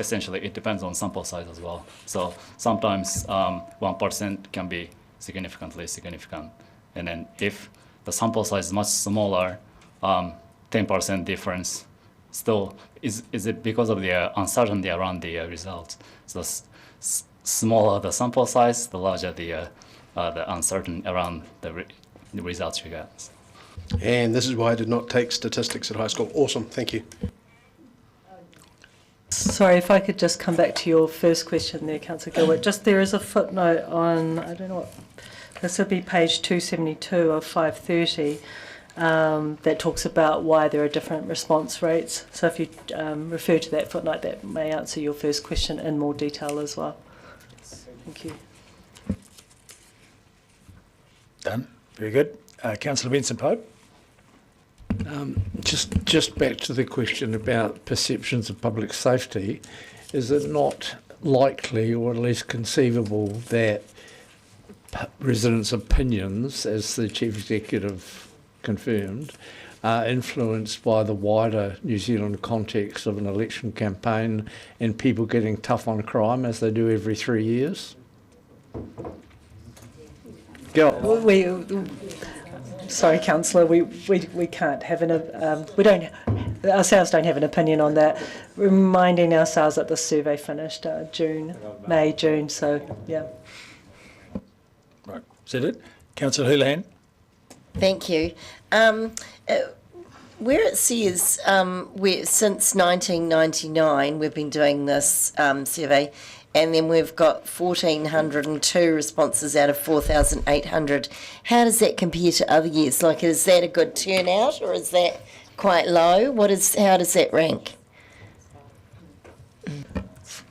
essentially, it depends on sample size as well. So sometimes 1% can be significantly significant, and then if the sample size is much smaller, 10% difference still is it because of the uncertainty around the results. So smaller the sample size, the larger the uncertain around the results you get. And this is why I did not take statistics at high school. Awesome, thank you. Sorry, if I could just come back to your first question there, Councillor Gilbert. Just there is a footnote on, I don't know what, this would be page 272 of 530, that talks about why there are different response rates. So if you refer to that footnote, that may answer your first question in more detail as well. Thank you. Done. Very good. Councillor Benson-Pope. Just back to the question about perceptions of public safety, is it not likely or at least conceivable that residents' opinions, as the Chief Executive confirmed, are influenced by the wider New Zealand context of an election campaign and people getting tough on crime as they do every 3 years? Sorry, Councillor, we can't have ourselves don't have an opinion on that. Reminding ourselves that the survey finished May, June, so yeah. Right, is that it? Councillor Houlihan. Thank you. Where it says since 1999 we've been doing this survey, and then we've got 1,402 responses out of 4,800. How does that compare to other years? Like, is that a good turnout or is that quite low? How does that rank?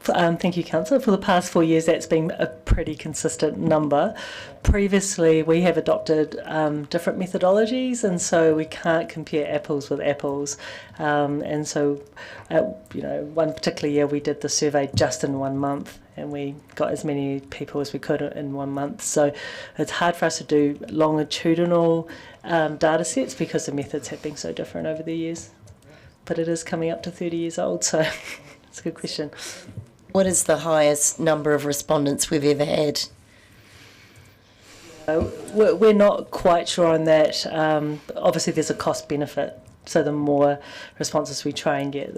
Thank you, Councillor. For the past 4 years, that's been a pretty consistent number. Previously, we have adopted different methodologies, and so we can't compare apples with apples. And so, one particular year, we did the survey just in 1 month, and we got as many people as we could in 1 month. So it's hard for us to do longitudinal data sets because the methods have been so different over the years. But it is coming up to 30 years old, so it's a good question. What is the highest number of respondents we've ever had? We're not quite sure on that. Obviously, there's a cost benefit. So the more responses we try and get,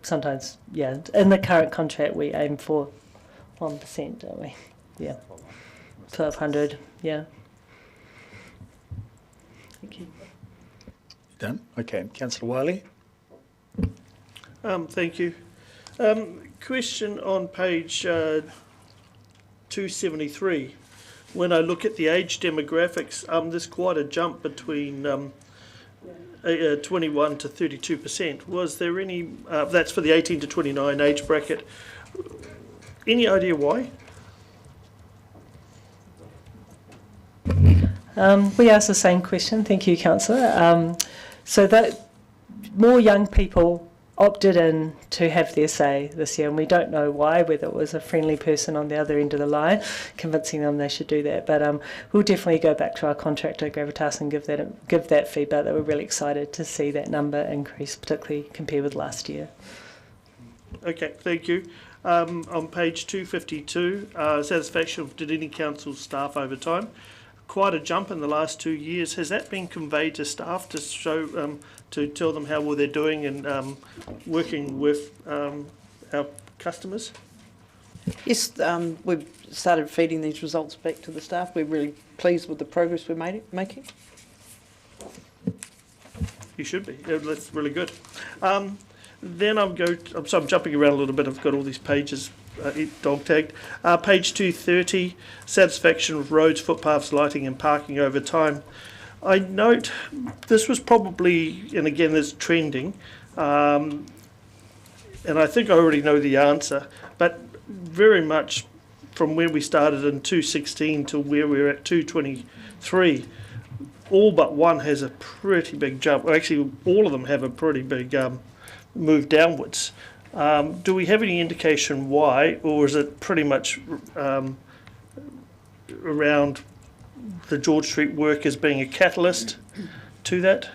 sometimes, yeah. In the current contract, we aim for 1%, don't we? Yeah. 1,200, yeah. Thank you. Done. Okay. Councillor Wiley. Thank you. Question on page 273. When I look at the age demographics, there's quite a jump between 21 to 32%. Was there any, that's for the 18 to 29 age bracket, any idea why? We asked the same question. Thank you, Councillor. So that more young people opted in to have their say this year, and we don't know why, whether it was a friendly person on the other end of the line convincing them they should do that. But we'll definitely go back to our contractor, Gravitas, and give that feedback that we're really excited to see that number increase, particularly compared with last year. Okay, thank you. On page 252, satisfaction of Dunedin Council staff over time. Quite a jump in the last 2 years. Has that been conveyed to staff to show, to tell them how well they're doing and working with our customers? Yes, we've started feeding these results back to the staff. We're really pleased with the progress we're making. You should be. That's really good. Then I'm jumping around a little bit. I've got all these pages dog tagged. Page 230, satisfaction of roads, footpaths, lighting and parking over time. I note this was probably, and again this trending, and I think I already know the answer, but very much from where we started in 216 to where we're at 223, all but one has a pretty big jump. Well, actually, all of them have a pretty big move downwards. Do we have any indication why, or is it pretty much around the George Street work as being a catalyst to that?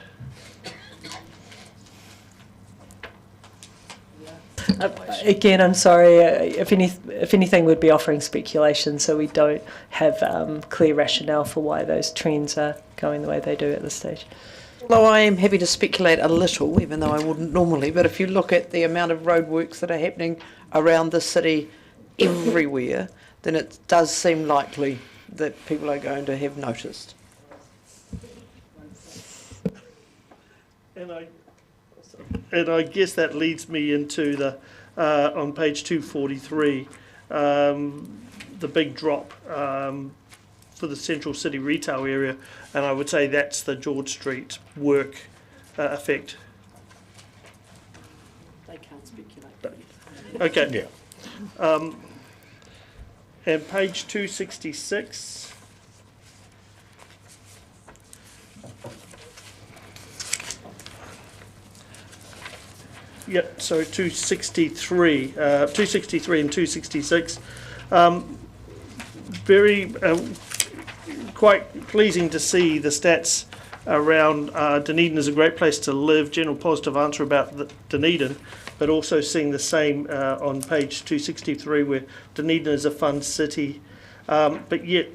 Again, I'm sorry, if anything, we'd be offering speculation, so we don't have clear rationale for why those trends are going the way they do at this stage. Although I am happy to speculate a little, even though I wouldn't normally, but if you look at the amount of roadworks that are happening around the city everywhere, then it does seem likely that people are going to have noticed. And I guess that leads me into the on page 243, the big drop for the central city retail area, and I would say that's the George Street work effect. They can't speculate. Okay. Yeah. And page 266. Yep, so 263, 263 and 266. Very quite pleasing to see the stats around Dunedin is a great place to live, general positive answer about Dunedin, but also seeing the same on page 263 where Dunedin is a fun city, but yet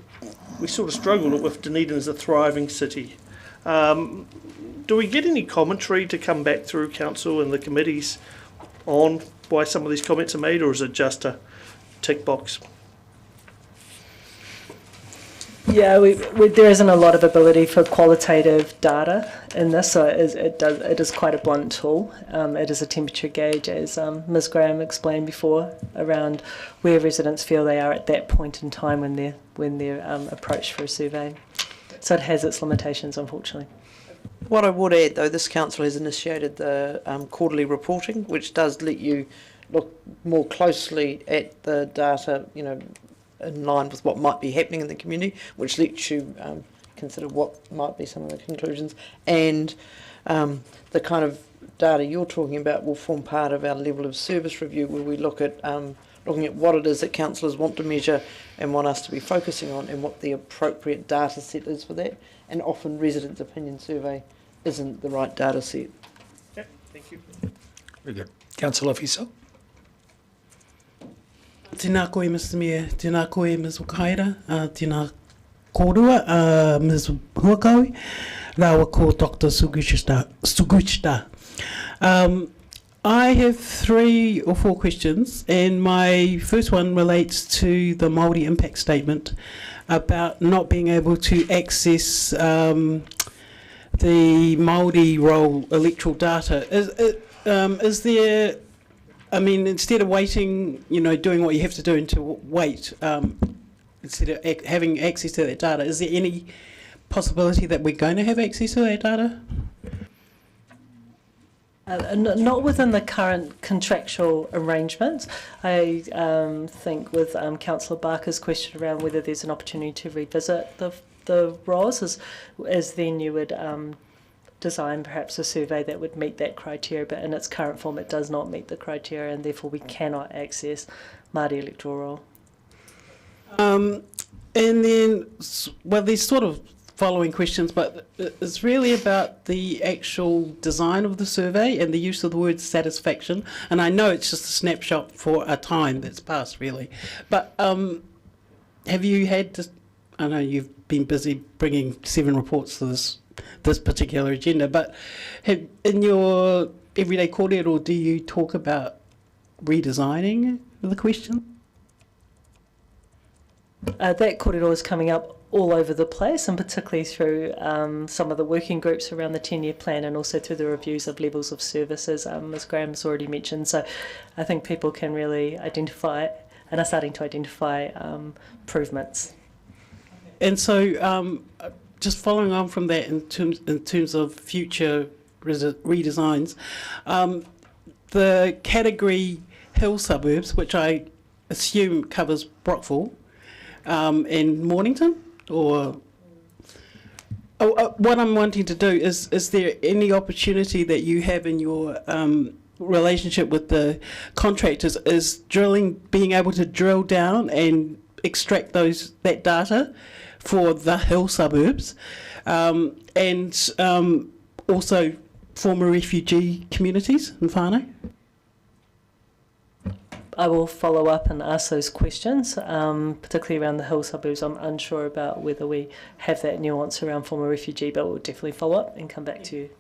we sort of struggle with Dunedin as a thriving city. Do we get any commentary to come back through council and the committees on why some of these comments are made, or is it just a tick box? Yeah, there isn't a lot of ability for qualitative data in this, so it is quite a blunt tool. It is a temperature gauge, as Ms. Graham explained before, around where residents feel they are at that point in time when they're approached for a survey. So it has its limitations, unfortunately. What I would add, though, this council has initiated the quarterly reporting, which does let you look more closely at the data, you know, in line with what might be happening in the community, which lets you consider what might be some of the conclusions. And the kind of data you're talking about will form part of our level of service review, where we look at looking at what it is that councillors want to measure and want us to be focusing on, and what the appropriate data set is for that. And often residents' opinion survey isn't the right data set. Yeah, thank you. Very good. Councillor Fiso. Tēnā koe, Mr. Mayor. Tēnā koe, Ms. Wakaira. Tēnā kōrua, Ms. Huakaui. Rāua ko Dr. Suguchita. I have 3 or 4 questions, and my first one relates to the Māori impact statement about not being able to access the Māori roll electoral data. Is there, I mean, instead of waiting, you know, doing what you have to do to wait, instead of having access to that data, is there any possibility that we're going to have access to that data? Not within the current contractual arrangements. I think with Councillor Barker's question around whether there's an opportunity to revisit the ROS, as then you would design perhaps a survey that would meet that criteria, but in its current form it does not meet the criteria, and therefore we cannot access Māori electoral roll. And then, well, there's sort of following questions, but it's really about the actual design of the survey and the use of the word satisfaction. And I know it's just a snapshot for a time that's passed, really. But have you had to, I know you've been busy bringing 7 reports to this particular agenda, but in your everyday kōrero, do you talk about redesigning the question? That kōrero is coming up all over the place, and particularly through some of the working groups around the 10-year plan, and also through the reviews of levels of services, as Graham's already mentioned. So I think people can really identify and are starting to identify improvements. And so just following on from that, in terms of future redesigns, the category hill suburbs, which I assume covers Brockville and Mornington, or what I'm wanting to do is there any opportunity that you have in your relationship with the contractors, is being able to drill down and extract that data for the hill suburbs, and also former refugee communities in whānau? I will follow up and ask those questions, particularly around the hill suburbs. I'm unsure about whether we have that nuance around former refugee, but we'll definitely follow up and come back to you.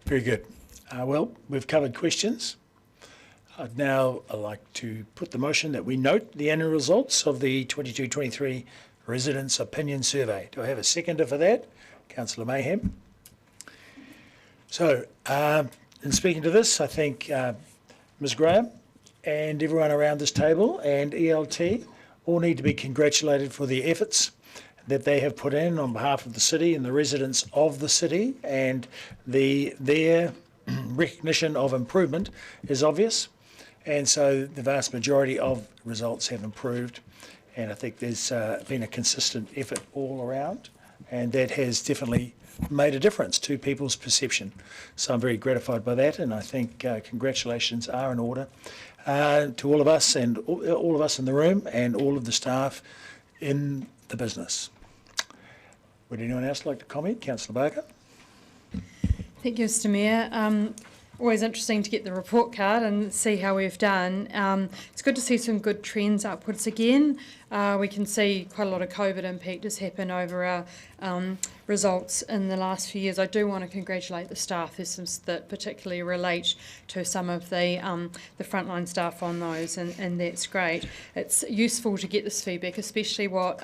Very good. Well, we've covered questions. I'd now like to put the motion that we note the annual results of the 22-23 Residents' Opinion Survey. Do I have a seconder for that? Councillor Mayhem. So, in speaking to this, I think Ms Graham and everyone around this table and ELT all need to be congratulated for the efforts that they have put in on behalf of the city and the residents of the city, and their recognition of improvement is obvious. And so the vast majority of results have improved, and I think there's been a consistent effort all around, and that has definitely made a difference to people's perception. So I'm very gratified by that, and I think congratulations are in order to all of us, and all of us in the room, and all of the staff in the business. Would anyone else like to comment? Councillor Barker. Thank you, Mr Mayor. Always interesting to get the report card and see how we've done. It's good to see some good trends upwards again. We can see quite a lot of COVID impact has happened over our results in the last few years. I do want to congratulate the staff. There's some that particularly relate to some of the frontline staff on those, and that's great. It's useful to get this feedback, especially what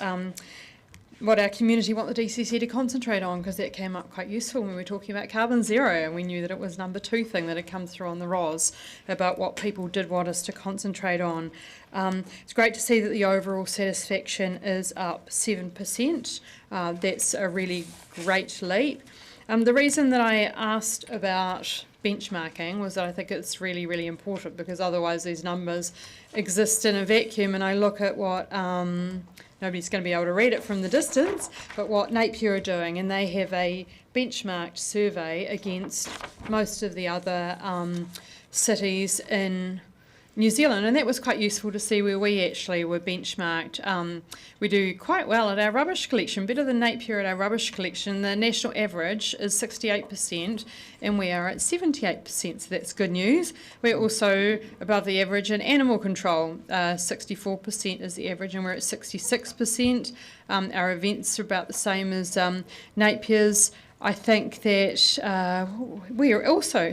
our community want the DCC to concentrate on, because that came up quite useful when we were talking about carbon zero, and we knew that it was number 2 thing that had come through on the ROS about what people did want us to concentrate on. It's great to see that the overall satisfaction is up 7%. That's a really great leap. The reason that I asked about benchmarking was that I think it's really, really important, because otherwise these numbers exist in a vacuum, and I look at what nobody's going to be able to read it from the distance, but what Napier are doing, and they have a benchmarked survey against most of the other cities in New Zealand, and that was quite useful to see where we actually were benchmarked. We do quite well at our rubbish collection, better than Napier at our rubbish collection. The national average is 68%, and we are at 78%, so that's good news. We're also above the average in animal control. 64% is the average, and we're at 66%. Our events are about the same as Napier's. I think that we are also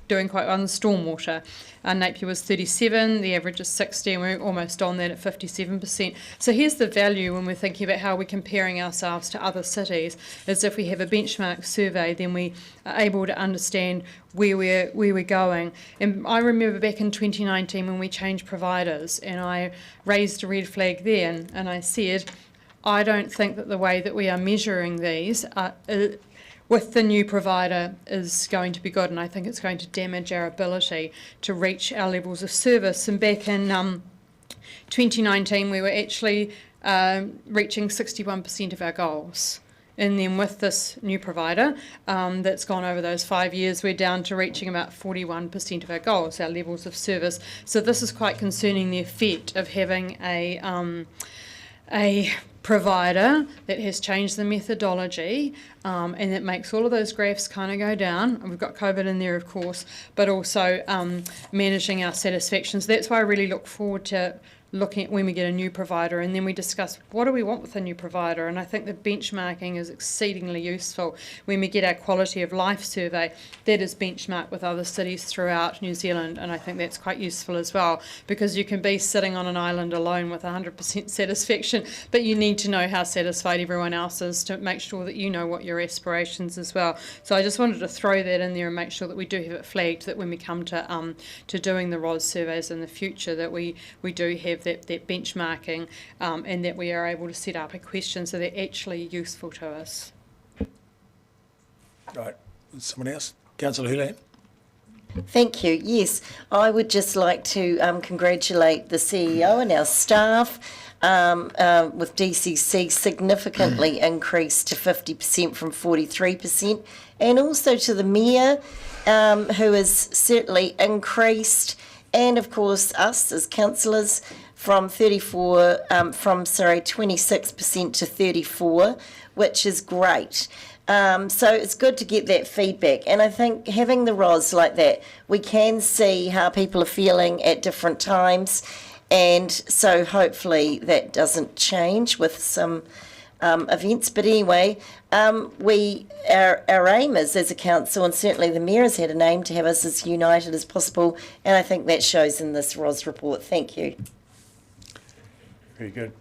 doing quite well on the stormwater. Napier was 37, the average is 60, and we're almost on that at 57%. So here's the value when we're thinking about how we're comparing ourselves to other cities, is if we have a benchmark survey, then we are able to understand where we're going. And I remember back in 2019 when we changed providers, and I raised a red flag then, and I said, I don't think that the way that we are measuring these with the new provider is going to be good, and I think it's going to damage our ability to reach our levels of service. And back in 2019 we were actually reaching 61% of our goals, and then with this new provider that's gone over those 5 years, we're down to reaching about 41% of our goals, our levels of service. So this is quite concerning, the effect of having a provider that has changed the methodology, and that makes all of those graphs kind of go down. And we've got COVID in there, of course, but also managing our satisfaction. So that's why I really look forward to looking at when we get a new provider, and then we discuss what do we want with a new provider. And I think the benchmarking is exceedingly useful. When we get our quality of life survey, that is benchmarked with other cities throughout New Zealand, and I think that's quite useful as well, because you can be sitting on an island alone with 100% satisfaction, but you need to know how satisfied everyone else is to make sure that you know what your aspirations as well. So I just wanted to throw that in there and make sure that we do have it flagged, that when we come to doing the ROS surveys in the future, that we do have that benchmarking, and that we are able to set up a question so they're actually useful to us. Right, someone else? Councillor Houlihan. Thank you. Yes, I would just like to congratulate the CEO and our staff, with DCC significantly increased to 50% from 43%, and also to the Mayor, who has certainly increased, and of course us as councillors from 26% to 34%, which is great. So it's good to get that feedback, and I think having the ROS like that, we can see how people are feeling at different times, and so hopefully that doesn't change with some events. But anyway, our aim is, as a council, and certainly the Mayor has had an aim to have us as united as possible, and I think that shows in this ROS report. Thank you. Very good.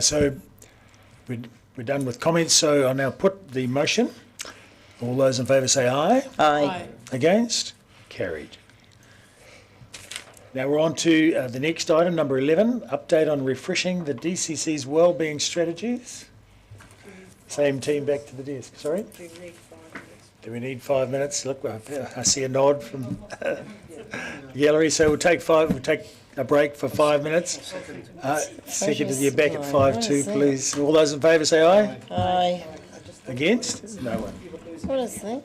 So we're done with comments, so I'll now put the motion. All those in favour say aye. Aye. Against? Carried. Now we're on to the next item, number 11, update on refreshing the DCC's wellbeing strategies. Same team back to the desk. Sorry? Do we need 5 minutes? Look, I see a nod from the gallery, so we'll take a break for 5 minutes. Second, you're back at 5-2, please. All those in favour say aye. Aye. Against? No one. What is that?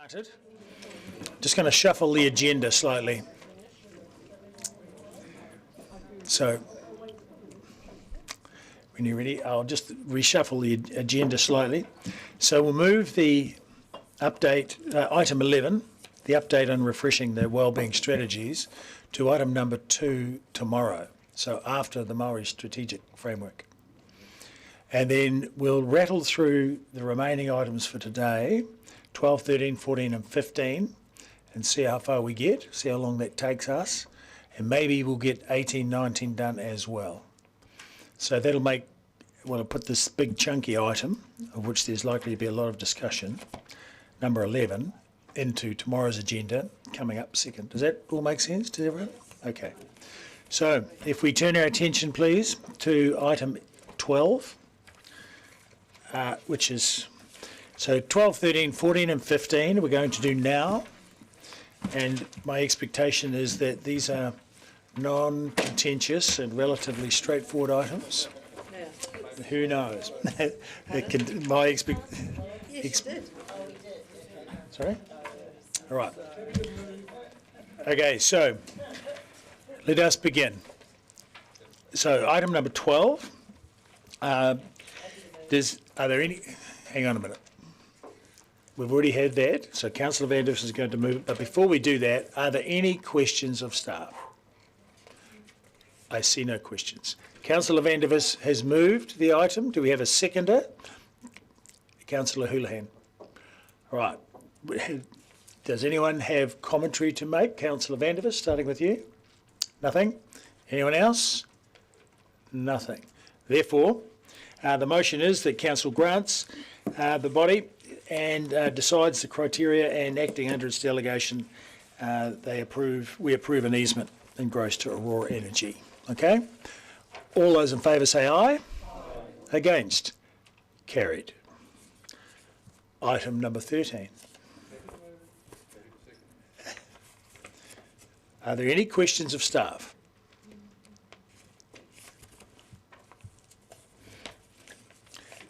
Started. Just going to shuffle the agenda slightly. So, when you're ready, I'll just reshuffle the agenda slightly. So we'll move the update, item 11, the update on refreshing the wellbeing strategies, to item number 2 tomorrow. So after the Māori strategic framework. And then we'll rattle through the remaining items for today, 12, 13, 14 and 15, and see how far we get, see how long that takes us, and maybe we'll get 18, 19 done as well. So that'll make, well, I'll put this big chunky item, of which there's likely to be a lot of discussion, number 11, into tomorrow's agenda, coming up second. Does that all make sense to everyone? Okay. So if we turn our attention, please, to item 12, which is, so 12, 13, 14 and 15 we're going to do now. And my expectation is that these are non-contentious and relatively straightforward items. Yeah. Who knows? Sorry? All right. Okay, so let us begin. So item number 12. Are there any... Hang on a minute. We've already had that, so Councillor Vanders is going to move. But before we do that, are there any questions of staff? I see no questions. Councillor Vanders has moved the item. Do we have a seconder? Councillor Houlihan. All right. Does anyone have commentary to make? Councillor Vanders, starting with you. Nothing? Anyone else? Nothing. Therefore, the motion is that Council grants the body and decides the criteria, and acting under its delegation, we approve an easement engrossed to Aurora Energy. Okay? All those in favour say aye. Aye. Against? Carried. Item number 13. Are there any questions of staff?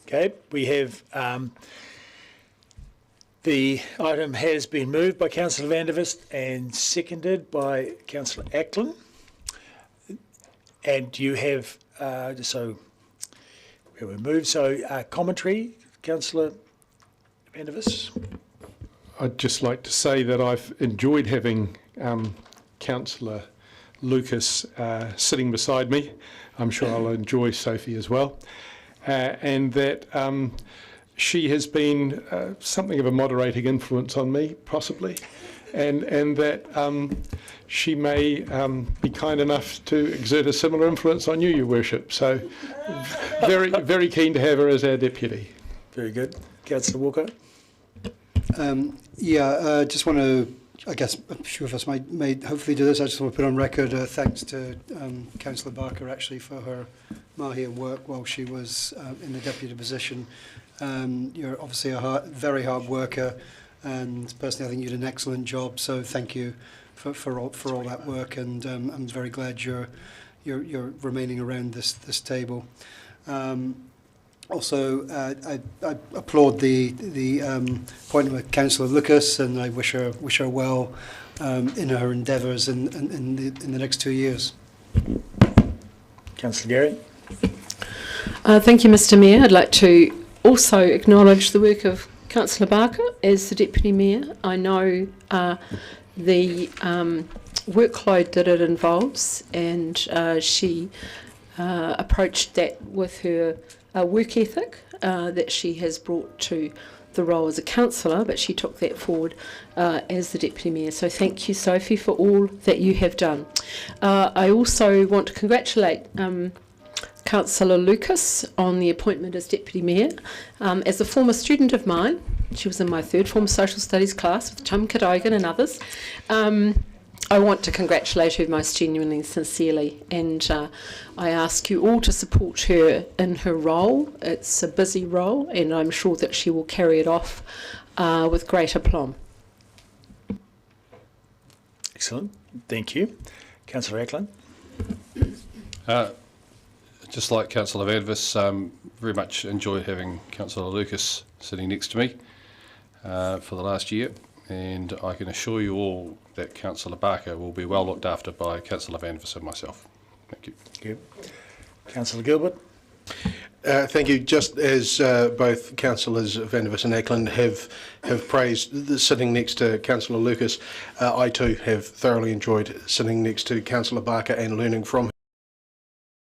Okay, we have the item has been moved by Councillor Vandevist and seconded by Councillor Acklin. And you have, so where we moved, so commentary, Councillor Vandevist. I'd just like to say that I've enjoyed having Councillor Lucas sitting beside me. I'm sure I'll enjoy Sophie as well. And that she has been something of a moderating influence on me, possibly, and that she may be kind enough to exert a similar influence on you, Your Worship. So very, very keen to have her as our deputy. Very good. Councillor Walker? Just want to, I guess, a few of us may hopefully do this. I just want to put on record thanks to Councillor Barker actually for her mahi and work while she was in the deputy position. You're obviously a very hard worker, and personally I think you did an excellent job. So thank you for all that work, and I'm very glad you're remaining around this table. Also, I applaud the appointment of Councillor Lucas, and I wish her well in her endeavours in the next 2 years. Councillor Garrett. Thank you, Mr. Mayor. I'd like to also acknowledge the work of Councillor Barker as the Deputy Mayor. I know the workload that it involves, and she approached that with her work ethic that she has brought to the role as a councillor, but she took that forward as the Deputy Mayor. So thank you, Sophie, for all that you have done. I also want to congratulate Councillor Lucas on the appointment as Deputy Mayor. As a former student of mine, she was in my third form social studies class with Tom Cadogan and others, I want to congratulate her most genuinely and sincerely, and I ask you all to support her in her role. It's a busy role, and I'm sure that she will carry it off with great aplomb. Excellent. Thank you. Councillor Acklin. Just like Councillor Vandevist, very much enjoyed having Councillor Lucas sitting next to me for the last year, and I can assure you all that Councillor Barker will be well looked after by Councillor Vandervis and myself. Thank you. Thank you. Councillor Gilbert. Thank you. Just as both Councillors Vandervis and Ackland have praised sitting next to Councillor Lucas, I too have thoroughly enjoyed sitting next to Councillor Barker and learning from him.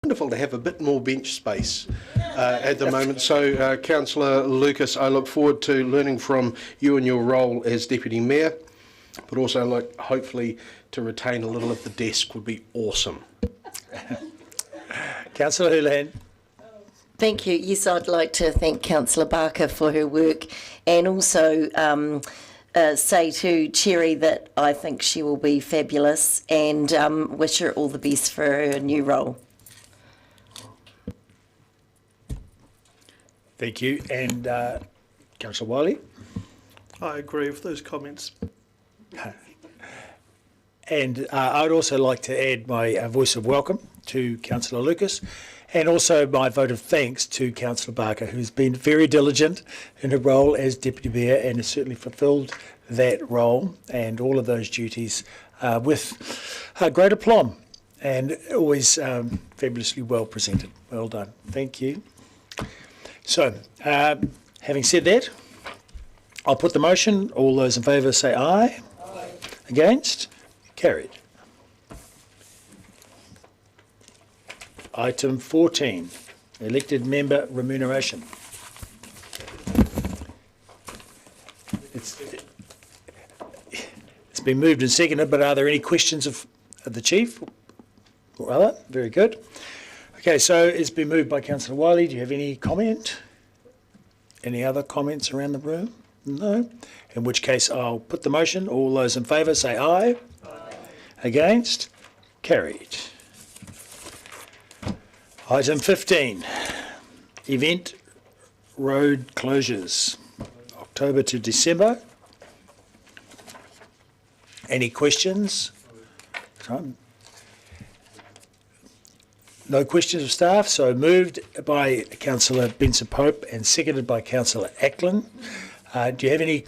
Wonderful to have a bit more bench space at the moment. So, Councillor Lucas, I look forward to learning from you and your role as Deputy Mayor, but also like hopefully to retain a little of the desk would be awesome. Councillor Houlihan. Thank you. Yes, I'd like to thank Councillor Barker for her work, and also say to Cherry that I think she will be fabulous, and wish her all the best for her new role. Thank you. And Councillor Wiley. I agree with those comments. And I'd also like to add my voice of welcome to Councillor Lucas, and also my vote of thanks to Councillor Barker, who's been very diligent in her role as Deputy Mayor and has certainly fulfilled that role and all of those duties with great aplomb and always fabulously well presented. Well done. Thank you. So, having said that, I'll put the motion. All those in favour say aye. Aye. Against? Carried. Item 14, elected member remuneration. It's been moved and seconded, but are there any questions of the Chief or other? Very good. Okay, so it's been moved by Councillor Wiley. Do you have any comment? Any other comments around the room? No? In which case I'll put the motion. All those in favour say aye. Aye. Against? Carried. Item 15, event road closures, October to December. Any questions? No questions of staff, so moved by Councillor Benson-Pope and seconded by Councillor Ackland. Do you have any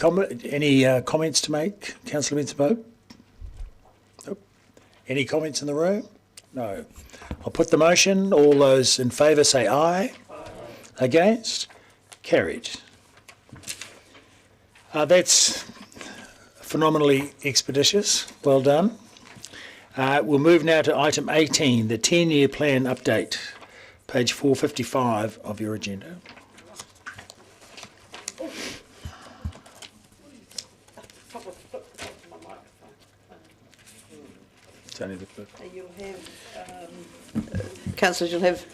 comments to make, Councillor Benson-Pope? Nope. Any comments in the room? No. I'll put the motion. All those in favour say aye. Aye. Against? Carried. That's phenomenally expeditious. Well done. We'll move now to item 18, the 10-year plan update, page 455 of your agenda. It's only the flip. You'll have, Councillors, you'll have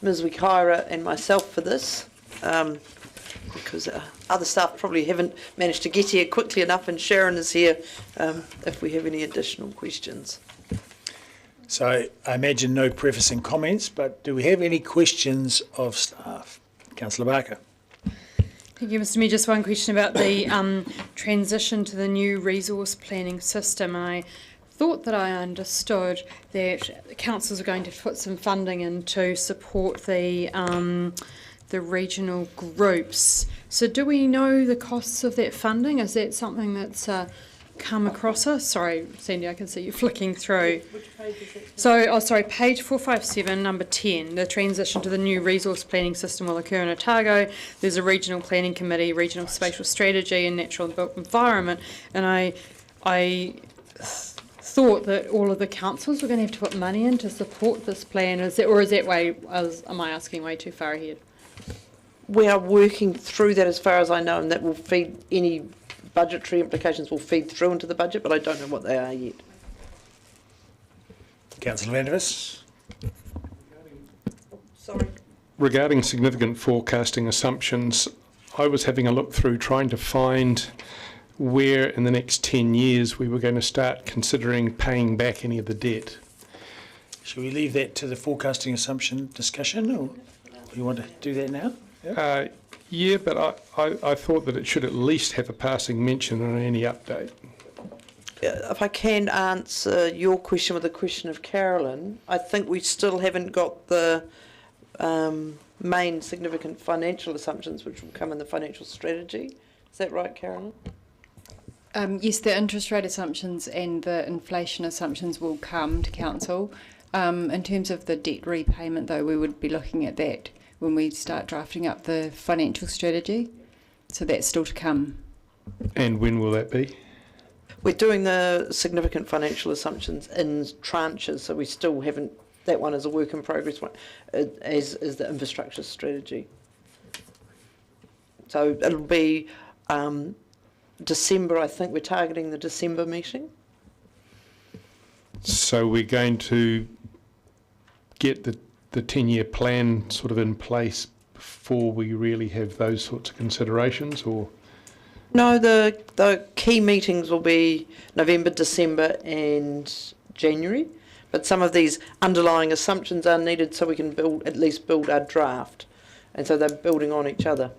Ms Wikaira and myself for this, because other staff probably haven't managed to get here quickly enough, and Sharon is here if we have any additional questions. So I imagine no prefacing comments, but do we have any questions of staff? Councillor Barker. Thank you, Mr Mayor. Just one question about the transition to the new resource planning system. I thought that I understood that the councils are going to put some funding in to support the regional groups. So do we know the costs of that funding? Is that something that's come across us? Sorry, Sandy, I can see you flicking through. Which page is it? So, page 457, number 10, the transition to the new resource planning system will occur in Otago. There's a regional planning committee, regional spatial strategy and natural built environment, and I thought that all of the councils were going to have to put money in to support this plan. Am I asking way too far ahead? We are working through that as far as I know, and that will feed any budgetary implications will feed through into the budget, but I don't know what they are yet. Councillor Vandervis. Sorry. Regarding significant forecasting assumptions, I was having a look through trying to find where in the next 10 years we were going to start considering paying back any of the debt. Shall we leave that to the forecasting assumption discussion, or you want to do that now? Yeah, but I thought that it should at least have a passing mention on any update. If I can answer your question with a question of Carolyn, I think we still haven't got the main significant financial assumptions which will come in the financial strategy. Is that right, Carolyn? Yes, the interest rate assumptions and the inflation assumptions will come to council. In terms of the debt repayment, though, we would be looking at that when we start drafting up the financial strategy. So that's still to come. And when will that be? We're doing the significant financial assumptions in tranches, so we still haven't, that one is a work in progress one, as is the infrastructure strategy. So it'll be December, I think we're targeting the December meeting. So we're going to get the 10-year plan sort of in place before we really have those sorts of considerations, or? No, the key meetings will be November, December and January, but some of these underlying assumptions are needed so we can at least build our draft, and so they're building on each other.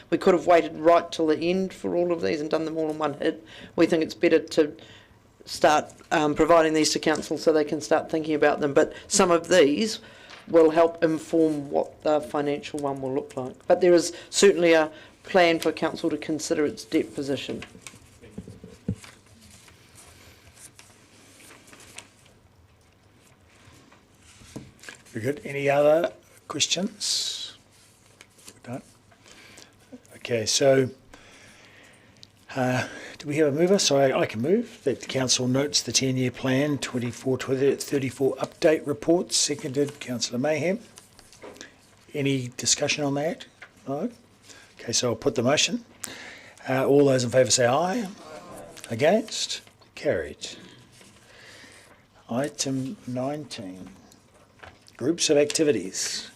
We could have waited right till the end for all of these and done them all in one hit. We think it's better to start providing these to council so they can start thinking about them, but some of these will help inform what the financial one will look like. But there is certainly a plan for council to consider its debt position. Very good. Any other questions? We're done. Okay, so do we have a mover? So I can move that the council notes the 10-year plan 24-34 update report, seconded Councillor Mayhem. Any discussion on that? No? Okay, so I'll put the motion. All those in favour say aye. Against? Carried. Item 19. Groups of activities.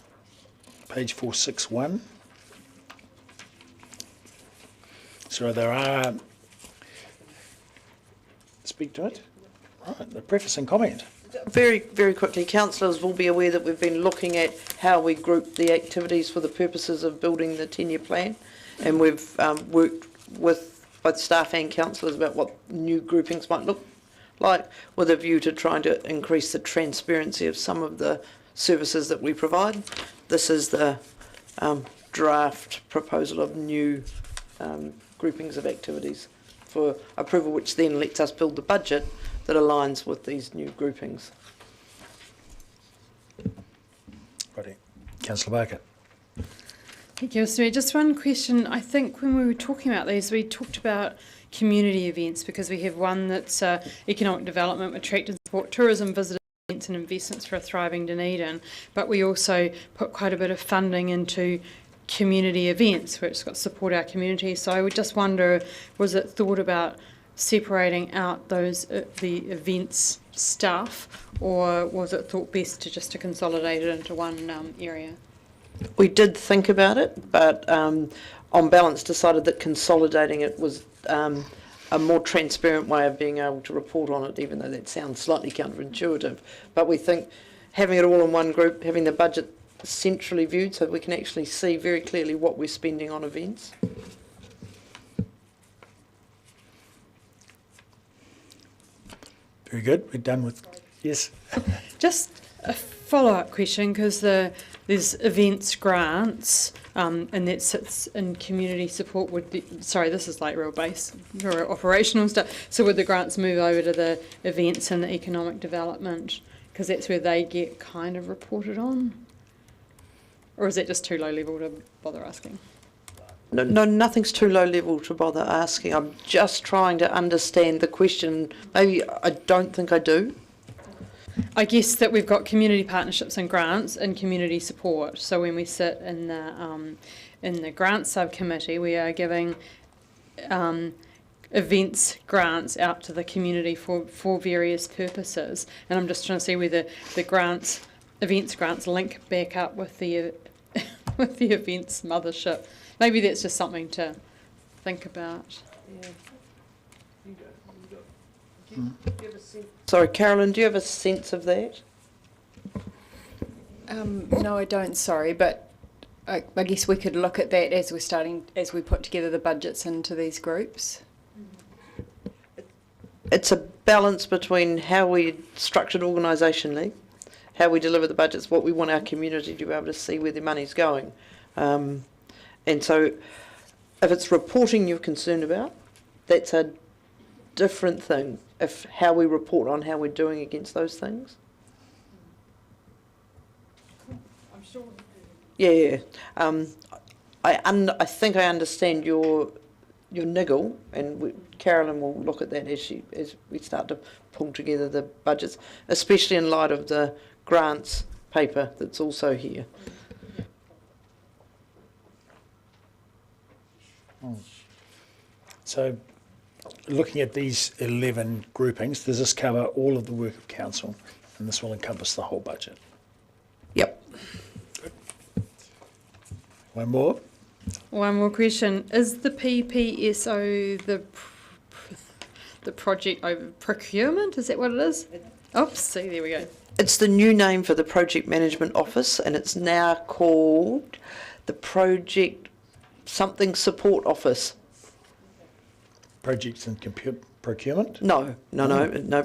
Page 461. So there are, speak to it. Right, the preface and comment. Very, very quickly, councillors will be aware that we've been looking at how we group the activities for the purposes of building the 10-year plan, and we've worked with both staff and councillors about what new groupings might look like, with a view to trying to increase the transparency of some of the services that we provide. This is the draft proposal of new groupings of activities for approval, which then lets us build the budget that aligns with these new groupings. Righty. Councillor Barker. Thank you, Mr. Mayor. Just one question. I think when we were talking about these, we talked about community events, because we have one that's economic development, attract and support tourism, visitors, events and investments for a thriving Dunedin. But we also put quite a bit of funding into community events, where it's got to support our community. So I would just wonder, was it thought about separating out those the events stuff, or was it thought best to consolidate it into one area? We did think about it, but on balance decided that consolidating it was a more transparent way of being able to report on it, even though that sounds slightly counterintuitive. But we think having it all in one group, having the budget centrally viewed so we can actually see very clearly what we're spending on events. Very good. We're done with, yes. Just a follow-up question, because there's events grants, and that sits in community support. Sorry, this is like real operational stuff. So would the grants move over to the events and the economic development, because that's where they get kind of reported on? Or is that just too low level to bother asking? No, nothing's too low level to bother asking. I'm just trying to understand the question. Maybe I don't think I do. I guess that we've got community partnerships and grants and community support. So when we sit in the grants subcommittee, we are giving events grants out to the community for various purposes. And I'm just trying to see whether the events grants link back up with the with the events mothership. Maybe that's just something to think about. Yeah. Sorry, Carolyn, do you have a sense of that? No, I don't, sorry, but I guess we could look at that as we put together the budgets into these groups. It's a balance between how we're structured organisationally, how we deliver the budgets, what we want our community to be able to see where their money's going. And so if it's reporting you're concerned about, that's a different thing if how we report on how we're doing against those things? I'm sure. Yeah. I think I understand your niggle, and Carolyn will look at that as we start to pull together the budgets, especially in light of the grants paper that's also here. So, looking at these 11 groupings, does this cover all of the work of council? And this will encompass the whole budget? Yep. One more? One more question. Is the PPSO the project over procurement? Is that what it is? Oops, see, there we go. It's the new name for the Project Management Office, and it's now called the Project Something Support Office. Projects and procurement? No.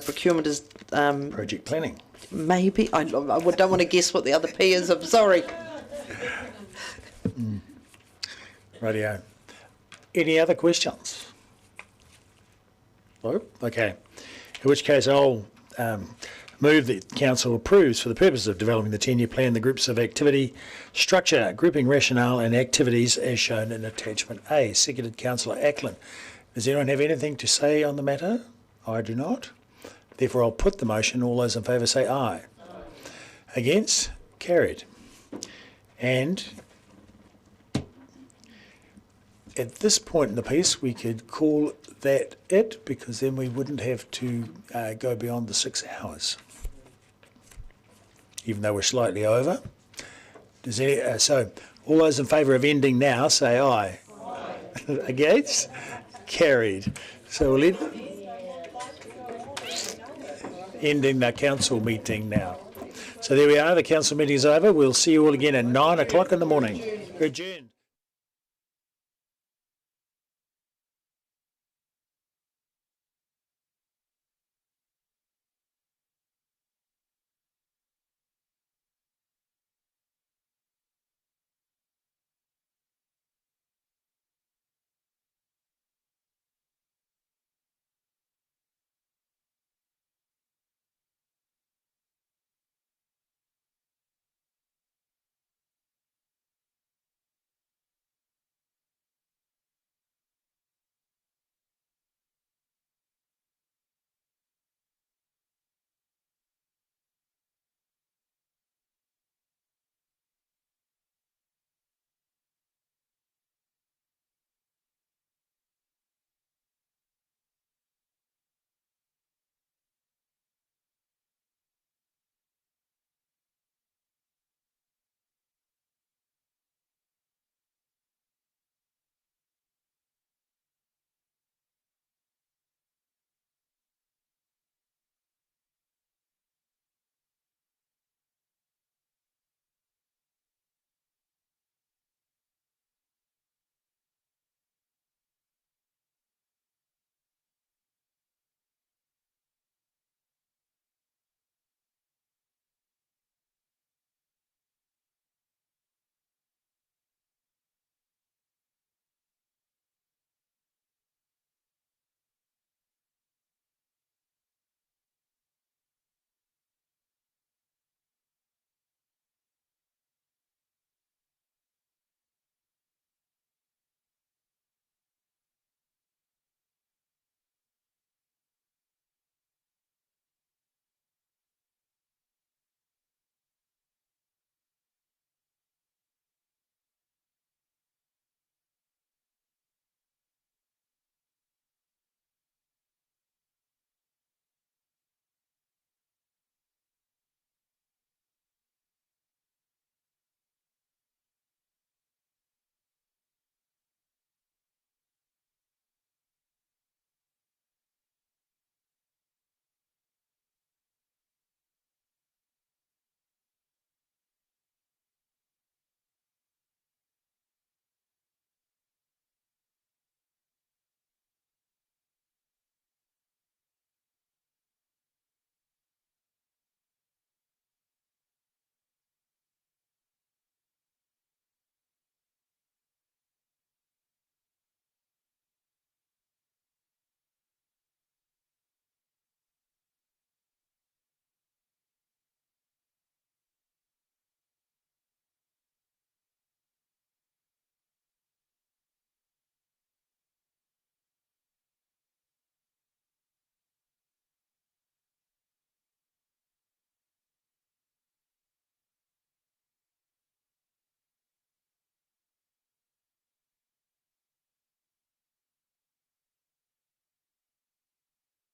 Procurement is project planning. Maybe I don't want to guess what the other P is. I'm sorry. Rightio. Any other questions? No? Okay. In which case I'll move that council approves for the purpose of developing the 10-year plan the groups of activity, structure, grouping rationale and activities as shown in attachment A. Seconded Councillor Ackland. Does anyone have anything to say on the matter? I do not. Therefore I'll put the motion. All those in favour say aye. Against? Carried. And at this point in the piece, we could call that it, because then we wouldn't have to go beyond the 6 hours, even though we're slightly over. Does any, so all those in favour of ending now say aye. Aye. Against? Carried. So we'll ending the council meeting now. So there we are, the council meeting is over. We'll see you all again at 9 o'clock in the morning. We're adjourned.